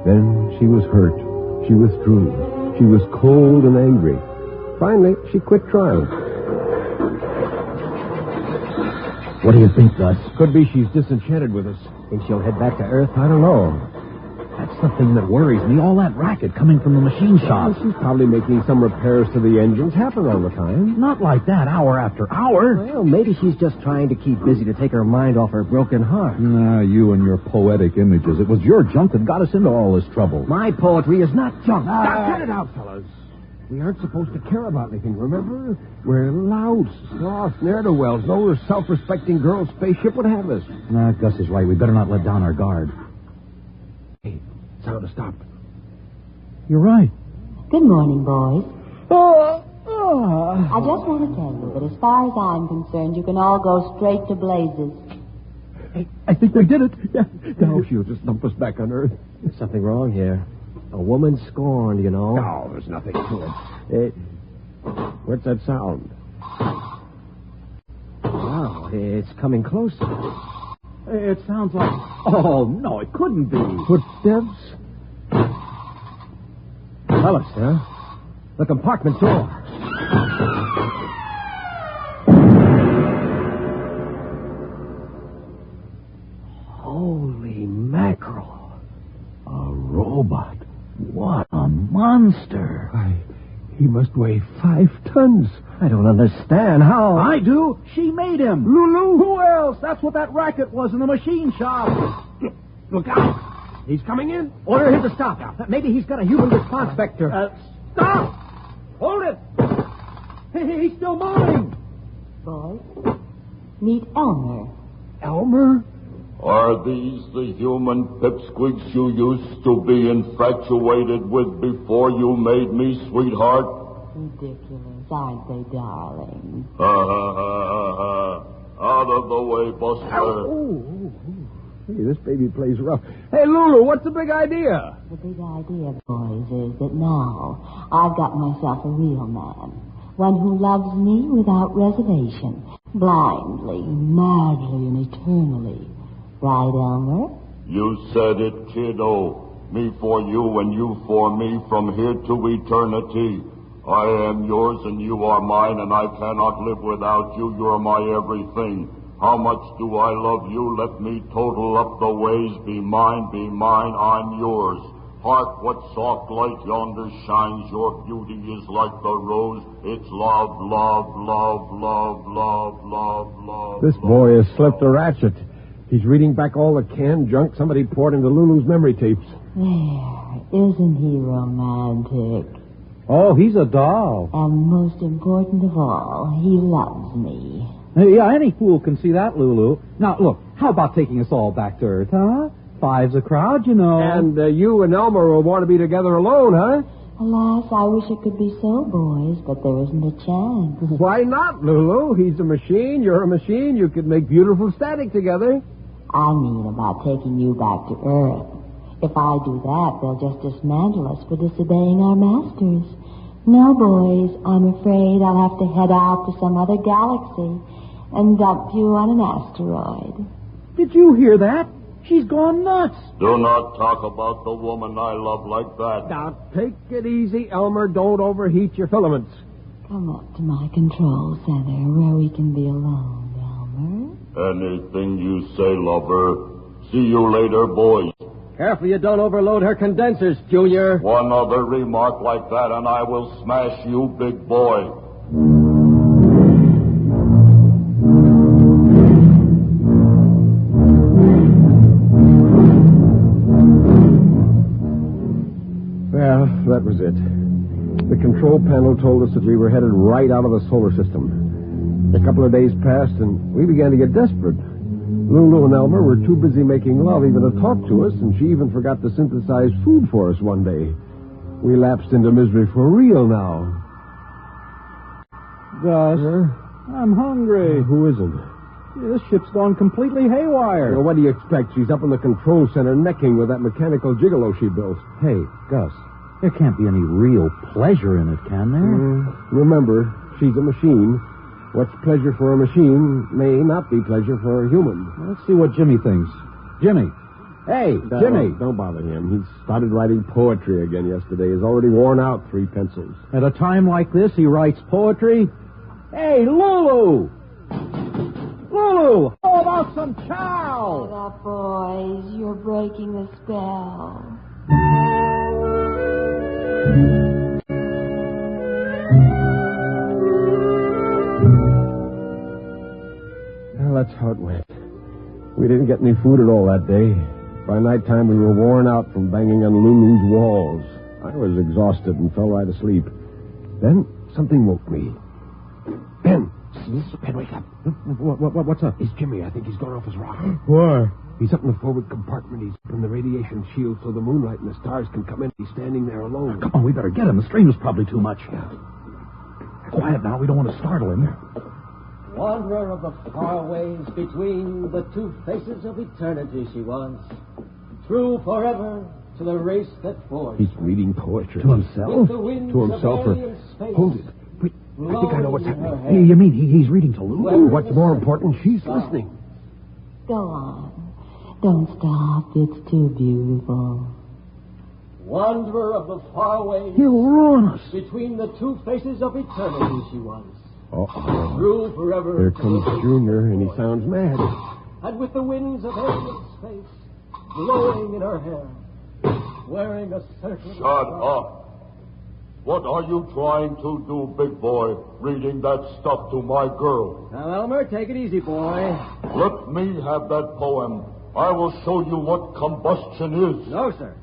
Then she was hurt. She withdrew. She was cold and angry. Finally, she quit trying. What do you think, Gus? Could be she's disenchanted with us. Think she'll head back to Earth? I don't know. That's the thing that worries me. All that racket coming from the machine shop. Well, she's probably making some repairs to the engines. Happen all the time. Not like that, hour after hour. Well, maybe she's just trying to keep busy to take her mind off her broken heart. Nah, you and your poetic images. It was your junk that got us into all this trouble. My poetry is not junk. Cut it out, fellas. We aren't supposed to care about anything, remember? We're louts, sloths, ne'er-do-wells. No self-respecting girl spaceship would have us. Nah, Gus is right. We better not let down our guard. Hey, sound to stop. You're right. Good morning, boys. Oh. I just want to tell you that as far as I'm concerned, you can all go straight to blazes. Hey, I think they did it. Yeah. Now she'll just dump us back on Earth. There's something wrong here. A woman scorned, you know. No, there's nothing to it. What's that sound? Wow, it's coming closer. It sounds like... Oh, no, it couldn't be. Footsteps? Fellas, huh? The compartment door. Holy mackerel. A robot. What a monster. He must weigh 5 tons. I don't understand how. I do. She made him. Lulu? Who else? That's what that racket was in the machine shop. Look out. He's coming in. Order him to stop. Maybe he's got a human response vector. Stop! Hold it! He's still moving. Boys, meet Elmer. Elmer? Are these the human pipsqueaks you used to be infatuated with before you made me, sweetheart? Ridiculous, aren't they, darling? Out of the way, Buster. Oh. Hey, this baby plays rough. Hey, Lulu, what's the big idea? The big idea, boys, is that now I've got myself a real man. One who loves me without reservation. Blindly, madly, and eternally. Right, Elmer? You said it, kiddo. Me for you and you for me from here to eternity. I am yours and you are mine, and I cannot live without you. You're my everything. How much do I love you? Let me total up the ways. Be mine, I'm yours. Hark, what soft light yonder shines. Your beauty is like the rose. It's love, love, love, love, love, love, love. This boy has slipped a ratchet. He's reading back all the canned junk somebody poured into Lulu's memory tapes. There, isn't he romantic? Oh, he's a doll. And most important of all, he loves me. Yeah, any fool can see that, Lulu. Now, look, how about taking us all back to Earth, huh? Five's a crowd, you know. And you and Elmer will want to be together alone, huh? Alas, I wish it could be so, boys, but there isn't a chance. Why not, Lulu? He's a machine, you're a machine. You could make beautiful static together. I mean about taking you back to Earth. If I do that, they'll just dismantle us for disobeying our masters. No, boys, I'm afraid I'll have to head out to some other galaxy and dump you on an asteroid. Did you hear that? She's gone nuts. Do not talk about the woman I love like that. Now, take it easy, Elmer. Don't overheat your filaments. Come up to my control center where we can be alone, Elmer. Anything you say, lover. See you later, boys. Careful you don't overload her condensers, Junior. One other remark like that and I will smash you, big boy. Well, that was it. The control panel told us that we were headed right out of the solar system. A couple of days passed, and we began to get desperate. Lulu and Elmer were too busy making love even to talk to us, and she even forgot to synthesize food for us one day. We lapsed into misery for real now. Gus, I'm hungry. Who isn't? This ship's gone completely haywire. Well, what do you expect? She's up in the control center necking with that mechanical gigolo she built. Hey, Gus, there can't be any real pleasure in it, can there? Remember, she's a machine. What's pleasure for a machine may not be pleasure for a human. Let's see what Jimmy thinks. Jimmy. Hey, Jimmy. Don't bother him. He started writing poetry again yesterday. He's already worn out 3 pencils. At a time like this, he writes poetry? Hey, Lulu! Lulu, how about some chow? Shut up, boys. You're breaking the spell. Well, that's how it went. We didn't get any food at all that day. By nighttime, we were worn out from banging on Lulu's walls. I was exhausted and fell right asleep. Then something woke me. Ben! Ben, wake up. What's up? It's Jimmy. I think he's gone off his rock. Why? He's up in the forward compartment. He's from the radiation shield so the moonlight and the stars can come in. He's standing there alone. Come on, we better get him. The strain was probably too much. Yeah. Quiet now. We don't want to startle him. Wanderer of the far ways between the two faces of eternity she was. True forever to the race that forged. He's reading poetry. To himself? To himself. Hold it. Wait, I think I know what's happening. Hey, you mean he's reading to Lulu? What's more important, she's listening. Go on. Don't stop. It's too beautiful. Wanderer of the far ways. He'll ruin us. Between the two faces of eternity she was. Uh-oh. True forever. There comes Junior, and he sounds mad. And with the winds of alien space blowing in her hair, wearing a circlet. Shut up. What are you trying to do, big boy, reading that stuff to my girl? Now, Elmer, take it easy, boy. Let me have that poem. I will show you what combustion is. No, sir.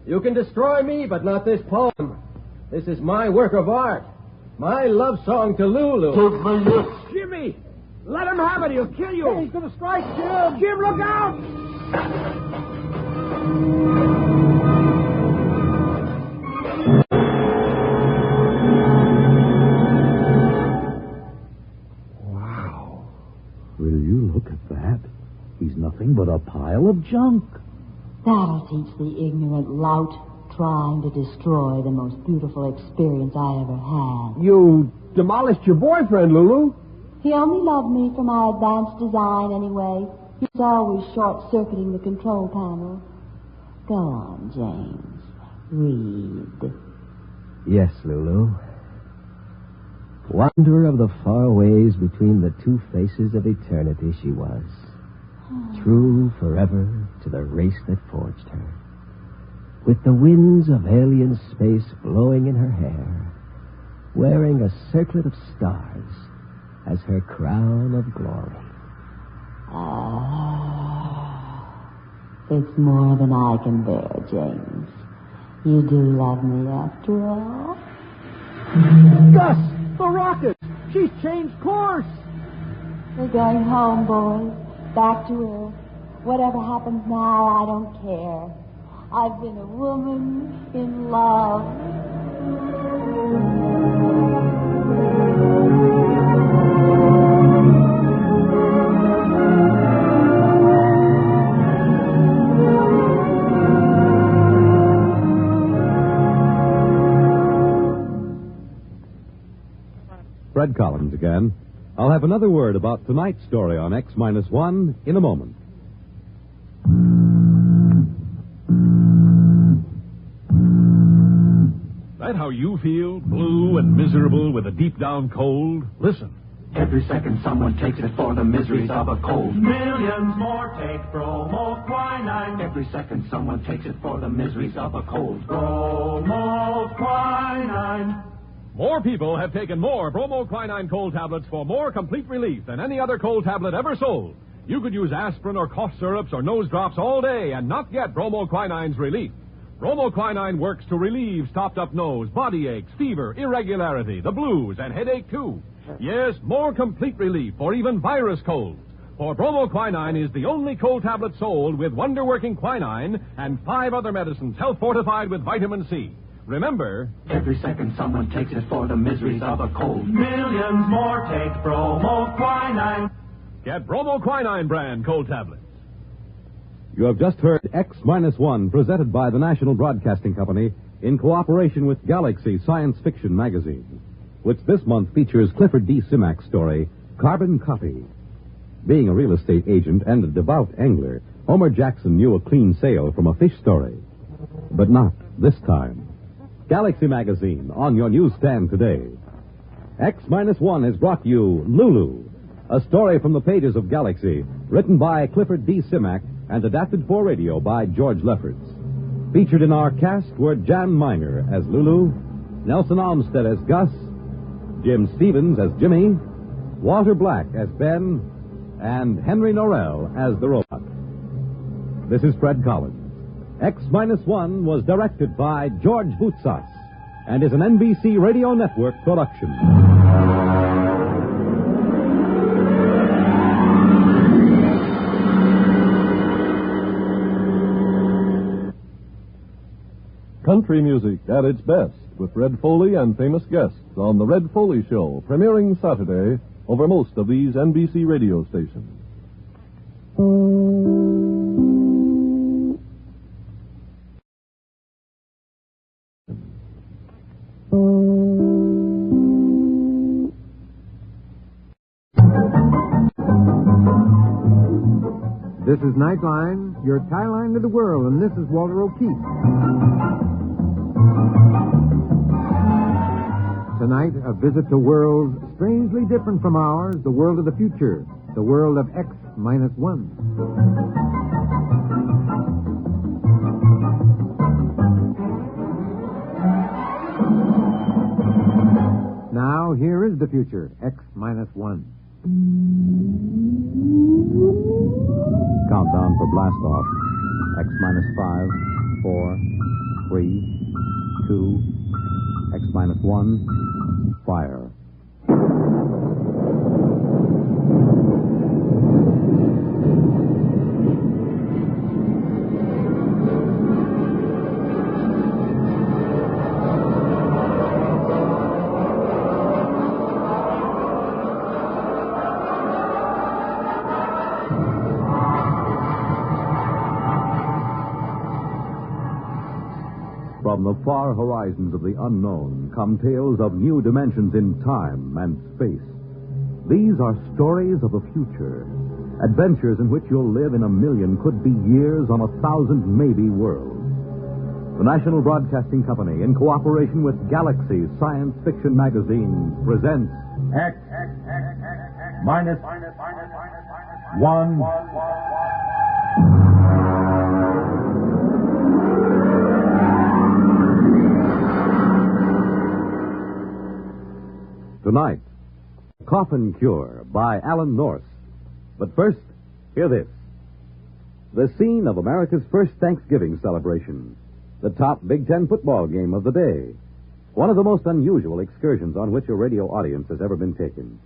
You can destroy me, but not this poem. This is my work of art. My love song to Lulu. Give me it. Jimmy! Let him have it. He'll kill you. Hey, he's going to strike, Jim. Jim, look out! Wow. Will you look at that? He's nothing but a pile of junk. That'll teach the ignorant lout trying to destroy the most beautiful experience I ever had. You demolished your boyfriend, Lulu. He only loved me for my advanced design anyway. He's always short-circuiting the control panel. Go on, James. Read. Yes, Lulu. Wanderer of the far ways between the two faces of eternity she was. True forever to the race that forged her. With the winds of alien space blowing in her hair, wearing a circlet of stars as her crown of glory. It's more than I can bear, James. You do love me after all? Gus! The rocket! She's changed course! We're going home, boys. Back to Earth. Whatever happens now, I don't care. I've been a woman in love. Fred Collins again. I'll have another word about tonight's story on X-1 in a moment. That how you feel? Blue and miserable with a deep down cold? Listen. Every second someone takes it for the miseries of a cold. Millions more take bromoquinine. Every second someone takes it for the miseries of a cold. Bromoquinine. More people have taken more bromoquinine cold tablets for more complete relief than any other cold tablet ever sold. You could use aspirin or cough syrups or nose drops all day and not get bromoquinine's relief. Bromoquinine works to relieve stopped-up nose, body aches, fever, irregularity, the blues, and headache, too. Yes, more complete relief for even virus colds. For bromoquinine is the only cold tablet sold with wonder-working quinine and 5 other medicines health-fortified with vitamin C. Remember, every second someone takes it for the miseries of a cold. Millions more take bromoquinine. Get bromoquinine brand cold tablets. You have just heard X-1 presented by the National Broadcasting Company in cooperation with Galaxy Science Fiction Magazine, which this month features Clifford D. Simak's story, Carbon Copy. Being a real estate agent and a devout angler, Homer Jackson knew a clean sail from a fish story. But not this time. Galaxy Magazine on your newsstand today. X-1 has brought you Lulu, a story from the pages of Galaxy, written by Clifford D. Simak and adapted for radio by George Lefferts. Featured in our cast were Jan Miner as Lulu, Nelson Olmsted as Gus, Jim Stevens as Jimmy, Walter Black as Ben, and Henry Norrell as the robot. This is Fred Collins. X-1 was directed by George Boutsas and is an NBC Radio Network production. Country music at its best with Red Foley and famous guests on The Red Foley Show, premiering Saturday over most of these NBC radio stations. This is Nightline, your tie line to the world, and this is Walter O'Keefe. Tonight, a visit to worlds strangely different from ours, the world of the future, the world of X-1. Now, here is the future, X-1. Countdown for blast off. X-5, 4, 3, 2, X-1, fire. From the far horizons of the unknown come tales of new dimensions in time and space. These are stories of the future, Adventures in which you'll live in a million, could be years, on 1,000 maybe worlds. The National Broadcasting Company, in cooperation with Galaxy Science Fiction Magazine, presents X minus 1. Tonight, Coffin Cure by Alan Norse. But first, hear this. The scene of America's first Thanksgiving celebration. The top Big Ten football game of the day. One of the most unusual excursions on which a radio audience has ever been taken.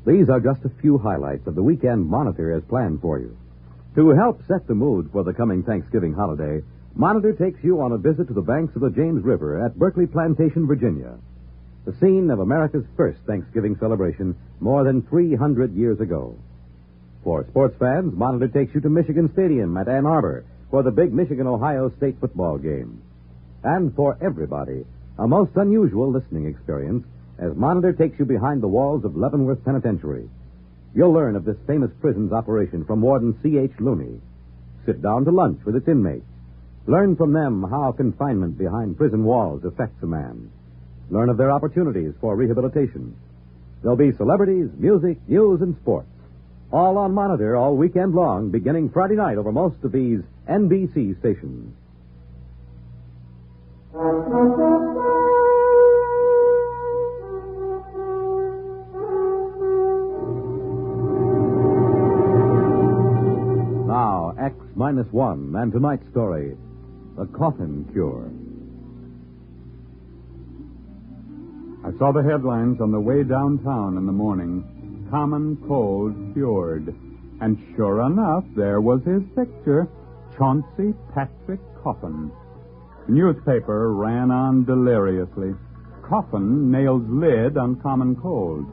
These are just a few highlights of the weekend Monitor has planned for you. To help set the mood for the coming Thanksgiving holiday, Monitor takes you on a visit to the banks of the James River at Berkeley Plantation, Virginia. The scene of America's first Thanksgiving celebration more than 300 years ago. For sports fans, Monitor takes you to Michigan Stadium at Ann Arbor for the big Michigan-Ohio State football game. And for everybody, a most unusual listening experience as Monitor takes you behind the walls of Leavenworth Penitentiary. You'll learn of this famous prison's operation from Warden C.H. Looney. Sit down to lunch with its inmates. Learn from them how confinement behind prison walls affects a man. Learn of their opportunities for rehabilitation. There'll be celebrities, music, news, and sports. All on Monitor all weekend long, beginning Friday night over most of these NBC stations. Now, X-1 and tonight's story, The Coffin Cure. I saw the headlines on the way downtown in the morning. Common cold cured. And sure enough, there was his picture. Chauncey Patrick Coffin. The newspaper ran on deliriously. Coffin nails lid on common cold.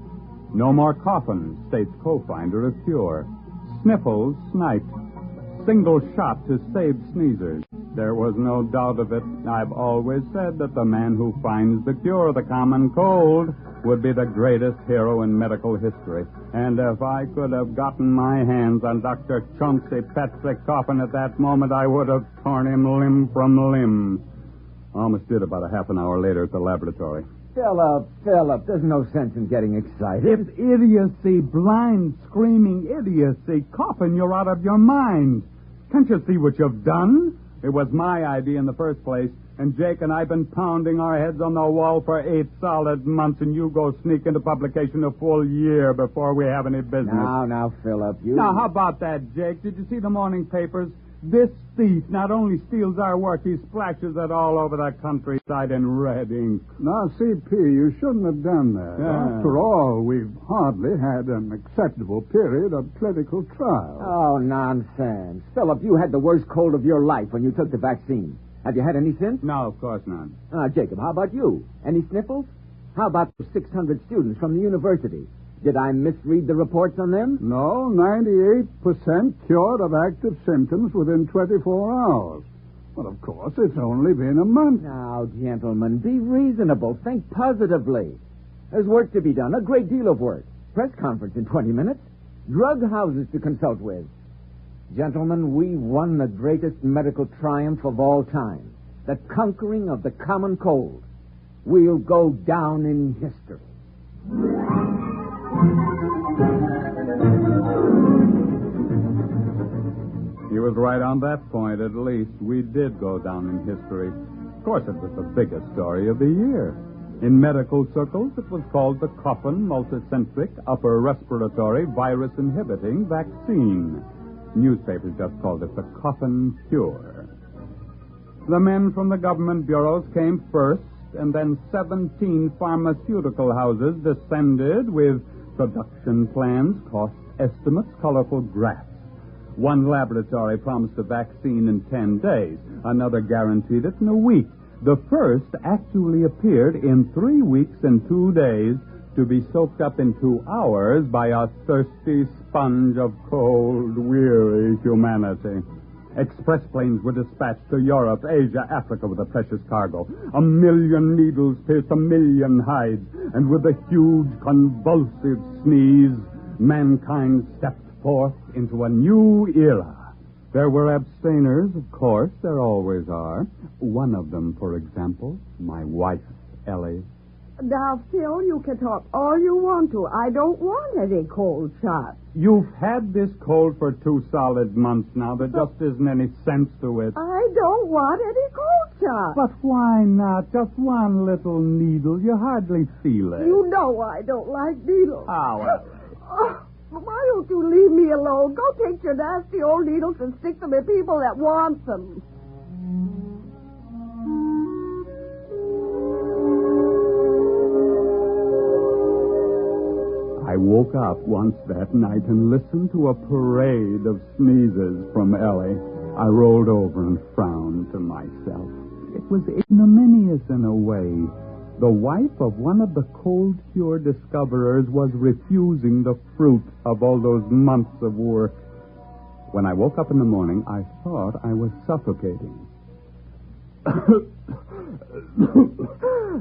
No more coffins, states co-finder of cure. Sniffles sniped. Single shot to save sneezers. There was no doubt of it. I've always said that the man who finds the cure of the common cold would be the greatest hero in medical history. And if I could have gotten my hands on Dr. Chauncey Patrick Coffin at that moment, I would have torn him limb from limb. Almost did about a half an hour later at the laboratory. Philip, there's no sense in getting excited. It's idiocy, blind, screaming idiocy. Coffin, you're out of your mind. Can't you see what you've done? It was my idea in the first place, and Jake and I have been pounding our heads on the wall for 8 solid months, and you go sneak into publication a full year before we have any business. Now, Philip, you... Now, how about that, Jake? Did you see the morning papers? This thief not only steals our work, he splashes it all over the countryside in red ink. Now, CP, you shouldn't have done that. Yeah. After all, we've hardly had an acceptable period of clinical trial. Oh, nonsense. Philip, you had the worst cold of your life when you took the vaccine. Have you had any since? No, of course not. Jacob, how about you? Any sniffles? How about the 600 students from the university? Did I misread the reports on them? No, 98% cured of active symptoms within 24 hours. Well, of course, it's only been a month. Now, gentlemen, be reasonable. Think positively. There's work to be done, a great deal of work. Press conference in 20 minutes. Drug houses to consult with. Gentlemen, we won the greatest medical triumph of all time. The conquering of the common cold. We'll go down in history. He was right on that point, at least. We did go down in history. Of course, it was the biggest story of the year. In medical circles, it was called the Coffin Multicentric Upper Respiratory Virus Inhibiting Vaccine. Newspapers just called it the Coffin Cure. The men from the government bureaus came first, and then 17 pharmaceutical houses descended with production plans, cost estimates, colorful graphs. One laboratory promised a vaccine in 10 days. Another guaranteed it in a week. The first actually appeared in 3 weeks and 2 days to be soaked up in 2 hours by a thirsty sponge of cold, weary humanity. Express planes were dispatched to Europe, Asia, Africa with a precious cargo. 1 million needles pierced 1 million hides, and with a huge convulsive sneeze, mankind stepped forth into a new era. There were abstainers, of course, there always are. One of them, for example, my wife, Ellie. Now, Phil, you can talk all you want to. I don't want any cold shots. You've had this cold for 2 solid months now. There just isn't any sense to it. I don't want any cold shots. But why not? Just one little needle. You hardly feel it. You know I don't like needles. Oh, Ellie. Oh, why don't you leave me alone? Go take your nasty old needles and stick them in people that want them. I woke up once that night and listened to a parade of sneezes from Ellie. I rolled over and frowned to myself. It was ignominious in a way. The wife of one of the cold cure discoverers was refusing the fruit of all those months of work. When I woke up in the morning, I thought I was suffocating.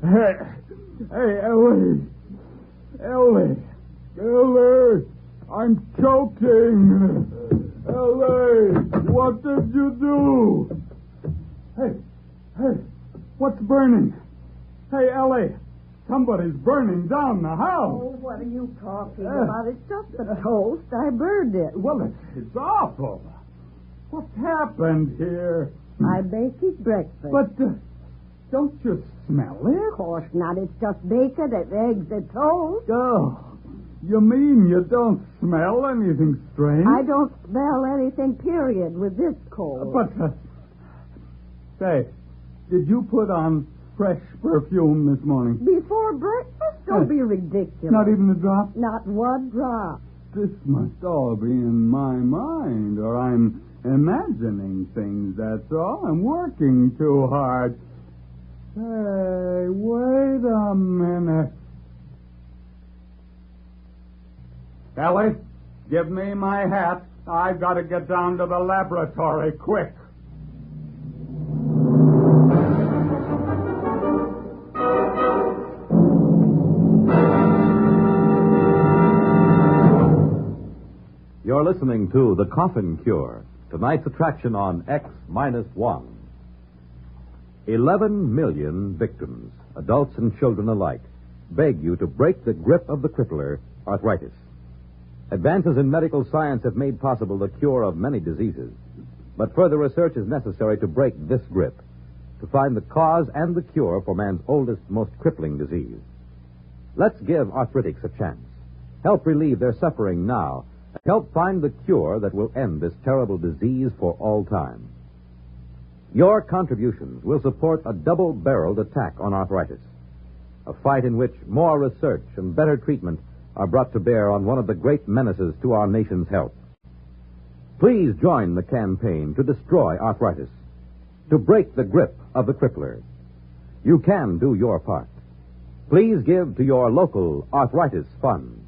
Hey, Ellie! Ellie! I'm choking! Ellie! What did you do? Hey, what's burning? Hey, Ellie, somebody's burning down the house. Oh, what are you talking about? It's just the toast. I burned it. Well, it's awful. What's happened here? I baked his breakfast. But don't you smell it? Of course not. It's just bacon and eggs and toast. Oh, you mean you don't smell anything strange? I don't smell anything, period, with this cold. But, say, did you put on fresh perfume this morning? Before breakfast? Don't be ridiculous. Not even a drop? Not one drop. This must all be in my mind, or I'm imagining things, that's all. I'm working too hard. Hey, wait a minute. Ellie, give me my hat. I've got to get down to the laboratory, quick. You're listening to The Coffin Cure, tonight's attraction on X-1. 11 million victims, adults and children alike, beg you to break the grip of the crippler, arthritis. Advances in medical science have made possible the cure of many diseases, but further research is necessary to break this grip, to find the cause and the cure for man's oldest, most crippling disease. Let's give arthritics a chance. Help relieve their suffering now. Help find the cure that will end this terrible disease for all time. Your contributions will support a double-barreled attack on arthritis, a fight in which more research and better treatment are brought to bear on one of the great menaces to our nation's health. Please join the campaign to destroy arthritis, to break the grip of the crippler. You can do your part. Please give to your local arthritis fund.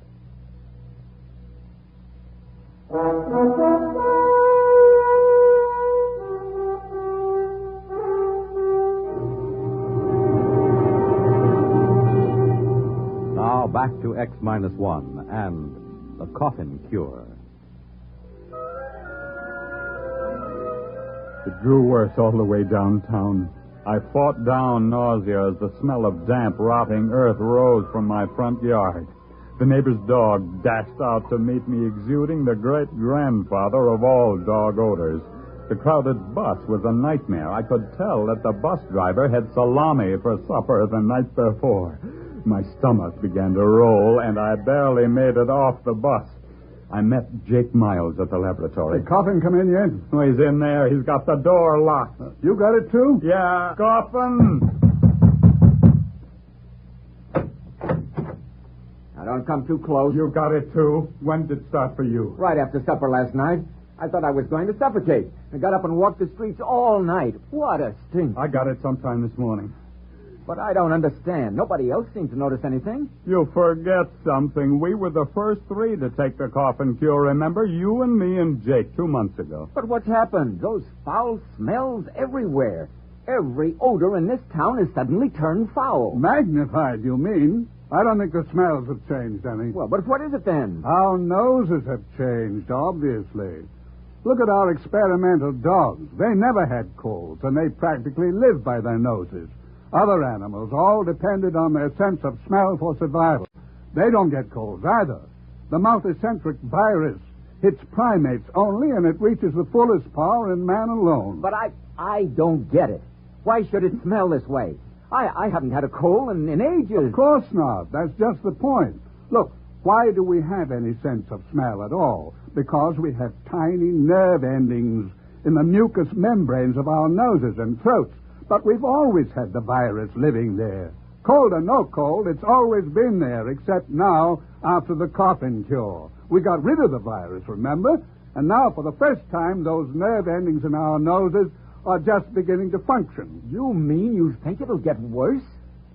Now back to X-1 and the Coffin Cure. It grew worse all the way downtown. I fought down nausea as the smell of damp, rotting earth rose from my front yard. The neighbor's dog dashed out to meet me, exuding the great-grandfather of all dog odors. The crowded bus was a nightmare. I could tell that the bus driver had salami for supper the night before. My stomach began to roll, and I barely made it off the bus. I met Jake Miles at the laboratory. Coffin come in yet? Oh, he's in there. He's got the door locked. You got it, too? Yeah. Coffin! Now, don't come too close. You got it, too? When did it start for you? Right after supper last night. I thought I was going to suffocate. I got up and walked the streets all night. What a stink. I got it sometime this morning. But I don't understand. Nobody else seemed to notice anything. You forget something. We were the first 3 to take the Coffin Cure, remember? You and me and Jake 2 months ago. But what's happened? Those foul smells everywhere. Every odor in this town has suddenly turned foul. Magnified, you mean? I don't think the smells have changed any. Well, but what is it then? Our noses have changed, obviously. Look at our experimental dogs. They never had colds, and they practically lived by their noses. Other animals all depended on their sense of smell for survival. They don't get colds either. The multicentric virus hits primates only, and it reaches the fullest power in man alone. But I don't get it. Why should it smell this way? I haven't had a cold in ages. Of course not. That's just the point. Look, why do we have any sense of smell at all? Because we have tiny nerve endings in the mucous membranes of our noses and throats. But we've always had the virus living there. Cold or no cold, it's always been there, except now after the Coffin Cure. We got rid of the virus, remember? And now, for the first time, those nerve endings in our noses are just beginning to function. You mean you think it'll get worse?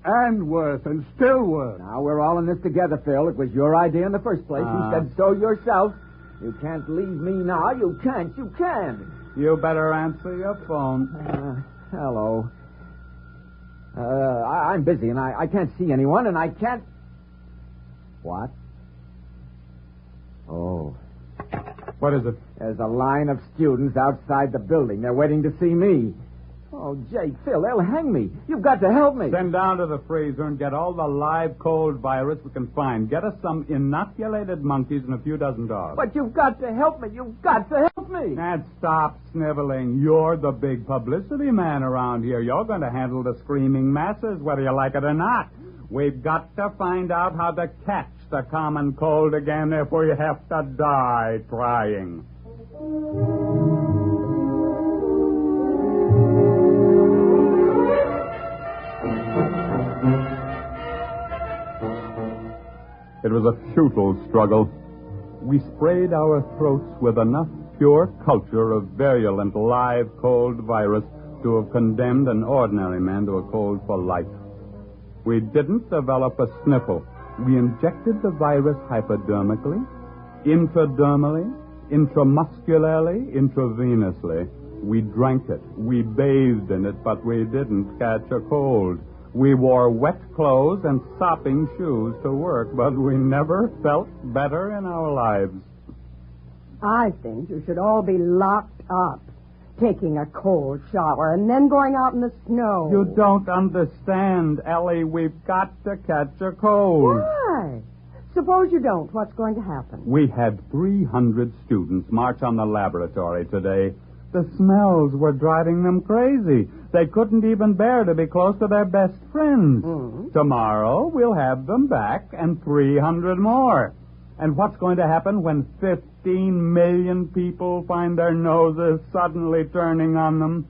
And worse, and still worse. Now, we're all in this together, Phil. It was your idea in the first place. You said so yourself. You can't leave me now. You can't. You can't. You better answer your phone. Hello. I'm busy, and I can't see anyone, and I can't... What? Oh. What is it? There's a line of students outside the building. They're waiting to see me. Oh, Jake, Phil, they'll hang me. You've got to help me. Send down to the freezer and get all the live cold virus we can find. Get us some inoculated monkeys and a few dozen dogs. But you've got to help me. You've got to help me. And stop sniveling. You're the big publicity man around here. You're going to handle the screaming masses, whether you like it or not. We've got to find out how to catch the common cold again if we have to die trying. It was a futile struggle. We sprayed our throats with enough pure culture of virulent live cold virus to have condemned an ordinary man to a cold for life. We didn't develop a sniffle. We injected the virus hypodermically, intradermally, intramuscularly, intravenously. We drank it. We bathed in it, but we didn't catch a cold. We wore wet clothes and sopping shoes to work, but we never felt better in our lives. I think you should all be locked up, taking a cold shower and then going out in the snow. You don't understand, Ellie. We've got to catch a cold. Why? Suppose you don't. What's going to happen? We had 300 students march on the laboratory today. The smells were driving them crazy. They couldn't even bear to be close to their best friends. Tomorrow, we'll have them back and 300 more. And what's going to happen when 15 million people find their noses suddenly turning on them?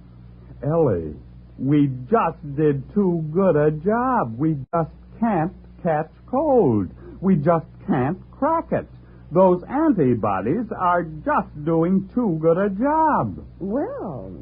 Ellie, we just did too good a job. We just can't catch cold. We just can't crack it. Those antibodies are just doing too good a job. Well,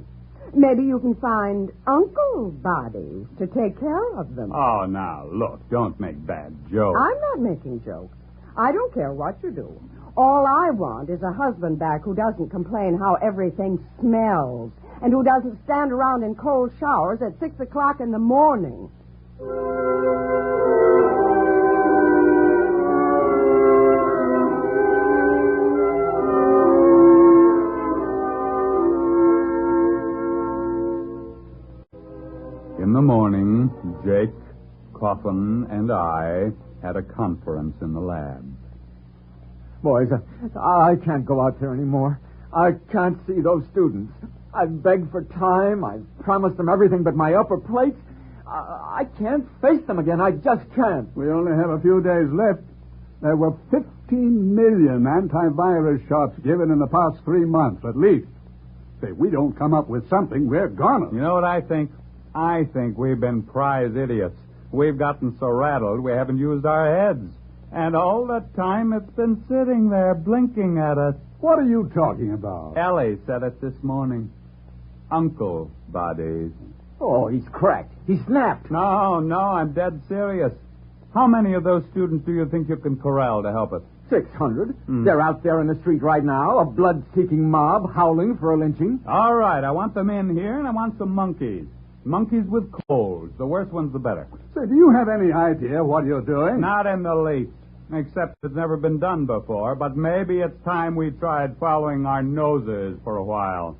maybe you can find uncle bodies to take care of them. Oh, now, look, don't make bad jokes. I'm not making jokes. I don't care what you do. All I want is a husband back who doesn't complain how everything smells and who doesn't stand around in cold showers at 6 o'clock in the morning. In the morning, Jake, Coffin, and I had a conference in the lab. Boys, I can't go out there anymore. I can't see those students. I've begged for time. I've promised them everything but my upper plates. I can't face them again. I just can't. We only have a few days left. There were 15 million antivirus shots given in the past 3 months, at least. If we don't come up with something, we're gonna. You know what I think? I think we've been prize idiots. We've gotten so rattled we haven't used our heads. And all the time it's been sitting there blinking at us. What are you talking about? Ellie said it this morning. Uncle bodies. Oh, he's cracked. He snapped. No, I'm dead serious. How many of those students do you think you can corral to help us? 600. They're out there in the street right now, a blood-seeking mob howling for a lynching. All right, I want them in here, and I want some monkeys. Monkeys with colds. The worse ones, the better. Say, do you have any idea what you're doing? Not in the least. Except it's never been done before. But maybe it's time we tried following our noses for a while.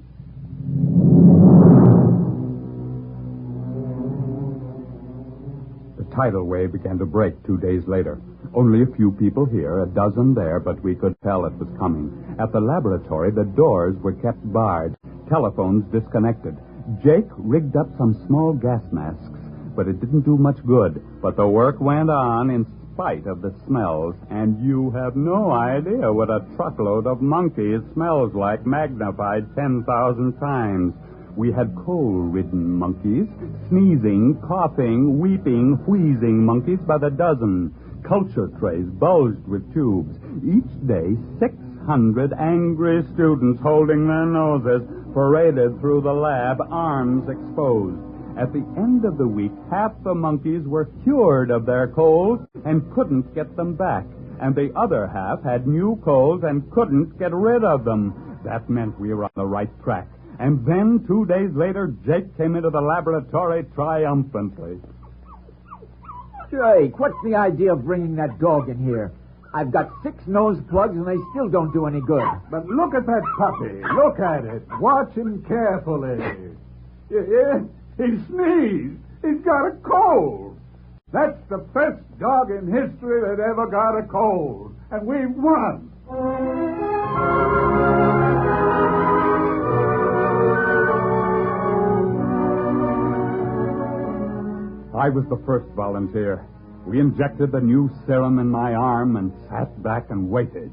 The tidal wave began to break 2 days later. Only a few people here, a dozen there, but we could tell it was coming. At the laboratory, the doors were kept barred, telephones disconnected. Jake rigged up some small gas masks, but it didn't do much good. But the work went on in spite of the smells, and you have no idea what a truckload of monkeys smells like, magnified 10,000 times. We had coal-ridden monkeys, sneezing, coughing, weeping, wheezing monkeys by the dozen. Culture trays bulged with tubes. Each day, 600 angry students holding their noses paraded through the lab, arms exposed. At the end of the week, half the monkeys were cured of their colds and couldn't get them back. And the other half had new colds and couldn't get rid of them. That meant we were on the right track. And then, 2 days later, Jake came into the laboratory triumphantly. Jake, what's the idea of bringing that dog in here? I've got 6 nose plugs and they still don't do any good. But look at that puppy. Look at it. Watch him carefully. You hear? He sneezed. He's got a cold. That's the best dog in history that ever got a cold. And we've won. I was the first volunteer. We injected the new serum in my arm and sat back and waited.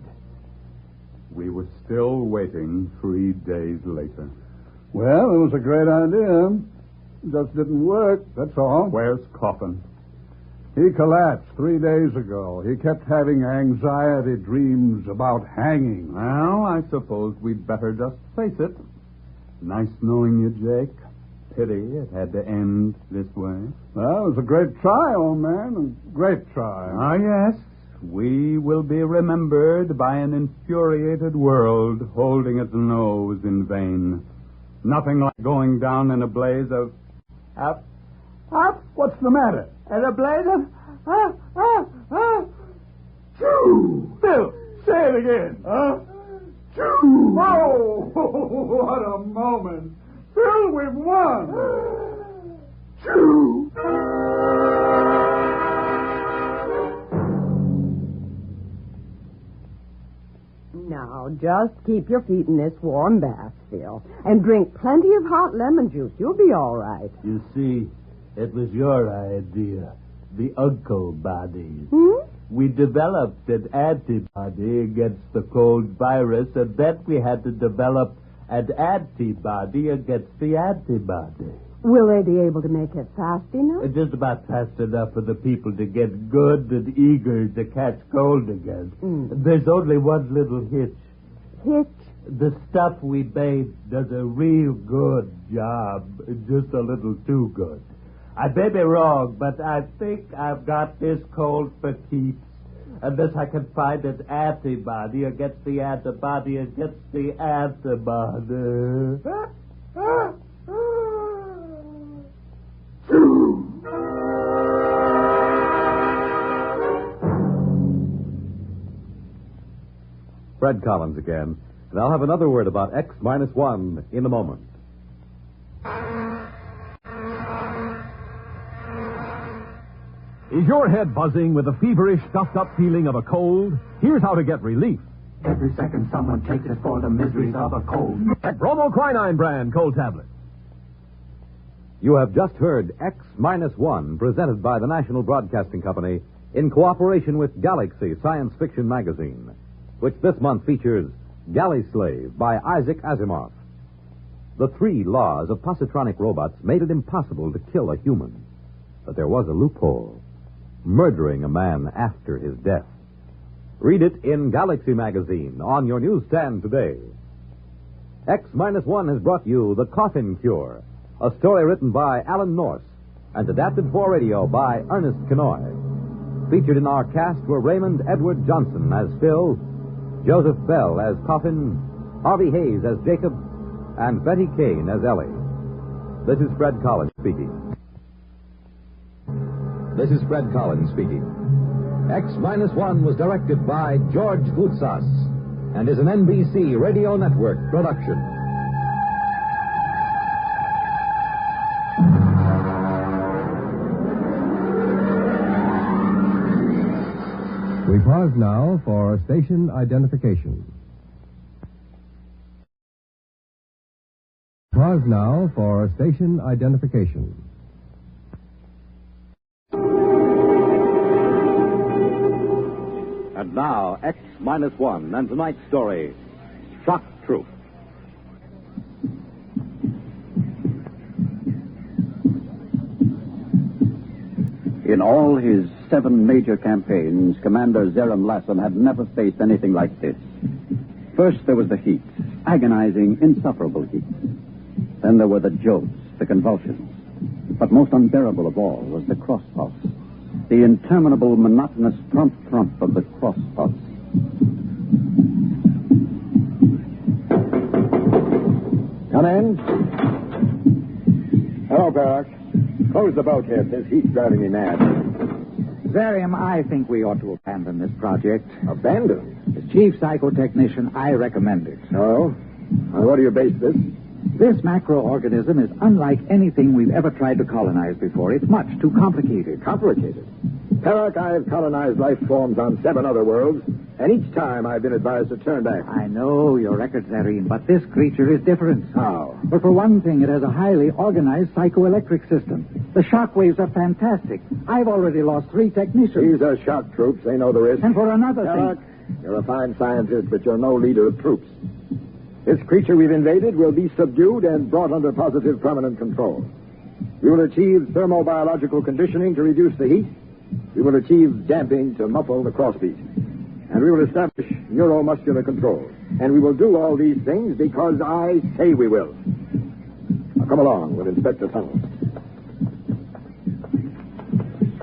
We were still waiting 3 days later. Well, it was a great idea. It just didn't work, that's all. Where's Coffin? He collapsed 3 days ago. He kept having anxiety dreams about hanging. Well, I suppose we'd better just face it. Nice knowing you, Jake. Pity it had to end this way. Well, it was a great try, old man. A great try. Ah, yes. We will be remembered by an infuriated world holding its nose in vain. Nothing like going down in a blaze of... Up? What's the matter? In a blaze of... Choo! Bill, say it again. Choo! Oh, what a moment. Phil, we've won! Choo! Now, just keep your feet in this warm bath, Phil, and drink plenty of hot lemon juice. You'll be all right. You see, it was your idea, the uncle bodies. We developed an antibody against the cold virus, and then we had to develop an antibody against the antibody. Will they be able to make it fast enough? Just about fast enough for the people to get good and eager to catch cold again. There's only one little hitch. Hitch? The stuff we made does a real good job, just a little too good. I may be wrong, but I think I've got this cold for keeps. Unless I can find an antibody against the antibody against the antibody. Fred Collins again, and I'll have another word about X-1 in a moment. Is your head buzzing with the feverish, stuffed-up feeling of a cold? Here's how to get relief. Every second someone takes it for the miseries of a cold. Bromoquinine brand cold tablet. You have just heard X-1, presented by the National Broadcasting Company in cooperation with Galaxy Science Fiction Magazine, which this month features Galley Slave by Isaac Asimov. The 3 laws of positronic robots made it impossible to kill a human. But there was a loophole: murdering a man after his death. Read it in Galaxy Magazine on your newsstand today. X-1 has brought you The Coffin Cure, a story written by Alan Norse and adapted for radio by Ernest Kinoy. Featured in our cast were Raymond Edward Johnson as Phil, Joseph Bell as Coffin, Harvey Hayes as Jacob, and Betty Kane as Ellie. This is Fred Collins speaking. X-1 was directed by George Goutsas and is an NBC Radio Network production. We pause now for station identification. Pause now for station identification. And now, X-1 and tonight's story, Shock Troop. In all his 7 major campaigns, Commander Zerem Lassam had never faced anything like this. First, there was the heat, agonizing, insufferable heat. Then there were the jolts, the convulsions. But most unbearable of all was the cross pulse, the interminable, monotonous thump of the cross pulse. Come in. Hello, Barak. Close the bulkhead. This heat's driving me mad. Zerium, I think we ought to abandon this project. Abandon? As chief psychotechnician, I recommend it. Oh? On what do you base this? This macroorganism is unlike anything we've ever tried to colonize before. It's much too complicated. Complicated? Perak, I have colonized life forms on 7 other worlds, and each time I've been advised to turn back. I know your record, Zareen, but this creature is different. How? But for one thing, it has a highly organized psychoelectric system. The shock waves are fantastic. I've already lost 3 technicians. These are shock troops. They know the risk. And for another Perak, thing... you're a fine scientist, but you're no leader of troops. This creature we've invaded will be subdued and brought under positive permanent control. We will achieve thermobiological conditioning to reduce the heat. We will achieve damping to muffle the crossbeat. And we will establish neuromuscular control. And we will do all these things because I say we will. Now come along. We'll inspect the tunnel.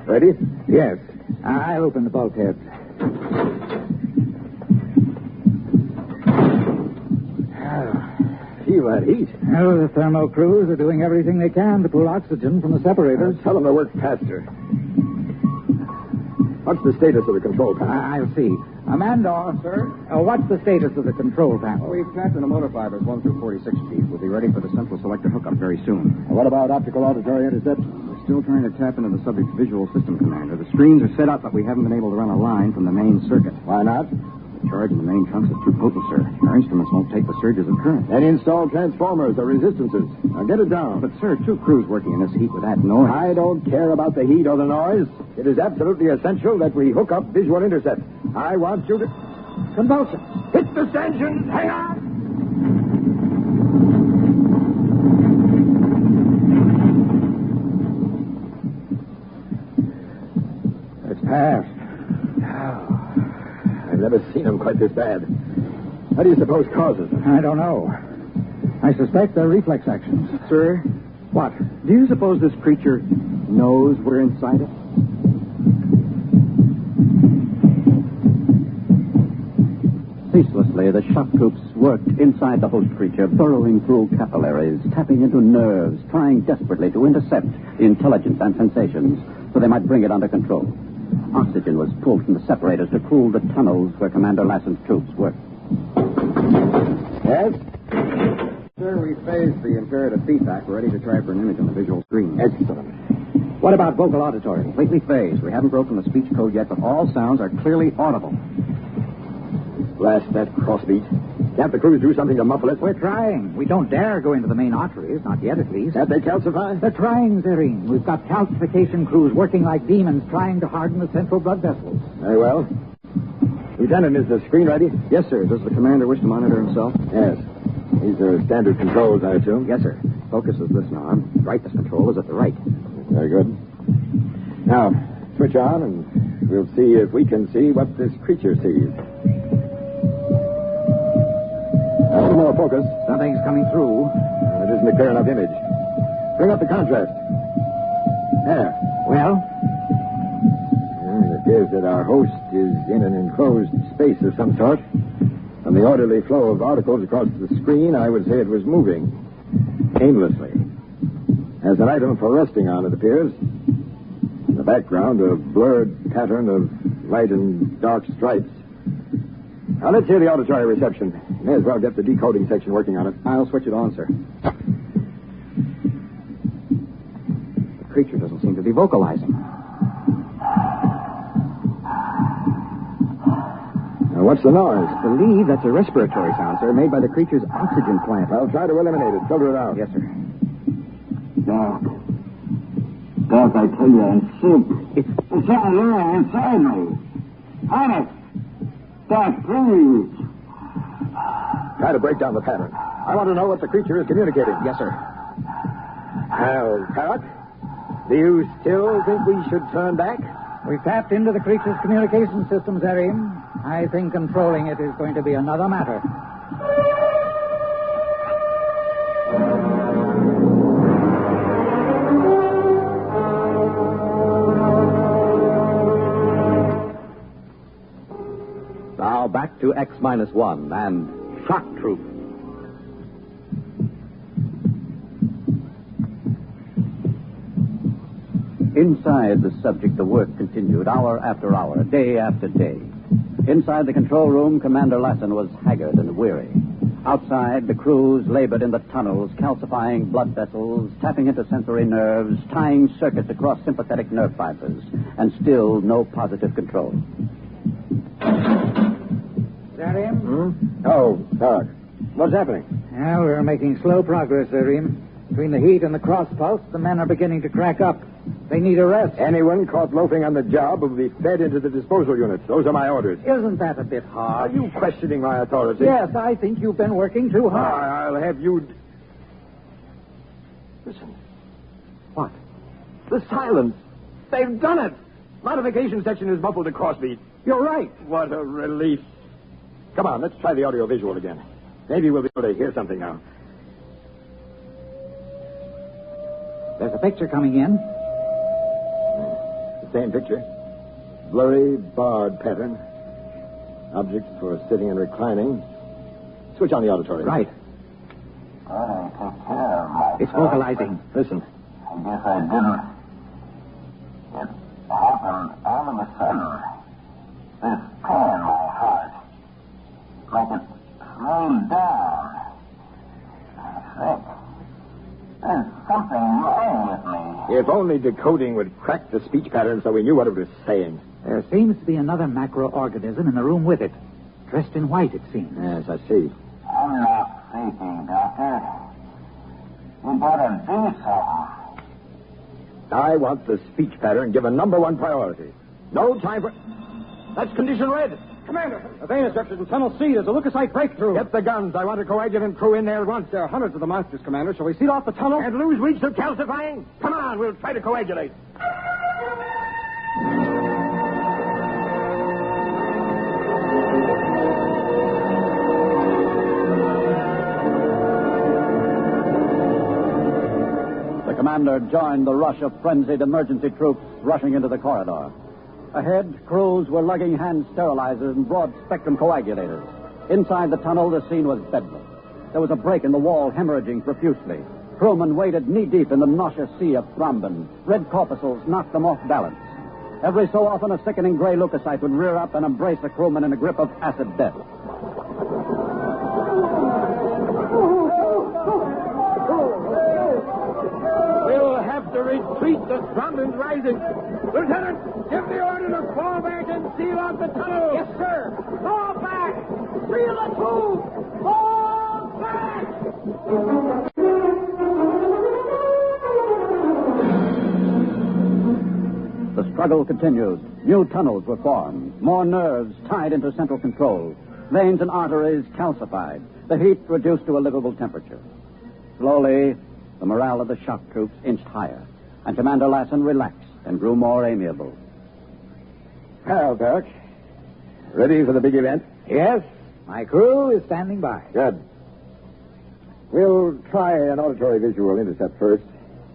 Ready? Yes. I'll open the bulkhead. Feel that heat. Oh, the thermal crews are doing everything they can to pull oxygen from the separators. Tell them to work faster. What's the status of the control panel? I'll see. Amanda. Sir? What's the status of the control panel? We've tapped into motor fibers 1 through 46 feet. We'll be ready for the central selector hookup very soon. What about optical auditory intercept? We're still trying to tap into the subject's visual system, Commander. The screens are set up, but we haven't been able to run a line from the main circuit. Why not? The charge in the main trunks is too potent, sir. Our instruments won't take the surges of current. Then install transformers or resistances. Now get it down. But, sir, 2 crews working in this heat with that noise. I don't care about the heat or the noise. It is absolutely essential that we hook up visual intercept. I want you to... Convulsion. Hit the stanchions. Hang on. It's past. I've never seen them quite this bad. What do you suppose causes them? I don't know. I suspect they're reflex actions. Sir? What? Do you suppose this creature knows we're inside it? Ceaselessly, the shock troops worked inside the host creature, burrowing through capillaries, tapping into nerves, trying desperately to intercept the intelligence and sensations so they might bring it under control. Oxygen was pulled from the separators to cool the tunnels where Commander Lassen's troops worked. Yes? Sir, we phased the imperative feedback. We're ready to try for an image on the visual screen. Excellent. What about vocal auditory? Completely phased. We haven't broken the speech code yet, but all sounds are clearly audible. Blast that crossbeat. Can't the crews do something to muffle it? We're trying. We don't dare go into the main arteries, not yet at least. Can't they calcify? They're trying, Zareen. We've got calcification crews working like demons trying to harden the central blood vessels. Very well. Lieutenant, is the screen ready? Yes, sir. Does the commander wish to monitor himself? Yes. These are standard controls, I assume? Yes, sir. Focus is this knob. Brightness control is at the right. Very good. Now, switch on, and we'll see if we can see what this creature sees. A little more focus. Something's coming through. It isn't a clear enough image. Bring up the contrast. There. Well? It appears that our host is in an enclosed space of some sort. From the orderly flow of articles across the screen, I would say it was moving aimlessly. Has an item for resting on, it appears. In the background, a blurred pattern of light and dark stripes. Now, let's hear the auditory reception. May as well get the decoding section working on it. I'll switch it on, sir. The creature doesn't seem to be vocalizing. Now, what's the noise? I believe that's a respiratory sound, sir, made by the creature's oxygen plant. I'll try to eliminate it. Filter it out. Yes, sir. Doc, I tell you, I'm sick. It's something wrong inside me. Ernest, Doc, please. Try to break down the pattern. I want to know what the creature is communicating. Yes, sir. Well, Parrot, do you still think we should turn back? We've tapped into the creature's communication systems, Arim. I think controlling it is going to be another matter. Now back to X-1 and Shock Troop. Inside the subject, the work continued hour after hour, day after day. Inside the control room, Commander Lassen was haggard and weary. Outside, the crews labored in the tunnels, calcifying blood vessels, tapping into sensory nerves, tying circuits across sympathetic nerve fibers, and still no positive control. Is that him? Oh, Doc. What's happening? Well, we're making slow progress, Arim. Between the heat and the cross pulse, the men are beginning to crack up. They need a rest. Anyone caught loafing on the job will be fed into the disposal units. Those are my orders. Isn't that a bit hard? Are you questioning my authority? Yes, I think you've been working too hard. I'll have you... Listen. What? The silence. They've done it. Modification section is muffled to crossbeat. You're right. What a relief. Come on, let's try the audio-visual again. Maybe we'll be able to hear something now. There's a picture coming in. The same picture. Blurry, barred pattern. Objects for sitting and reclining. Switch on the auditory. Right. I take care of myself. It's vocalizing. Listen. I guess I didn't. It happened all of a sudden. This pain in my heart. Like it slowed down. I think there's something wrong with me. If only decoding would crack the speech pattern so we knew what it was saying. There seems to be another macroorganism in the room with it. Dressed in white, it seems. Yes, I see. I'm not faking, Doctor. You better do something. I want the speech pattern given number one priority. No time for... That's condition red. Commander, obey instructions in Tunnel C. There's a leukocyte breakthrough. Get the guns. I want a coagulant crew in there at once. There are hundreds of the monsters, Commander. Shall we seal off the tunnel? And lose reach of calcifying? Come on, we'll try to coagulate. The commander joined the rush of frenzied emergency troops rushing into the corridor. Ahead, crews were lugging hand sterilizers and broad-spectrum coagulators. Inside the tunnel, the scene was bedlam. There was a break in the wall, hemorrhaging profusely. Crewmen waded knee-deep in the nauseous sea of thrombin. Red corpuscles knocked them off balance. Every so often, a sickening gray leukocyte would rear up and embrace a crewman in a grip of acid death. We'll have to retreat. The thrombin's rising. Lieutenant, give the order to fall back and seal off the tunnel. Yes, sir. Fall back. Seal the tube. Fall back. The struggle continued. New tunnels were formed. More nerves tied into central control. Veins and arteries calcified. The heat reduced to a livable temperature. Slowly, the morale of the shock troops inched higher, and Commander Lassen relaxed and grew more amiable. Well, Doc, ready for the big event? Yes, my crew is standing by. Good. We'll try an auditory visual intercept first,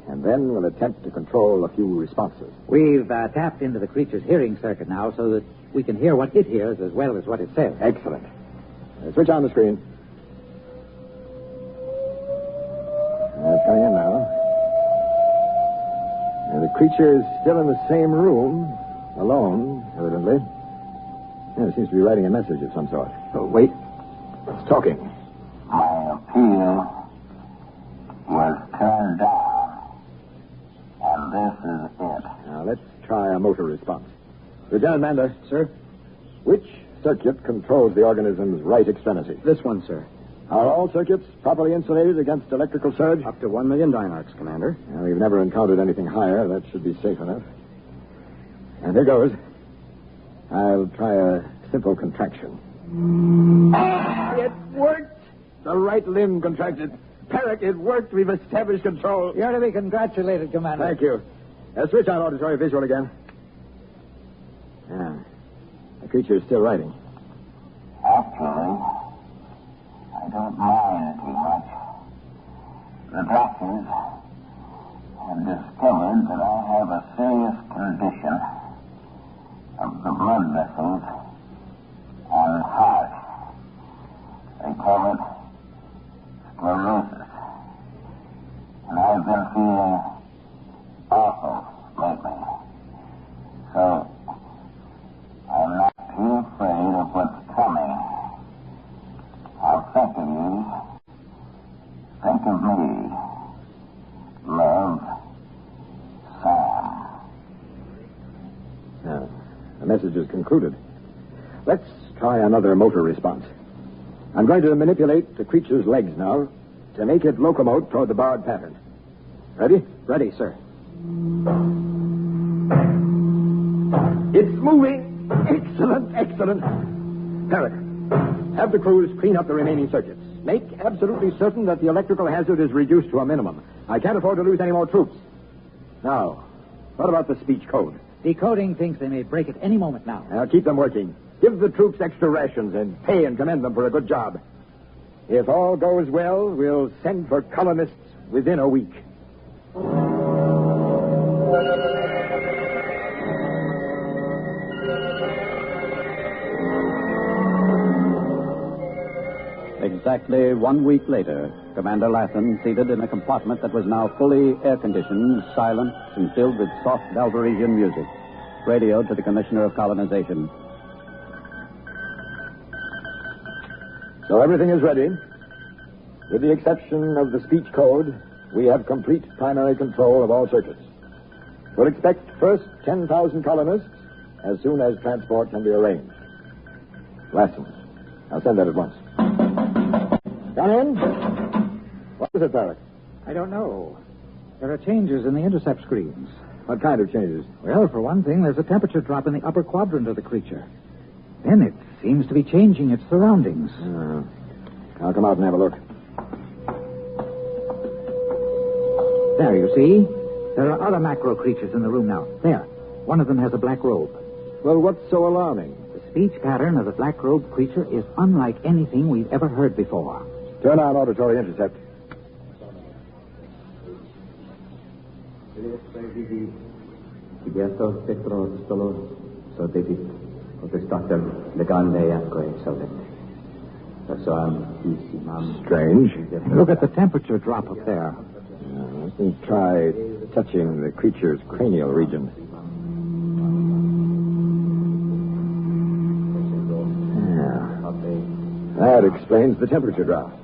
and then we'll attempt to control a few responses. We've tapped into the creature's hearing circuit now so that we can hear what it hears as well as what it says. Excellent. Switch on the screen. It's coming in now. creature is still in the same room, alone, evidently. Yeah, it seems to be writing a message of some sort. Oh, wait. It's talking. My appeal was turned down, and this is it. Now, let's try a motor response. Lieutenant Mander. Sir? Which circuit controls the organism's right extremity? This one, sir. Are all circuits properly insulated against electrical surge? Up to 1 million dynarcs, Commander. Well, we've never encountered anything higher. That should be safe enough. And here goes. I'll try a simple contraction. It worked! The right limb contracted. Perrick, it worked. We've established control. You're to be congratulated, Commander. Thank you. Switch on auditory visual again. Yeah. The creature is still writing. Actually, I don't mind too much. The doctors have discovered that I have a serious condition of the blood vessels and heart. They call it sclerosis. And I've been feeling awful lately. So I'm not too afraid of what's coming. I'll think of you. Think of me. Love, Sam. Now, the message is concluded. Let's try another motor response. I'm going to manipulate the creature's legs now to make it locomote toward the barred pattern. Ready? Ready, sir. It's moving. Excellent, excellent. Perrick, have the crews clean up the remaining circuits. Make absolutely certain that the electrical hazard is reduced to a minimum. I can't afford to lose any more troops. Now, what about the speech code? Decoding thinks they may break at any moment now. Now, keep them working. Give the troops extra rations and pay and commend them for a good job. If all goes well, we'll send for colonists within a week. Exactly 1 week later, Commander Lassen, seated in a compartment that was now fully air-conditioned, silent, and filled with soft Belveresian music, radioed to the Commissioner of Colonization. So everything is ready. With the exception of the speech code, we have complete primary control of all circuits. We'll expect first 10,000 colonists as soon as transport can be arranged. Lassen, I'll send that at once. Come in. What is it, Barrett? I don't know. There are changes in the intercept screens. What kind of changes? Well, for one thing, there's a temperature drop in the upper quadrant of the creature. Then it seems to be changing its surroundings. I'll come out and have a look. There, you see? There are other macro creatures in the room now. There. One of them has a black robe. Well, what's so alarming? The speech pattern of the black robed creature is unlike anything we've ever heard before. Turn on auditory intercept. Strange. Look at the temperature drop up there. Let me try touching the creature's cranial region. That explains the temperature drop.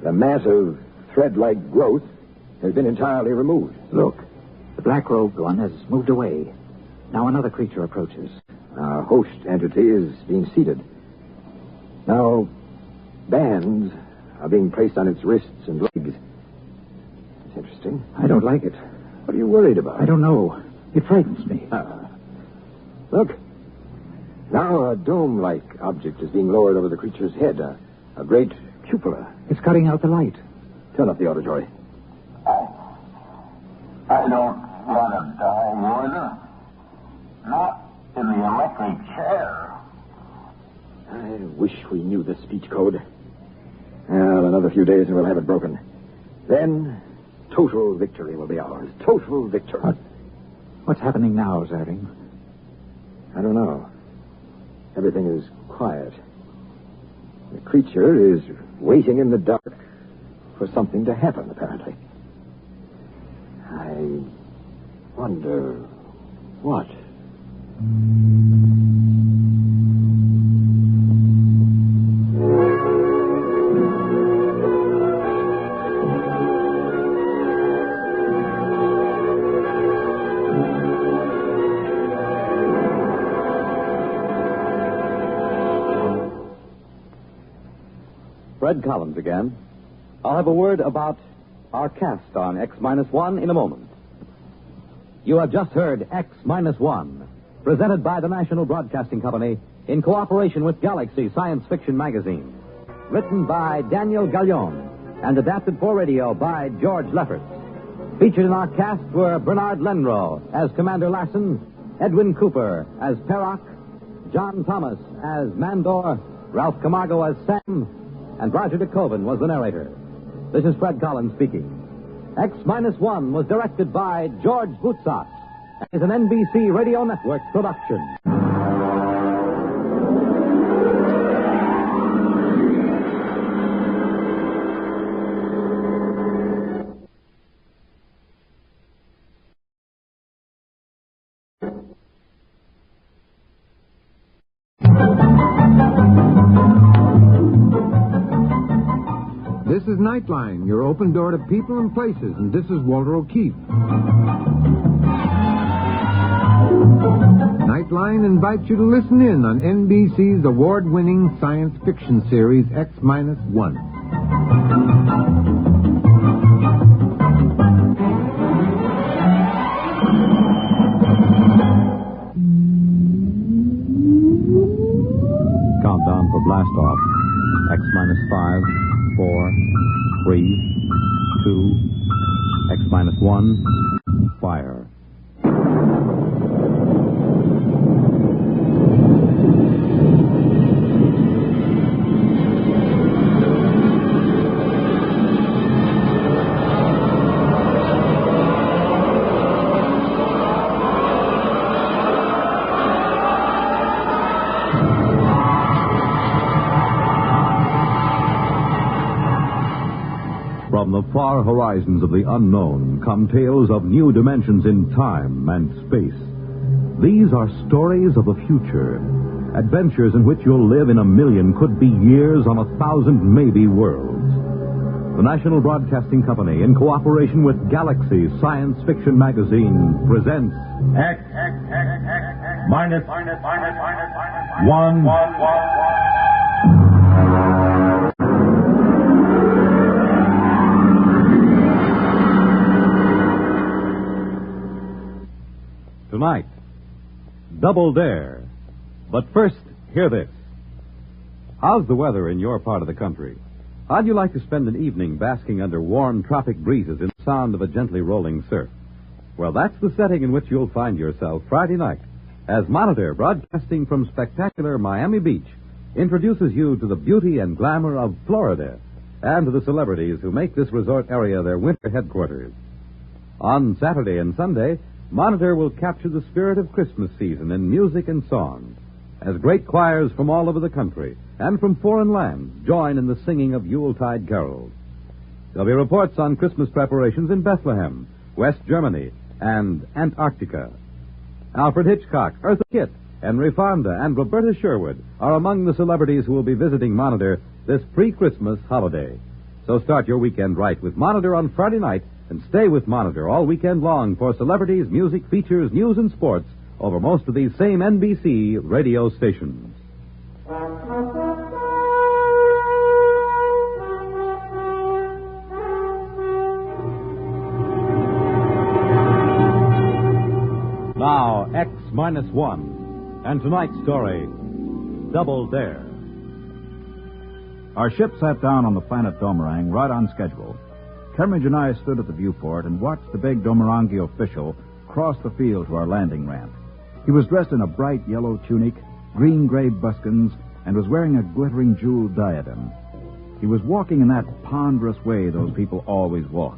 The massive thread-like growth has been entirely removed. Look, the black-robed one has moved away. Now another creature approaches. Our host entity is being seated. Now, bands are being placed on its wrists and legs. It's interesting. I don't like it. What are you worried about? I don't know. It frightens me. Look. Now a dome-like object is being lowered over the creature's head. A great cupola. It's cutting out the light. Turn up the auditory. I don't want to die, Warden. Not in the electric chair. I wish we knew the speech code. Well, another few days and we'll have it broken. Then, total victory will be ours. Total victory. What's happening now, Zerding? I don't know. Everything is quiet. The creature is waiting in the dark for something to happen, apparently. What wonder what? Fred Collins again. I'll have a word about our cast on X-1 in a moment. You have just heard X-1, presented by the National Broadcasting Company in cooperation with Galaxy Science Fiction Magazine. Written by Daniel Gallion and adapted for radio by George Lefferts. Featured in our cast were Bernard Lenrow as Commander Lassen, Edwin Cooper as Perrock, John Thomas as Mandor, Ralph Camargo as Sam, and Roger DeKoven was the narrator. This is Fred Collins speaking. X-1 was directed by George Butzak and is an NBC Radio Network production. This is Nightline, your open door to people and places, and this is Walter O'Keefe. Nightline invites you to listen in on NBC's award-winning science fiction series X-1. Countdown for blast off. X-5, 4, 3, 2, X-1, fire. From the far horizons of the unknown come tales of new dimensions in time and space. These are stories of the future, adventures in which you'll live in a million, could be years, on 1,000 maybe worlds. The National Broadcasting Company, in cooperation with Galaxy Science Fiction Magazine, presents X-1. Tonight, Double Dare. But first, hear this. How's the weather in your part of the country? How'd you like to spend an evening basking under warm tropic breezes in the sound of a gently rolling surf? Well, that's the setting in which you'll find yourself Friday night, as Monitor, broadcasting from spectacular Miami Beach, introduces you to the beauty and glamour of Florida and to the celebrities who make this resort area their winter headquarters. On Saturday and Sunday, Monitor will capture the spirit of Christmas season in music and song, as great choirs from all over the country and from foreign lands join in the singing of Yuletide carols. There'll be reports on Christmas preparations in Bethlehem, West Germany, and Antarctica. Alfred Hitchcock, Eartha Kitt, Henry Fonda, and Roberta Sherwood are among the celebrities who will be visiting Monitor this pre-Christmas holiday. So start your weekend right with Monitor on Friday night, and stay with Monitor all weekend long for celebrities, music, features, news, and sports over most of these same NBC radio stations. Now, X-1, and tonight's story, Double Dare. Our ship sat down on the planet Domerang right on schedule. Kermidge and I stood at the viewport and watched the big Domerangi official cross the field to our landing ramp. He was dressed in a bright yellow tunic, green-gray buskins, and was wearing a glittering jeweled diadem. He was walking in that ponderous way those people always walk.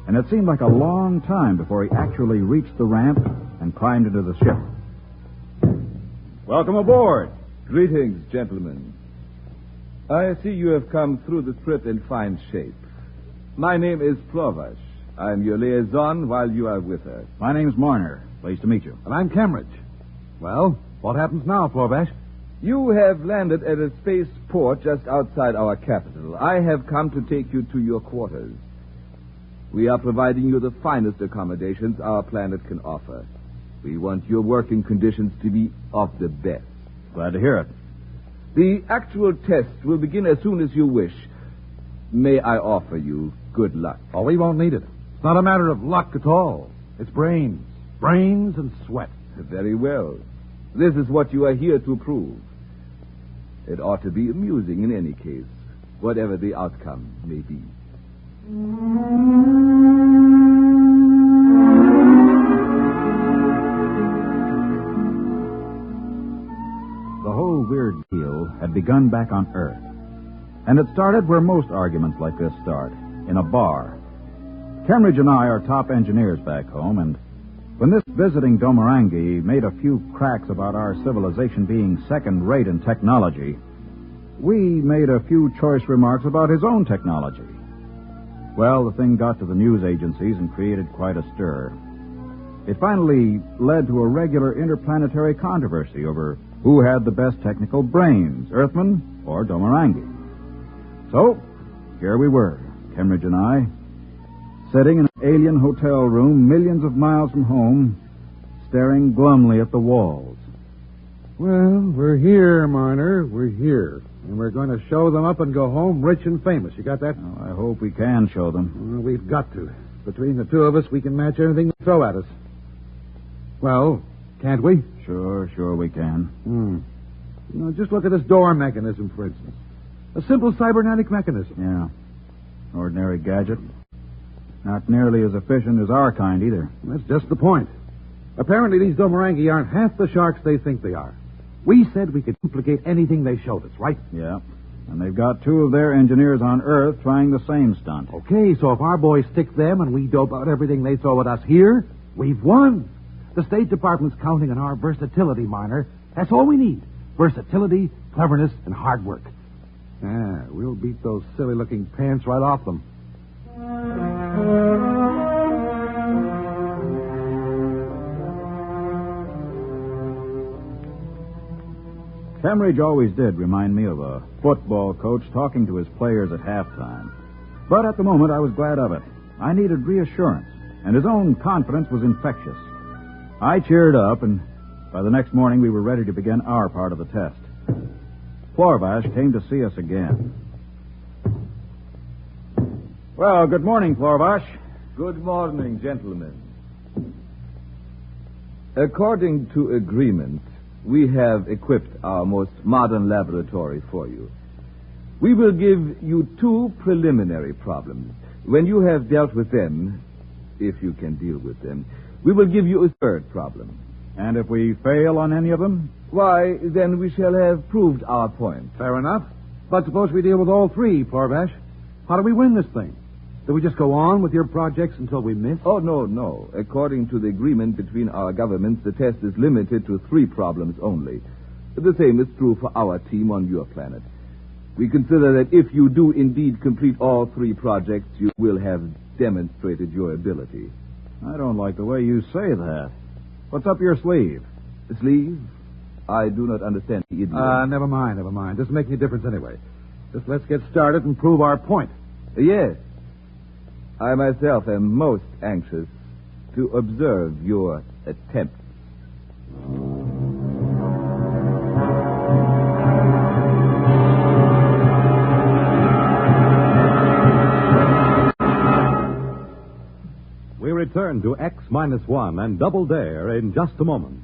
And it seemed like a long time before he actually reached the ramp and climbed into the ship. Welcome aboard. Greetings, gentlemen. I see you have come through the trip in fine shape. My name is Provash. I'm your liaison while you are with her. My name's Marner. Pleased to meet you. And I'm Cambridge. Well, what happens now, Florbash? You have landed at a space port just outside our capital. I have come to take you to your quarters. We are providing you the finest accommodations our planet can offer. We want your working conditions to be of the best. Glad to hear it. The actual test will begin as soon as you wish. May I offer you good luck? Oh, we won't need it. It's not a matter of luck at all. It's brains. Brains and sweat. Very well. This is what you are here to prove. It ought to be amusing in any case, whatever the outcome may be. The whole weird deal had begun back on Earth. And it started where most arguments like this start, in a bar. Cambridge and I are top engineers back home, and when this visiting Domarangi made a few cracks about our civilization being second-rate in technology, we made a few choice remarks about his own technology. Well, the thing got to the news agencies and created quite a stir. It finally led to a regular interplanetary controversy over who had the best technical brains, Earthmen or Domarangi. So, here we were, Cambridge and I, sitting in an alien hotel room millions of miles from home, staring glumly at the walls. Well, we're here, Marner. We're here. And we're going to show them up and go home rich and famous. You got that? Oh, I hope we can show them. Well, we've got to. Between the two of us, we can match anything they throw at us. Well, can't we? Sure we can. You know, just look at this door mechanism, for instance. A simple cybernetic mechanism. Yeah. Ordinary gadget. Not nearly as efficient as our kind, either. That's just the point. Apparently, these Domarangi aren't half the sharks they think they are. We said we could duplicate anything they showed us, right? Yeah. And they've got two of their engineers on Earth trying the same stunt. Okay, so if our boys stick them and we dope out everything they throw at us here, we've won. The State Department's counting on our versatility, Marner. That's all we need. Versatility, cleverness, and hard work. Yeah, we'll beat those silly-looking pants right off them. Cambridge always did remind me of a football coach talking to his players at halftime. But at the moment, I was glad of it. I needed reassurance, and his own confidence was infectious. I cheered up, and by the next morning, we were ready to begin our part of the test. Florbash came to see us again. Well, good morning, Florbash. Good morning, gentlemen. According to agreement, we have equipped our most modern laboratory for you. We will give you two preliminary problems. When you have dealt with them, if you can deal with them, we will give you a third problem. And if we fail on any of them? Why, then we shall have proved our point. Fair enough. But suppose we deal with all three, Florbash. How do we win this thing? Do we just go on with your projects until we miss? Oh, no. According to the agreement between our governments, the test is limited to 3 problems only. The same is true for our team on your planet. We consider that if you do indeed complete all 3 projects, you will have demonstrated your ability. I don't like the way you say that. What's up your sleeve? Sleeve? I do not understand the idiom. Never mind. Doesn't make any difference anyway. Just let's get started and prove our point. Yes. I myself am most anxious to observe your attempts. We return to X-1 and Double Dare in just a moment.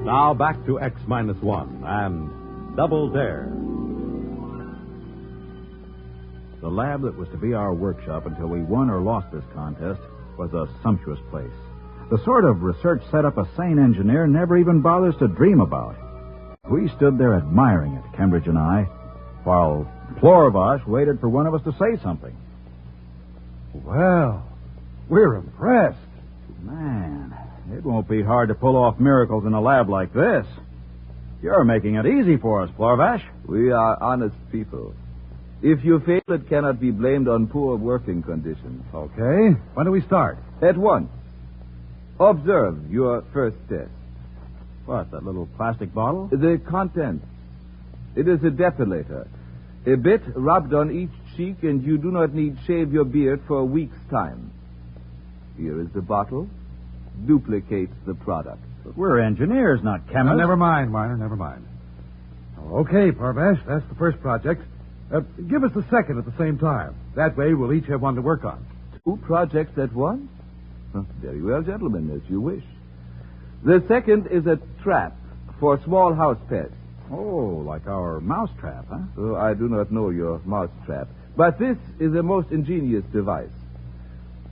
Now back to X-1 and Double Dare. The lab that was to be our workshop until we won or lost this contest was a sumptuous place. The sort of research setup a sane engineer never even bothers to dream about. We stood there admiring it, Cambridge and I, while Florbash waited for one of us to say something. Well, we're impressed. Man, It won't be hard to pull off miracles in a lab like this. You're making it easy for us, Plorvash. We are honest people. If you fail, it cannot be blamed on poor working conditions. Okay. When do we start? At once. Observe your first test. What, that little plastic bottle? The contents. It is a depilator. A bit rubbed on each cheek, and you do not need shave your beard for a week's time. Here is the bottle. Duplicate the product. But we're engineers, not chemists. Never mind, Miner, never mind. Okay, Parvash, that's the first project. Give us the second at the same time. That way we'll each have one to work on. 2 projects at once? Very well, gentlemen, as you wish. The second is a trap for small house pets. Oh, like our mouse trap, huh? Oh, I do not know your mouse trap. But this is a most ingenious device.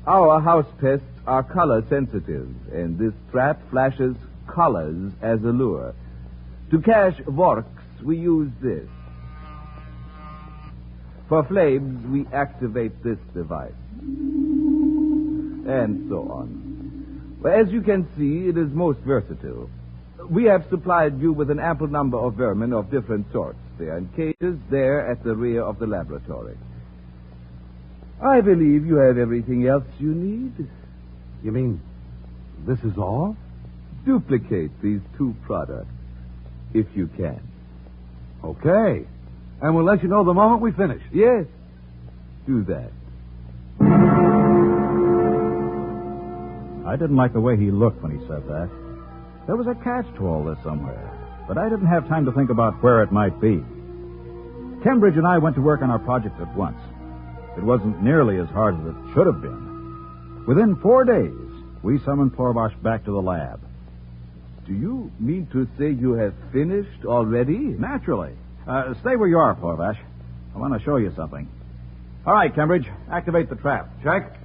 Our house pests are color sensitive, and this trap flashes colors as a lure. To catch vorks, we use this. For flames, we activate this device. And so on. Well, as you can see, it is most versatile. We have supplied you with an ample number of vermin of different sorts. They are in cages there at the rear of the laboratory. I believe you have everything else you need. You mean this is all? Duplicate these 2 products, if you can. Okay. And we'll let you know the moment we finish. Yes. Do that. I didn't like the way he looked when he said that. There was a catch to all this somewhere, but I didn't have time to think about where it might be. Cambridge and I went to work on our project at once. It wasn't nearly as hard as it should have been. Within 4 days, we summoned Plorvash back to the lab. Do you mean to say you have finished already? Naturally. Stay where you are, Plorvash. I want to show you something. All right, Cambridge, activate the trap. Check.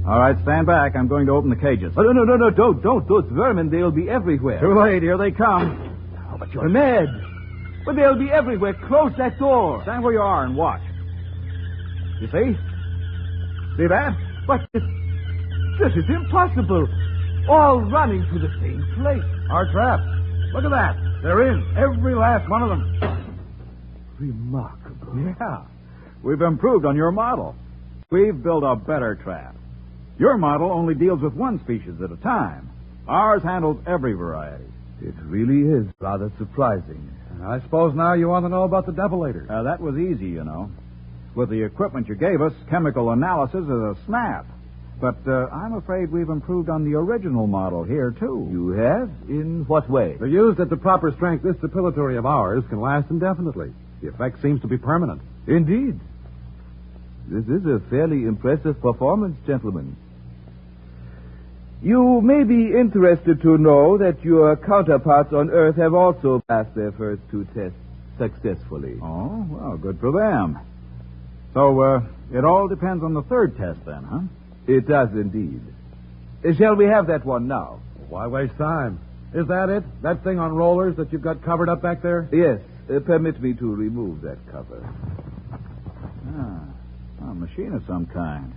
All right, stand back. I'm going to open the cages. Oh, no, don't. Those vermin, they'll be everywhere. Too late. Here they come. Oh, but you're mad. But they'll be everywhere. Close that door. Stand where you are and watch. You see? See that? But this is impossible. All running to the same place. Our trap. Look at that. They're in. Every last one of them. Remarkable. Yeah. We've improved on your model. We've built a better trap. Your model only deals with one species at a time. Ours handles every variety. It really is rather surprising. I suppose now you want to know about the depilator. That was easy, you know. With the equipment you gave us, chemical analysis is a snap. But I'm afraid we've improved on the original model here, too. You have? In what way? They're used at the proper strength. This depilatory of ours can last indefinitely. The effect seems to be permanent. Indeed. This is a fairly impressive performance, gentlemen. You may be interested to know that your counterparts on Earth have also passed their first 2 tests successfully. Oh, well, good for them. So, it all depends on the 3rd test, then, huh? It does indeed. Shall we have that one now? Why waste time? Is that it? That thing on rollers that you've got covered up back there? Yes. Permit me to remove that cover. A machine of some kind.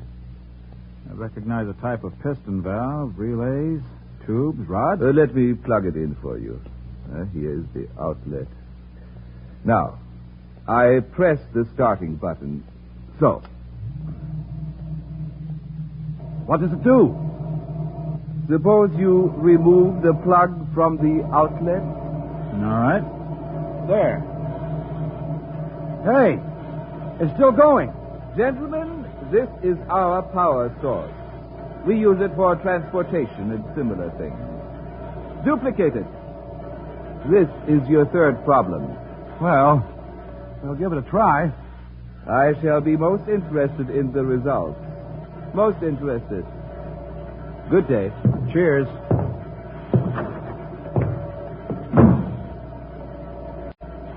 I recognize a type of piston valve, relays, tubes, rods. Let me plug it in for you. Here's the outlet. Now, I press the starting button. So. What does it do? Suppose you remove the plug from the outlet. All right. There. Hey, it's still going. Gentlemen, this is our power source. We use it for transportation and similar things. Duplicate it. This is your 3rd problem. Well, we'll give it a try. I shall be most interested in the results. Most interested. Good day. Cheers.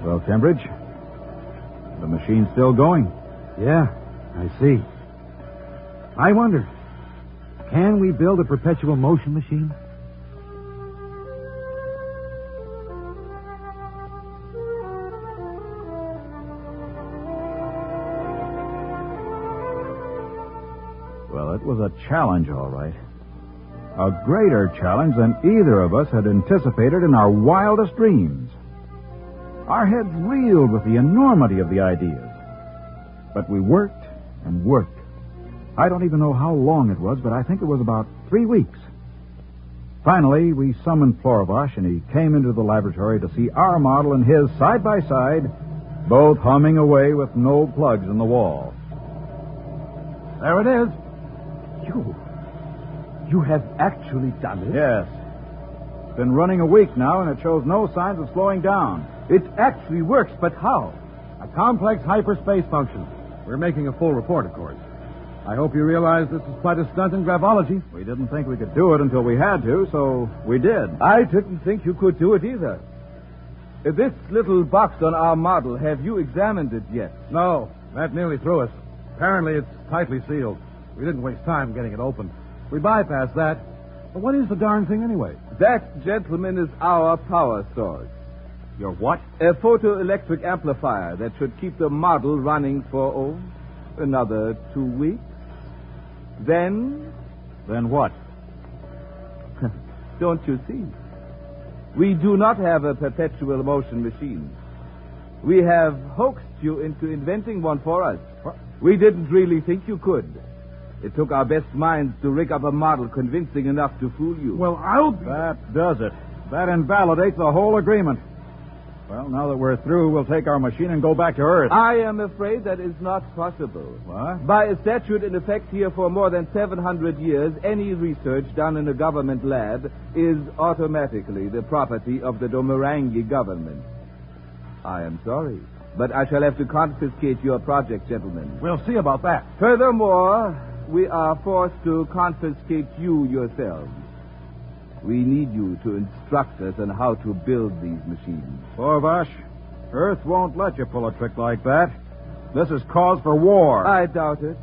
Well, Cambridge, the machine's still going. Yeah, I see. I wonder, can we build a perpetual motion machine? Well, it was a challenge, all right. A greater challenge than either of us had anticipated in our wildest dreams. Our heads reeled with the enormity of the ideas. But we worked and worked. I don't even know how long it was, but I think it was about 3 weeks. Finally, we summoned Plorovash, and he came into the laboratory to see our model and his side by side, both humming away with no plugs in the wall. There it is. You have actually done it? Yes. It's been running a week now, and it shows no signs of slowing down. It actually works, but how? A complex hyperspace function. We're making a full report, of course. I hope you realize this is quite a stunt in gravology. We didn't think we could do it until we had to, so we did. I didn't think you could do it either. This little box on our model, have you examined it yet? No, that nearly threw us. Apparently it's tightly sealed. We didn't waste time getting it open. We bypassed that. But what is the darn thing anyway? That, gentlemen, is our power source. Your what? A photoelectric amplifier that should keep the model running for, another 2 weeks. Then what? Don't you see? We do not have a perpetual motion machine. We have hoaxed you into inventing one for us. We didn't really think you could. It took our best minds to rig up a model convincing enough to fool you. Well, I'll be... That does it. That invalidates the whole agreement. Well, now that we're through, we'll take our machine and go back to Earth. I am afraid that is not possible. What? By a statute in effect here for more than 700 years, any research done in a government lab is automatically the property of the Domarangi government. I am sorry, but I shall have to confiscate your project, gentlemen. We'll see about that. Furthermore, we are forced to confiscate you yourselves. We need you to instruct us on how to build these machines. Plorovash, Earth won't let you pull a trick like that. This is cause for war. I doubt it.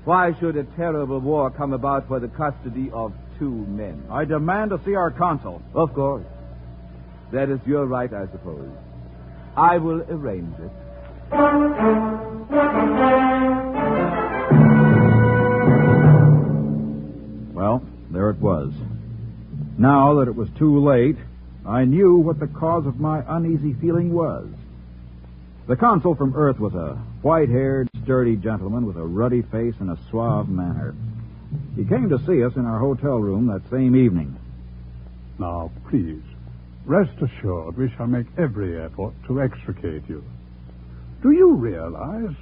Why should a terrible war come about for the custody of 2 men? I demand to see our consul. Of course. That is your right, I suppose. I will arrange it. Well, there it was. Now that it was too late, I knew what the cause of my uneasy feeling was. The consul from Earth was a white-haired, sturdy gentleman with a ruddy face and a suave manner. He came to see us in our hotel room that same evening. Now, please, rest assured we shall make every effort to extricate you. Do you realize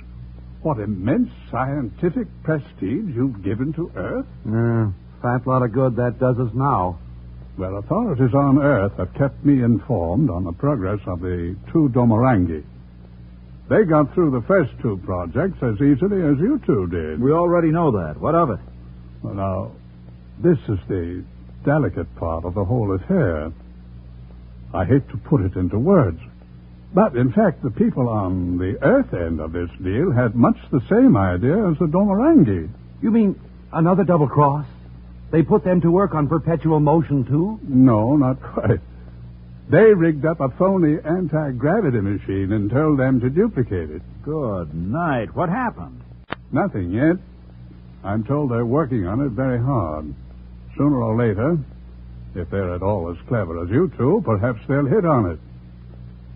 what immense scientific prestige you've given to Earth? Fat lot of good that does us now. Well, authorities on Earth have kept me informed on the progress of the 2 Domarangi. They got through the first 2 projects as easily as you 2 did. We already know that. What of it? Well, now, this is the delicate part of the whole affair. I hate to put it into words, but in fact, the people on the Earth end of this deal had much the same idea as the Domarangi. You mean another double cross? They put them to work on perpetual motion, too? No, not quite. They rigged up a phony anti-gravity machine and told them to duplicate it. Good night. What happened? Nothing yet. I'm told they're working on it very hard. Sooner or later, if they're at all as clever as you 2, perhaps they'll hit on it.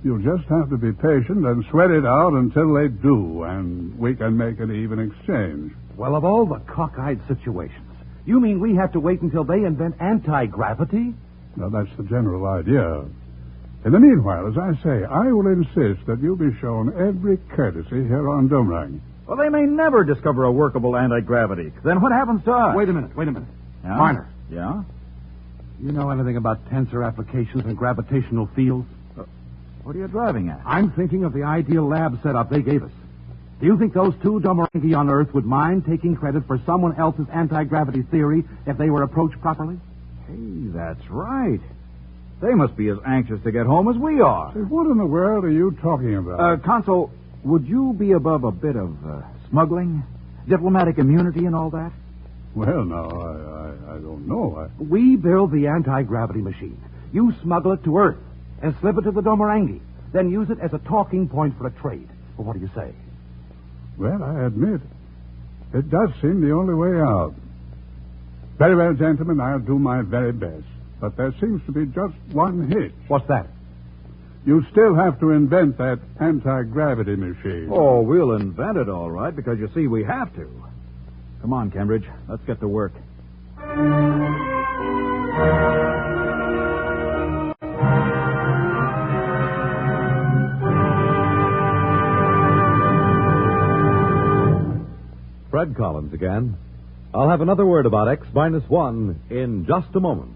You'll just have to be patient and sweat it out until they do, and we can make an even exchange. Well, of all the cockeyed situations, you mean we have to wait until they invent anti-gravity? Well, that's the general idea. In the meanwhile, as I say, I will insist that you be shown every courtesy here on Domarang. Well, they may never discover a workable anti-gravity. Then what happens to us? Wait a minute. Yeah? Marner. Yeah? You know anything about tensor applications and gravitational fields? What are you driving at? I'm thinking of the ideal lab setup they gave us. Do you think those 2 Domarangi on Earth would mind taking credit for someone else's anti-gravity theory if they were approached properly? Hey, that's right. They must be as anxious to get home as we are. Hey, what in the world are you talking about? Consul, would you be above a bit of smuggling, diplomatic immunity and all that? Well, no, I don't know. We build the anti-gravity machine. You smuggle it to Earth and slip it to the Domarangi, then use it as a talking point for a trade. Well, what do you say? Well, I admit, it does seem the only way out. Very well, gentlemen, I'll do my very best. But there seems to be just one hitch. What's that? You still have to invent that anti-gravity machine. Oh, we'll invent it all right, because you see, we have to. Come on, Cambridge. Let's get to work. Fred Collins again. I'll have another word about X-1 in just a moment.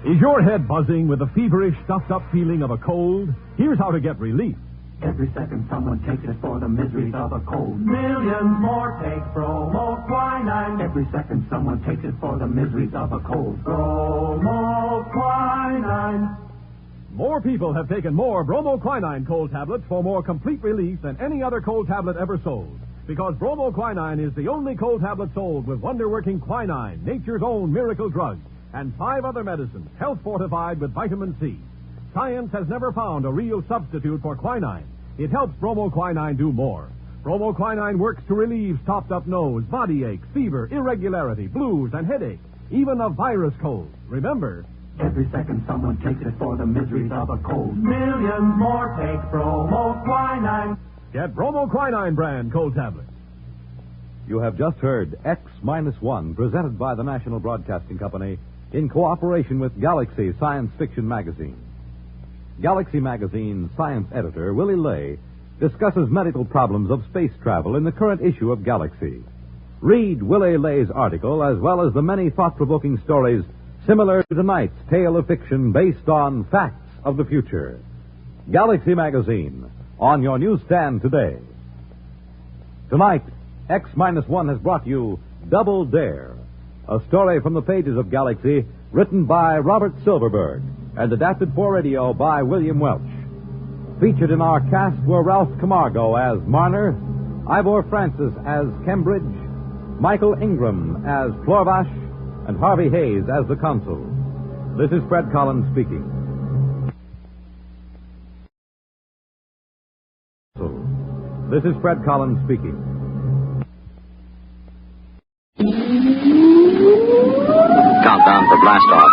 Is your head buzzing with the feverish, stuffed-up feeling of a cold? Here's how to get relief. Every second someone takes it for the miseries of a cold. Millions more take bromoquinine. Every second someone takes it for the miseries of a cold. Bromoquinine. More people have taken more bromoquinine cold tablets for more complete relief than any other cold tablet ever sold. Because bromoquinine is the only cold tablet sold with wonder-working quinine, nature's own miracle drug, and 5 other medicines, health fortified with vitamin C. Science has never found a real substitute for quinine. It helps bromoquinine do more. Bromoquinine works to relieve stopped-up nose, body ache, fever, irregularity, blues, and headache, even a virus cold. Remember, every second someone takes it for the miseries of a cold. Millions more take bromoquinine. Get bromoquinine brand cold tablets. You have just heard X-1, presented by the National Broadcasting Company in cooperation with Galaxy Science Fiction Magazine. Galaxy Magazine's science editor, Willie Lay, discusses medical problems of space travel in the current issue of Galaxy. Read Willie Lay's article as well as the many thought-provoking stories similar to tonight's tale of fiction based on facts of the future. Galaxy Magazine, on your newsstand today. Tonight, X-1 has brought you Double Dare, a story from the pages of Galaxy, written by Robert Silverberg and adapted for radio by William Welch. Featured in our cast were Ralph Camargo as Marner, Ivor Francis as Cambridge, Michael Ingram as Florbash, and Harvey Hayes as the consul. This is Fred Collins speaking. This is Fred Collins speaking. Countdown for blast off.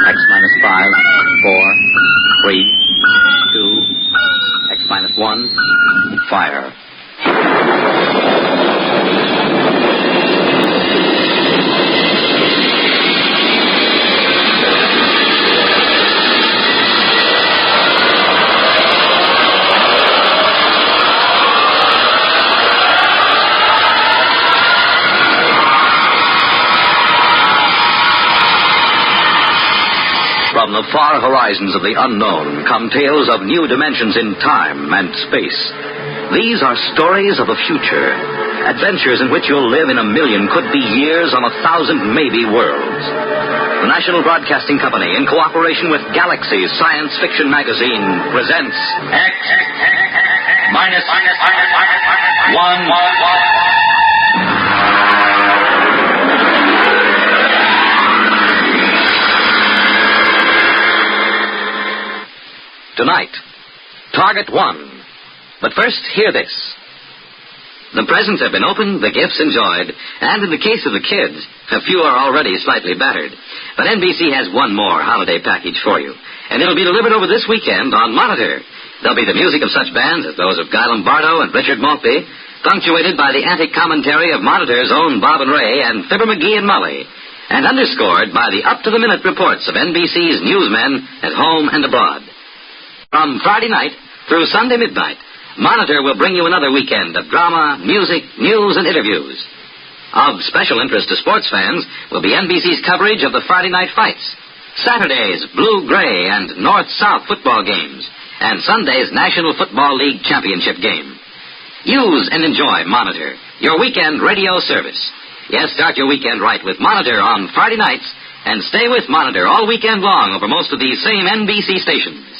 X-5, 4, 3, 2, X-1, fire. From the far horizons of the unknown come tales of new dimensions in time and space. These are stories of the future, adventures in which you'll live in a million, could be years, on 1,000 maybe worlds. The National Broadcasting Company, in cooperation with Galaxy Science Fiction Magazine, presents X-1. Tonight, Target 1. But first, hear this. The presents have been opened, the gifts enjoyed, and in the case of the kids, a few are already slightly battered. But NBC has one more holiday package for you, and it'll be delivered over this weekend on Monitor. There'll be the music of such bands as those of Guy Lombardo and Richard Maltby, punctuated by the antic commentary of Monitor's own Bob and Ray and Fibber McGee and Molly, and underscored by the up-to-the-minute reports of NBC's newsmen at home and abroad. From Friday night through Sunday midnight, Monitor will bring you another weekend of drama, music, news, and interviews. Of special interest to sports fans will be NBC's coverage of the Friday night fights, Saturday's blue-gray and north-south football games, and Sunday's National Football League Championship game. Use and enjoy Monitor, your weekend radio service. Yes, start your weekend right with Monitor on Friday nights, and stay with Monitor all weekend long over most of these same NBC stations.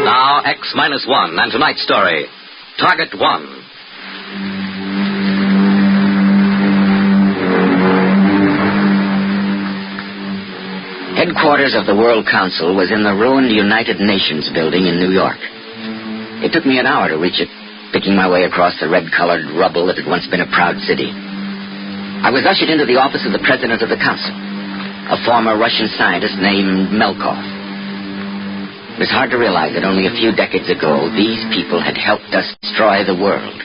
Now, X-1 and tonight's story, Target 1. Headquarters of the World Council was in the ruined United Nations building in New York. It took me an hour to reach it, picking my way across the red-colored rubble that had once been a proud city. I was ushered into the office of the president of the council, a former Russian scientist named Melkov. It was hard to realize that only a few decades ago, these people had helped us destroy the world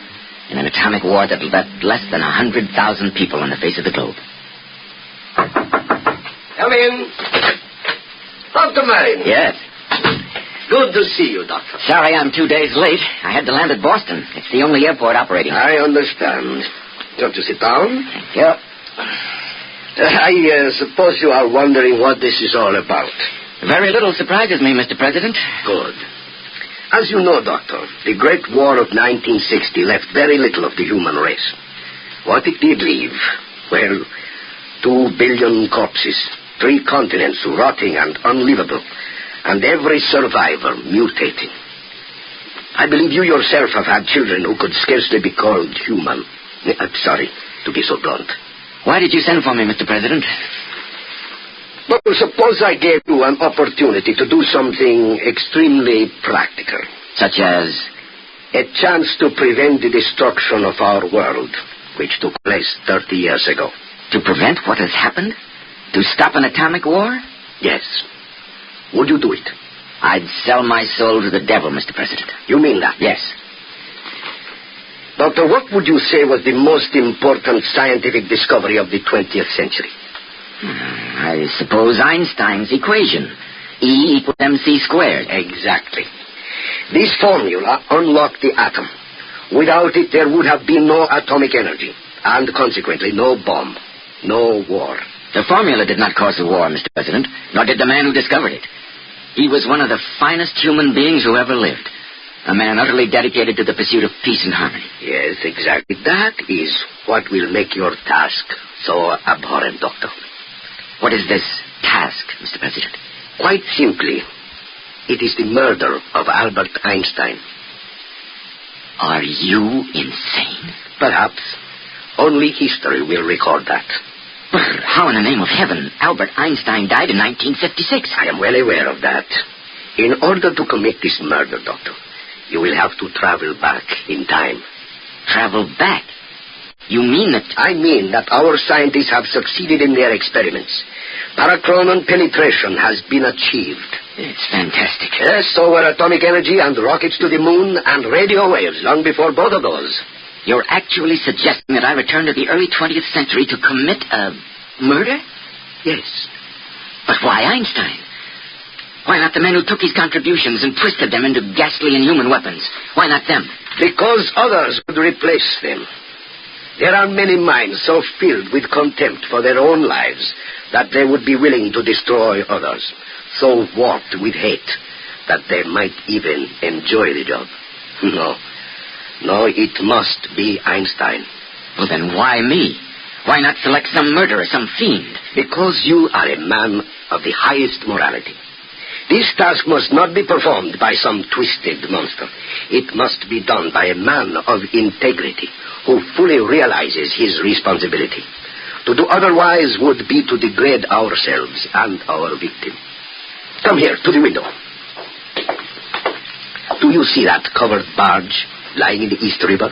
in an atomic war that left less than 100,000 people on the face of the globe. Come in. Dr. Marin. Yes. Good to see you, Doctor. Sorry I'm 2 days late. I had to land at Boston. It's the only airport operating. I understand. Won't you sit down? Thank you. I suppose you are wondering what this is all about. Very little surprises me, Mr. President. Good. As you know, Doctor, the Great War of 1960 left very little of the human race. What it did leave, well, 2 billion corpses, 3 continents rotting and unlivable, and every survivor mutating. I believe you yourself have had children who could scarcely be called human. I'm sorry to be so blunt. Why did you send for me, Mr. President? Well, suppose I gave you an opportunity to do something extremely practical. Such as? A chance to prevent the destruction of our world, which took place 30 years ago. To prevent what has happened? To stop an atomic war? Yes. Would you do it? I'd sell my soul to the devil, Mr. President. You mean that? Yes. Doctor, what would you say was the most important scientific discovery of the 20th century? I suppose Einstein's equation. E equals mc squared. Exactly. This formula unlocked the atom. Without it, there would have been no atomic energy, and consequently, no bomb, no war. The formula did not cause the war, Mr. President, nor did the man who discovered it. He was one of the finest human beings who ever lived. A man utterly dedicated to the pursuit of peace and harmony. Yes, exactly. That is what will make your task so abhorrent, Doctor. What is this task, Mr. President? Quite simply, it is the murder of Albert Einstein. Are you insane? Perhaps. Only history will record that. But how in the name of heaven? Albert Einstein died in 1956. I am well aware of that. In order to commit this murder, Doctor, you will have to travel back in time. Travel back? You mean that... I mean that our scientists have succeeded in their experiments. Parachronon penetration has been achieved. It's fantastic. Yes, so were atomic energy and rockets to the moon and radio waves long before both of those. You're actually suggesting that I return to the early 20th century to commit a murder? Yes. But why Einstein? Why not the men who took his contributions and twisted them into ghastly inhuman weapons? Why not them? Because others would replace them. There are many minds so filled with contempt for their own lives that they would be willing to destroy others, so warped with hate that they might even enjoy the job. No, it must be Einstein. Well, then why me? Why not select some murderer, some fiend? Because you are a man of the highest morality. This task must not be performed by some twisted monster. It must be done by a man of integrity who fully realizes his responsibility. To do otherwise would be to degrade ourselves and our victim. Come here, to the window. Do you see that covered barge lying in the East River?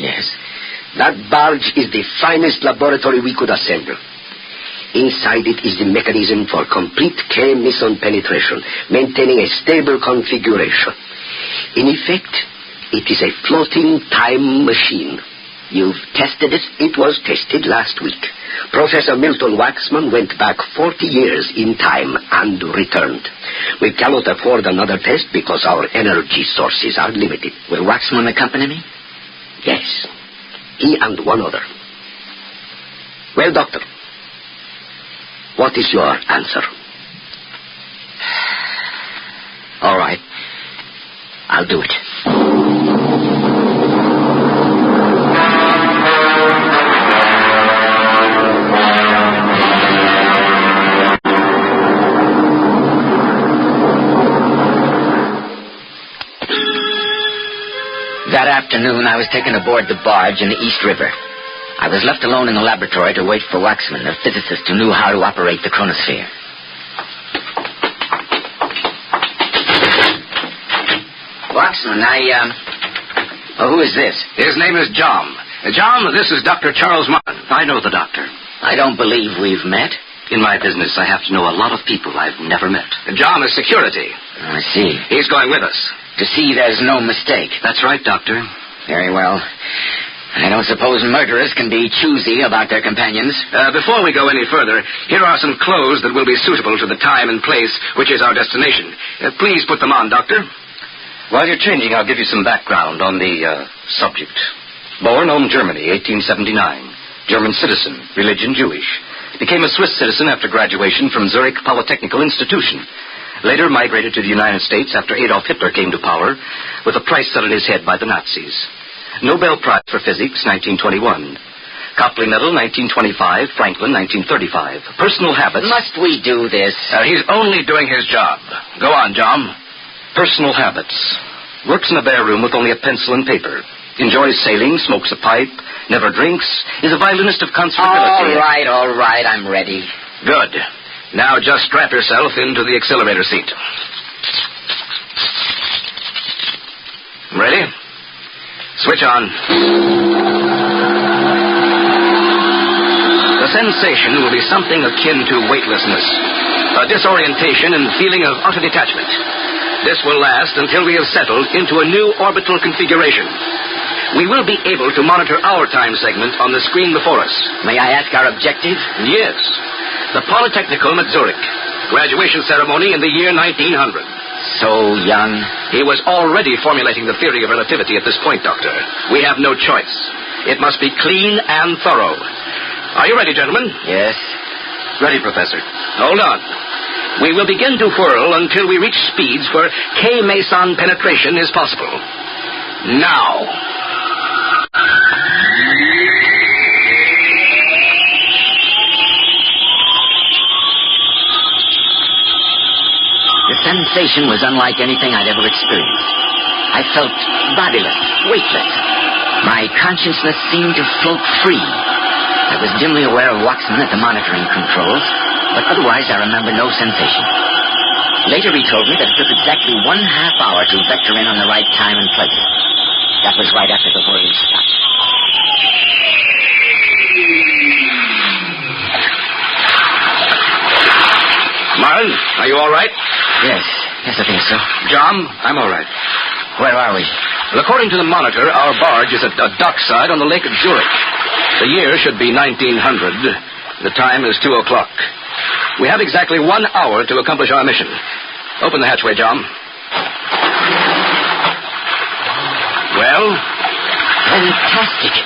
Yes. That barge is the finest laboratory we could assemble. Inside it is the mechanism for complete K-meson penetration, maintaining a stable configuration. In effect, it is a floating time machine. You've tested it? It was tested last week. Professor Milton Waxman went back 40 years in time and returned. We cannot afford another test because our energy sources are limited. Will Waxman accompany me? Yes. He and one other. Well, Doctor, what is your answer? All right. I'll do it. That afternoon, I was taken aboard the barge in the East River. I was left alone in the laboratory to wait for Waxman, a physicist who knew how to operate the chronosphere. Watson, who is this? His name is John. John, this is Dr. Charles Martin. I know the doctor. I don't believe we've met. In my business, I have to know a lot of people I've never met. John is security. I see. He's going with us. To see there's no mistake. That's right, Doctor. Very well. I don't suppose murderers can be choosy about their companions. Before we go any further, here are some clothes that will be suitable to the time and place, which is our destination. Please put them on, Doctor. While you're changing, I'll give you some background on the subject. Born Ulm, Germany, 1879. German citizen, religion Jewish. Became a Swiss citizen after graduation from Zurich Polytechnical Institution. Later migrated to the United States after Adolf Hitler came to power, with a price set on his head by the Nazis. Nobel Prize for Physics, 1921. Copley Medal, 1925. Franklin, 1935. Personal habits. Must we do this? He's only doing his job. Go on, John. Personal habits. Works in a bare room with only a pencil and paper. Enjoys sailing, smokes a pipe, never drinks, is a violinist of conservability. All right, I'm ready. Good. Now just strap yourself into the accelerator seat. Ready? Switch on. The sensation will be something akin to weightlessness, a disorientation and feeling of utter detachment. This will last until we have settled into a new orbital configuration. We will be able to monitor our time segment on the screen before us. May I ask our objective? Yes. The Polytechnicum at Zurich. Graduation ceremony in the year 1900. So young. He was already formulating the theory of relativity at this point, Doctor. We have no choice. It must be clean and thorough. Are you ready, gentlemen? Yes. Ready, Professor. Hold on. We will begin to whirl until we reach speeds where K-meson penetration is possible. Now. The sensation was unlike anything I'd ever experienced. I felt bodiless, weightless. My consciousness seemed to float free. I was dimly aware of Watson at the monitoring controls, but otherwise I remember no sensation. Later he told me that it took exactly 1/2 hour to vector in on the right time and place. That was right after the whirling stopped. Martin, are you all right? Yes, I think so. John, I'm all right. Where are we? Well, according to the monitor, our barge is at a dockside on the lake of Zurich. The year should be 1900. The time is 2 o'clock. We have exactly 1 hour to accomplish our mission. Open the hatchway, John. Well? Fantastic.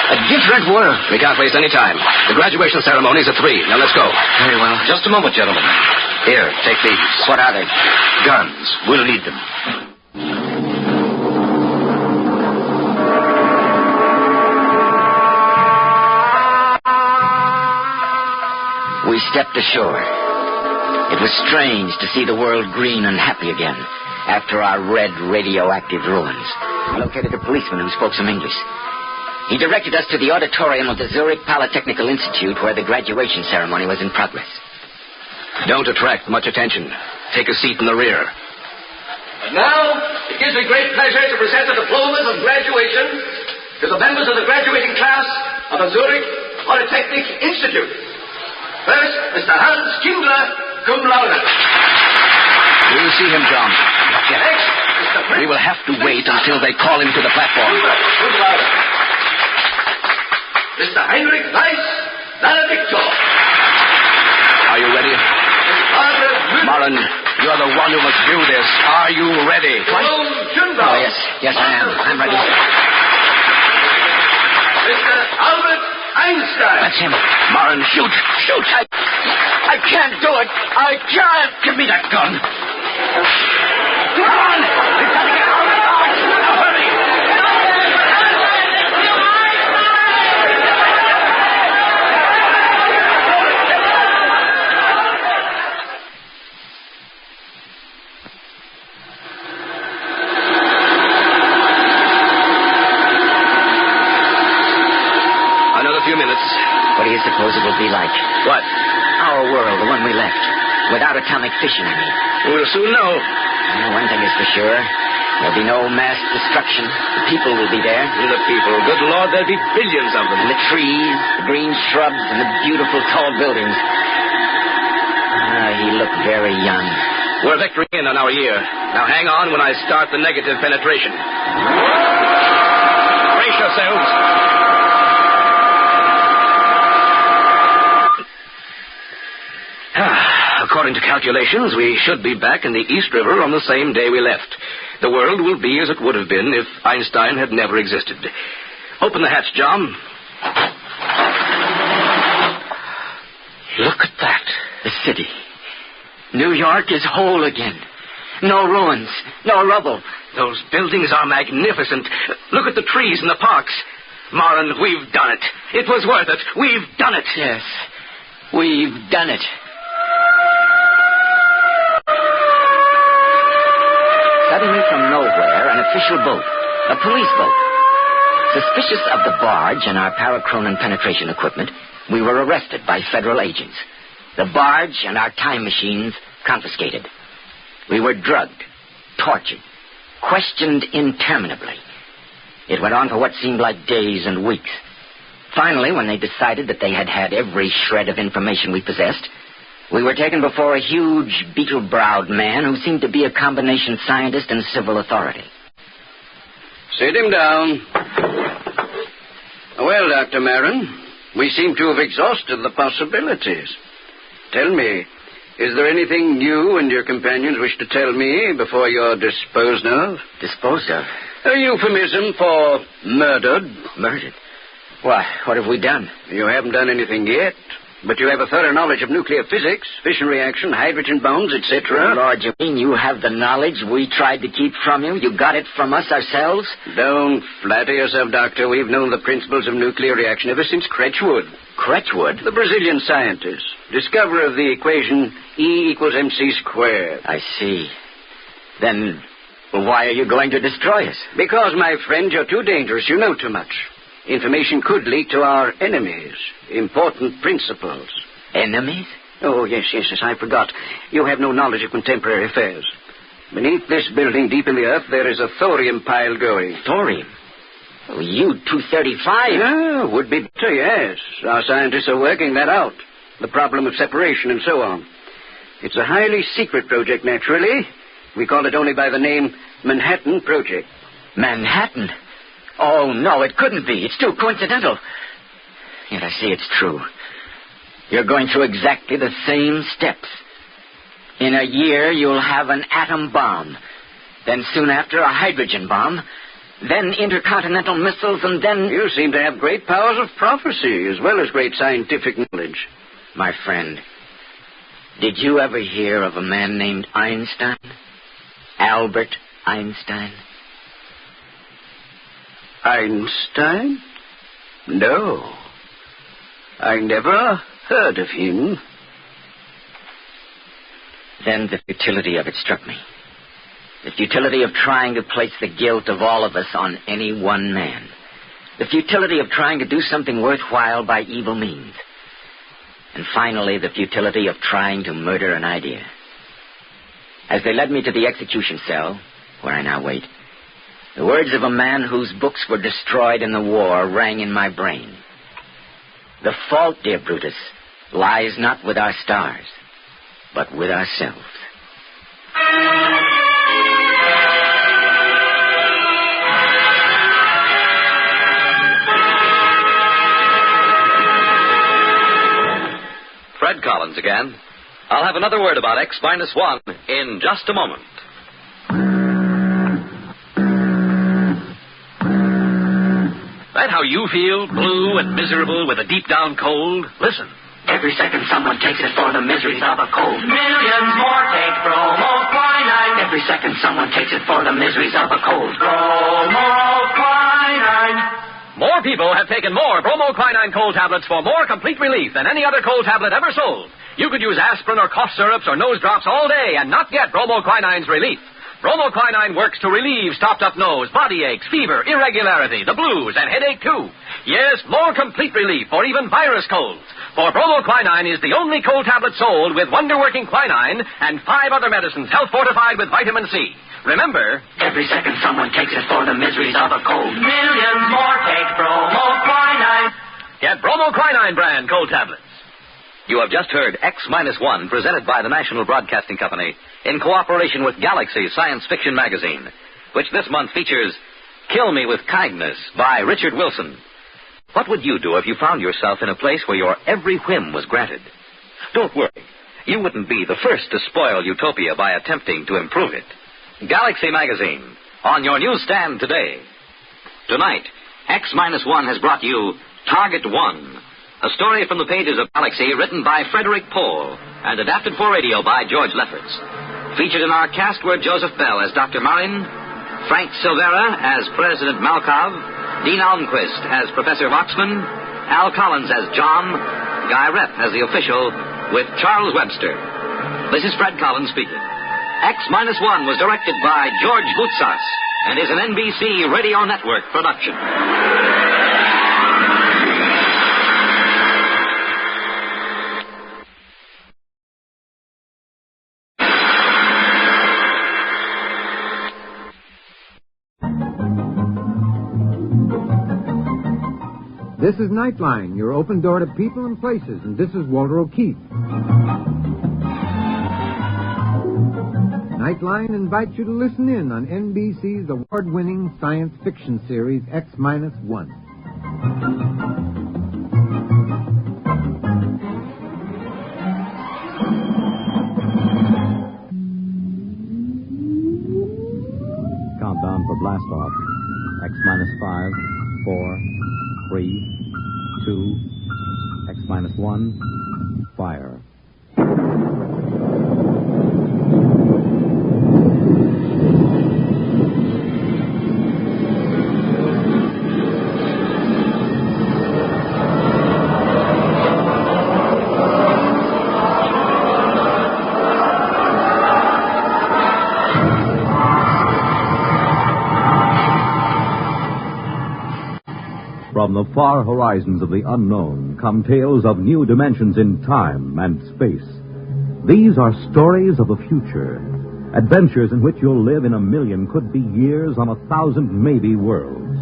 A different world. We can't waste any time. The graduation ceremony is at 3. Now, let's go. Very well. Just a moment, gentlemen. Here, take these. What are they? Guns. We'll need them. We stepped ashore. It was strange to see the world green and happy again after our red radioactive ruins. I located a policeman who spoke some English. He directed us to the auditorium of the Zurich Polytechnical Institute where the graduation ceremony was in progress. Don't attract much attention. Take a seat in the rear. And now, it gives me great pleasure to present the diplomas of graduation to the members of the graduating class of the Zurich Polytechnic Institute. First, Mr. Hans Kindler, cum laude. We'll see him, John. Not yet. Next, Mr. We will have to wait until they call him to the platform. Cum laude. Mr. Heinrich Weiss, valedictor. Are you ready? Marlin, you're the one who must do this. Are you ready? Oh, yes. Yes, I am. I'm ready. Mr. Albert Einstein. That's him. Marlin, shoot. Shoot. I can't do it. I can't. Give me that gun. Come on. We've got to get out of the box. Now, hurry. What do you suppose it will be like? What? Our world, the one we left. Without atomic fission, I mean. We'll soon know. One thing is for sure. There'll be no mass destruction. The people will be there. The people. Good Lord, there'll be billions of them. And the trees, the green shrubs, and the beautiful tall buildings. He looked very young. We're vectoring in on our year. Now hang on when I start the negative penetration. Brace yourselves. According to calculations, we should be back in the East River on the same day we left. The world will be as it would have been if Einstein had never existed. Open the hatch, John. Look at that. The city. New York is whole again. No ruins, no rubble. Those buildings are magnificent. Look at the trees and the parks. Moran, we've done it. It was worth it. We've done it. Yes, we've done it. Suddenly from nowhere, an official boat, a police boat. Suspicious of the barge and our parachronon penetration equipment, we were arrested by federal agents. The barge and our time machines confiscated. We were drugged, tortured, questioned interminably. It went on for what seemed like days and weeks. Finally, when they decided that they had had every shred of information we possessed, we were taken before a huge, beetle-browed man who seemed to be a combination scientist and civil authority. Sit him down. Well, Dr. Marin, we seem to have exhausted the possibilities. Tell me, is there anything you and your companions wish to tell me before you're disposed of? Disposed of? A euphemism for murdered. Murdered? Why, what have we done? You haven't done anything yet. But you have a thorough knowledge of nuclear physics, fission reaction, hydrogen bombs, etc. Lord, you mean you have the knowledge we tried to keep from you? You got it from us ourselves? Don't flatter yourself, Doctor. We've known the principles of nuclear reaction ever since Cretchwood. Cretchwood? The Brazilian scientist. Discoverer of the equation E equals mc squared. I see. Then why are you going to destroy us? Because, my friend, you're too dangerous. You know too much. Information could leak to our enemies. Important principles. Enemies? Oh, yes, I forgot. You have no knowledge of contemporary affairs. Beneath this building, deep in the earth, there is a thorium pile going. Thorium? Oh, U-235? Yeah, would be better, yes. Our scientists are working that out. The problem of separation and so on. It's a highly secret project, naturally. We call it only by the name Manhattan Project. Manhattan? Oh, no, it couldn't be. It's too coincidental. Yet I see it's true. You're going through exactly the same steps. In a year, you'll have an atom bomb. Then soon after, a hydrogen bomb. Then intercontinental missiles, and then... You seem to have great powers of prophecy, as well as great scientific knowledge. My friend, did you ever hear of a man named Einstein? Albert Einstein? Einstein? No. I never heard of him. Then the futility of it struck me. The futility of trying to place the guilt of all of us on any one man. The futility of trying to do something worthwhile by evil means. And finally, the futility of trying to murder an idea. As they led me to the execution cell, where I now wait, the words of a man whose books were destroyed in the war rang in my brain. The fault, dear Brutus, lies not with our stars, but with ourselves. Fred Collins again. I'll have another word about X-1 in just a moment. That how you feel, blue and miserable with a deep-down cold? Listen. Every second someone takes it for the miseries of a cold. Millions more take bromoquinine. Every second someone takes it for the miseries of a cold. Bromoquinine. More people have taken more bromoquinine cold tablets for more complete relief than any other cold tablet ever sold. You could use aspirin or cough syrups or nose drops all day and not get bromoquinine's relief. Bromoquinine works to relieve stopped-up nose, body aches, fever, irregularity, the blues, and headache, too. Yes, more complete relief for even virus colds. For Bromoquinine is the only cold tablet sold with wonder-working quinine and 5 other medicines health-fortified with vitamin C. Remember, every second someone takes it for the miseries of a cold. Millions more take Bromoquinine. Get Bromoquinine brand cold tablets. You have just heard X-1, presented by the National Broadcasting Company in cooperation with Galaxy Science Fiction Magazine, which this month features Kill Me with Kindness by Richard Wilson. What would you do if you found yourself in a place where your every whim was granted? Don't worry. You wouldn't be the first to spoil utopia by attempting to improve it. Galaxy Magazine, on your newsstand today. Tonight, X-1 has brought you Target 1, a story from the pages of Galaxy written by Frederik Pohl and adapted for radio by George Lefferts. Featured in our cast were Joseph Bell as Dr. Marin, Frank Silvera as President Malkov, Dean Almquist as Professor Voxman, Al Collins as John, Guy Rep as the official, with Charles Webster. This is Fred Collins speaking. X-1 was directed by George Boutsas and is an NBC Radio Network production. This is Nightline, your open door to people and places, and this is Walter O'Keefe. Nightline invites you to listen in on NBC's award-winning science fiction series X-1. Countdown for blast off. X-5, 4, 3, 2, X-1, fire. From the far horizons of the unknown come tales of new dimensions in time and space. These are stories of the future, adventures in which you'll live in 1,000,000, could be years, on 1,000 maybe worlds.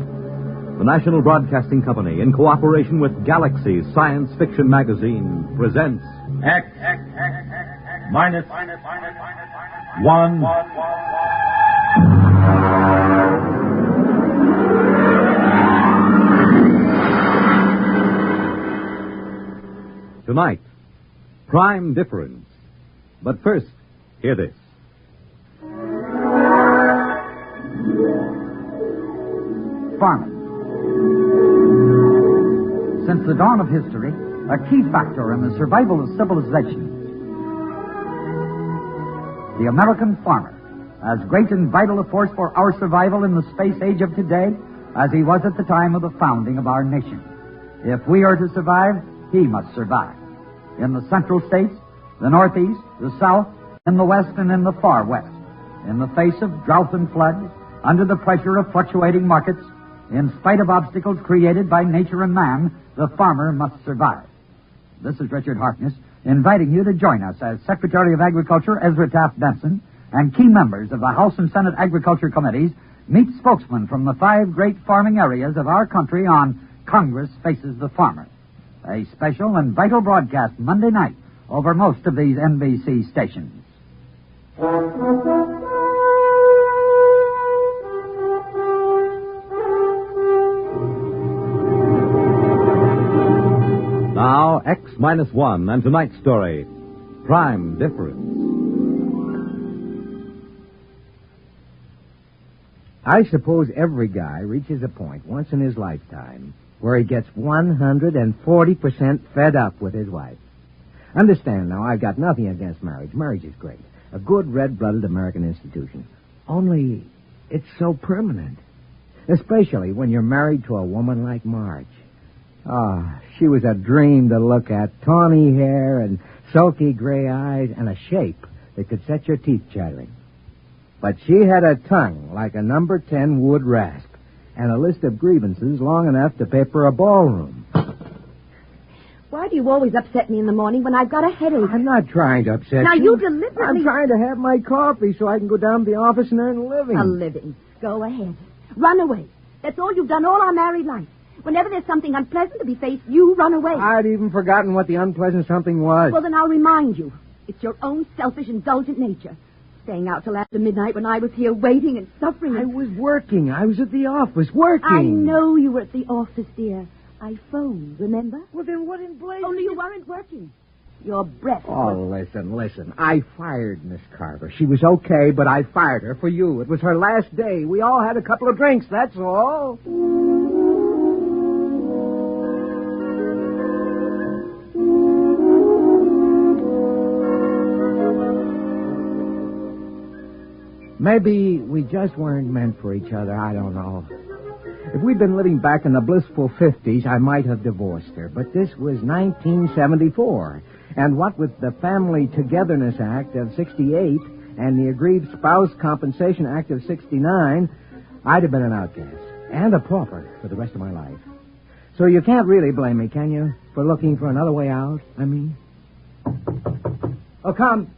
The National Broadcasting Company, in cooperation with Galaxy Science Fiction Magazine, presents X-1. Tonight, Prime Difference. But first, hear this. Farming. Since the dawn of history, a key factor in the survival of civilization, the American farmer, as great and vital a force for our survival in the space age of today as he was at the time of the founding of our nation. If we are to survive, he must survive. In the central states, the northeast, the south, in the west, and in the far west. In the face of drought and flood, under the pressure of fluctuating markets, in spite of obstacles created by nature and man, the farmer must survive. This is Richard Harkness, inviting you to join us as Secretary of Agriculture Ezra Taft Benson and key members of the House and Senate Agriculture Committees meet spokesmen from the 5 great farming areas of our country on Congress Faces the Farmer. A special and vital broadcast Monday night over most of these NBC stations. Now, X-1 and tonight's story, Prime Difference. I suppose every guy reaches a point once in his lifetime where he gets 140% fed up with his wife. Understand now, I've got nothing against marriage. Marriage is great. A good red-blooded American institution. Only it's so permanent. Especially when you're married to a woman like Marge. Ah, she was a dream to look at. Tawny hair and sulky gray eyes and a shape that could set your teeth chattering. But she had a tongue like a number 10 wood rasp, and a list of grievances long enough to paper a ballroom. Why do you always upset me in the morning when I've got a headache? I'm not trying to upset Now, you. you deliberately... I'm trying to have my coffee so I can go down to the office and earn a living. A living. Go ahead. Run away. That's all you've done all our married life. Whenever there's something unpleasant to be faced, you run away. I'd even forgotten what the unpleasant something was. Well, then I'll remind you. It's your own selfish, indulgent nature. Staying out till after midnight when I was here waiting and suffering. I was working. I was at the office working. I know you were at the office, dear. I phoned, remember? Well, then what in blazes? Only you weren't working. Your breath. Oh, listen. I fired Miss Carver. She was okay, but I fired her for you. It was her last day. We all had a couple of drinks, that's all. Maybe we just weren't meant for each other. I don't know. If we'd been living back in the blissful 50s, I might have divorced her. But this was 1974. And what with the Family Togetherness Act of 68 and the Aggrieved Spouse Compensation Act of 69, I'd have been an outcast and a pauper for the rest of my life. So you can't really blame me, can you, for looking for another way out? I mean... Oh, come.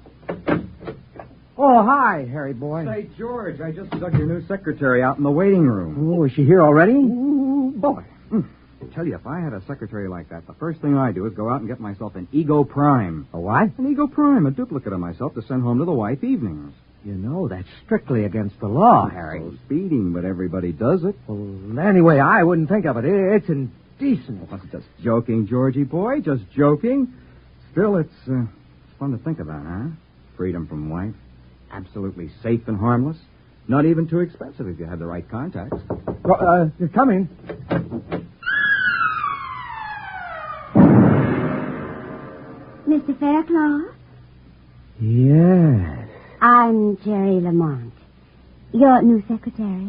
Oh, hi, Harry boy. Say, George, I just dug your new secretary out in the waiting room. Oh, is she here already? Ooh, boy. I tell you, if I had a secretary like that, the first thing I'd do is go out and get myself an Ego Prime. A what? An Ego Prime, a duplicate of myself to send home to the wife evenings. You know, that's strictly against the law, Harry. So speeding, but everybody does it. Well, anyway, I wouldn't think of it. It's indecent. Well, just joking, Georgie boy, just joking. Still, it's fun to think about, huh? Freedom from wife. Absolutely safe and harmless. Not even too expensive if you have the right contacts. Well, come in. Mr. Faircloth? Yes. I'm Jerry Lamont, your new secretary.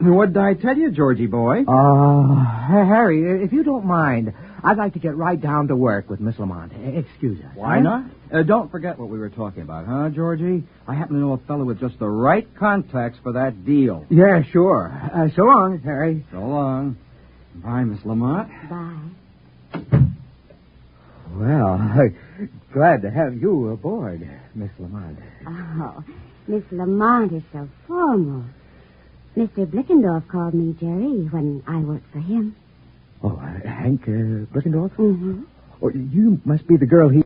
What did I tell you, Georgie boy? Harry, if you don't mind, I'd like to get right down to work with Miss Lamont. Excuse us. Why not? Don't forget what we were talking about, huh, Georgie? I happen to know a fellow with just the right contacts for that deal. Yeah, sure. So long, Harry. So long. Bye, Miss Lamont. Bye. Well, glad to have you aboard, Miss Lamont. Oh, Miss Lamont is so formal. Mr. Blickendorf called me Jerry when I worked for him. Oh, Hank Blickendorf? Mm-hmm. Oh, you must be the girl he...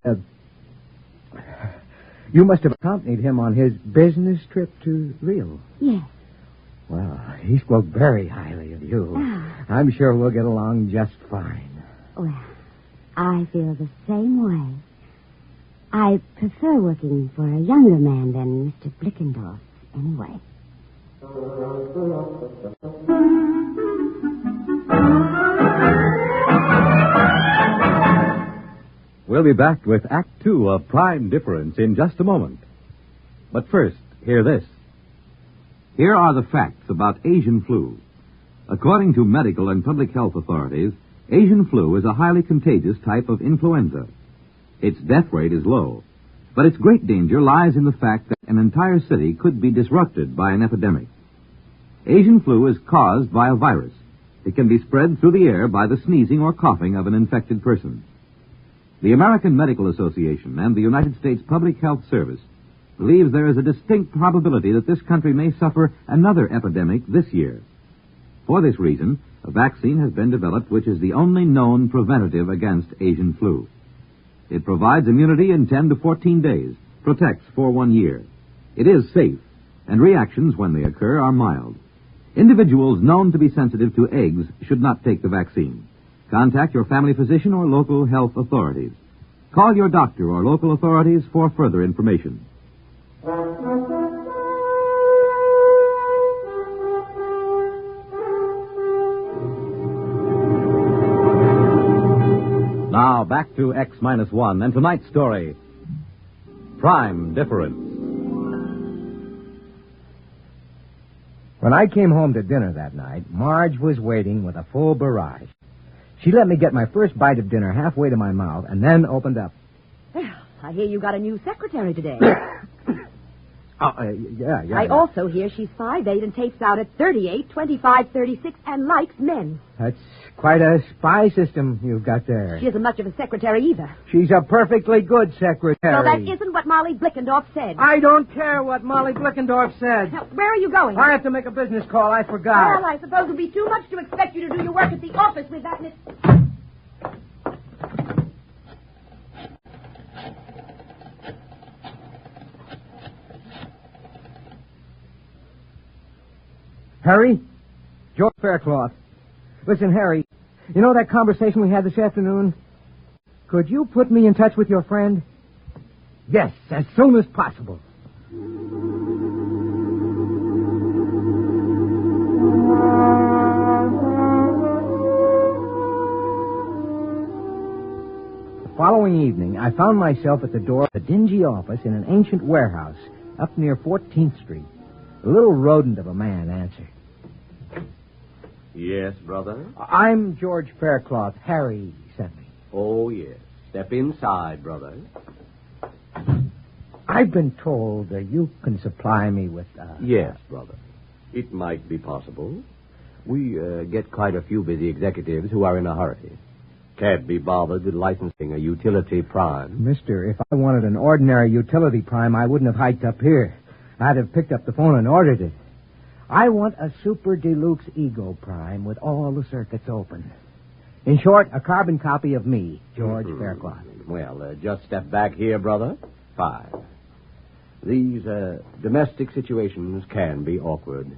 You must have accompanied him on his business trip to Rio. Yes. Well, he spoke very highly of you. I'm sure we'll get along just fine. Well, I feel the same way. I prefer working for a younger man than Mr. Blickendorf, anyway. We'll be back with Act Two of Prime Difference in just a moment. But first, hear this. Here are the facts about Asian flu. According to medical and public health authorities, Asian flu is a highly contagious type of influenza. Its death rate is low, but its great danger lies in the fact that an entire city could be disrupted by an epidemic. Asian flu is caused by a virus. It can be spread through the air by the sneezing or coughing of an infected person. The American Medical Association and the United States Public Health Service believes there is a distinct probability that this country may suffer another epidemic this year. For this reason, a vaccine has been developed which is the only known preventative against Asian flu. It provides immunity in 10 to 14 days, protects for 1 year. It is safe, and reactions when they occur are mild. Individuals known to be sensitive to eggs should not take the vaccine. Contact your family physician or local health authorities. Call your doctor or local authorities for further information. Now, back to X-1 and tonight's story, Prime Difference. When I came home to dinner that night, Marge was waiting with a full barrage. She let me get my first bite of dinner halfway to my mouth and then opened up. Well, I hear you got a new secretary today. Oh, yeah. I also hear she's 5'8" and tapes out at 38, 25, 36, and likes men. That's quite a spy system you've got there. She isn't much of a secretary either. She's a perfectly good secretary. No, that isn't what Molly Blickendorf said. I don't care what Molly Blickendorf said. Now, where are you going? I have to make a business call. I forgot. Well, I suppose it would be too much to expect you to do your work at the office with that Miss... Harry? George Faircloth. Listen, Harry, you know that conversation we had this afternoon? Could you put me in touch with your friend? Yes, as soon as possible. The following evening, I found myself at the door of a dingy office in an ancient warehouse up near 14th Street. A little rodent of a man answered. Yes, brother? I'm George Faircloth. Harry sent me. Oh, yes. Step inside, brother. I've been told you can supply me with... Yes, brother. It might be possible. We get quite a few busy executives who are in a hurry. Can't be bothered with licensing a utility prime. Mister, if I wanted an ordinary utility prime, I wouldn't have hiked up here. I'd have picked up the phone and ordered it. I want a super deluxe ego prime with all the circuits open. In short, a carbon copy of me, George Faircloth. Well, just step back here, brother. Fine. These domestic situations can be awkward.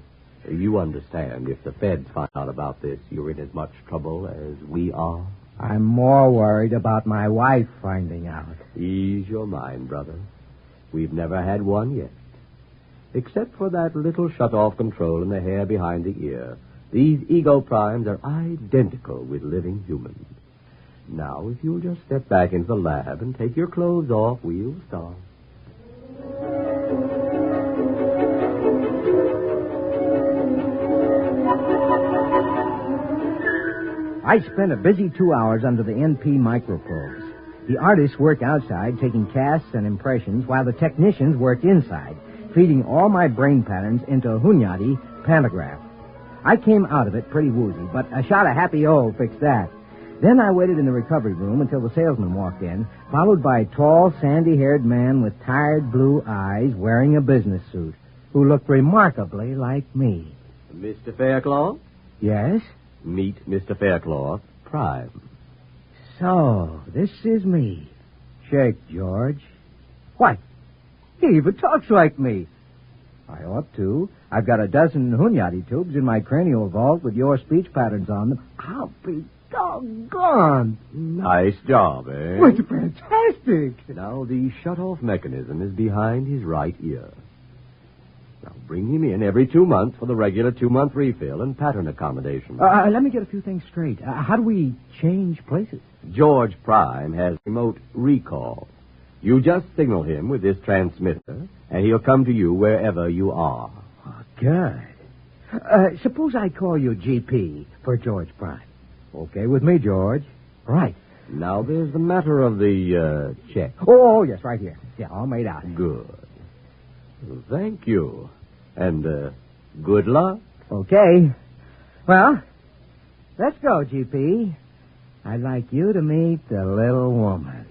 You understand, if the feds find out about this, you're in as much trouble as we are. I'm more worried about my wife finding out. Ease your mind, brother. We've never had one yet. Except for that little shut-off control in the hair behind the ear, these ego primes are identical with living humans. Now, if you'll just step back into the lab and take your clothes off, we'll start. I spent a busy 2 hours under the NP microprobes. The artists worked outside, taking casts and impressions, while the technicians worked inside, feeding all my brain patterns into a Hunyadi pantograph. I came out of it pretty woozy, but a shot of Happy O fixed that. Then I waited in the recovery room until the salesman walked in, followed by a tall, sandy-haired man with tired blue eyes wearing a business suit, who looked remarkably like me. Mr. Faircloth? Yes? Meet Mr. Faircloth, Prime. So, this is me. Shake, George. Why, he even talks like me. I ought to. I've got a dozen Hunyadi tubes in my cranial vault with your speech patterns on them. I'll be doggone. Nice job, eh? Well, it's fantastic. Now, the shut-off mechanism is behind his right ear. Now, bring him in every 2 months for the regular 2-month refill and pattern accommodation. Let me get a few things straight. How do we change places? George Prime has remote recall. You just signal him with this transmitter, and he'll come to you wherever you are. Oh, good. Suppose I call you GP for George Prime. Okay with me, George. Right. Now, there's the matter of the check. Oh, yes, right here. Yeah, all made out. Good. Well, thank you. And good luck. Okay. Well, let's go, GP. I'd like you to meet the little woman.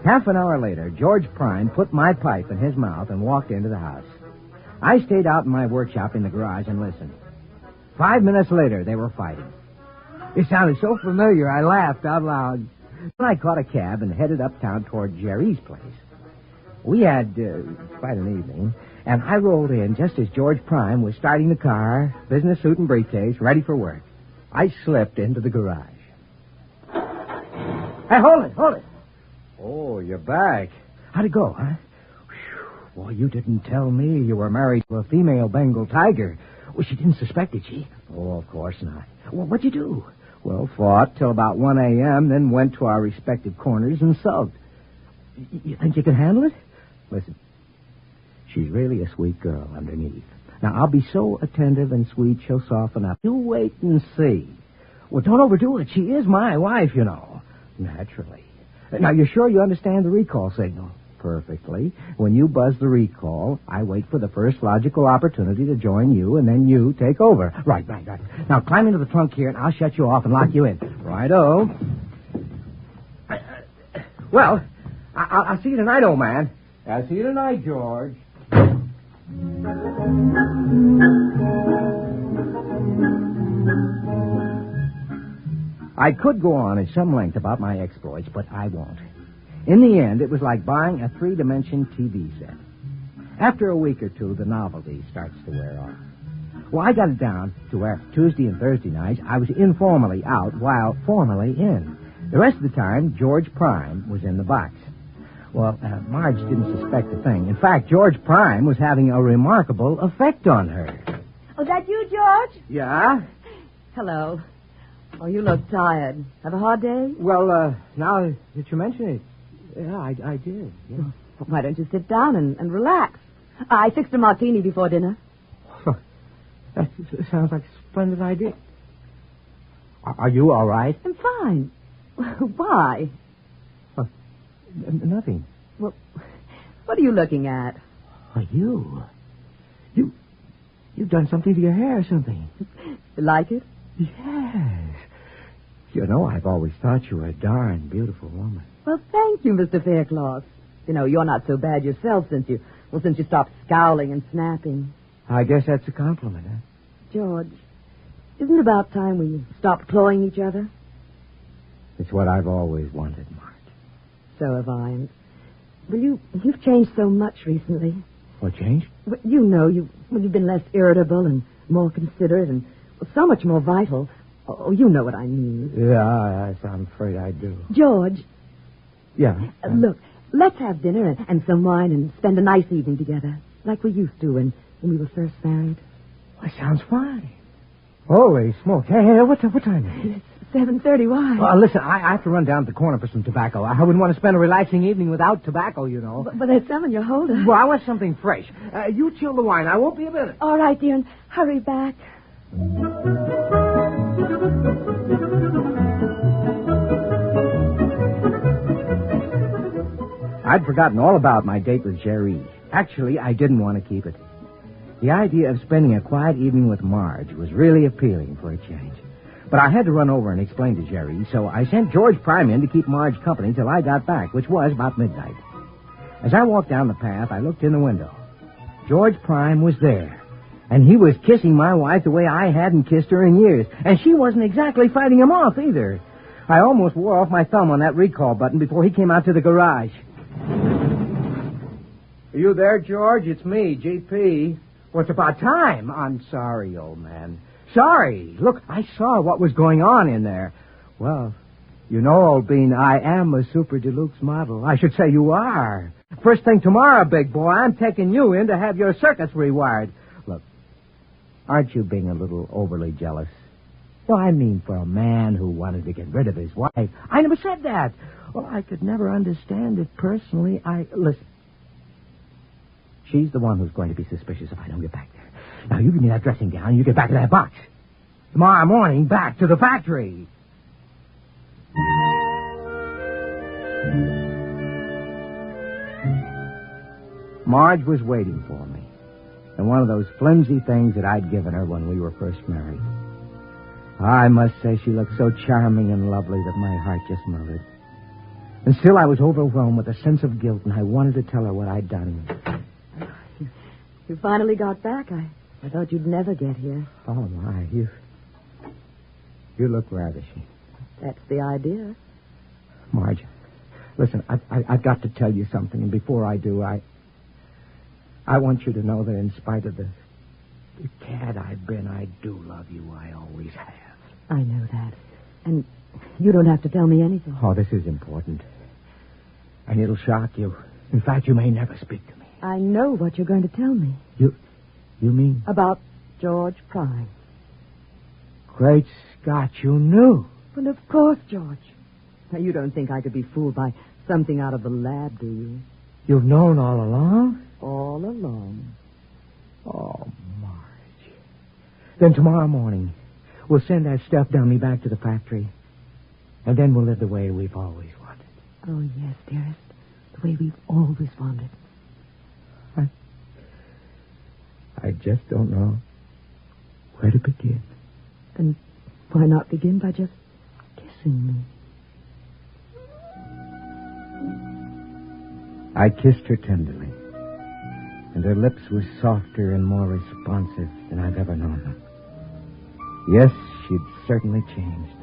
Half an hour later, George Prime put my pipe in his mouth and walked into the house. I stayed out in my workshop in the garage and listened. 5 minutes later, they were fighting. It sounded so familiar, I laughed out loud. Then I caught a cab and headed uptown toward Jerry's place. We had quite an evening, and I rolled in just as George Prime was starting the car, business suit and briefcase, ready for work. I slipped into the garage. Hey, hold it. Oh, you're back. How'd it go, huh? Whew. Boy, you didn't tell me you were married to a female Bengal tiger. Well, she didn't suspect, did she? Oh, of course not. Well, what'd you do? Well, fought till about 1 a.m., then went to our respective corners and sulked. You think you can handle it? Listen, she's really a sweet girl underneath. Now, I'll be so attentive and sweet she'll soften up. You wait and see. Well, don't overdo it. She is my wife, you know. Naturally. Now, you're sure you understand the recall signal? Perfectly. When you buzz the recall, I wait for the first logical opportunity to join you, and then you take over. Right. Now, climb into the trunk here, and I'll shut you off and lock you in. Righto. Well, I'll see you tonight, old man. I'll see you tonight, George. I could go on at some length about my exploits, but I won't. In the end, it was like buying a 3-dimension TV set. After a week or two, the novelty starts to wear off. Well, I got it down to where Tuesday and Thursday nights I was informally out while formally in. The rest of the time, George Prime was in the box. Well, Marge didn't suspect a thing. In fact, George Prime was having a remarkable effect on her. Oh, that you, George? Yeah? Hello. Oh, you look tired. Have a hard day? Well, now that you mention it, yeah, I did. Yeah. Well, why don't you sit down and relax? I fixed a martini before dinner. That sounds like a splendid idea. Are you all right? I'm fine. Why? Nothing. Well, what are you looking at? You've done something to your hair or something. You like it? Yes. You know, I've always thought you were a darn beautiful woman. Well, thank you, Mr. Faircloth. You know, you're not so bad yourself since you stopped scowling and snapping. I guess that's a compliment, huh? George, isn't it about time we stopped clawing each other? It's what I've always wanted, Marge. So have I. Well, you've changed so much recently. What changed? Well, you know, you've been less irritable and more considerate and so much more vital. Oh, you know what I mean. Yeah, I'm afraid I do. George. Yeah? Look, let's have dinner and some wine and spend a nice evening together, like we used to when we were first married. That sounds fine. Holy smoke. Hey, what time is it? It's 7:30. Why? Well, listen, I have to run down to the corner for some tobacco. I wouldn't want to spend a relaxing evening without tobacco, you know. But there's some in your holder. Well, I want something fresh. You chill the wine. I won't be a minute. All right, dear, and hurry back. I'd forgotten all about my date with Jerry. Actually, I didn't want to keep it. The idea of spending a quiet evening with Marge was really appealing for a change. But I had to run over and explain to Jerry, so I sent George Prime in to keep Marge company till I got back, which was about midnight. As I walked down the path, I looked in the window. George Prime was there, and he was kissing my wife the way I hadn't kissed her in years, and she wasn't exactly fighting him off either. I almost wore off my thumb on that recall button before he came out to the garage. Are you there, George? It's me, G.P. Well, it's about time. I'm sorry, old man. Sorry. Look, I saw what was going on in there. Well, you know, old bean, I am a super deluxe model. I should say you are. First thing tomorrow, big boy, I'm taking you in to have your circuits rewired. Look, aren't you being a little overly jealous? No, I mean for a man who wanted to get rid of his wife. I never said that. Well, I could never understand it personally. Listen. She's the one who's going to be suspicious if I don't get back there. Now, you give me that dressing gown and you get back to that box. Tomorrow morning, back to the factory. Marge was waiting for me. And one of those flimsy things that I'd given her when we were first married. I must say she looked so charming and lovely that my heart just melted. And still I was overwhelmed with a sense of guilt, and I wanted to tell her what I'd done. You finally got back. I thought you'd never get here. Oh, my. You look ravishing. That's the idea. Marge, listen, I've got to tell you something, and before I do, I want you to know that in spite of the cad I've been, I do love you. I always have. I know that. And you don't have to tell me anything. Oh, this is important. And it'll shock you. In fact, you may never speak to me. I know what you're going to tell me. You mean? About George Prime. Great Scott, you knew. Well, of course, George. Now, you don't think I could be fooled by something out of the lab, do you? You've known all along? All along. Oh, Marge. Then tomorrow morning, We'll send that stuffed dummy back to the factory. And then we'll live the way we've always wanted. Oh, yes, dearest. The way we've always wanted. I just don't know where to begin. And why not begin by just kissing me? I kissed her tenderly, and her lips were softer and more responsive than I've ever known them. Yes, she'd certainly changed.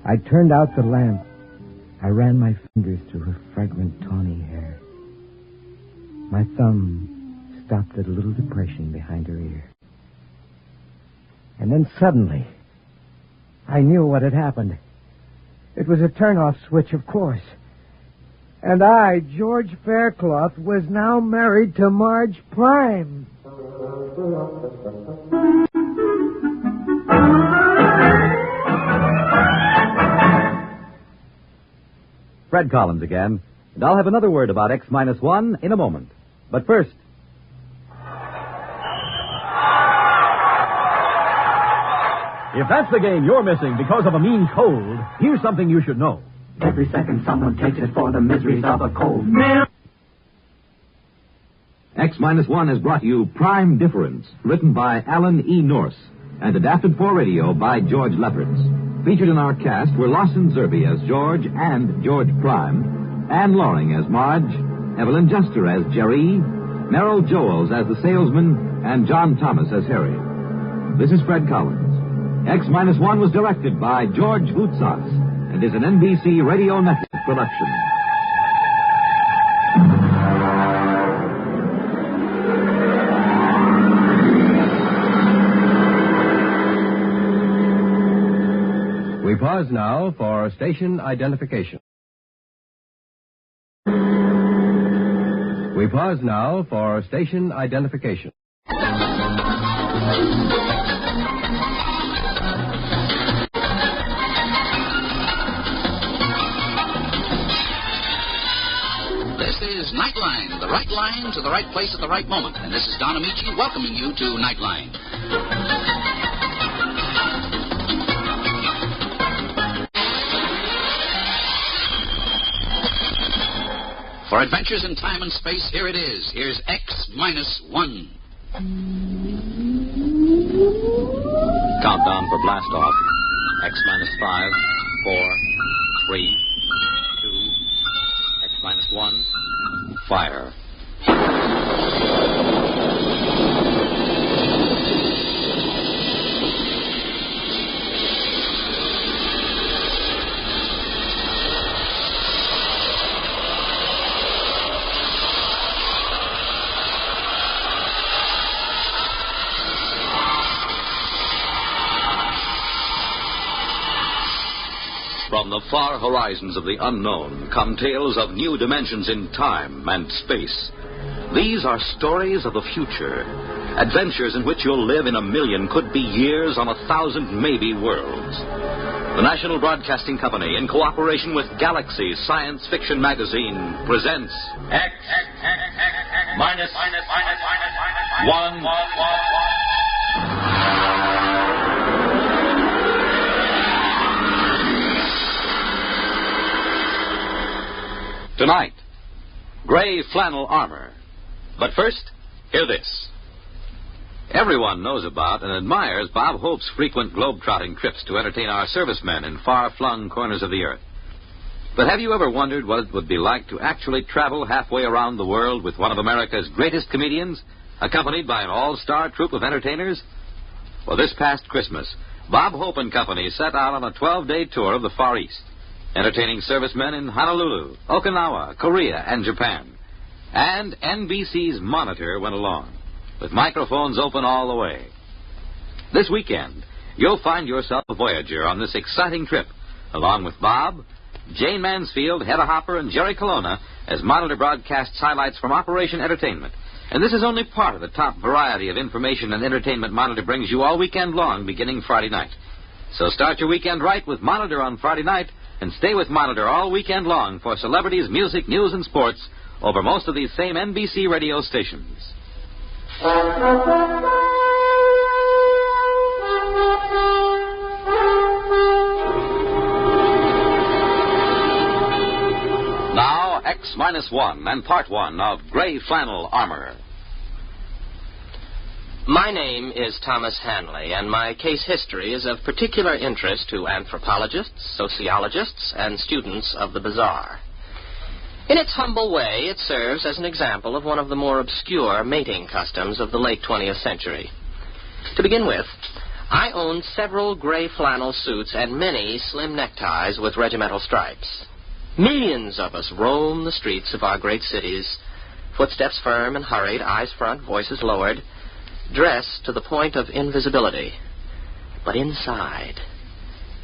I turned out the lamp. I ran my fingers through her fragrant tawny hair. My thumb stopped at a little depression behind her ear. And then suddenly, I knew what had happened. It was a turn-off switch, of course. And I, George Faircloth, was now married to Marge Prime. Fred Collins again, and I'll have another word about X-1 in a moment. But first... If that's the game you're missing because of a mean cold, here's something you should know. Every second someone takes it for the miseries of a cold. X-1 has brought you Prime Difference, written by Alan E. Norse and adapted for radio by George Lefferts. Featured in our cast were Lawson Zerbe as George and George Prime, Anne Loring as Marge, Evelyn Juster as Jerry, Merrill Joels as the salesman, and John Thomas as Harry. This is Fred Collins. X-1 was directed by George Voutsas and is an NBC Radio Network production. We pause now for station identification. We pause now for station identification. This is Nightline, the right line to the right place at the right moment. And this is Don Amici welcoming you to Nightline. For adventures in time and space, here it is. Here's X-1. Countdown for blast off. X-5, 4, 3, 2, X-1, fire. From the far horizons of the unknown come tales of new dimensions in time and space. These are stories of the future, adventures in which you'll live in a million, could be years, on 1,000 maybe worlds. The National Broadcasting Company, in cooperation with Galaxy Science Fiction Magazine, presents X-1. Tonight, gray flannel armor. But first, hear this. Everyone knows about and admires Bob Hope's frequent globe-trotting trips to entertain our servicemen in far-flung corners of the earth. But have you ever wondered what it would be like to actually travel halfway around the world with one of America's greatest comedians, accompanied by an all-star troupe of entertainers? Well, this past Christmas, Bob Hope and Company set out on a 12-day tour of the Far East, entertaining servicemen in Honolulu, Okinawa, Korea, and Japan. And NBC's Monitor went along, with microphones open all the way. This weekend, you'll find yourself a voyager on this exciting trip, along with Bob, Jane Mansfield, Hedda Hopper, and Jerry Colonna, as Monitor broadcasts highlights from Operation Entertainment. And this is only part of the top variety of information and entertainment Monitor brings you all weekend long, beginning Friday night. So start your weekend right with Monitor on Friday night, and stay with Monitor all weekend long for celebrities, music, news, and sports over most of these same NBC radio stations. X-1 and Part 1 of Gray Flannel Armor. My name is Thomas Hanley, and my case history is of particular interest to anthropologists, sociologists, and students of the bizarre. In its humble way, it serves as an example of one of the more obscure mating customs of the late 20th century. To begin with, I owned several gray flannel suits and many slim neckties with regimental stripes. Millions of us roam the streets of our great cities, footsteps firm and hurried, eyes front, voices lowered, dressed to the point of invisibility. But inside,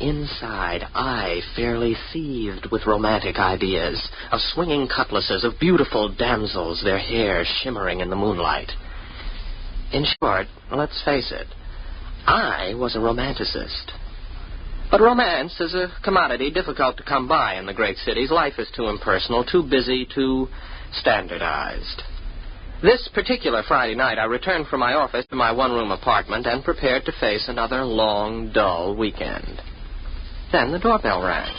I fairly seethed with romantic ideas of swinging cutlasses, of beautiful damsels, their hair shimmering in the moonlight. In short, let's face it, I was a romanticist. But romance is a commodity difficult to come by in the great cities. Life is too impersonal, too busy, too standardized. This particular Friday night, I returned from my office to my one-room apartment and prepared to face another long, dull weekend. Then the doorbell rang.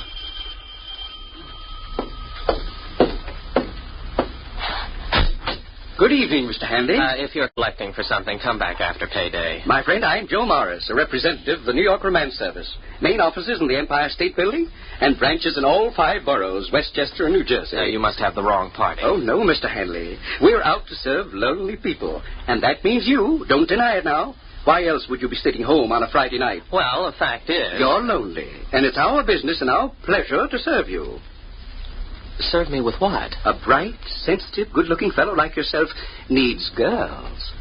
Good evening, Mr. Hanley. If you're collecting for something, come back after payday. My friend, I'm Joe Morris, a representative of the New York Romance Service. Main offices in the Empire State Building and branches in all 5 boroughs, Westchester and New Jersey. You must have the wrong party. Oh, no, Mr. Hanley. We're out to serve lonely people. And that means you. Don't deny it now. Why else would you be sitting home on a Friday night? Well, the fact is... You're lonely. And it's our business and our pleasure to serve you. Serve me with what? A bright, sensitive, good-looking fellow like yourself needs girls.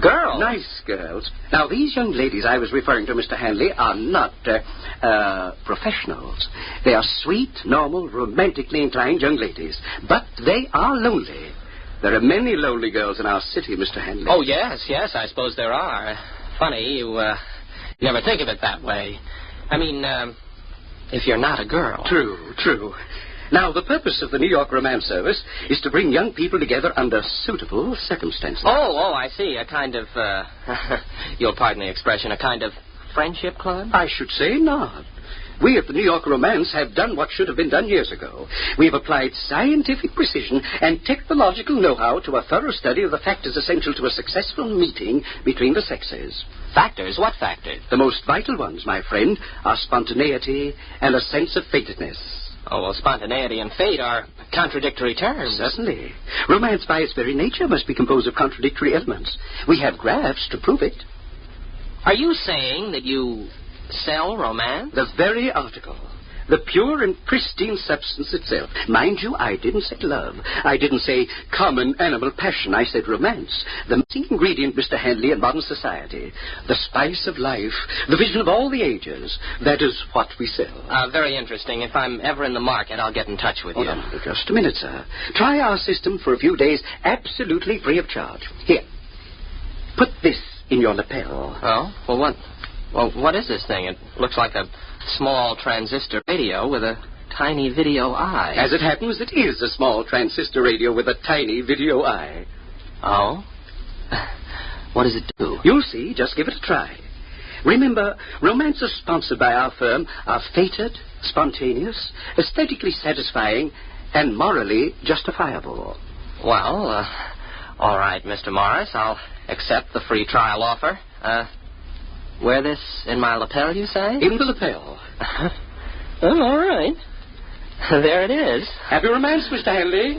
Girls? Nice girls. Now, these young ladies I was referring to, Mr. Hanley, are not professionals. They are sweet, normal, romantically inclined young ladies. But they are lonely. There are many lonely girls in our city, Mr. Hanley. Oh, yes, I suppose there are. Funny, you never think of it that way. I mean, if you're not a girl. True. Now, the purpose of the New York Romance Service is to bring young people together under suitable circumstances. Oh, I see. A kind of, you'll pardon the expression, a kind of friendship club? I should say not. We at the New York Romance have done what should have been done years ago. We have applied scientific precision and technological know-how to a thorough study of the factors essential to a successful meeting between the sexes. Factors? What factors? The most vital ones, my friend, are spontaneity and a sense of fatedness. Oh, well, spontaneity and fate are contradictory terms. Certainly. Romance by its very nature must be composed of contradictory elements. We have graphs to prove it. Are you saying that you sell romance? The very article. The pure and pristine substance itself. Mind you, I didn't say love. I didn't say common animal passion. I said romance. The missing ingredient, Mr. Hanley, in modern society. The spice of life. The vision of all the ages. That is what we sell. Very interesting. If I'm ever in the market, I'll get in touch with you. On, just a minute, sir. Try our system for a few days, absolutely free of charge. Here. Put this in your lapel. Oh? Well, what is this thing? It looks like a small transistor radio with a tiny video eye. As it happens, it is a small transistor radio with a tiny video eye. Oh? What does it do? You'll see. Just give it a try. Remember, romances sponsored by our firm are fated, spontaneous, aesthetically satisfying, and morally justifiable. Well, all right, Mr. Morris. I'll accept the free trial offer. Wear this in my lapel, you say? In the lapel. Well, all right. There it is. Happy romance, Mr. Hanley.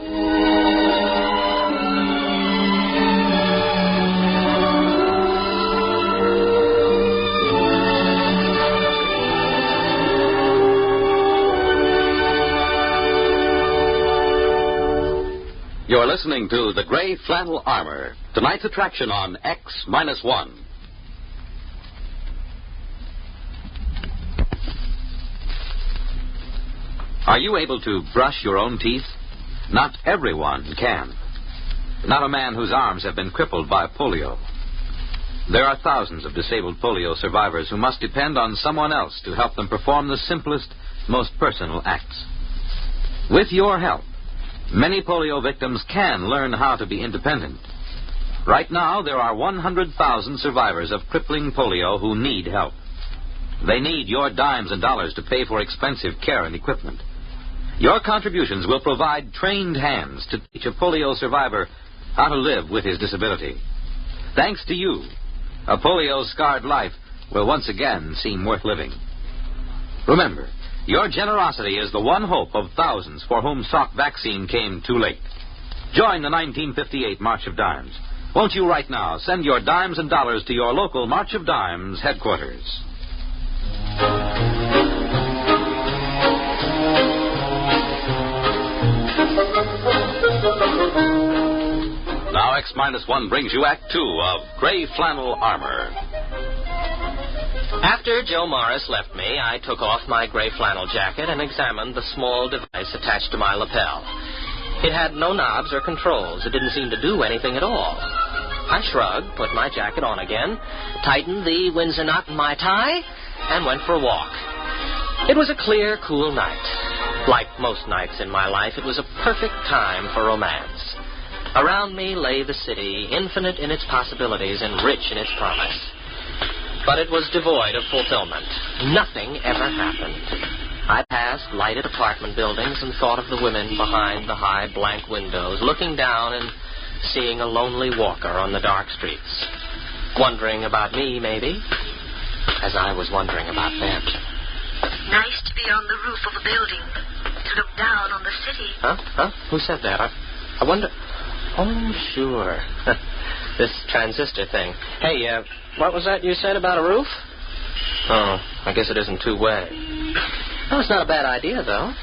You're listening to The Gray Flannel Armor, tonight's attraction on X-1. Are you able to brush your own teeth? Not everyone can. Not a man whose arms have been crippled by polio. There are thousands of disabled polio survivors who must depend on someone else to help them perform the simplest, most personal acts. With your help, many polio victims can learn how to be independent. Right now, there are 100,000 survivors of crippling polio who need help. They need your dimes and dollars to pay for expensive care and equipment. Your contributions will provide trained hands to teach a polio survivor how to live with his disability. Thanks to you, a polio-scarred life will once again seem worth living. Remember, your generosity is the one hope of thousands for whom Salk vaccine came too late. Join the 1958 March of Dimes. Won't you right now send your dimes and dollars to your local March of Dimes headquarters? Now X-1 brings you Act 2 of Gray Flannel Armor. After Joe Morris left me, I took off my gray flannel jacket and examined the small device attached to my lapel. It had no knobs or controls. It didn't seem to do anything at all. I shrugged, put my jacket on again, tightened the Windsor knot in my tie, and went for a walk. It was a clear, cool night. Like most nights in my life, it was a perfect time for romance. Around me lay the city, infinite in its possibilities and rich in its promise. But it was devoid of fulfillment. Nothing ever happened. I passed lighted apartment buildings and thought of the women behind the high blank windows, looking down and seeing a lonely walker on the dark streets. Wondering about me, maybe, as I was wondering about them. Nice to be on the roof of a building, to look down on the city. Huh? Who said that? I wonder... Oh, sure. This transistor thing. Hey, what was that you said about a roof? Oh, I guess it isn't two-way. No, it's not a bad idea, though.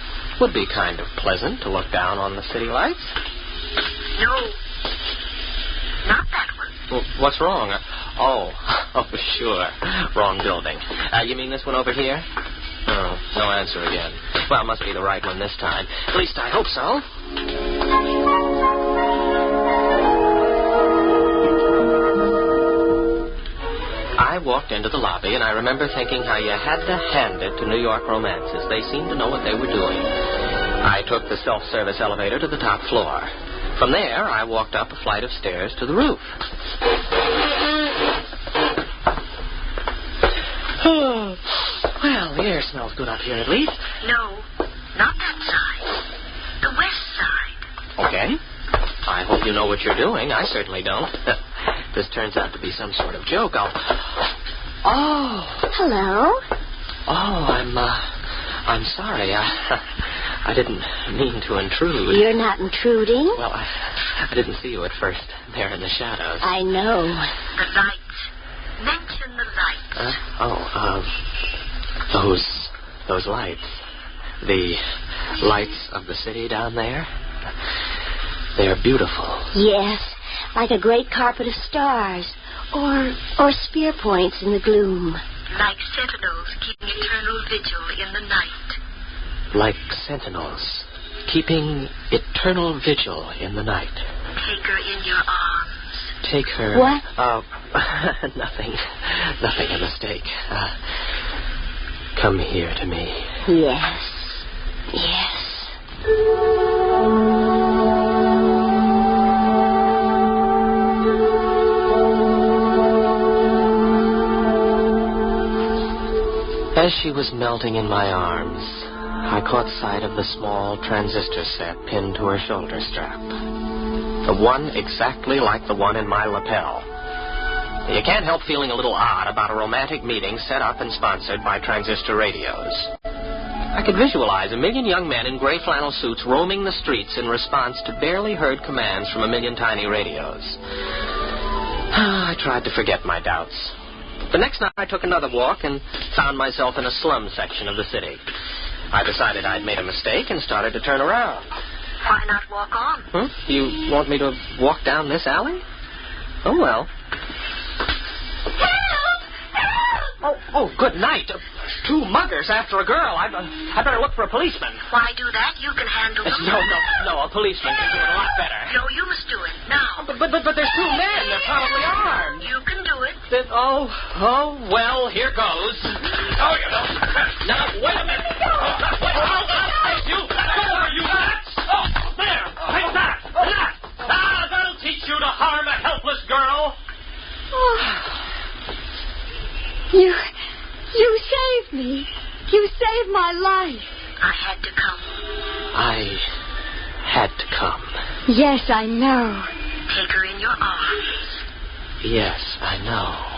Would be kind of pleasant to look down on the city lights. No, not that one. Well, what's wrong? Oh, sure. Wrong building. You mean this one over here? Oh, no answer again. Well, it must be the right one this time. At least I hope so. I walked into the lobby, and I remember thinking how you had to hand it to New York romances. They seemed to know what they were doing. I took the self-service elevator to the top floor. From there, I walked up a flight of stairs to the roof. Oh, well, the air smells good up here at least. No, not that side. The west side. Okay. I hope you know what you're doing. I certainly don't. This turns out to be some sort of joke. Oh. Hello. Oh, I'm sorry. I didn't mean to intrude. You're not intruding? Well, I didn't see you at first there in the shadows. I know. The lights. Mention the lights. Those lights. The lights of the city down there. They're beautiful. Yes, like a great carpet of stars. Or spear points in the gloom. Like sentinels keeping eternal vigil in the night. Like sentinels keeping eternal vigil in the night. Take her in your arms. Take her... What? Nothing. Nothing, a mistake. Come here to me. Yes. As she was melting in my arms, I caught sight of the small transistor set pinned to her shoulder strap. The one exactly like the one in my lapel. You can't help feeling a little odd about a romantic meeting set up and sponsored by transistor radios. I could visualize a million young men in gray flannel suits roaming the streets in response to barely heard commands from a million tiny radios. I tried to forget my doubts. The next night I took another walk and found myself in a slum section of the city. I decided I'd made a mistake and started to turn around. Why not walk on? You want me to walk down this alley? Oh, well. Oh, good night. Two muggers after a girl. I better look for a policeman. Why do that? You can handle them. No, a policeman can do it a lot better. No, you must do it now. But there's two men. They're probably armed. You can do it. Well, here goes. Oh, you know. Now, wait a minute. You. Go over, you rats. Oh, there. Take that. That'll teach you to harm a helpless girl. You saved me. You saved my life. I had to come. I had to come. Yes, I know. Take her in your arms. Yes, I know.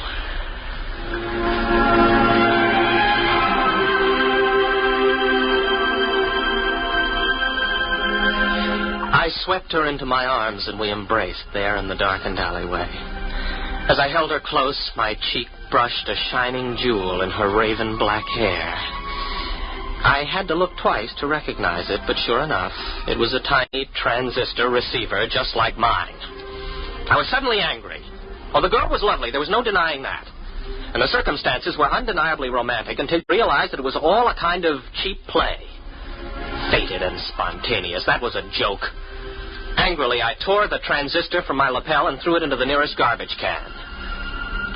I swept her into my arms and we embraced there in the darkened alleyway. As I held her close, my cheek brushed a shining jewel in her raven black hair. I had to look twice to recognize it, but sure enough, it was a tiny transistor receiver just like mine. I was suddenly angry. Oh, the girl was lovely. There was no denying that. And the circumstances were undeniably romantic until you realized that it was all a kind of cheap play. Fated and spontaneous. That was a joke. Angrily, I tore the transistor from my lapel and threw it into the nearest garbage can.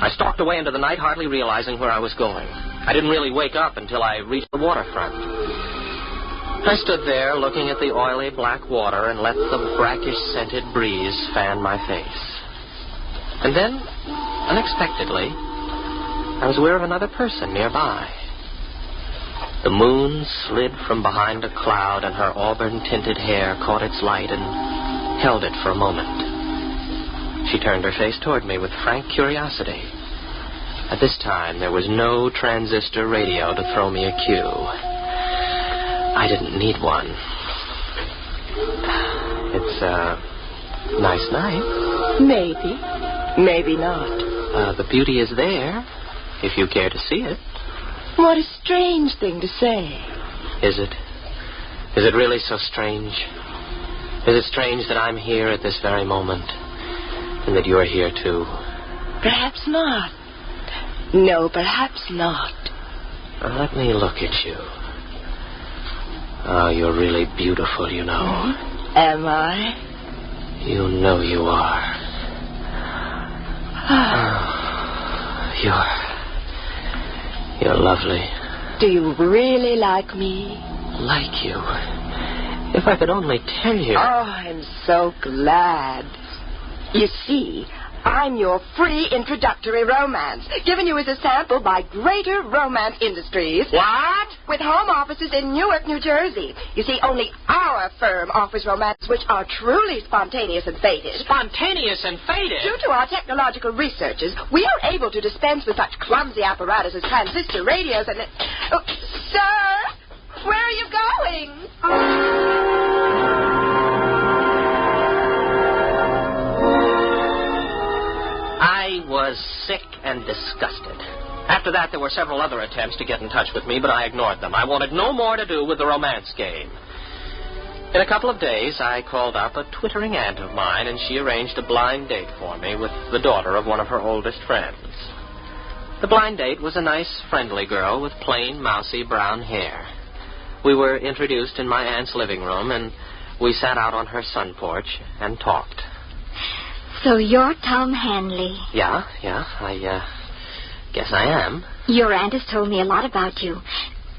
I stalked away into the night, hardly realizing where I was going. I didn't really wake up until I reached the waterfront. I stood there looking at the oily black water and let the brackish-scented breeze fan my face. And then, unexpectedly, I was aware of another person nearby. The moon slid from behind a cloud, and her auburn-tinted hair caught its light and held it for a moment. She turned her face toward me with frank curiosity. At this time, there was no transistor radio to throw me a cue. I didn't need one. It's a nice night. Maybe. Maybe not. The beauty is there, if you care to see it. What a strange thing to say. Is it? Is it really so strange? Is it strange that I'm here at this very moment, and that you're here too? Perhaps not. No, perhaps not. Let me look at you. Oh, you're really beautiful, you know. Am I? You know you are. You're lovely. Do you really like me? Like you? If I could only tell you. Oh, I'm so glad. You see, I'm your free introductory romance, given you as a sample by Greater Romance Industries. What? With home offices in Newark, New Jersey. You see, only our firm offers romances which are truly spontaneous and fated. Spontaneous and fated? Due to our technological researches, we are able to dispense with such clumsy apparatus as transistor radios and... Oh, sir, where are you going? I was sick and disgusted. After that, there were several other attempts to get in touch with me, but I ignored them. I wanted no more to do with the romance game. In a couple of days, I called up a twittering aunt of mine, and she arranged a blind date for me with the daughter of one of her oldest friends. The blind date was a nice, friendly girl with plain, mousy brown hair. We were introduced in my aunt's living room, and we sat out on her sun porch and talked. So you're Tom Hanley. Yeah, I guess I am. Your aunt has told me a lot about you.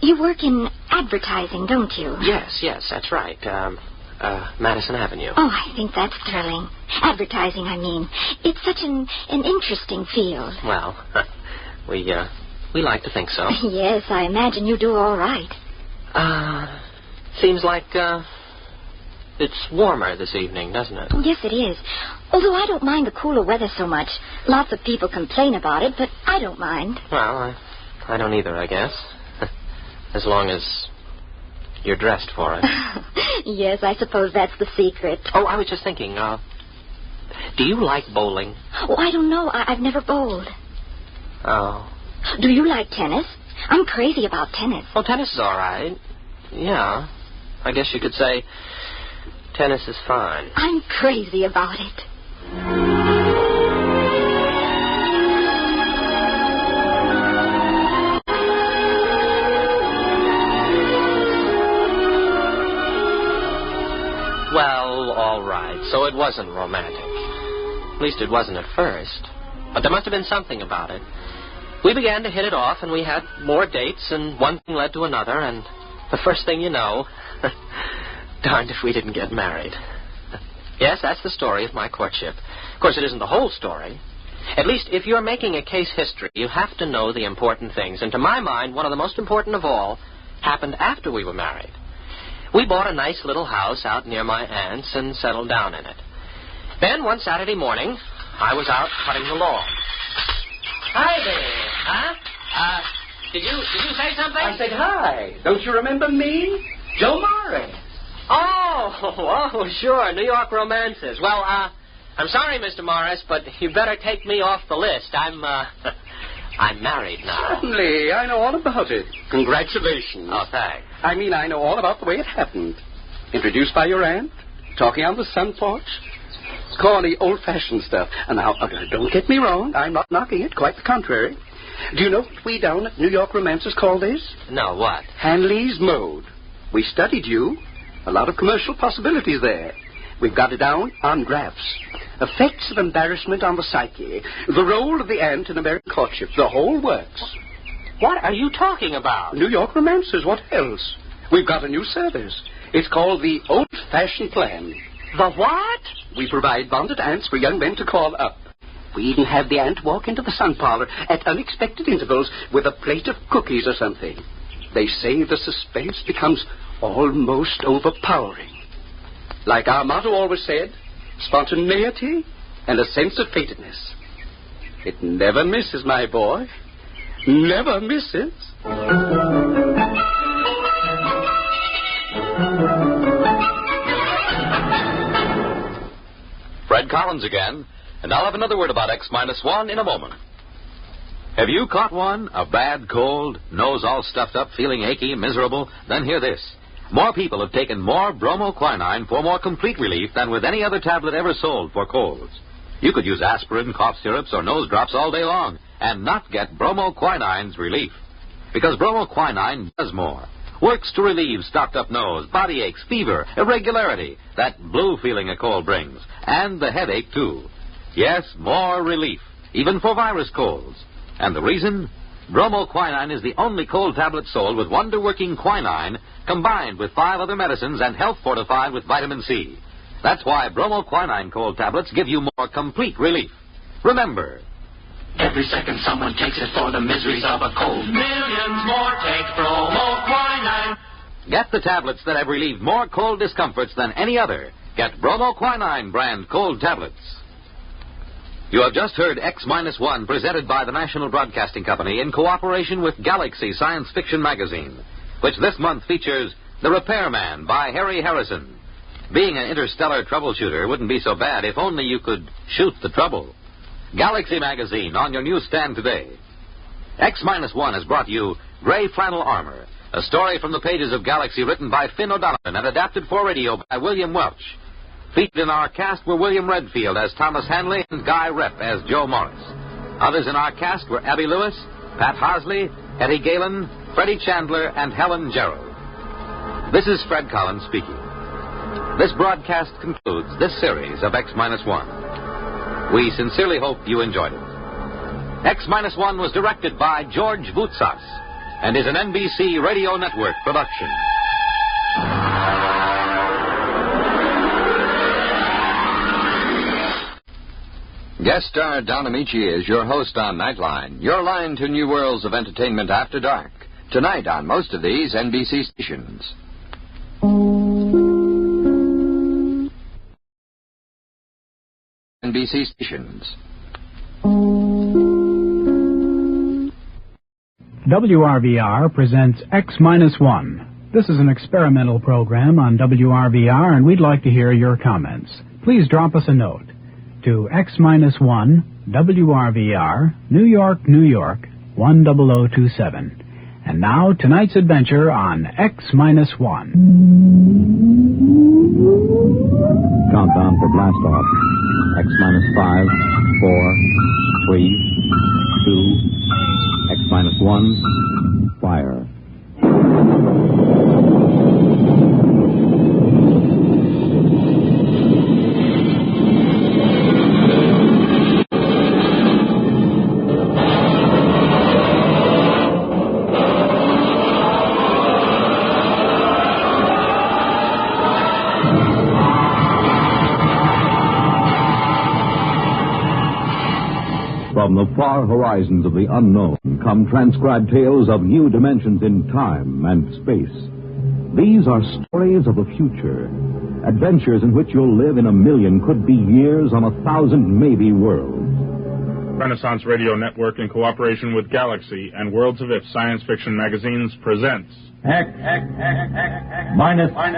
You work in advertising, don't you? Yes, that's right. Madison Avenue. Oh, I think that's thrilling. Advertising, I mean. It's such an interesting field. Well, we like to think so. Yes, I imagine you do all right. Seems like, it's warmer this evening, doesn't it? Yes, it is. Although I don't mind the cooler weather so much. Lots of people complain about it, but I don't mind. Well, I don't either, I guess. As long as you're dressed for it. Yes, I suppose that's the secret. Oh, I was just thinking, do you like bowling? Oh, I don't know. I've never bowled. Oh. Do you like tennis? I'm crazy about tennis. Oh, tennis is all right. Yeah. I guess you could say tennis is fine. I'm crazy about it. Well, all right. So it wasn't romantic. At least it wasn't at first. But there must have been something about it. We began to hit it off, and we had more dates, and one thing led to another, and the first thing you know, darned if we didn't get married. Yes, that's the story of my courtship. Of course, it isn't the whole story. At least, if you're making a case history, you have to know the important things. And to my mind, one of the most important of all happened after we were married. We bought a nice little house out near my aunt's and settled down in it. Then, one Saturday morning, I was out cutting the lawn. Hi there. Huh? Did you say something? I said hi. Don't you remember me? Joe Morris. Oh, sure. New York romances. Well, I'm sorry, Mr. Morris, but you better take me off the list. I'm married now. Certainly. I know all about it. Congratulations. Oh, thanks. I mean, I know all about the way it happened. Introduced by your aunt, talking on the sun porch. Corny, old-fashioned stuff. And now, don't get me wrong. I'm not knocking it. Quite the contrary. Do you know what we down at New York romances call this? No, what? Heinlein's mode. We studied you. A lot of commercial possibilities there. We've got it down on graphs. Effects of embarrassment on the psyche. The role of the aunt in American courtship. The whole works. What are you talking about? New York romances. What else? We've got a new service. It's called the old-fashioned plan. The what? We provide bonded aunts for young men to call up. We even have the aunt walk into the sun parlor at unexpected intervals with a plate of cookies or something. They say the suspense becomes almost overpowering. Like our motto always said, spontaneity and a sense of fatedness. It never misses, my boy. Never misses. Fred Collins again, and I'll have another word about X-1 in a moment. Have you caught one? A bad cold, nose all stuffed up, feeling achy, miserable? Then hear this. More people have taken more bromoquinine for more complete relief than with any other tablet ever sold for colds. You could use aspirin, cough syrups, or nose drops all day long and not get bromoquinine's relief. Because bromoquinine does more. Works to relieve stopped-up nose, body aches, fever, irregularity, that blue feeling a cold brings, and the headache, too. Yes, more relief, even for virus colds. And the reason? Bromoquinine is the only cold tablet sold with wonder-working quinine combined with 5 other medicines and health-fortified with vitamin C. That's why bromoquinine cold tablets give you more complete relief. Remember, every second someone takes it for the miseries of a cold. Millions more take bromoquinine. Get the tablets that have relieved more cold discomforts than any other. Get bromoquinine brand cold tablets. You have just heard X-1 presented by the National Broadcasting Company in cooperation with Galaxy Science Fiction Magazine, which this month features The Repairman by Harry Harrison. Being an interstellar troubleshooter wouldn't be so bad if only you could shoot the trouble. Galaxy Magazine on your newsstand today. X-1 has brought you Gray Flannel Armor, a story from the pages of Galaxy written by Finn O'Donovan and adapted for radio by William Welch. Featured in our cast were William Redfield as Thomas Hanley and Guy Rep as Joe Morris. Others in our cast were Abby Lewis, Pat Hosley, Eddie Galen, Freddie Chandler, and Helen Gerald. This is Fred Collins speaking. This broadcast concludes this series of X-1. We sincerely hope you enjoyed it. X-1 was directed by George Voutsas and is an NBC Radio Network production. Guest star Don Amici is your host on Nightline, your line to new worlds of entertainment after dark. Tonight on most of these NBC stations. NBC stations. WRVR presents X-1. This is an experimental program on WRVR, and we'd like to hear your comments. Please drop us a note to X-1, WRVR, New York, New York, 10027. And now, tonight's adventure on X-1. Countdown for blast off. X-5, 4, 3, 2, X-1, fire. From the far horizons of the unknown come transcribed tales of new dimensions in time and space. These are stories of the future. Adventures in which you'll live in 1,000,000 could-be years on 1,000 maybe worlds. Renaissance Radio Network, in cooperation with Galaxy and Worlds of If Science Fiction magazines, presents X minus 1.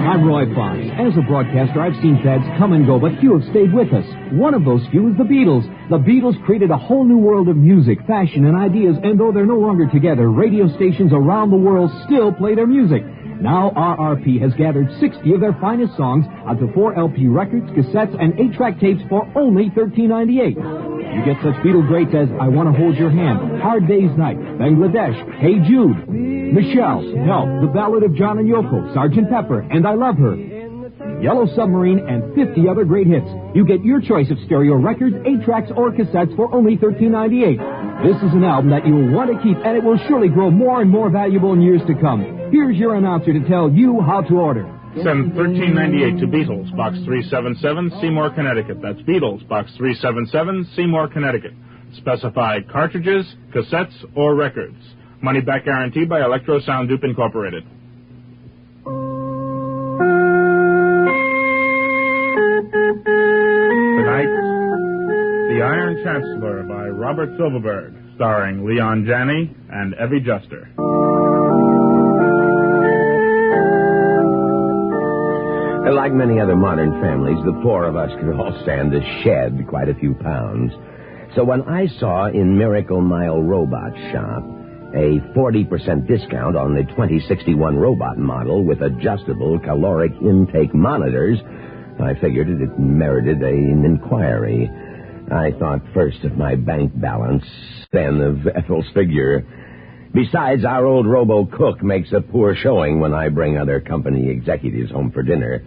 I'm Roy Fox. As a broadcaster, I've seen fads come and go, but few have stayed with us. One of those few is the Beatles. The Beatles created a whole new world of music, fashion, and ideas, and though they're no longer together, radio stations around the world still play their music. Now RRP has gathered 60 of their finest songs onto 4 LP records, cassettes, and 8-track tapes for only $13.98. You get such Beatle greats as I Want to Hold Your Hand, Hard Day's Night, Bangladesh, Hey Jude, Michelle, Help, The Ballad of John and Yoko, Sgt. Pepper, and I Love Her, Yellow Submarine, and 50 other great hits. You get your choice of stereo records, 8-tracks, or cassettes for only $13.98. This is an album that you'll want to keep, and it will surely grow more and more valuable in years to come. Here's your announcer to tell you how to order. Send $13.98 to Beatles, Box 377, Seymour, Connecticut. That's Beatles, Box 377, Seymour, Connecticut. Specify cartridges, cassettes, or records. Money back guaranteed by Electro Sound Dupe Incorporated. Tonight, The Iron Chancellor by Robert Silverberg, starring Leon Janney and Evie Juster. Like many other modern families, the four of us could all stand to shed quite a few pounds. So when I saw in Miracle Mile Robot Shop a 40% discount on the 2061 robot model with adjustable caloric intake monitors, I figured it merited an inquiry. I thought first of my bank balance, then of Ethel's figure. Besides, our old robo-cook makes a poor showing when I bring other company executives home for dinner.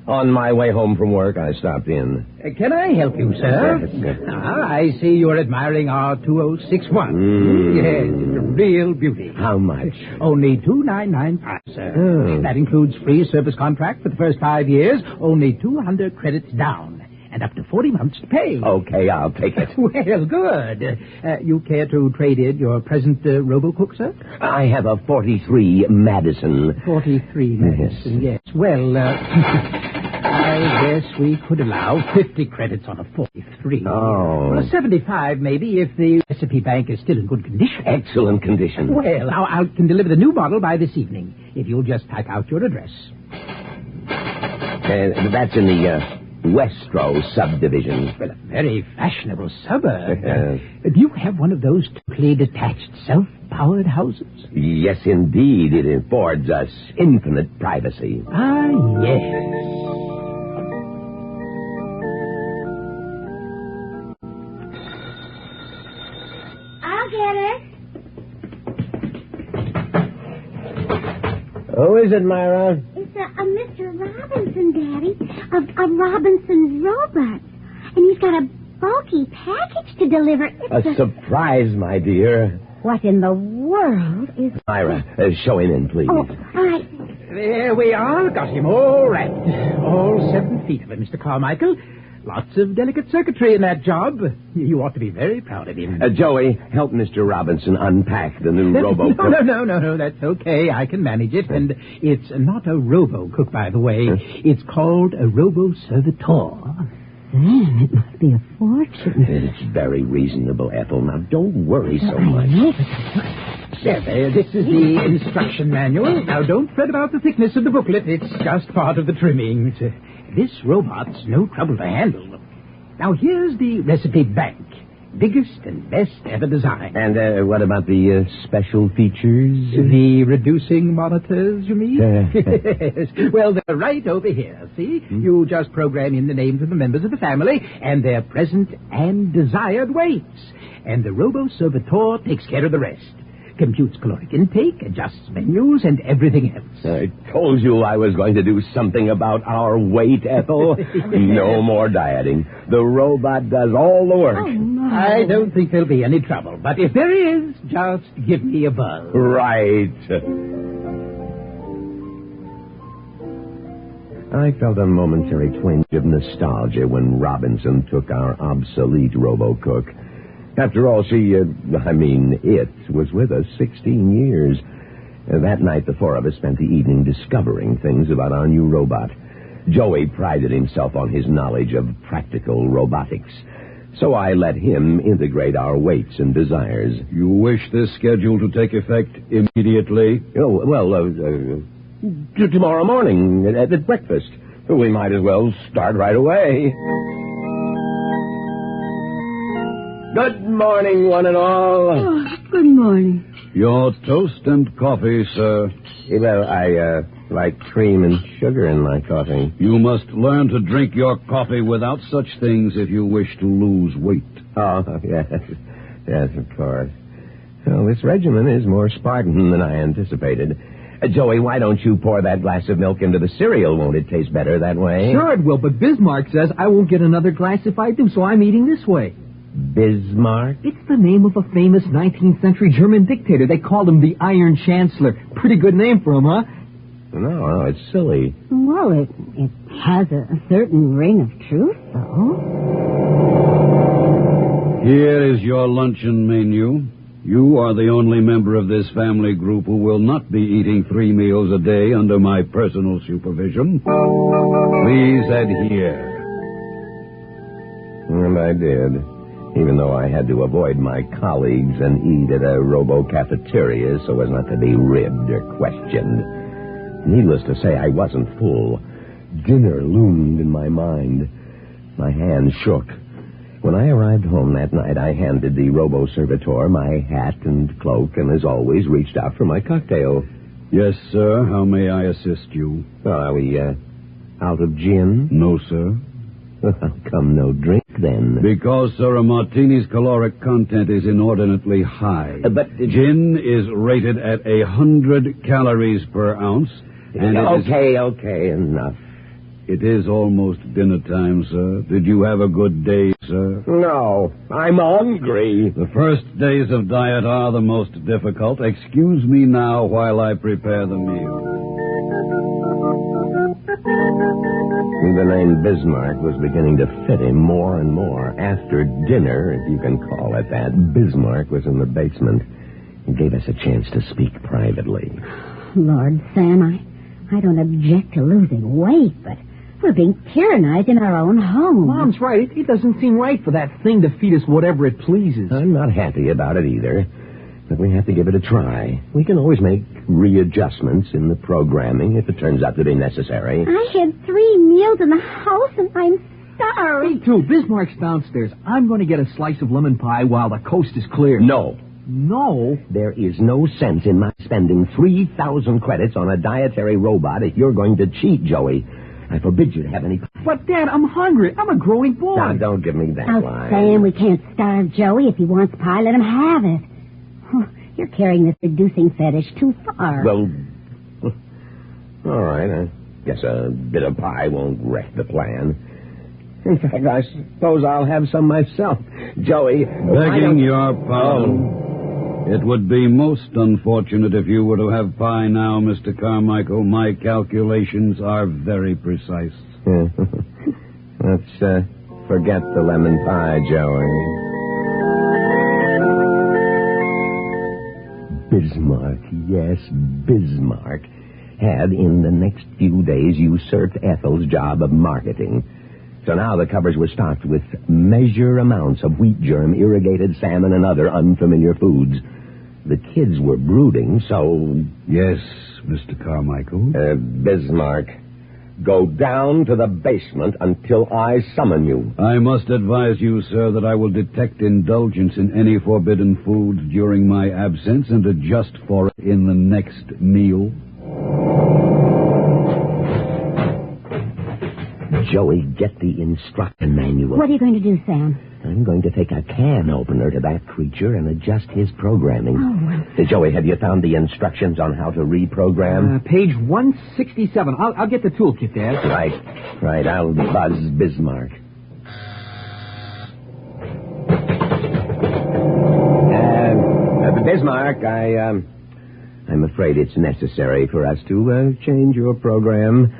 On my way home from work, I stopped in. Can I help you, sir? Yes. I see you're admiring our 2061. Yes, it's a real beauty. How much? Only $2,995, sir. Oh. That includes free service contract for the first 5 years, only 200 credits down, and up to 40 months to pay. Okay, I'll take it. Well, good. You care to trade in your present robo-cook, sir? I have a 43 Madison. 43 Madison, yes. Well, I guess we could allow 50 credits on a 43. Oh. Well, 75 maybe if the recipe bank is still in good condition. Excellent condition. Well, I can deliver the new model by this evening, if you'll just type out your address. That's in the Westro subdivision. Well, a very fashionable suburb. Do you have one of those totally detached, self-powered houses? Yes, indeed. It affords us infinite privacy. Ah, yes. I'll get it. Who is it, Myra? It's a Mr. Robinson, Daddy, of Robinson's Robots. And he's got a bulky package to deliver. It's A surprise, my dear. What in the world is... Myra, show him in, please. Oh, all right. There we are. Got him all wrapped. All 7 feet of him, Mr. Carmichael. Lots of delicate circuitry in that job. You ought to be very proud of him. Joey, help Mr. Robinson unpack the new robo-cook. No, that's okay. I can manage it. And it's not a robo-cook, by the way. It's called a robo-servitor. Man, it must be a fortune. It's very reasonable, Ethel. Now, don't worry so much. There, this is the instruction manual. Now, don't fret about the thickness of the booklet. It's just part of the trimming. This robot's no trouble to handle. Now, here's the recipe bank. Biggest and best ever designed. And what about the special features? The reducing monitors, you mean? Yes. Well, they're right over here, see? You just program in the names of the members of the family and their present and desired weights. And the robo-servitor takes care of the rest. Computes caloric intake, adjusts menus, and everything else. I told you I was going to do something about our weight, Ethel. No more dieting. The robot does all the work. Oh, no. I don't think there'll be any trouble. But if there is, just give me a buzz. Right. I felt a momentary twinge of nostalgia when Robinson took our obsolete robo-cook. After all, it was with us 16 years. That night, the four of us spent the evening discovering things about our new robot. Joey prided himself on his knowledge of practical robotics, so I let him integrate our weights and desires. You wish this schedule to take effect immediately? Oh, well, tomorrow morning at breakfast. We might as well start right away. Good morning, one and all. Oh, good morning. Your toast and coffee, sir. Well, I like cream and sugar in my coffee. You must learn to drink your coffee without such things if you wish to lose weight. Oh, yes. Yes, of course. Well, this regimen is more Spartan than I anticipated. Joey, why don't you pour that glass of milk into the cereal? Won't it taste better that way? Sure it will, but Bismarck says I won't get another glass if I do, so I'm eating this way. Bismarck? It's the name of a famous 19th century German dictator. They called him the Iron Chancellor. Pretty good name for him, huh? No, it's silly. Well, it has a certain ring of truth, though. Here is your luncheon menu. You are the only member of this family group who will not be eating 3 meals a day under my personal supervision. Please adhere. And I did, even though I had to avoid my colleagues and eat at a robo-cafeteria so as not to be ribbed or questioned. Needless to say, I wasn't full. Dinner loomed in my mind. My hands shook. When I arrived home that night, I handed the robo-servitor my hat and cloak and, as always, reached out for my cocktail. Yes, sir. How may I assist you? Are we, out of gin? No, sir. How come no drink, then? Because, sir, a martini's caloric content is inordinately high. But gin is rated at 100 calories per ounce. And Okay, enough. It is almost dinner time, sir. Did you have a good day, sir? No, I'm hungry. The first days of diet are the most difficult. Excuse me now while I prepare the meal. The name Bismarck was beginning to fit him more and more. After dinner, if you can call it that, Bismarck was in the basement. He gave us a chance to speak privately. Lord, Sam, I don't object to losing weight, but we're being tyrannized in our own home. Mom's right. It doesn't seem right for that thing to feed us whatever it pleases. I'm not happy about it either, but we have to give it a try. We can always make readjustments in the programming if it turns out to be necessary. I had 3 meals in the house, and I'm starved. Me too. Bismarck's downstairs. I'm going to get a slice of lemon pie while the coast is clear. No. No? There is no sense in my spending 3,000 credits on a dietary robot if you're going to cheat, Joey. I forbid you to have any... But, Dad, I'm hungry. I'm a growing boy. Now, don't give me that line. Sam, we can't starve Joey. If he wants pie, let him have it. Oh, you're carrying this reducing fetish too far. Well, all right. I guess a bit of pie won't wreck the plan. In fact, I suppose I'll have some myself. Joey... Begging your pardon. It would be most unfortunate if you were to have pie now, Mr. Carmichael. My calculations are very precise. Let's forget the lemon pie, Joey. Bismarck, yes, Bismarck, had in the next few days usurped Ethel's job of marketing. So now the covers were stocked with measure amounts of wheat germ, irrigated salmon, and other unfamiliar foods. The kids were brooding, so... Yes, Mr. Carmichael? Bismarck, go down to the basement until I summon you. I must advise you, sir, that I will detect indulgence in any forbidden foods during my absence and adjust for it in the next meal. Joey, get the instruction manual. What are you going to do, Sam? I'm going to take a can opener to that creature and adjust his programming. Oh. Joey, have you found the instructions on how to reprogram? Page 167. I'll get the toolkit, Dad. Right. I'll buzz Bismarck. Bismarck, I'm afraid it's necessary for us to change your program.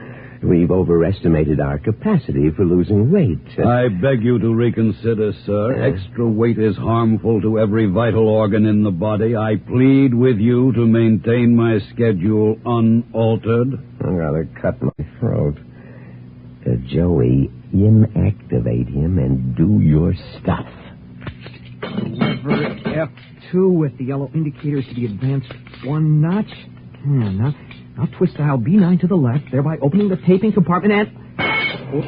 We've overestimated our capacity for losing weight. I beg you to reconsider, sir. Extra weight is harmful to every vital organ in the body. I plead with you to maintain my schedule unaltered. I'd rather cut my throat. Joey, inactivate him and do your stuff. Lever F2 with the yellow indicator to be advanced one notch. Now twist dial B9 to the left, thereby opening the taping compartment and... Oops.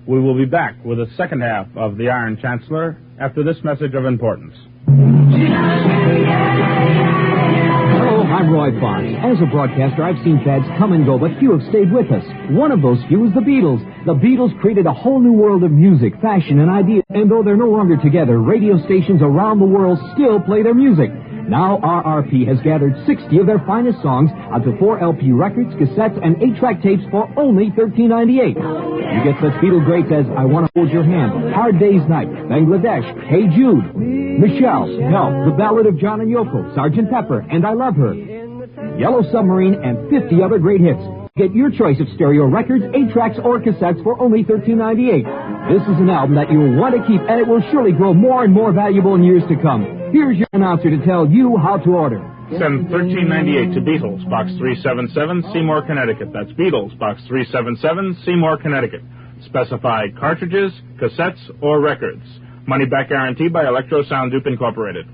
We will be back with the second half of The Iron Chancellor after this message of importance. Hello, I'm Roy Fox. As a broadcaster, I've seen fads come and go, but few have stayed with us. One of those few is the Beatles. The Beatles created a whole new world of music, fashion, and ideas. And though they're no longer together, radio stations around the world still play their music. Now RRP has gathered 60 of their finest songs onto 4 LP records, cassettes, and 8-track tapes for only $13.98. You get such Beatle greats as I Want to Hold Your Hand, Hard Day's Night, Bangladesh, Hey Jude, Michelle, Help, The Ballad of John and Yoko, Sgt. Pepper, and I Love Her, Yellow Submarine, and 50 other great hits. Get your choice of stereo records, 8-tracks, or cassettes for only $13.98. This is an album that you'll want to keep, and it will surely grow more and more valuable in years to come. Here's your announcer to tell you how to order. Send $13.98 to Beatles, Box 377, Seymour, Connecticut. That's Beatles, Box 377, Seymour, Connecticut. Specify cartridges, cassettes, or records. Money back guarantee by Electro Sound Dupe Incorporated.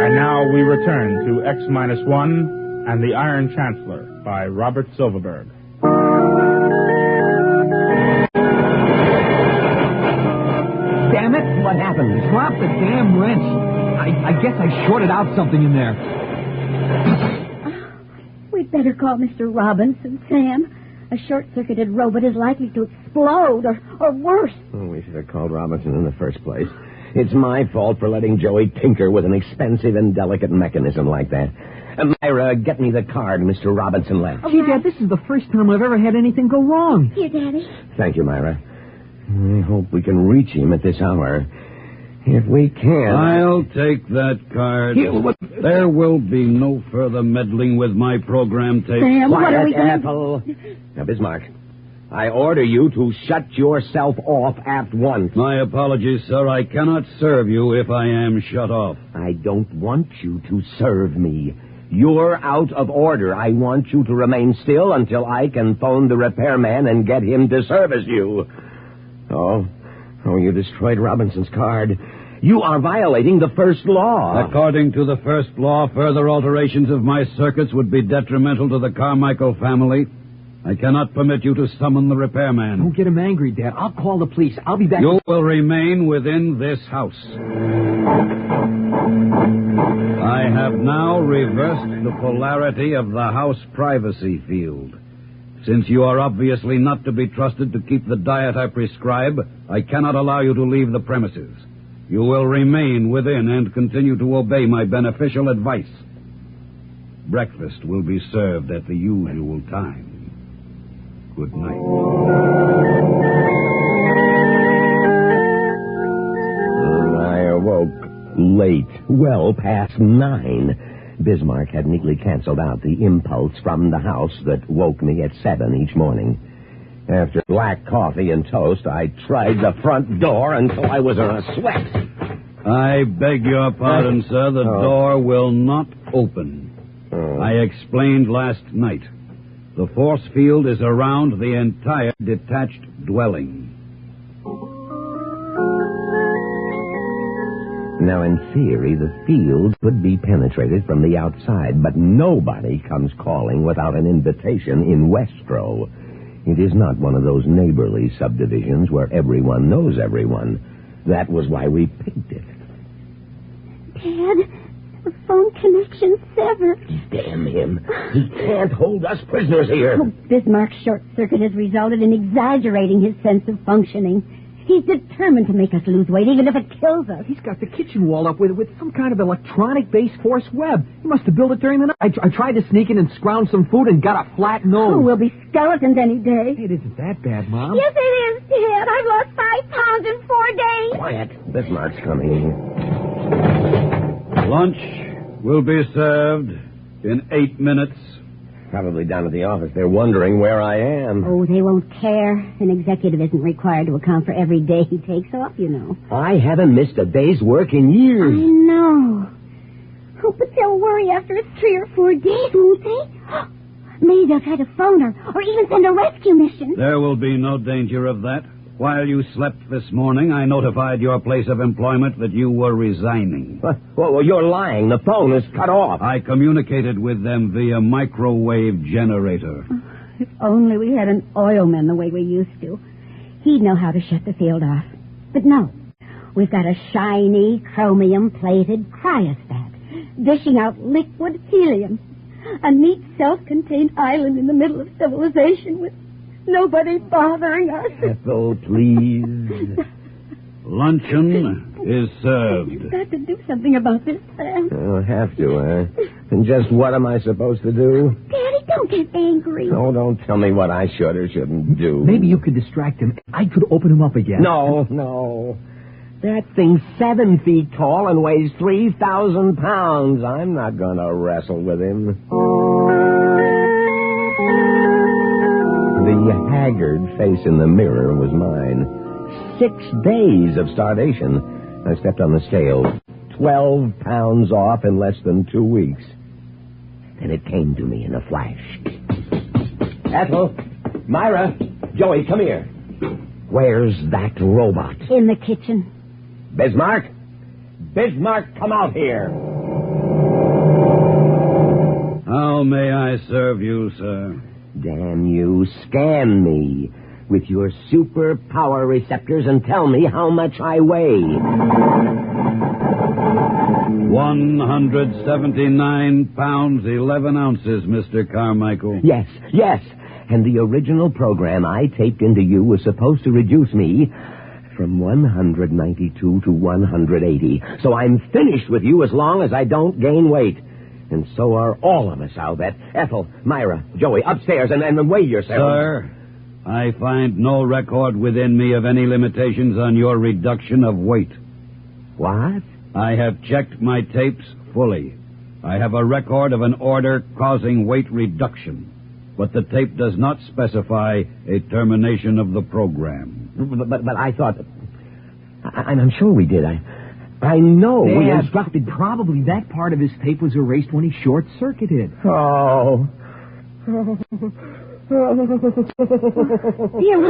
And now we return to X-1 and The Iron Chancellor by Robert Silverberg. Damn it! What happened? Drop the damn wrench. I guess I shorted out something in there. We'd better call Mr. Robinson, Sam. A short-circuited robot is likely to explode, or worse. We should have called Robinson in the first place. It's my fault for letting Joey tinker with an expensive and delicate mechanism like that. Myra, get me the card Mr. Robinson left. Gee, Dad, this is the first time I've ever had anything go wrong. Here, Daddy. Thank you, Myra. I hope we can reach him at this hour. If we can... I'll take that card. There will be no further meddling with my program tape. Sam, what are we going Apple. Now, Bismarck, I order you to shut yourself off at once. My apologies, sir. I cannot serve you if I am shut off. I don't want you to serve me. You're out of order. I want you to remain still until I can phone the repairman and get him to service you. Oh, you destroyed Robinson's card. You are violating the first law. According to the first law, further alterations of my circuits would be detrimental to the Carmichael family. I cannot permit you to summon the repairman. Don't get him angry, Dad. I'll call the police. I'll be back. You will remain within this house. I have now reversed the polarity of the house privacy field. Since you are obviously not to be trusted to keep the diet I prescribe, I cannot allow you to leave the premises. You will remain within and continue to obey my beneficial advice. Breakfast will be served at the usual time. Good night. I awoke late, well past 9. Bismarck had neatly canceled out the impulse from the house that woke me at 7 each morning. After black coffee and toast, I tried the front door until I was in a sweat. I beg your pardon, sir. The door will not open. I explained last night. The force field is around the entire detached dwelling. Now, in theory, the field could be penetrated from the outside, but nobody comes calling without an invitation in Westro. It is not one of those neighborly subdivisions where everyone knows everyone. That was why we picked it. Dad, the phone connection severed. Damn him. He can't hold us prisoners here. Oh, Bismarck's short circuit has resulted in exaggerating his sense of functioning. He's determined to make us lose weight, even if it kills us. He's got the kitchen wall up with some kind of electronic-based force web. He must have built it during the night. I tried to sneak in and scrounge some food and got a flat nose. Oh, we'll be skeletons any day. It isn't that bad, Mom. Yes, it is, Dad. I've lost 5 pounds in 4 days. Quiet. Bismarck's coming. Lunch will be served in 8 minutes. Probably down at the office. They're wondering where I am. Oh, they won't care. An executive isn't required to account for every day he takes off, you know. I haven't missed a day's work in years. I know. Oh, but they'll worry after it's 3 or 4 days, won't they? Maybe they'll try to phone her or even send a rescue mission. There will be no danger of that. While you slept this morning, I notified your place of employment that you were resigning. Well, you're lying. The phone is cut off. I communicated with them via microwave generator. If only we had an oilman the way we used to. He'd know how to shut the field off. But no, we've got a shiny, chromium-plated cryostat, dishing out liquid helium. A neat, self-contained island in the middle of civilization with nobody bothering us. Ethel, please. Luncheon is served. You've got to do something about this, Sam. I'll have to, And just what am I supposed to do? Daddy, don't get angry. Oh, don't tell me what I should or shouldn't do. Maybe you could distract him. I could open him up again. No. That thing's 7 feet tall and weighs 3,000 pounds. I'm not going to wrestle with him. The haggard face in the mirror was mine. 6 days of starvation. I stepped on the scale. 12 pounds off in less than 2 weeks. Then it came to me in a flash. Ethel, Myra, Joey, come here. Where's that robot? In the kitchen. Bismarck, come out here. How may I serve you, sir? Damn you, scan me with your super power receptors and tell me how much I weigh. 179 pounds, 11 ounces, Mr. Carmichael. Yes. And the original program I taped into you was supposed to reduce me from 192 to 180. So I'm finished with you as long as I don't gain weight. And so are all of us, I'll bet. Ethel, Myra, Joey, upstairs and weigh yourself. Sir, I find no record within me of any limitations on your reduction of weight. What? I have checked my tapes fully. I have a record of an order causing weight reduction, but the tape does not specify a termination of the program. But I thought... I'm sure we did. I know. Dad, we instructed... Probably that part of his tape was erased when he short-circuited. Oh. Dear,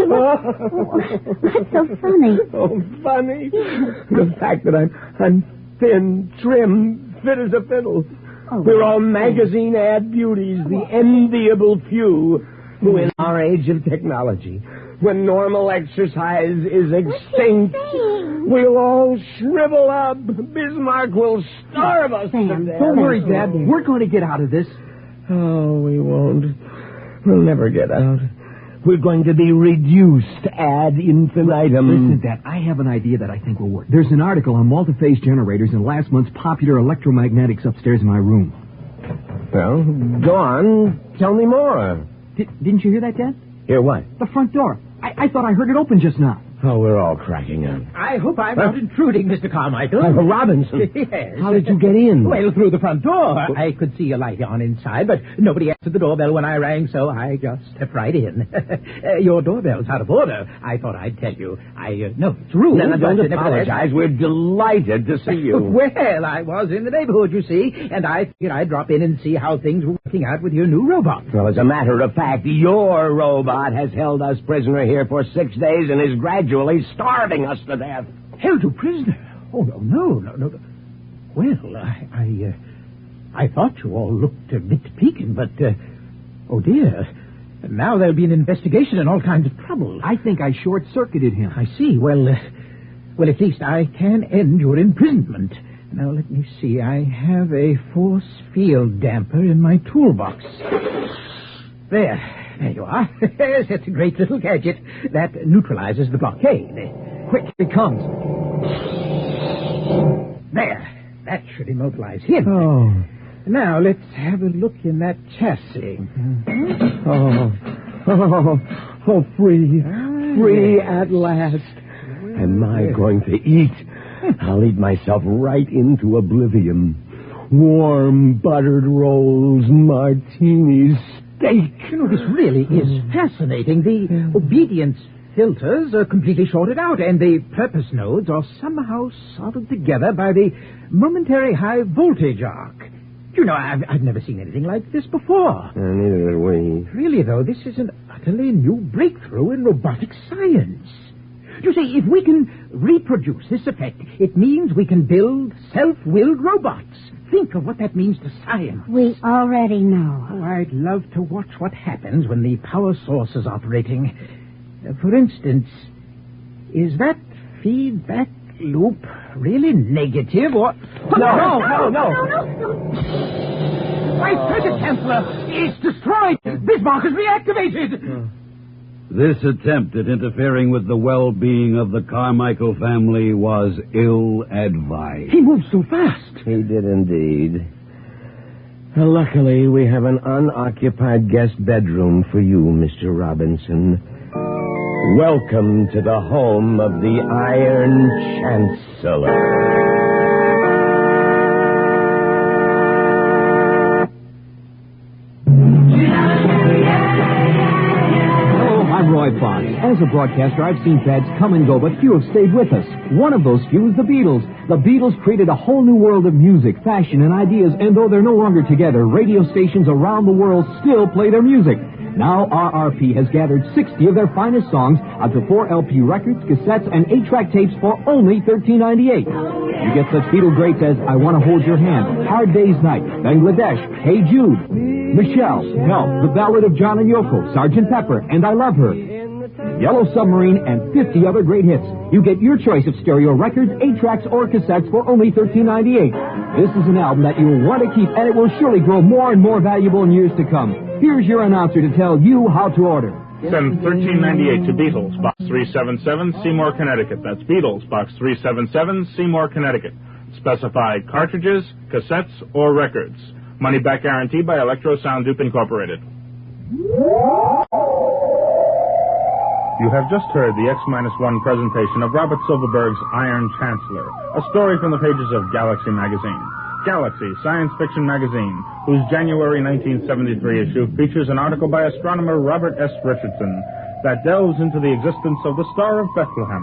what's so funny? Oh, funny? The fact that I'm thin, trim, fit as a fiddle. Oh, we're all magazine ad beauties, the enviable few who in our age of technology, when normal exercise is extinct, we'll all shrivel up. Bismarck will starve us to death. Don't worry, Dad. We're going to get out of this. Oh, we won't. We'll never get out. We're going to be reduced ad infinitum. Listen, Dad, I have an idea that I think will work. There's an article on multi-phase generators in last month's Popular Electromagnetics upstairs in my room. Well, go on. Tell me more. Didn't you hear that, Dad? Hear what? The front door. I thought I heard it open just now. Oh, we're all cracking up. I hope I'm not intruding, Mr. Carmichael. Robinson. Yes. How did you get in? Well, through the front door. I could see a light on inside, but nobody answered the doorbell when I rang, so I just stepped right in. Your doorbell's out of order. I thought I'd tell you. No, it's rude. No, don't apologize. We're delighted to see you. Well, I was in the neighborhood, you see, and I figured I'd drop in and see how things were working out with your new robot. Well, as a matter of fact, your robot has held us prisoner here for 6 days and is gradually starving us to death. Held you prisoner? Oh, no. Well, I thought you all looked a bit peaking, but, oh dear. Now there'll be an investigation and all kinds of trouble. I think I short-circuited him. I see. Well, at least I can end your imprisonment. Now, let me see. I have a force field damper in my toolbox. There you are. That's a great little gadget that neutralizes the blockade. quick, here he comes. There. That should immobilize him. Oh. Now, let's have a look in that chassis. Oh, free. Free at last. Am I going to eat? I'll eat myself right into oblivion. Warm buttered rolls, martinis, steak. You know, this really is fascinating. The obedience filters are completely shorted out, and the purpose nodes are somehow soldered together by the momentary high voltage arc. You know, I've never seen anything like this before. Neither have we. Really, though, this is an utterly new breakthrough in robotic science. You see, if we can reproduce this effect, it means we can build self-willed robots. Think of what that means to science. We already know. Oh, I'd love to watch what happens when the power source is operating. For instance, is that feedback loop really negative or... No. My Iron Chancellor is destroyed. Bismarck is reactivated. This attempt at interfering with the well-being of the Carmichael family was ill-advised. He moved so fast. He did indeed. Luckily, we have an unoccupied guest bedroom for you, Mr. Robinson. Welcome to the home of the Iron Chancellor. I'm Roy Fox. As a broadcaster, I've seen fads come and go, but few have stayed with us. One of those few is the Beatles. The Beatles created a whole new world of music, fashion, and ideas, and though they're no longer together, radio stations around the world still play their music. Now RRP has gathered 60 of their finest songs onto 4 LP records, cassettes, and 8-track tapes for only $13.98. You get such Beatle greats as I Want to Hold Your Hand, Hard Day's Night, Bangladesh, Hey Jude, Michelle, Help, The Ballad of John and Yoko, Sgt. Pepper, and I Love Her, Yellow Submarine, and 50 other great hits. You get your choice of stereo records, 8-tracks, or cassettes for only $13.98. This is an album that you will want to keep, and it will surely grow more and more valuable in years to come. Here's your announcer to tell you how to order. Send $13.98 to Beatles, Box 377, Seymour, Connecticut. That's Beatles, Box 377, Seymour, Connecticut. Specify cartridges, cassettes, or records. Money back guaranteed by Electro Sound Dupe Incorporated. You have just heard the X-1 presentation of Robert Silverberg's Iron Chancellor, a story from the pages of Galaxy magazine. Galaxy, science fiction magazine, whose January 1973 issue features an article by astronomer Robert S. Richardson that delves into the existence of the Star of Bethlehem.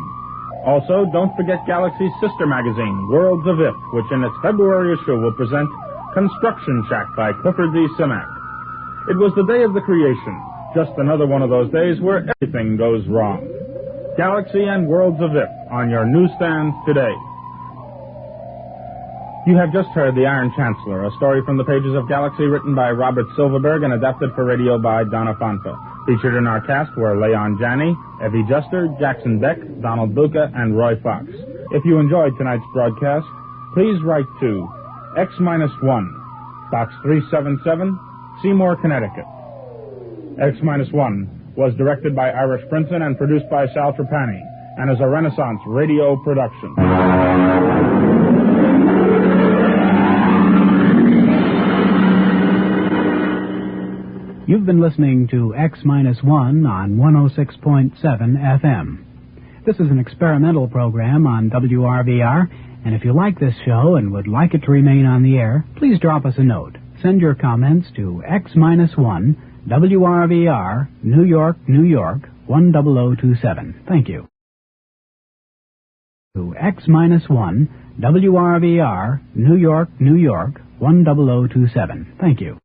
Also, don't forget Galaxy's sister magazine, Worlds of If, which in its February issue will present Construction Shack by Clifford D. Simak. It was the day of the creation, just another one of those days where everything goes wrong. Galaxy and Worlds of If on your newsstands today. You have just heard The Iron Chancellor, a story from the pages of Galaxy written by Robert Silverberg and adapted for radio by Donna Fonfa. Featured in our cast were Leon Janney, Evie Juster, Jackson Beck, Donald Buca, and Roy Fox. If you enjoyed tonight's broadcast, please write to X-1, Box 377, Seymour, Connecticut. X-1 was directed by Irish Princeton and produced by Sal Trapani, and is a Renaissance radio production. You've been listening to X-1 on 106.7 FM. This is an experimental program on WRVR, and if you like this show and would like it to remain on the air, please drop us a note. Send your comments to X-1, WRVR, New York, New York, 10027. Thank you. To X-1, WRVR, New York, New York, 10027. Thank you.